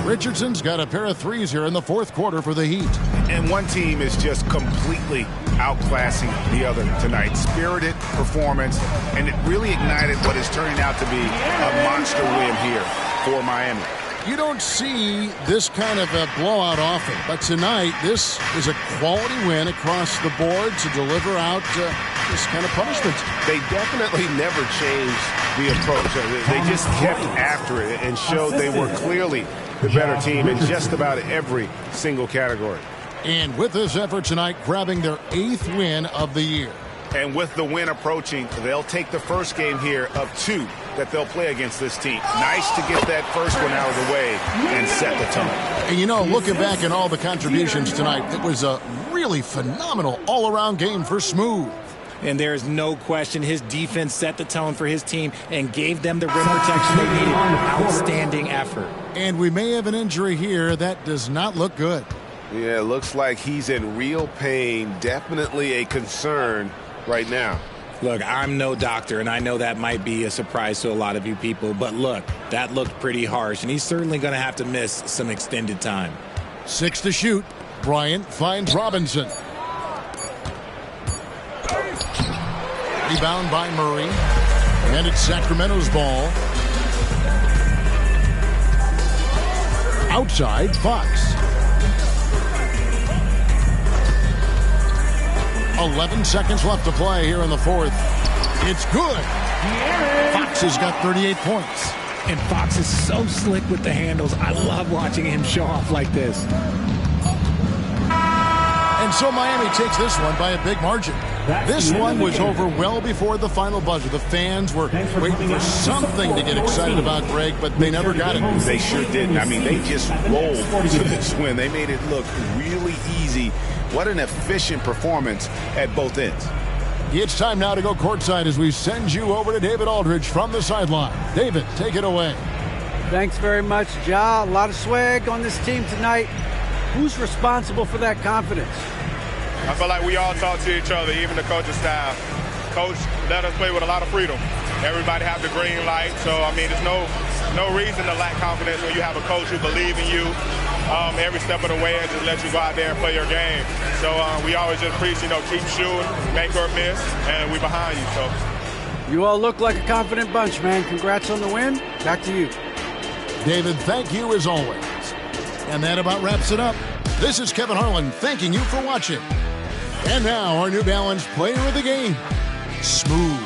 Richardson's got a pair of threes here in the fourth quarter for the Heat. And one team is just completely outclassing the other tonight. Spirited performance, and it really ignited what is turning out to be a monster win here for Miami. You don't see this kind of a blowout often, but tonight this is a quality win across the board to deliver out this kind of punishment. They definitely never changed the approach. They just kept after it and showed they were clearly the better team in just about every single category. And with this effort tonight, grabbing their 8th win of the year. And with the win approaching, they'll take the first game here of 2 that they'll play against this team. Nice to get that first one out of the way and set the tone. And you know, looking back at all the contributions tonight, it was a really phenomenal all-around game for Smooth. And there is no question his defense set the tone for his team and gave them the rim protection they needed. Outstanding effort. And we may have an injury here that does not look good. Yeah, it looks like he's in real pain. Definitely a concern right now. Look, I'm no doctor, and I know that might be a surprise to a lot of you people, but look, that looked pretty harsh, and he's certainly going to have to miss some extended time. 6 to shoot. Bryant finds Robinson. Rebound by Murray. And it's Sacramento's ball. Outside, Fox. 11 seconds left to play here in the fourth. It's good. Fox has got 38 points. And Fox is so slick with the handles. I love watching him show off like this. And so Miami takes this one by a big margin. This one was over well before the final buzzer. The fans were waiting for something to get excited about, Greg, but they never got it. They sure didn't. I mean, they just rolled to this win. They made it look really easy. What an efficient performance at both ends. It's time now to go courtside as we send you over to David Aldridge from the sideline. David, take it away. Thanks very much, Ja. A lot of swag on this team tonight. Who's responsible for that confidence? I feel like we all talk to each other, even the coaching staff. Coach let us play with a lot of freedom. Everybody have the green light, so I mean, there's no reason to lack confidence when you have a coach who believes in you every step of the way and just let you go out there and play your game. So we always just preach, keep shooting, make or miss, and we behind you. So you all look like a confident bunch, man. Congrats on the win. Back to you. David, thank you as always. And that about wraps it up. This is Kevin Harlan thanking you for watching. And now our New Balance player of the game, Smooth.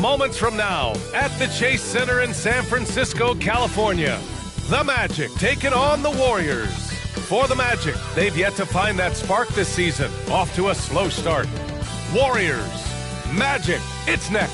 moments from now at the Chase Center in San Francisco, California. The Magic taking on the Warriors. For the Magic, they've yet to find that spark this season. Off to a slow start. Warriors, Magic, it's next.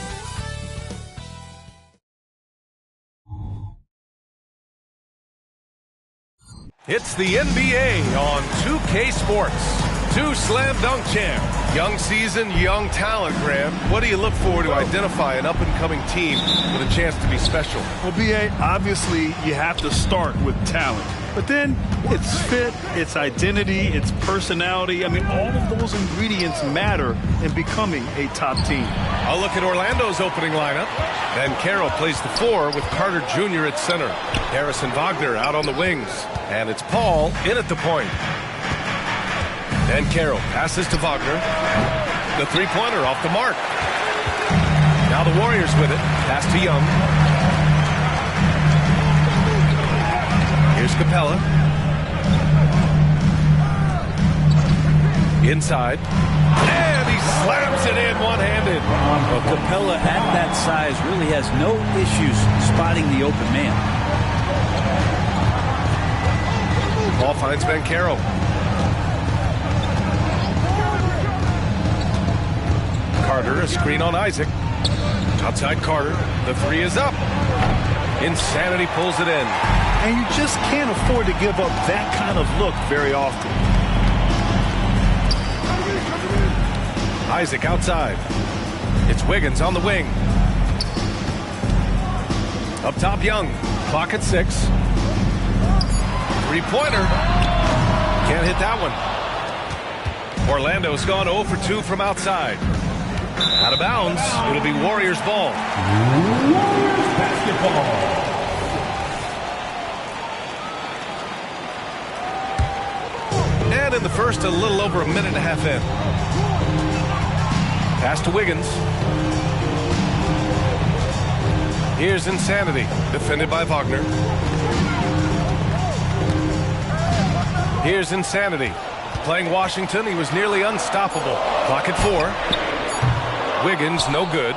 It's the NBA on 2K Sports. 2 slam dunk champ. Young season, young talent, Graham. What do you look for to identify an up-and-coming team with a chance to be special? Well, B.A., obviously you have to start with talent. But then it's fit, it's identity, it's personality. I mean, all of those ingredients matter in becoming a top team. I'll look at Orlando's opening lineup. Then Carroll plays the 4 with Carter Jr. at center. Harrison Wagner out on the wings. And it's Paul in at the point. Then Carroll passes to Wagner. The three-pointer off the mark. Now the Warriors with it. Pass to Young. Here's Capella. Inside. And he slams it in one-handed. Well, Capella at that size really has no issues spotting the open man. Ball finds Ben Carroll. Carter, a screen on Isaac. Outside Carter. The 3 is up. Insanity pulls it in. And you just can't afford to give up that kind of look very often. Isaac outside. It's Wiggins on the wing. Up top, Young. Clock at 6. Three-pointer. Can't hit that one. Orlando's gone 0 for 2 from outside. Out of bounds. It'll be Warriors ball. Warriors basketball. And in the first, a little over a minute and a half in. Pass to Wiggins. Here's Insanity, defended by Wagner. Here's Insanity. Playing Washington, he was nearly unstoppable. Clock at 4. Wiggins, no good.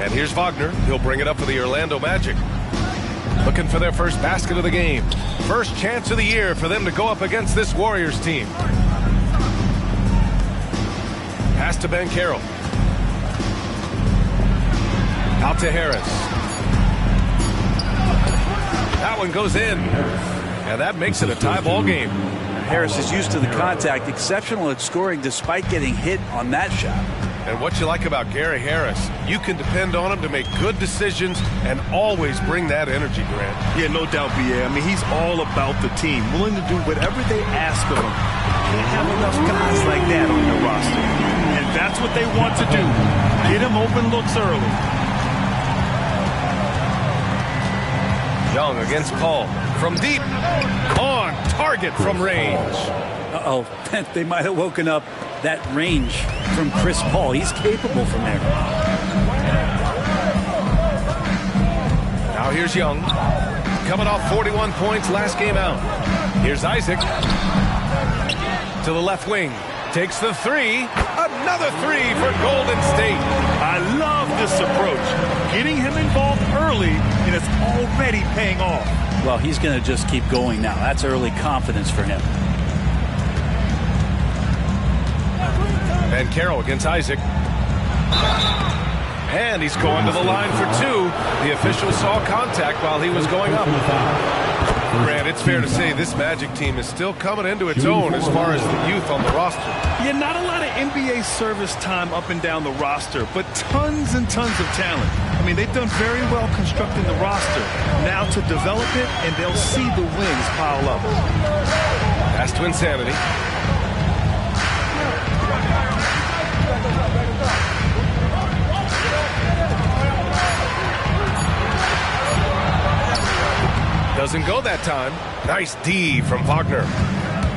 And here's Wagner. He'll bring it up for the Orlando Magic. Looking for their first basket of the game. First chance of the year for them to go up against this Warriors team. Pass to Ben Carroll. Out to Harris. That one goes in. And that makes it a tie ball game. Harris is used to the contact, exceptional at scoring despite getting hit on that shot. And what you like about Gary Harris, you can depend on him to make good decisions and always bring that energy, Grant. Yeah, no doubt, B.A. I mean, he's all about the team, willing to do whatever they ask of him. Can't have enough guys like that on your roster. And that's what they want to do. Get him open looks early. Young against Paul. From deep. On target from range. Uh-oh. They might have woken up that range from Chris Paul. He's capable from there. Now here's Young. Coming off 41 points last game out. Here's Isaac. To the left wing. Takes the 3. Another 3 for Golden State. I love this approach. Getting him involved early, and it's already paying off. Well, he's going to just keep going now. That's early confidence for him. And Carroll against Isaac. And he's going to the line for 2. The official saw contact while he was going up. Grant, it's fair to say this Magic team is still coming into its own as far as the youth on the roster. Yeah, not a lot of NBA service time up and down the roster, but tons and tons of talent. I mean, they've done very well constructing the roster. Now to develop it, and they'll see the wins pile up. Pass to Insanity. Doesn't go that time. Nice D from Wagner.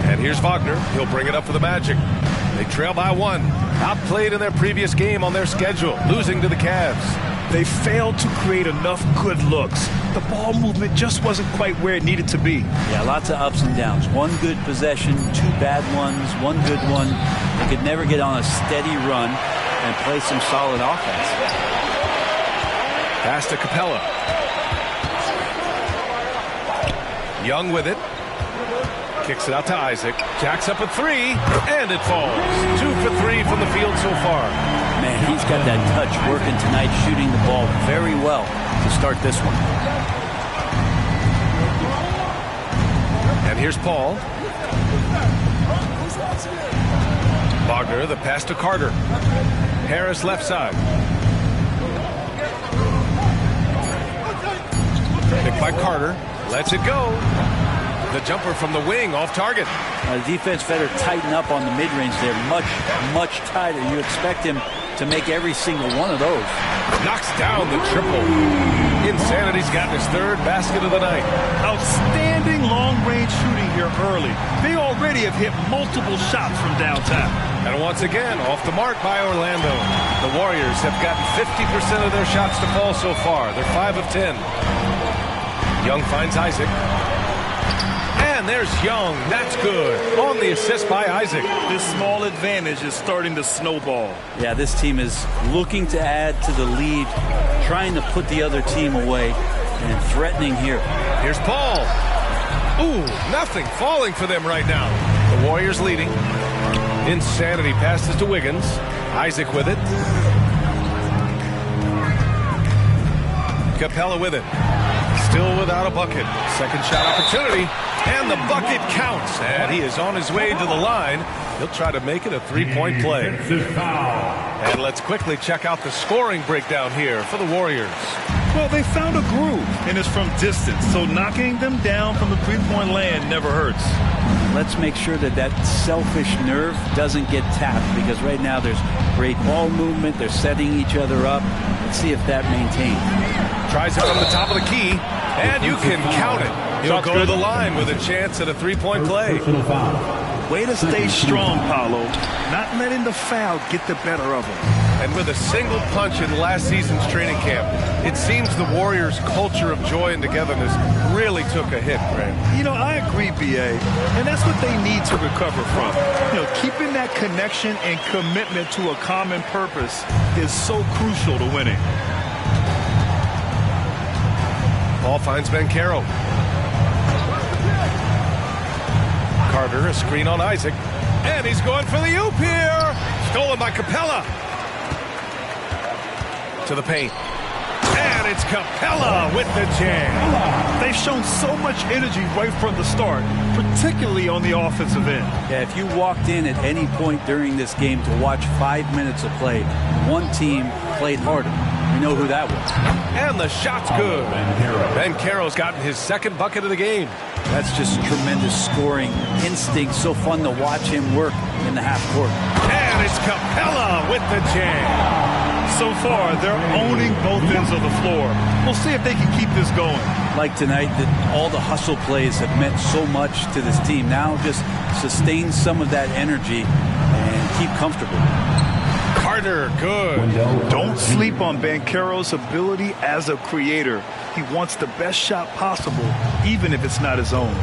And here's Wagner. He'll bring it up for the Magic. They trail by 1. Outplayed in their previous game on their schedule, losing to the Cavs. They failed to create enough good looks. The ball movement just wasn't quite where it needed to be. Yeah, lots of ups and downs. 1 good possession, 2 bad ones, 1 good one. They could never get on a steady run and play some solid offense. Pass to Capella. Young with it. Kicks it out to Isaac. Jacks up a three, and it falls. 2 for 3 from the field so far. Man, he's got that touch working tonight, shooting the ball very well to start this one. And here's Paul. Wagner, the pass to Carter. Harris left side. Picked by Carter. Lets it go. The jumper from the wing off target. The defense better tighten up on the mid-range there. Much tighter. You expect him to make every single one of those. Knocks down the triple. Insanity's gotten his 3rd basket of the night. Outstanding long-range shooting here early. They already have hit multiple shots from downtown. And once again, off the mark by Orlando. The Warriors have gotten 50% of their shots to fall so far. They're 5 of 10. Young finds Isaac. And there's Young. That's good. On the assist by Isaac. This small advantage is starting to snowball. Yeah, this team is looking to add to the lead, trying to put the other team away, and threatening here. Here's Paul. Ooh, nothing falling for them right now. The Warriors leading. Insanity passes to Wiggins. Isaac with it. Capella with it. Still without a bucket. Second shot opportunity. And the bucket counts. And he is on his way to the line. He'll try to make it a 3-point play. And let's quickly check out the scoring breakdown here for the Warriors. Well, they found a groove, and it's from distance. So knocking them down from the three-point land never hurts. Let's make sure that that selfish nerve doesn't get tapped, because right now there's great ball movement. They're setting each other up. Let's see if that maintains. Tries it from the top of the key, and you can count it. He'll go to the line with a chance at a 3-point play. Way to stay strong, Paolo. Not letting the foul get the better of him. And with a single punch in last season's training camp, it seems the Warriors' culture of joy and togetherness really took a hit, Grant. You know, I agree, B.A., and that's what they need to recover from. You know, keeping that connection and commitment to a common purpose is so crucial to winning. Ball finds Banchero. Carter, a screen on Isaac. And he's going for the oop here. Stolen by Capella. To the paint. And it's Capella with the jam. They've shown so much energy right from the start, particularly on the offensive end. Yeah, if you walked in at any point during this game to watch 5 minutes of play, one team played harder. You know who that was. And the shot's good. Banchero's gotten his 2nd bucket of the game. That's just tremendous scoring instinct. So fun to watch him work in the half court. And it's Capella with the jam. So far, they're owning both ends of the floor. We'll see if they can keep this going. Like tonight, that all the hustle plays have meant so much to this team. Now just sustain some of that energy and keep comfortable. Carter, good. Don't sleep on Banchero's ability as a creator. He wants the best shot possible, even if it's not his own.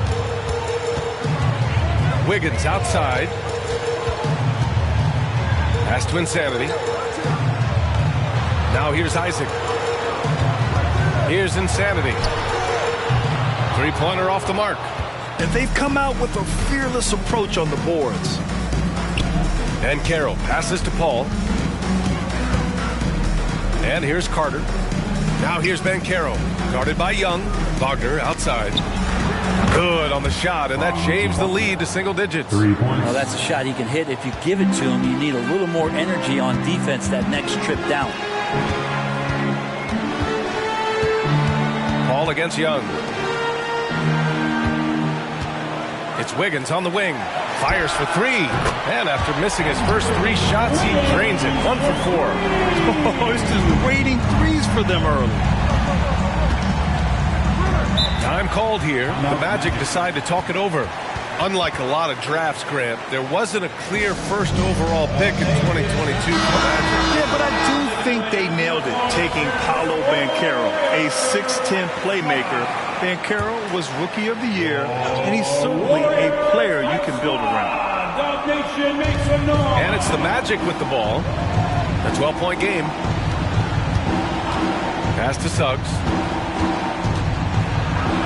Wiggins outside. Pass to Insanity. Now here's Isaac. Here's Insanity. 3-pointer off the mark. And they've come out with a fearless approach on the boards. And Carroll passes to Paul. And here's Carter. Now here's Banchero. Guarded by Young. Wagner outside. Good on the shot, and that shaves the lead to single digits. 3 points. Well, that's a shot he can hit. If you give it to him, you need a little more energy on defense that next trip down. Paul against Young. It's Wiggins on the wing. Fires for 3. And after missing his first 3 shots, he drains it. 1 for 4. Oh, it's just raining threes for them early. Time called here. The Magic decide to talk it over. Unlike a lot of drafts, Grant, there wasn't a clear first overall pick in 2022 for the Magic. Yeah, but I do think they nailed it, taking Paolo Banchero, a 6'10 playmaker. Banchero was Rookie of the Year, and he's certainly a player you can build around. And it's the Magic with the ball. A 12-point game. Pass to Suggs.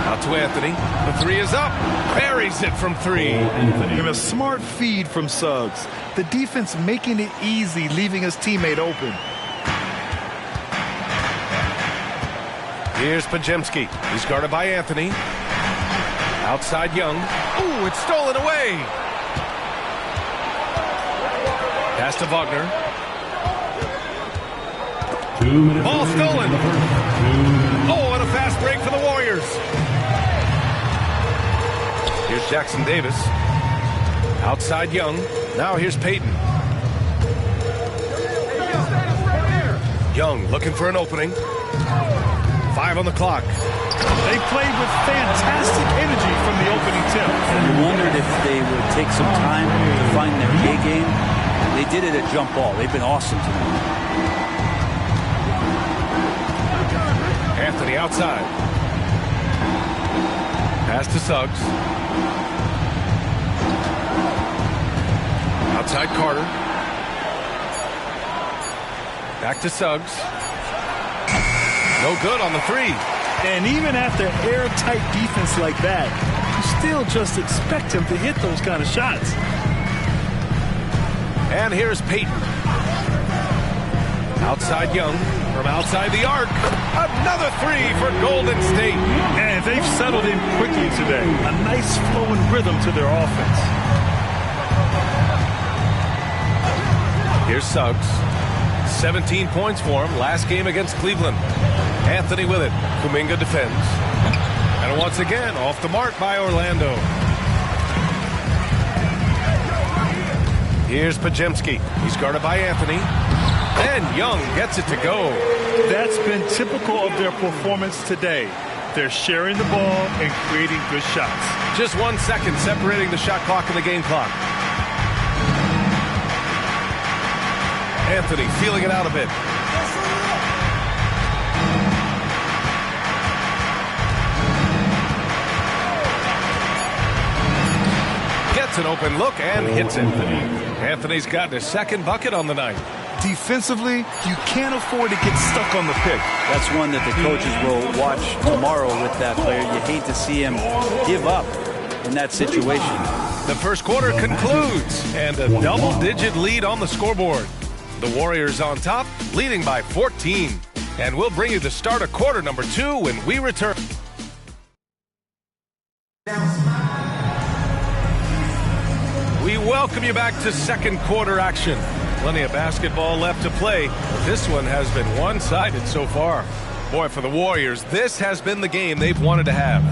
Out to Anthony. The three is up. Buries it from three. And a smart feed from Suggs. The defense making it easy, leaving his teammate open. Here's Pajemski. He's guarded by Anthony. Outside Young. Ooh, it's stolen away. Pass to Wagner. 2 minutes. Ball stolen. Oh, and a fast break for the Warriors. Here's Jackson Davis. Outside Young. Now here's Payton. Young looking for an opening. 5 on the clock. They played with fantastic energy from the opening tip. You wondered if they would take some time to find their A game. They did it at jump ball. They've been awesome tonight. Anthony outside. Pass to Suggs. Outside Carter. Back to Suggs. No good on the three. And even after airtight defense like that, you still just expect him to hit those kind of shots. And here's Payton. Outside Young. From outside the arc. Another three for Golden State. And they've settled in quickly today. A nice flowing rhythm to their offense. Here's Suggs. 17 points for him last game against Cleveland. Anthony with it. Kuminga defends. And once again, off the mark by Orlando. Here's Pajemski. He's guarded by Anthony. And Young gets it to go. That's been typical of their performance today. They're sharing the ball and creating good shots. Just 1 second separating the shot clock and the game clock. Anthony feeling it out a bit. Gets an open look and hits it. Anthony's gotten his second bucket on the night. Defensively, you can't afford to get stuck on the pick. That's one that the coaches will watch tomorrow with that player. You hate to see him give up in that situation. The first quarter concludes, and a double-digit lead on the scoreboard. The Warriors on top, leading by 14. And we'll bring you the start of quarter number 2 when we return. We welcome you back to second quarter action. Plenty of basketball left to play. This one has been one-sided so far. Boy, for the Warriors, this has been the game they've wanted to have.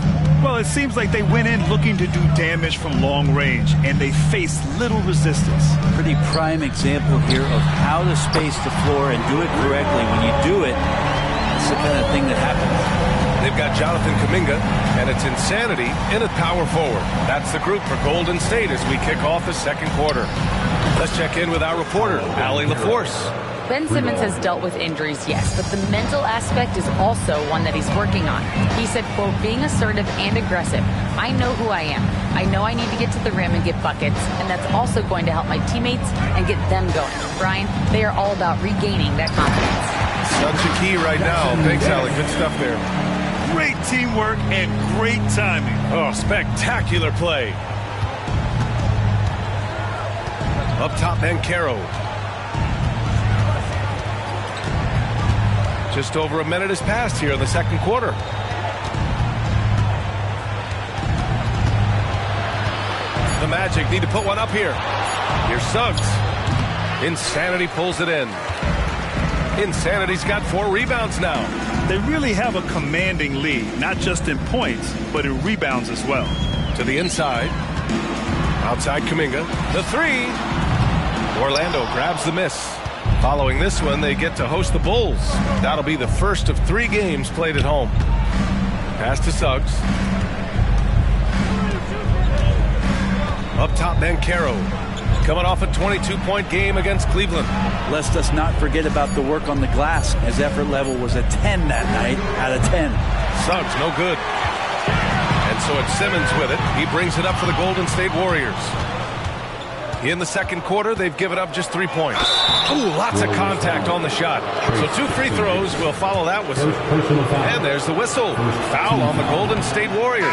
Well, it seems like they went in looking to do damage from long range, and they faced little resistance. Pretty prime example here of how to space the floor and do it correctly. When you do it, it's the kind of thing that happens. They've got Jonathan Kuminga, and it's insanity in a power forward. That's the group for Golden State as we kick off the second quarter. Let's check in with our reporter, Allie LaForce. Ben Simmons has dealt with injuries, yes, but the mental aspect is also one that he's working on. He said, quote, being assertive and aggressive. I know who I am. I know I need to get to the rim and get buckets, and that's also going to help my teammates and get them going. Brian, they are all about regaining that confidence. Such a key right now. Thanks, Allie. Good stuff there. Great teamwork and great timing. Oh, spectacular play. Up top, Banchero. Just over a minute has passed here in the second quarter. The Magic need to put one up here. Here's Suggs. Insanity pulls it in. Insanity's got 4 rebounds now. They really have a commanding lead, not just in points, but in rebounds as well. To the inside. Outside Kuminga. The three. Orlando grabs the miss. Following this one, they get to host the Bulls. That'll be the first of 3 games played at home. Pass to Suggs. Up top, Banchero. Coming off a 22-point game against Cleveland. Lest us not forget about the work on the glass. His effort level was a 10 that night out of 10. Suggs, no good. And so it's Simmons with it. He brings it up for the Golden State Warriors. In the second quarter, they've given up just 3 points. Ooh, lots of contact on the shot. So 2 free throws will follow that whistle. And there's the whistle. Foul on the Golden State Warriors.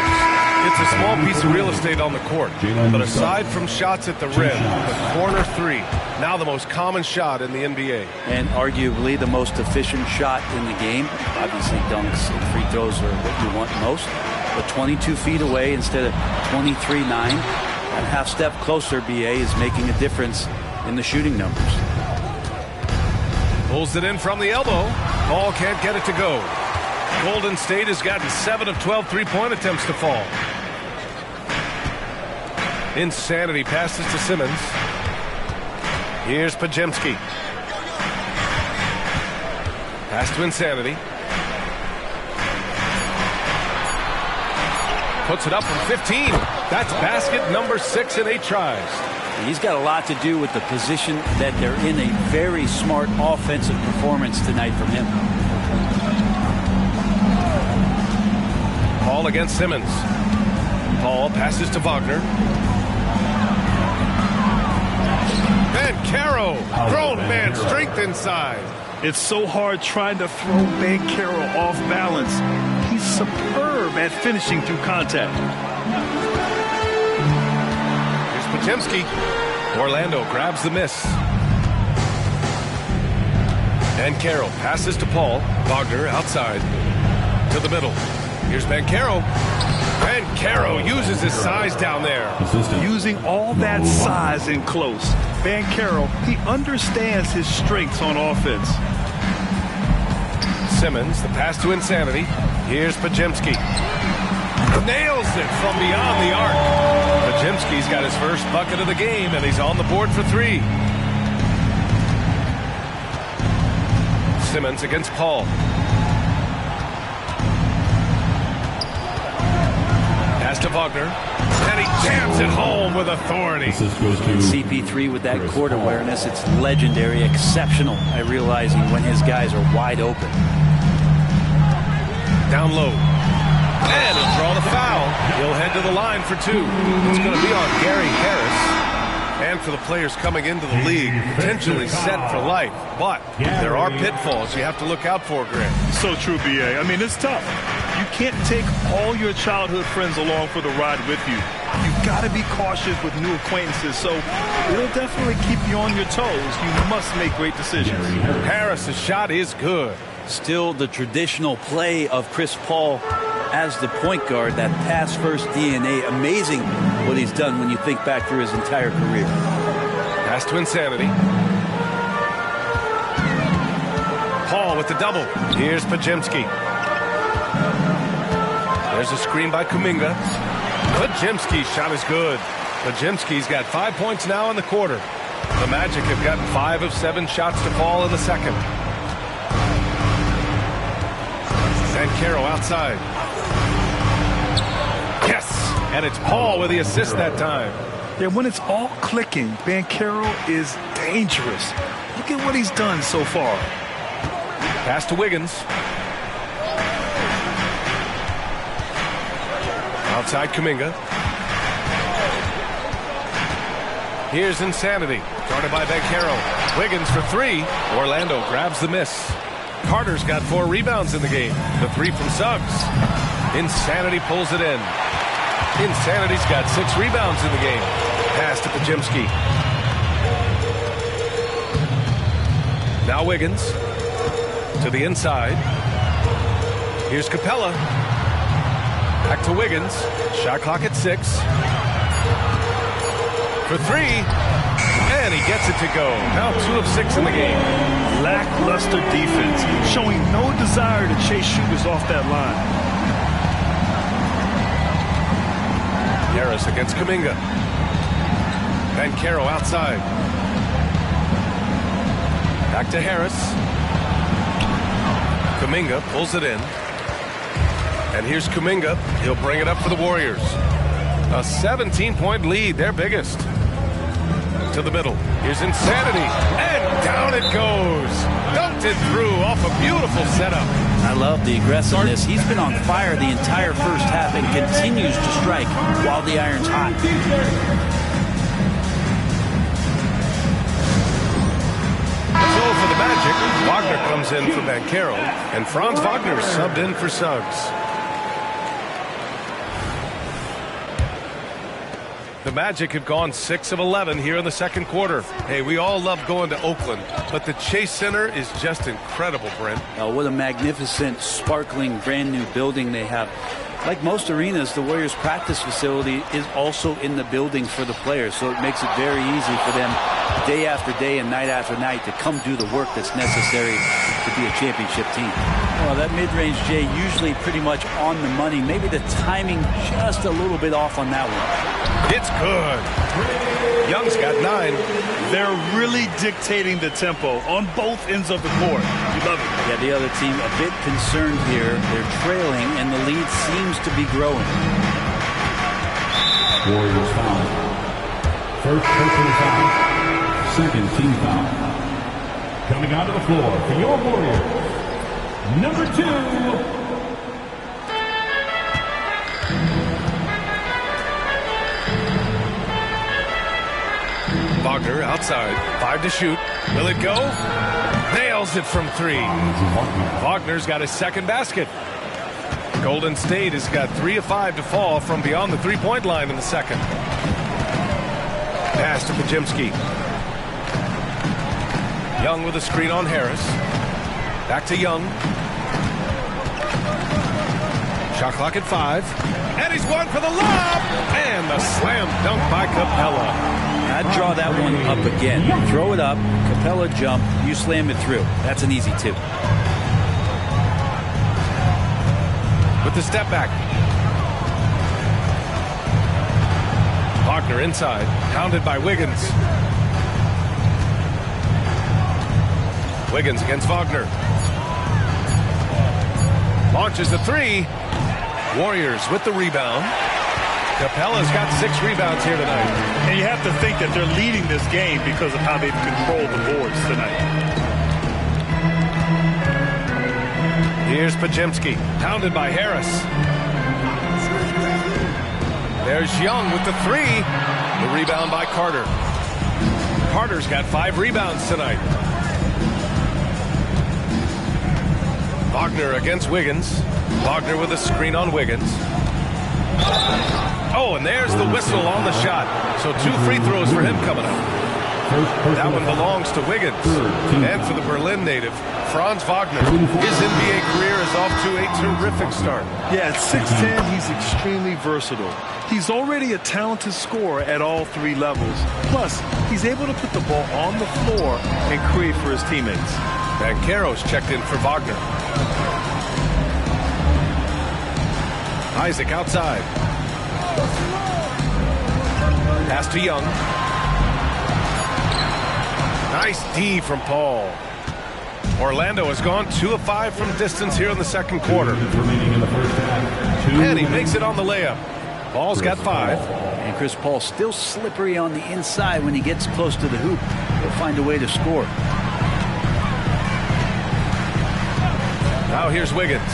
It's a small piece of real estate on the court. But aside from shots at the rim, the corner three, now the most common shot in the NBA. And arguably the most efficient shot in the game. Obviously, dunks and free throws are what you want most. But 22 feet away instead of 23-9. And half step closer, BA is making a difference in the shooting numbers. Pulls it in from the elbow. Ball can't get it to go. Golden State has gotten 7 of 12 three-point attempts to fall. Insanity passes to Simmons. Here's Pajemski. Pass to Insanity. Puts it up from 15. That's basket number 6 in 8 tries. He's got a lot to do with the position that they're in. A very smart offensive performance tonight from him. Paul against Simmons. Paul passes to Wagner. Banchero, grown man, strength inside. It's so hard trying to throw Banchero off balance. He's superb at finishing through contact. Here's Pajemski. Orlando grabs the miss. Banchero passes to Paul. Wagner outside to the middle. Here's Banchero. Banchero uses his size down there. Using all that size in close. Banchero, he understands his strengths on offense. Simmons, the pass to Insanity. Here's Pajemski. Nails it from beyond the arc. Pajemski's got his first bucket of the game, and he's on the board for 3. Simmons against Paul. Pass to Wagner. And he jams it home with authority. CP3 with that court awareness, it's legendary, exceptional at realizing when his guys are wide open. Down low. And he'll draw the foul. He'll head to the line for 2. It's going to be on Gary Harris. And for the players coming into the league, potentially set for life. But there are pitfalls you have to look out for, Grant. So true, BA. I mean, it's tough. You can't take all your childhood friends along for the ride with you. You've got to be cautious with new acquaintances, so it'll definitely keep you on your toes. You must make great decisions. Harris's shot is good. Still the traditional play of Chris Paul as the point guard, that pass-first DNA. Amazing what he's done when you think back through his entire career. Pass to Insanity. Paul with the double. Here's Pajemski. There's a screen by Kuminga. Pajemski's shot is good. Pajemski's got 5 points now in the quarter. The Magic have gotten 5 of 7 shots to fall in the second. Banchero outside. Yes! And it's Paul with the assist that time. Yeah, when it's all clicking, Banchero is dangerous. Look at what he's done so far. Pass to Wiggins. Outside Kuminga. Here's Insanity. Guarded by Banchero. Wiggins for 3. Orlando grabs the miss. Carter's got 4 rebounds in the game. The 3 from Suggs. Insanity pulls it in. Insanity's got 6 rebounds in the game. Pass to Pajemski. Now Wiggins. To the inside. Here's Capella. Back to Wiggins. Shot clock at 6. For 3. And he gets it to go. Now 2 of 6 in the game. Lackluster defense, showing no desire to chase shooters off that line. Harris against Kuminga. Banchero outside. Back to Harris. Kuminga pulls it in. And here's Kuminga. He'll bring it up for the Warriors. A 17-point lead, their biggest. To the middle. Here's Insanity. And down it goes. Dunked it through off a beautiful setup. I love the aggressiveness. He's been on fire the entire first half and continues to strike while the iron's hot. Magic. Wagner comes in for Banchero, and Franz Wagner subbed in for Suggs. The Magic have gone 6 of 11 here in the second quarter. Hey, we all love going to Oakland, but the Chase Center is just incredible, Brent. What a magnificent, sparkling, brand new building they have. Like most arenas, the Warriors practice facility is also in the building for the players, so it makes it very easy for them day after day and night after night to come do the work that's necessary to be a championship team. Well, that mid-range, Jay, usually pretty much on the money. Maybe the timing just a little bit off on that one. It's good. Young's got 9. They're really dictating the tempo on both ends of the court. You love it. Yeah, the other team a bit concerned here. They're trailing, and the lead seems to be growing. Warriors foul. First personal foul. Second team foul. Coming onto the floor for your Warriors, number 2. Wagner outside. 5 to shoot. Will it go? Nails it from 3. Wagner's got his second basket. Golden State has got 3 of 5 to fall from beyond the three-point line in the second. Pass to Podziemski. Young with a screen on Harris. Back to Young. Shot clock at 5. And he's one for the lob. And the slam dunk by Capella. I'd draw that one up again. Throw it up, Capella jump, you slam it through. That's an easy 2. With the step back. Wagner inside, pounded by Wiggins. Wiggins against Wagner. Launches the 3. Warriors with the rebound. Capella's got 6 rebounds here tonight. And you have to think that they're leading this game because of how they've controlled the boards tonight. Here's Podziemski, pounded by Harris. There's Young with the 3. The rebound by Carter. Carter's got 5 rebounds tonight. Wagner against Wiggins. Wagner with a screen on Wiggins. Oh, and there's the whistle on the shot. So 2 free throws for him coming up. That one belongs to Wiggins. And for the Berlin native, Franz Wagner. His NBA career is off to a terrific start. Yeah, at 6'10", he's extremely versatile. He's already a talented scorer at all 3 levels. Plus, he's able to put the ball on the floor and create for his teammates. Banchero's checked in for Wagner. Isaac outside. Pass to Young. Nice D from Paul. Orlando has gone 2 of 5 from distance here in the second quarter. And he makes it on the layup. Paul's got 5. And Chris Paul still slippery on the inside when he gets close to the hoop. He'll find a way to score. Now here's Wiggins.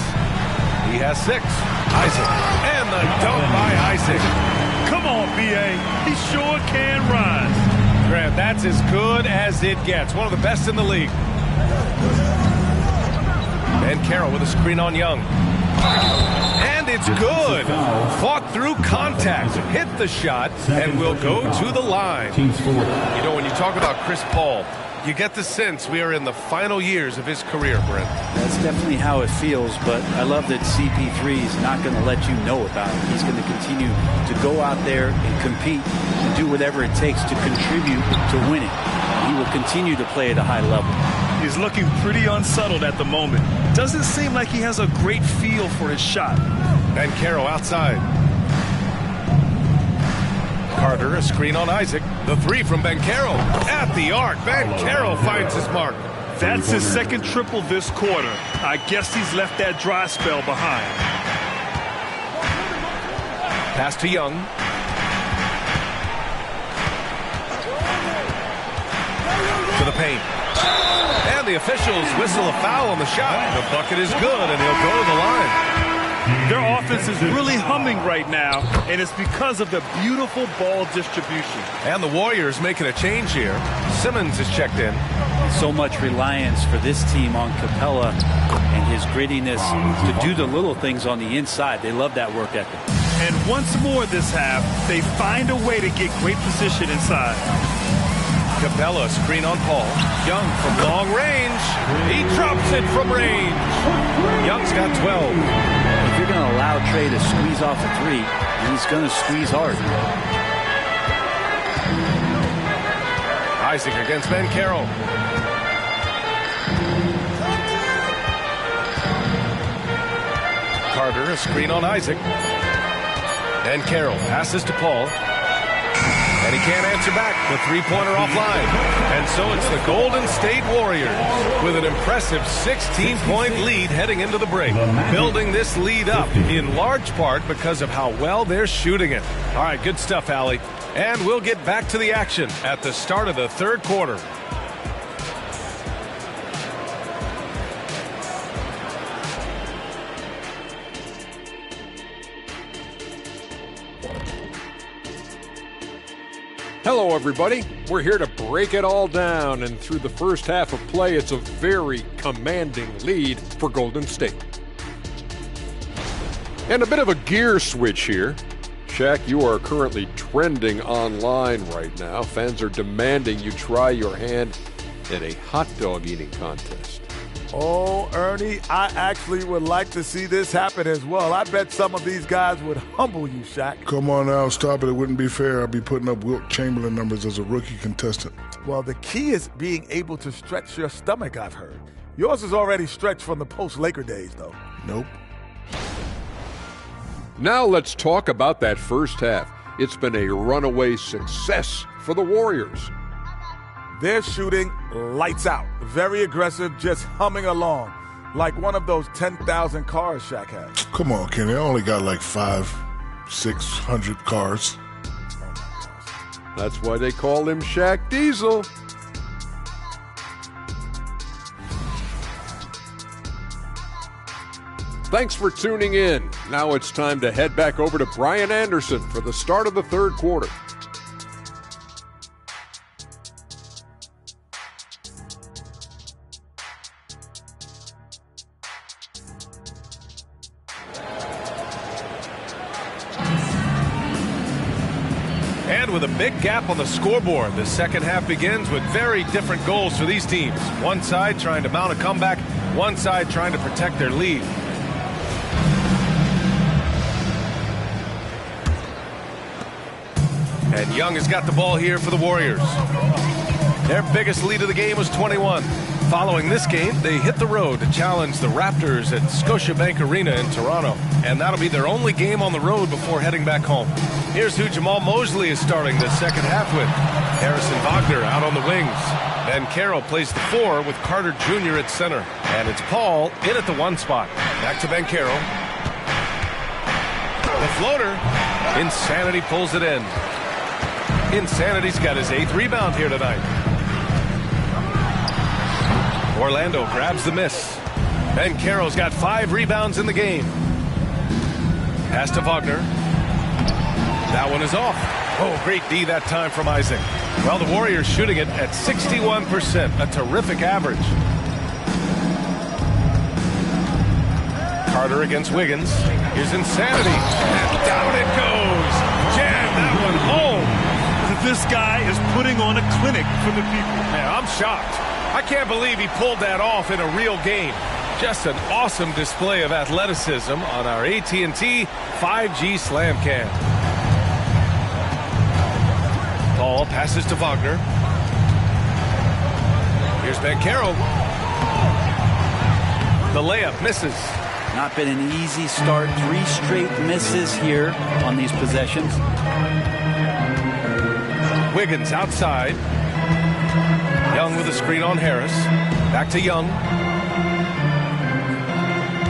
He has 6. Isaac. And the dunk by Isaac. Come on, B.A. He sure can rise. Grant, that's as good as it gets. One of the best in the league. Banchero with a screen on Young. And it's good. Fought through contact. Hit the shot and will go to the line. You know, when you talk about Chris Paul, you get the sense we are in the final years of his career, Brent. That's definitely how it feels, but I love that CP3 is not going to let you know about it. He's going to continue to go out there and compete and do whatever it takes to contribute to winning. He will continue to play at a high level. He's looking pretty unsettled at the moment. Doesn't seem like he has a great feel for his shot. Banchero outside. Carter, a screen on Isaac. The 3 from Banchero. At the arc, Banchero finds his mark. That's his second triple this quarter. I guess he's left that dry spell behind. Pass to Young. To the paint. And the officials whistle a foul on the shot. The bucket is good, and he'll go to the line. Their offense is really humming right now, and it's because of the beautiful ball distribution. And the Warriors making a change here. Simmons is checked in. So much reliance for this team on Capella and his grittiness to do the little things on the inside. They love that work ethic. And once more this half, they find a way to get great position inside. Capella, screen on Paul. Young from long range. He drops it from range. Young's got 12. If you're going to allow Trey to squeeze off a three, he's going to squeeze hard. Isaac against Ben Carroll. Carter, a screen on Isaac. Ben Carroll passes to Paul. And he can't answer back. The three-pointer offline. And so it's the Golden State Warriors with an impressive 16-point lead heading into the break. Building this lead up in large part because of how well they're shooting it. All right, good stuff, Allie. And we'll get back to the action at the start of the third quarter. Hello, everybody. We're here to break it all down, and through the first half of play, it's a very commanding lead for Golden State. And a bit of a gear switch here. Shaq, you are currently trending online right now. Fans are demanding you try your hand at a hot dog eating contest. Oh, Ernie, I actually would like to see this happen as well. I bet some of these guys would humble you, Shaq. Come on now, stop it. It wouldn't be fair. I'd be putting up Wilt Chamberlain numbers as a rookie contestant. Well, the key is being able to stretch your stomach, I've heard. Yours is already stretched from the post-Laker days, though. Nope. Now let's talk about that first half. It's been a runaway success for the Warriors. They're shooting lights out. Very aggressive, just humming along. Like one of those 10,000 cars Shaq had. Come on, Kenny. I only got like 600 cars. That's why they call him Shaq Diesel. Thanks for tuning in. Now it's time to head back over to Brian Anderson for the start of the third quarter. And with a big gap on the scoreboard, the second half begins with very different goals for these teams. One side trying to mount a comeback, one side trying to protect their lead. And Young has got the ball here for the Warriors. Their biggest lead of the game was 21. Following this game, they hit the road to challenge the Raptors at Scotiabank Arena in Toronto. And that'll be their only game on the road before heading back home. Here's who Jamal Mosley is starting the second half with. Harrison Wagner out on the wings. Ben Carroll plays the 4 with Carter Jr. at center. And it's Paul in at the 1 spot. Back to Ben Carroll. The floater. Insanity pulls it in. Insanity's got his 8th rebound here tonight. Orlando grabs the miss. Ben Carroll's got 5 rebounds in the game. Pass to Wagner. That one is off. Oh, great D that time from Isaac. Well, the Warriors shooting it at 61%, a terrific average. Carter against Wiggins. Here's Insanity. And down it goes. Jam that one home. This guy is putting on a clinic for the people. Yeah, I'm shocked. I can't believe he pulled that off in a real game. Just an awesome display of athleticism on our AT&T 5G Slam Cam. Paul passes to Wagner. Here's Ben Carroll. The layup misses. Not been an easy start. 3 straight misses here on these possessions. Wiggins outside. Young with a screen on Harris. Back to Young.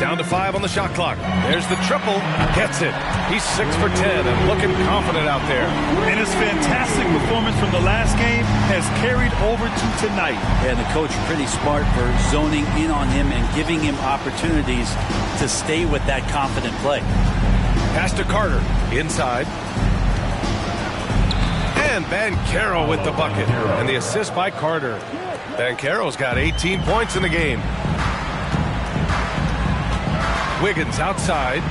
Down to 5 on the shot clock. There's the triple. Gets it. He's 6 for 10 and looking confident out there. And his fantastic performance from the last game has carried over to tonight. Yeah, and the coach pretty smart for zoning in on him and giving him opportunities to stay with that confident play. Pass to Carter. Inside. And Banchero with the bucket. And the assist by Carter. Banchero's got 18 points in the game. Wiggins outside.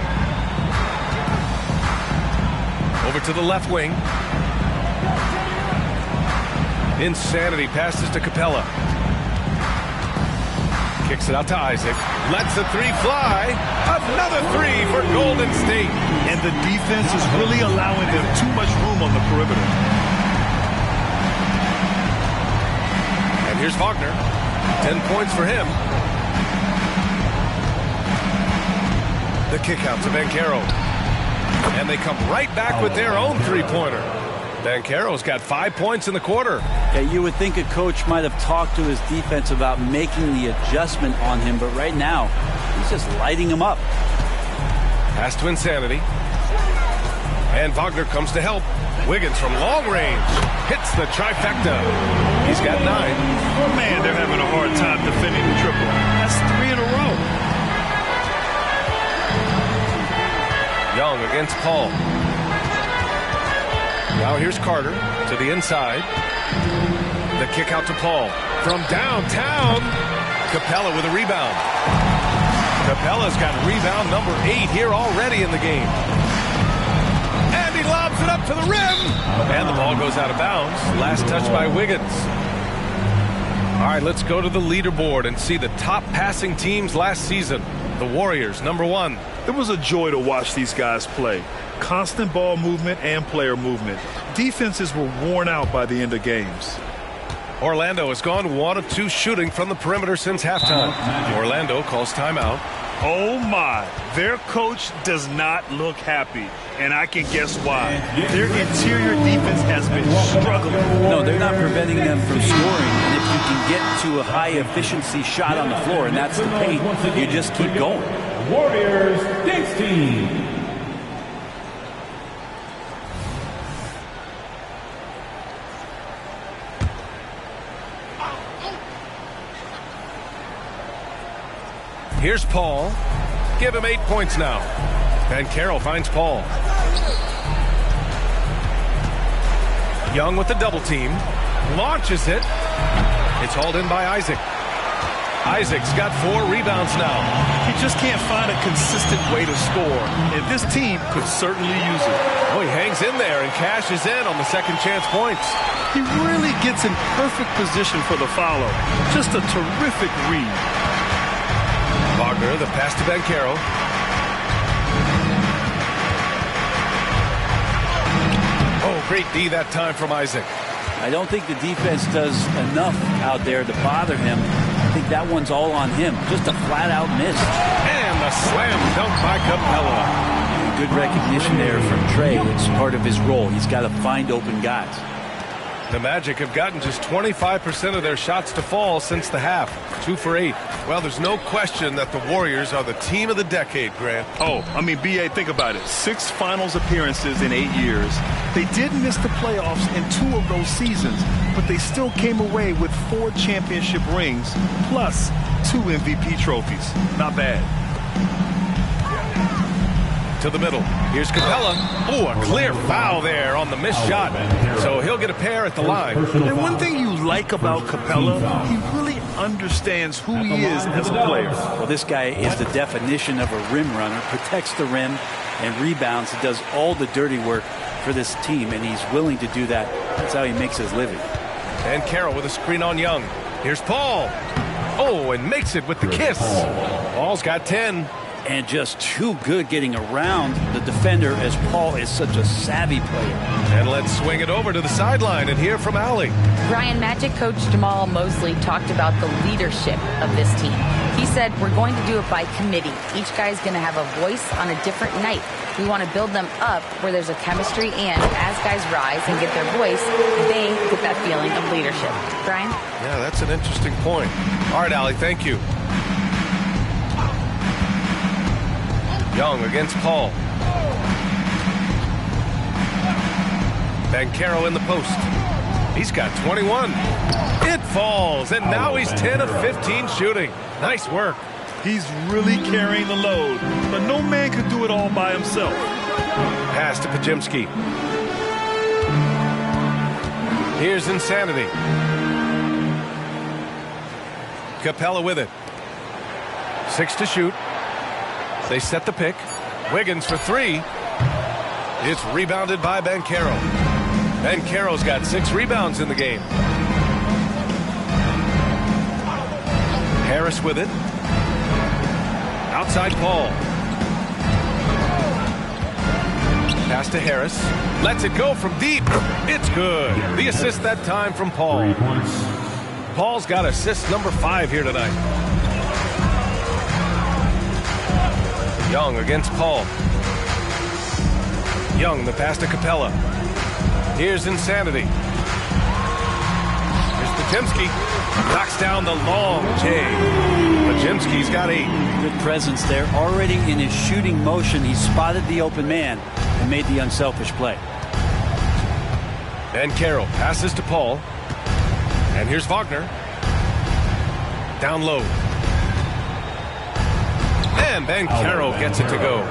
Over to the left wing. Insanity passes to Capella. Kicks it out to Isaac. Lets the three fly. Another three for Golden State. And the defense is really allowing them too much room on the perimeter. And here's Wagner. 10 points for him. The kick out to Banchero. And they come right back with their own three-pointer. Banchero's got 5 points in the quarter. Yeah, you would think a coach might have talked to his defense about making the adjustment on him, but right now, he's just lighting him up. Pass to Insanity. And Wagner comes to help. Wiggins from long range hits the trifecta. He's got 9. Man, they're having a hard time defending the triple. That's 3 in a row. Young against Paul. Now here's Carter to the inside. The kick out to Paul. From downtown, Capella with a rebound. Capella's got rebound number 8 here already in the game. And he lobs it up to the rim. And the ball goes out of bounds. Last touch by Wiggins. All right, let's go to the leaderboard and see the top passing teams last season. The Warriors, number 1. It was a joy to watch these guys play. Constant ball movement and player movement. Defenses were worn out by the end of games. Orlando has gone 1 of 2 shooting from the perimeter since halftime. Orlando calls timeout. Oh my, their coach does not look happy, and I can guess why. Their interior defense has been struggling. No, they're not preventing them from scoring, and if you can get to a high efficiency shot on the floor, and that's the paint, you just keep going. Warriors Dance Team. Here's Paul. Give him 8 points now. Banchero finds Paul. Young with the double team. Launches it. It's hauled in by Isaac. Isaac's got 4 rebounds now. He just can't find a consistent way to score, and this team could certainly use it. Oh, he hangs in there and cashes in on the second chance points. He really gets in perfect position for the follow. Just a terrific read. Wagner, the pass to Banchero. Oh, great D that time from Isaac. I don't think the defense does enough out there to bother him. I think that one's all on him. Just a flat-out miss. And the slam dunk by Capella. Good recognition there from Trey. It's part of his role. He's got to find open guys. The Magic have gotten just 25% of their shots to fall since the half. 2 for 8. Well, there's no question that the Warriors are the team of the decade, Grant. Oh, I mean, B.A., think about it. 6 finals appearances in 8 years. They did miss the playoffs in 2 of those seasons, but they still came away with 4 championship rings plus 2 MVP trophies. Not bad. To the middle. Here's Capella. Oh, a clear foul there on the missed shot. So he'll get a pair at the line. And one thing you like about Capella, he really understands who he is as a player. Well, this guy is the definition of a rim runner. Protects the rim and rebounds. He does all the dirty work for this team, and he's willing to do that. That's how he makes his living. And Carroll with a screen on Young. Here's Paul. Oh, and makes it with the kiss. Paul's got 10. And just too good getting around the defender, as Paul is such a savvy player. And let's swing it over to the sideline and hear from Allie. Brian, Magic coach Jamal Mosley talked about the leadership of this team. He said, we're going to do it by committee. Each guy's going to have a voice on a different night. We want to build them up where there's a chemistry, and as guys rise and get their voice, they get that feeling of leadership. Brian? Yeah, that's an interesting point. All right, Allie, thank you. Young against Paul. Banchero in the post. He's got 21. It falls, and now he's 10 of 15 shooting. Nice work. He's really carrying the load, but no man can do it all by himself. Pass to Pajemski. Here's Insanity. Capella with it. 6 to shoot. They set the pick. Wiggins for 3. It's rebounded by Banchero. Banchero's got 6 rebounds in the game. Harris with it. Outside Paul. Pass to Harris. Lets it go from deep. It's good. The assist that time from Paul. Paul's got assist number 5 here tonight. Young against Paul. Young, the pass to Capella. Here's Insanity. Here's Pajemski. Knocks down the long J. Pajemski's got 8. Good presence there. Already in his shooting motion, he spotted the open man and made the unselfish play. Banchero passes to Paul. And here's Wagner. Down low. And Banchero gets it to go.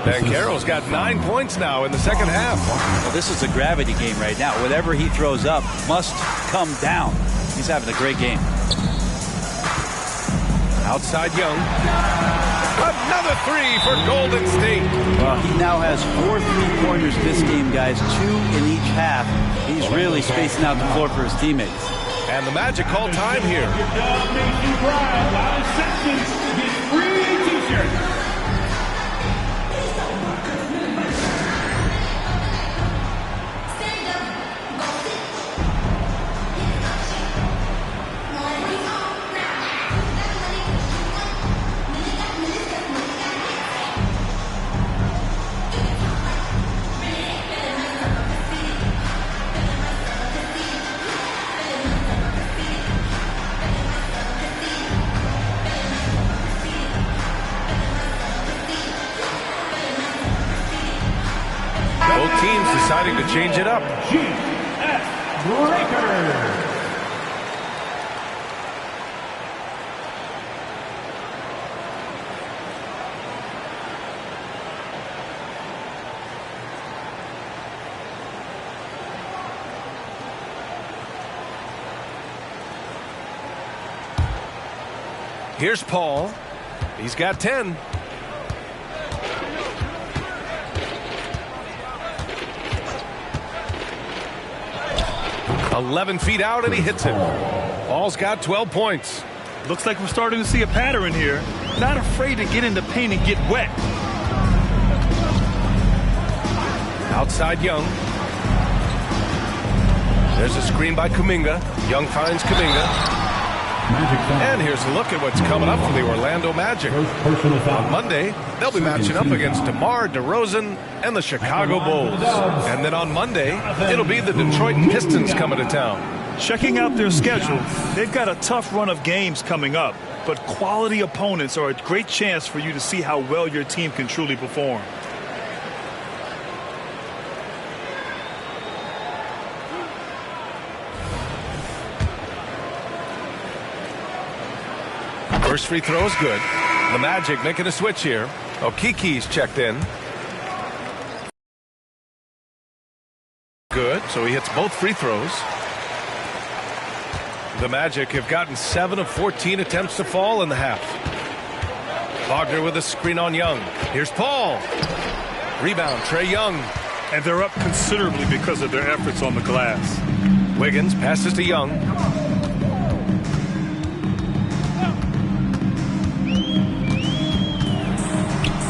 Banchero's got 9 points now in the second half. Well, this is a gravity game right now. Whatever he throws up must come down. He's having a great game. Outside Young. Another 3 for Golden State. Well, he now has 4 3-pointers this game, guys. 2 in each half. He's really spacing out the floor for his teammates. And the Magic call time here. Both teams deciding to change it up. Here's Paul. He's got 10. "11 feet out, and he hits it. Paul's got 12 points. Looks like we're starting to see a pattern here. Not afraid to get in the paint and get wet. Outside Young. There's a screen by Kuminga. Young finds Kuminga. And here's a look at what's coming up for the Orlando Magic. On Monday, they'll be matching up against DeMar DeRozan and the Chicago Bulls. And then on Monday, it'll be the Detroit Pistons coming to town. Checking out their schedule, they've got a tough run of games coming up, but quality opponents are a great chance for you to see how well your team can truly perform. First free throw is good. The Magic making a switch here. Okiki's checked in. Good, so he hits both free throws. The Magic have gotten 7 of 14 attempts to fall in the half. Wagner with a screen on Young. Here's Paul. Rebound, Trae Young. And they're up considerably because of their efforts on the glass. Wiggins passes to Young.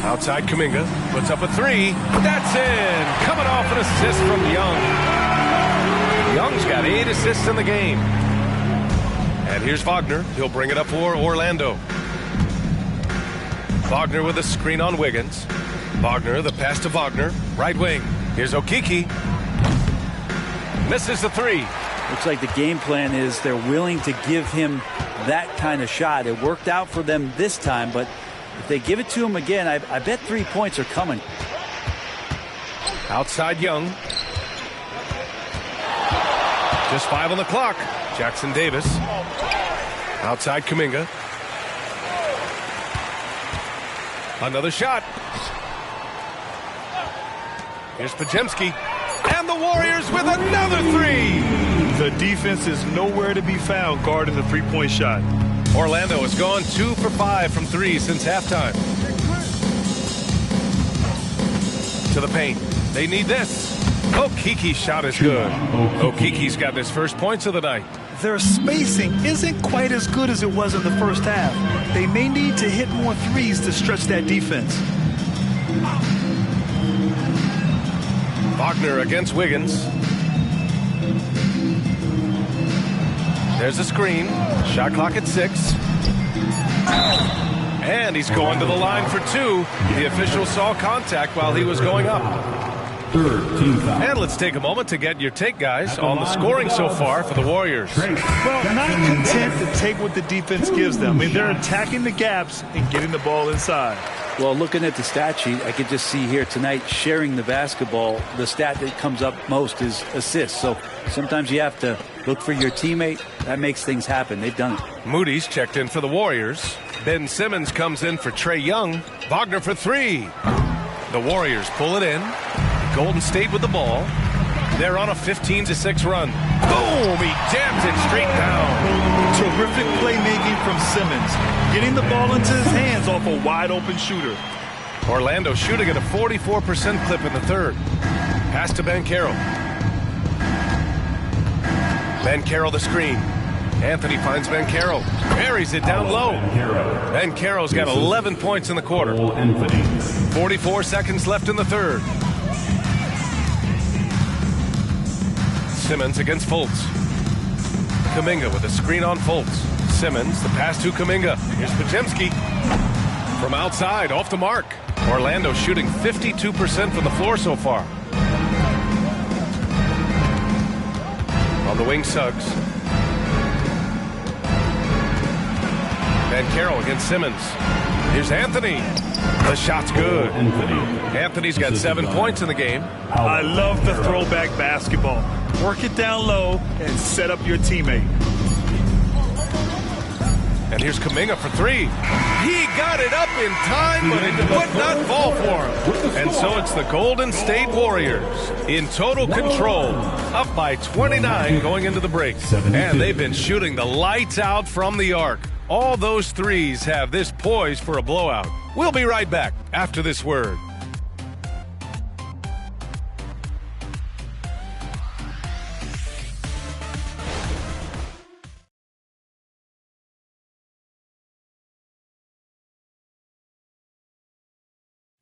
Outside Kuminga, puts up a 3. That's in! Coming off an assist from Young. Young's got 8 assists in the game. And here's Wagner. He'll bring it up for Orlando. Wagner with a screen on Wiggins. Wagner, the pass to Wagner. Right wing. Here's Okiki. Misses the 3. Looks like the game plan is they're willing to give him that kind of shot. It worked out for them this time, but If they give it to him again, I bet 3 points are coming. Outside Young. Just 5 on the clock. Jackson Davis. Outside Kuminga. Another shot. Here's Podziemski. And the Warriors with another three. The defense is nowhere to be found guarding the three-point shot. Orlando has gone 2 for 5 from 3 since halftime. To the paint. They need this. Okeke's shot is good. Okeke's got his first points of the night. Their spacing isn't quite as good as it was in the first half. They may need to hit more threes to stretch that defense. Wagner against Wiggins. There's a screen. Shot clock at 6. And he's going to the line for 2. The official saw contact while he was going up. And let's take a moment to get your take, guys, on the scoring so far for the Warriors. Well, not content to take what the defense gives them. I mean, they're attacking the gaps and getting the ball inside. Well, looking at the stat sheet, I could just see here tonight sharing the basketball. The stat that comes up most is assists. So sometimes you have to look for your teammate. That makes things happen. They've done it. Moody's checked in for the Warriors. Ben Simmons comes in for Trae Young. Wagner for 3. The Warriors pull it in. Golden State with the ball. They're on a 15-6 run. Boom! He jams it straight down. Terrific playmaking from Simmons. Getting the ball into his hands off a wide-open shooter. Orlando shooting at a 44% clip in the third. Pass to Banchero. Banchero the screen. Anthony finds Banchero. Buries it down low. Banchero's got 11 points in the quarter. 44 seconds left in the third. Simmons against Fultz. Kuminga with a screen on Fultz. Simmons, the pass to Kuminga. Here's Podziemski. From outside, off the mark. Orlando shooting 52% from the floor so far. On the wing, Suggs. Banchero against Simmons. Here's Anthony. The shot's good. Anthony's got 7 points in the game. I love the throwback basketball. Work it down low and set up your teammate. And here's Kuminga for 3. He got it up in time, but it would not fall for him. And so it's the Golden State Warriors in total control, up by 29 going into the break. And they've been shooting the lights out from the arc. All those threes have this poised for a blowout. We'll be right back after this word.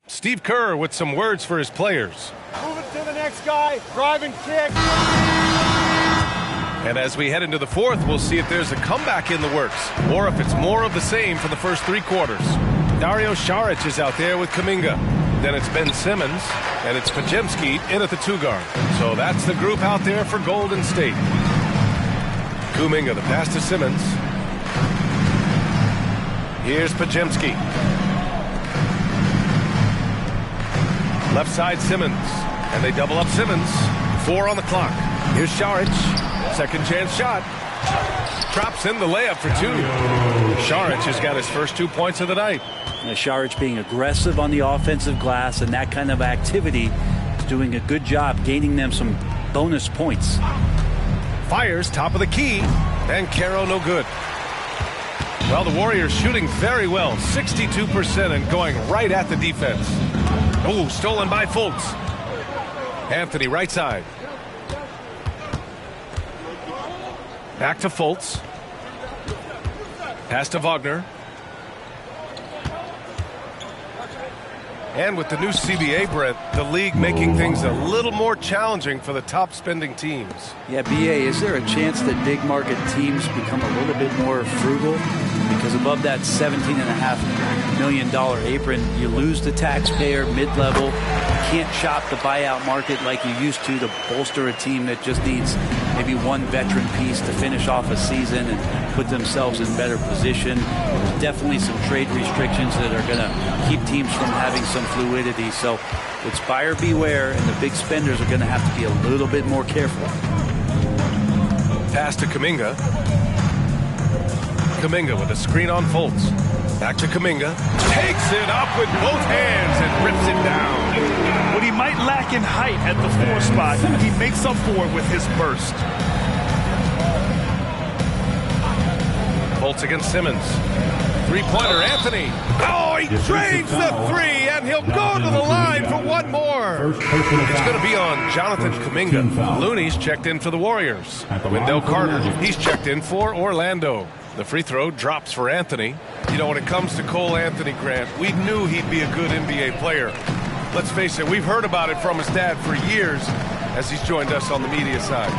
Steve Kerr with some words for his players. Move it to the next guy. Drive and kick. And as we head into the fourth, we'll see if there's a comeback in the works or if it's more of the same for the first 3 quarters. Dario Saric is out there with Kuminga. Then it's Ben Simmons, and it's Podziemski in at the 2 guard. So that's the group out there for Golden State. Kuminga, the pass to Simmons. Here's Podziemski. Left side Simmons, and they double up Simmons. 4 on the clock. Here's Saric. Second chance shot. Drops in the layup for 2. Saric has got his first 2 points of the night. Saric being aggressive on the offensive glass and that kind of activity is doing a good job gaining them some bonus points. Fires top of the key. Banchero no good. Well, the Warriors shooting very well. 62% and going right at the defense. Oh, stolen by Fultz. Anthony right side. Back to Fultz. Pass to Wagner. And with the new CBA, Brett, the league making things a little more challenging for the top spending teams. Yeah, BA, is there a chance that big market teams become a little bit more frugal? Because above that $17.5 million apron, you lose the taxpayer mid-level. You can't shop the buyout market like you used to bolster a team that just needs maybe one veteran piece to finish off a season and put themselves in better position. There's definitely some trade restrictions that are going to keep teams from having some fluidity. So it's buyer beware, and the big spenders are going to have to be a little bit more careful. Pass to Kuminga. Kuminga with a screen on Fultz. Back to Kuminga. Takes it up with both hands and rips it down. What he might lack in height at the 4 spot, he makes up for it with his burst. Fultz against Simmons. Three-pointer, Anthony. Oh, he drains the 3, and he'll go to the line for one more. It's going to be on Jonathan Kuminga. Looney's checked in for the Warriors. Wendell Carter, he's checked in for Orlando. The free throw drops for Anthony. You know, when it comes to Cole Anthony, Grant, we knew he'd be a good NBA player. Let's face it, we've heard about it from his dad for years as he's joined us on the media side.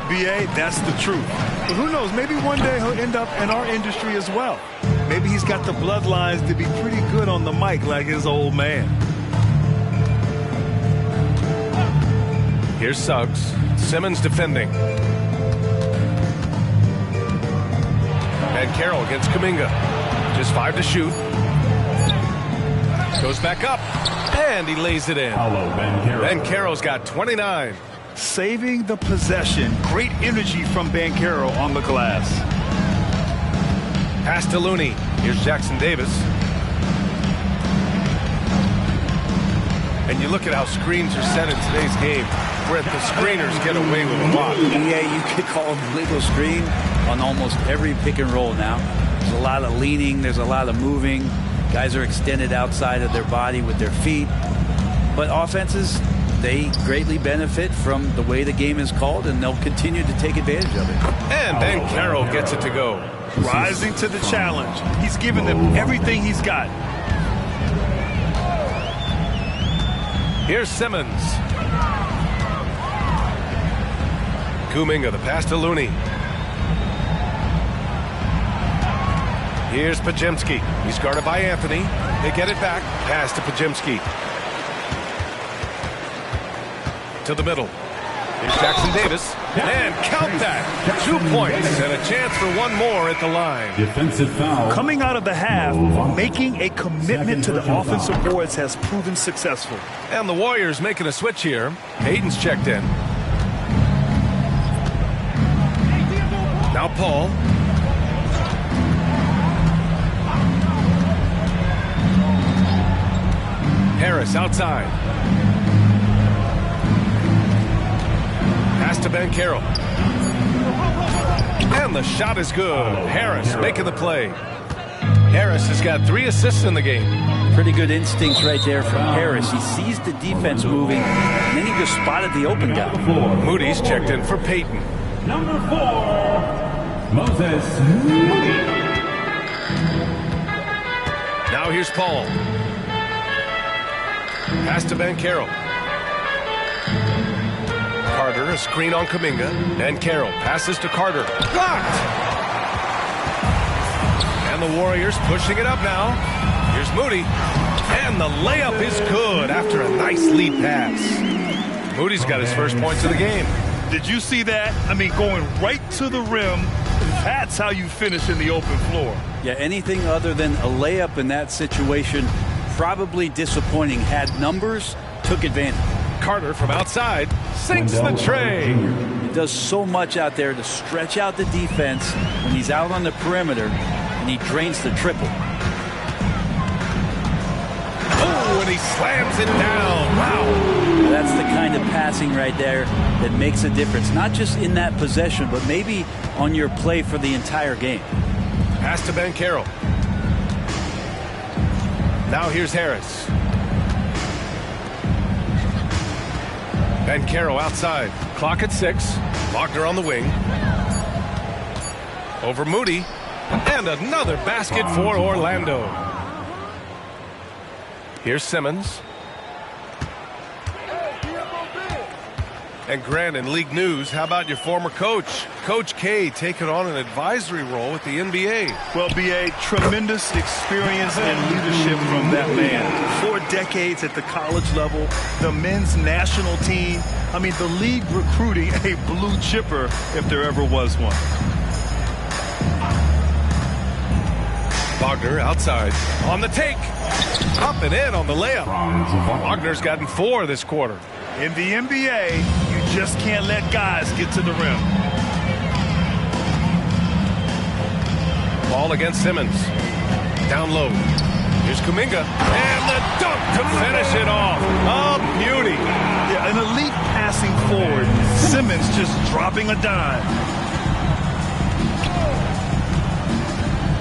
B.A., that's the truth. But who knows, maybe one day he'll end up in our industry as well. Maybe he's got the bloodlines to be pretty good on the mic like his old man. Here's Suggs. Simmons defending. And Carroll against Kuminga. Just 5 to shoot. Goes back up. And he lays it in. Ben Carroll's got 29. Saving the possession. Great energy from Banchero on the glass. Pass to Looney. Here's Jackson Davis. And you look at how screens are set in today's game. Where the screeners get away with a lot. Yeah, you could call them legal screen on almost every pick and roll now. There's a lot of leaning. There's a lot of moving. Guys are extended outside of their body with their feet. But offenses, they greatly benefit from the way the game is called, and they'll continue to take advantage of it. And Ben Carroll gets it to go. Rising to the challenge. He's given them everything he's got. Here's Simmons. Kuminga, the pass to Looney. Here's Pajemski. He's guarded by Anthony. They get it back. Pass to Pajemski. To the middle. Here's Jackson Davis. And count that. 2 points and a chance for one more at the line. Defensive foul. Coming out of the half, making a commitment to the offensive boards has proven successful. And the Warriors making a switch here. Hayden's checked in. Now Paul. Harris outside. Pass to Ben Carroll. And the shot is good. Harris making the play. Harris has got 3 assists in the game. Pretty good instincts right there from Harris. He sees the defense moving, and then he just spotted the open guy. Moody's checked in for Peyton. Number 4, Moses Moody. Now here's Paul. Pass to Ben Carroll. Carter, a screen on Kuminga. And Carroll passes to Carter. Blocked! And the Warriors pushing it up now. Here's Moody. And the layup is good after a nice lead pass. Moody's got his first points of the game. Did you see that? I mean, going right to the rim. That's how you finish in the open floor. Yeah, anything other than a layup in that situation, probably disappointing. Had numbers, took advantage. Carter from outside sinks the tray. He does so much out there to stretch out the defense when he's out on the perimeter, and he drains the triple. Oh, and he slams it down. Wow. That's the kind of passing right there that makes a difference, not just in that possession, but maybe on your play for the entire game. Pass to Ben Carroll. Now here's Harris. Ben Carroll outside. Clock at 6. Wagner on the wing. Over Moody. And another basket for Orlando. Here's Simmons. And Grant, in league news, how about your former coach? Coach K taking on an advisory role with the NBA. Well, B.A., tremendous experience and leadership from that man. 4 decades at the college level, the men's national team, I mean, the league recruiting a blue chipper if there ever was one. Wagner outside on the take. Up and in on the layup. Wagner's gotten 4 this quarter. In the NBA, you just can't let guys get to the rim. Ball against Simmons. Down low. Here's Kuminga. And the dunk to finish it off. A beauty. Yeah, an elite passing forward. Simmons just dropping a dime.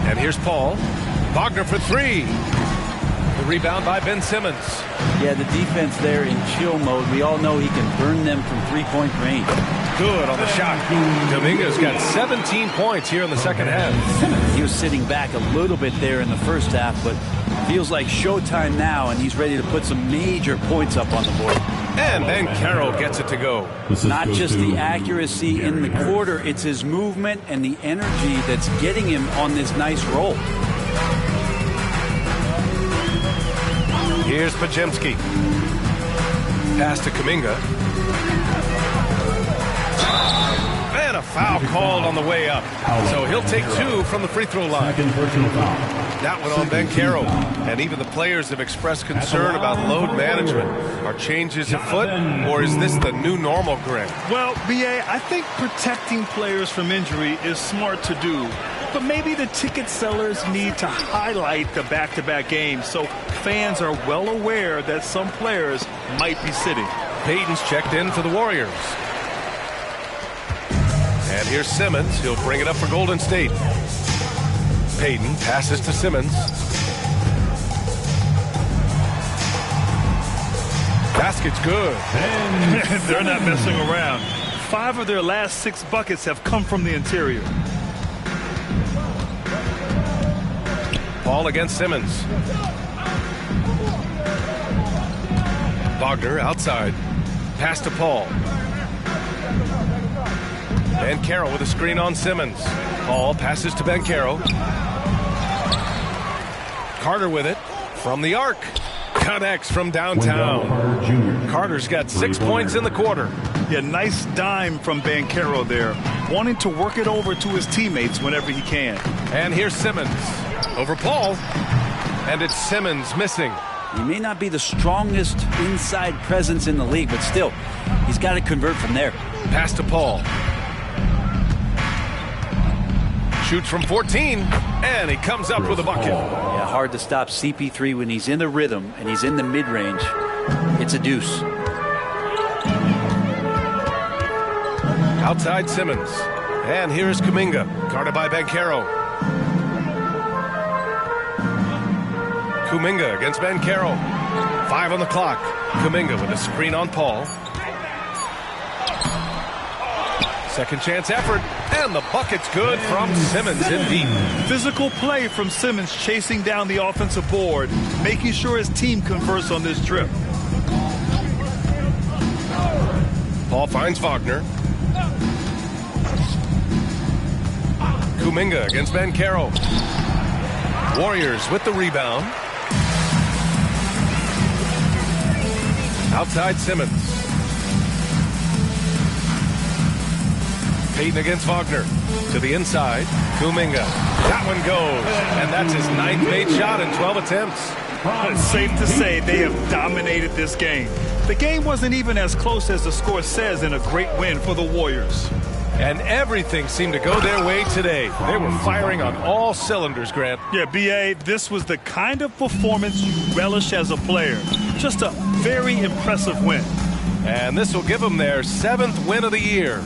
And here's Paul. Wagner for 3. The rebound by Ben Simmons. Yeah, the defense there in chill mode. We all know he can burn them from three-point range. Good on the shot. Kuminga's got 17 points here in the second half. He was sitting back a little bit there in the first half, but feels like showtime now, and he's ready to put some major points up on the board. And then Carroll gets it to go. Not just the accuracy in the quarter, it's his movement and the energy that's getting him on this nice roll. Here's Pajemski. Pass to Kuminga. And a foul called on the way up. So he'll take 2 from the free throw line. That one on Ben Carroll. And even the players have expressed concern about load management. Are changes afoot, or is this the new normal, Grant? Well, B.A., I think protecting players from injury is smart to do. But maybe the ticket sellers need to highlight the back-to-back games so fans are well aware that some players might be sitting. Payton's checked in for the Warriors. And here's Simmons. He'll bring it up for Golden State. Payton passes to Simmons. Basket's good. And they're not messing around. 5 of their last 6 buckets have come from the interior. Ball against Simmons. Wagner outside. Pass to Paul. Ben Carroll with a screen on Simmons. Paul passes to Ben Carroll. Carter with it from the arc. Connects from downtown. Carter's got 6 points in the quarter. Yeah, nice dime from Ben Carroll there. Wanting to work it over to his teammates whenever he can. And here's Simmons. Over Paul. And it's Simmons missing. He may not be the strongest inside presence in the league, but still, he's got to convert from there. Pass to Paul. Shoots from 14, and he comes up with a bucket. Yeah, hard to stop CP3 when he's in the rhythm and he's in the mid-range. It's a deuce. Outside Simmons. And here's Kuminga. Guarded by Ben Carroll. Kuminga against Ben Carroll. 5 on the clock. Kuminga with a screen on Paul. Second chance effort. And the bucket's good from Simmons in deep. Physical play from Simmons chasing down the offensive board, making sure his team converts on this trip. Paul finds Wagner. Kuminga against Ben Carroll. Warriors with the rebound. Outside Simmons. Payton against Wagner. To the inside. Kuminga. That one goes. And that's his 9th made shot in 12 attempts. It's safe to say they have dominated this game. The game wasn't even as close as the score says in a great win for the Warriors. And everything seemed to go their way today. They were firing on all cylinders, Grant. Yeah, B.A., this was the kind of performance you relish as a player. Just a very impressive win. And this will give them their 7th win of the year.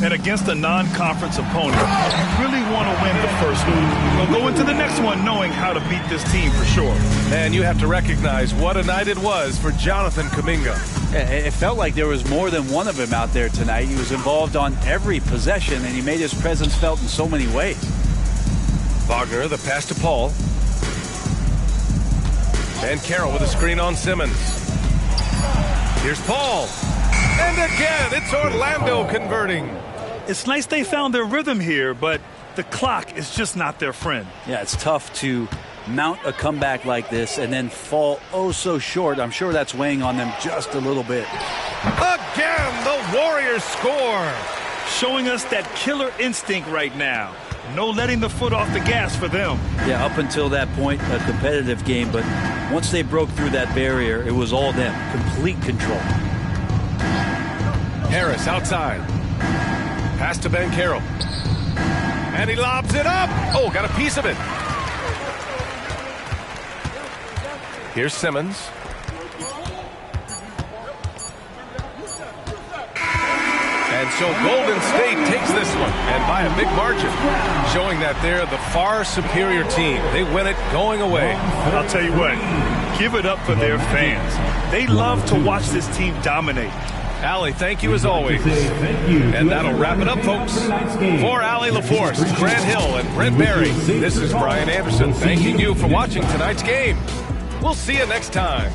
And against a non-conference opponent, you really want to win the first one. They'll go into the next one knowing how to beat this team for sure. And you have to recognize what a night it was for Jonathan Kuminga. It felt like there was more than one of him out there tonight. He was involved on every possession, and he made his presence felt in so many ways. Wagner, the pass to Paul. Ben Carroll with a screen on Simmons. Here's Paul. And again, it's Orlando converting. It's nice they found their rhythm here, but the clock is just not their friend. Yeah, it's tough to mount a comeback like this and then fall oh so short. I'm sure that's weighing on them just a little bit. Again, the Warriors score. Showing us that killer instinct right now. No letting the foot off the gas for them. Yeah, up until that point, a competitive game, but once they broke through that barrier, it was all them. Complete control. Harris outside. Pass to Ben Carroll. And he lobs it up. Oh, got a piece of it. Here's Simmons. And so Golden State takes this one, and by a big margin, showing that they're the far superior team. They win it going away. I'll tell you what, give it up for their fans. They love to watch this team dominate. Allie, thank you as always. And that'll wrap it up, folks. For Allie LaForce, Grant Hill, and Brent Berry, this is Brian Anderson thanking you for watching tonight's game. We'll see you next time.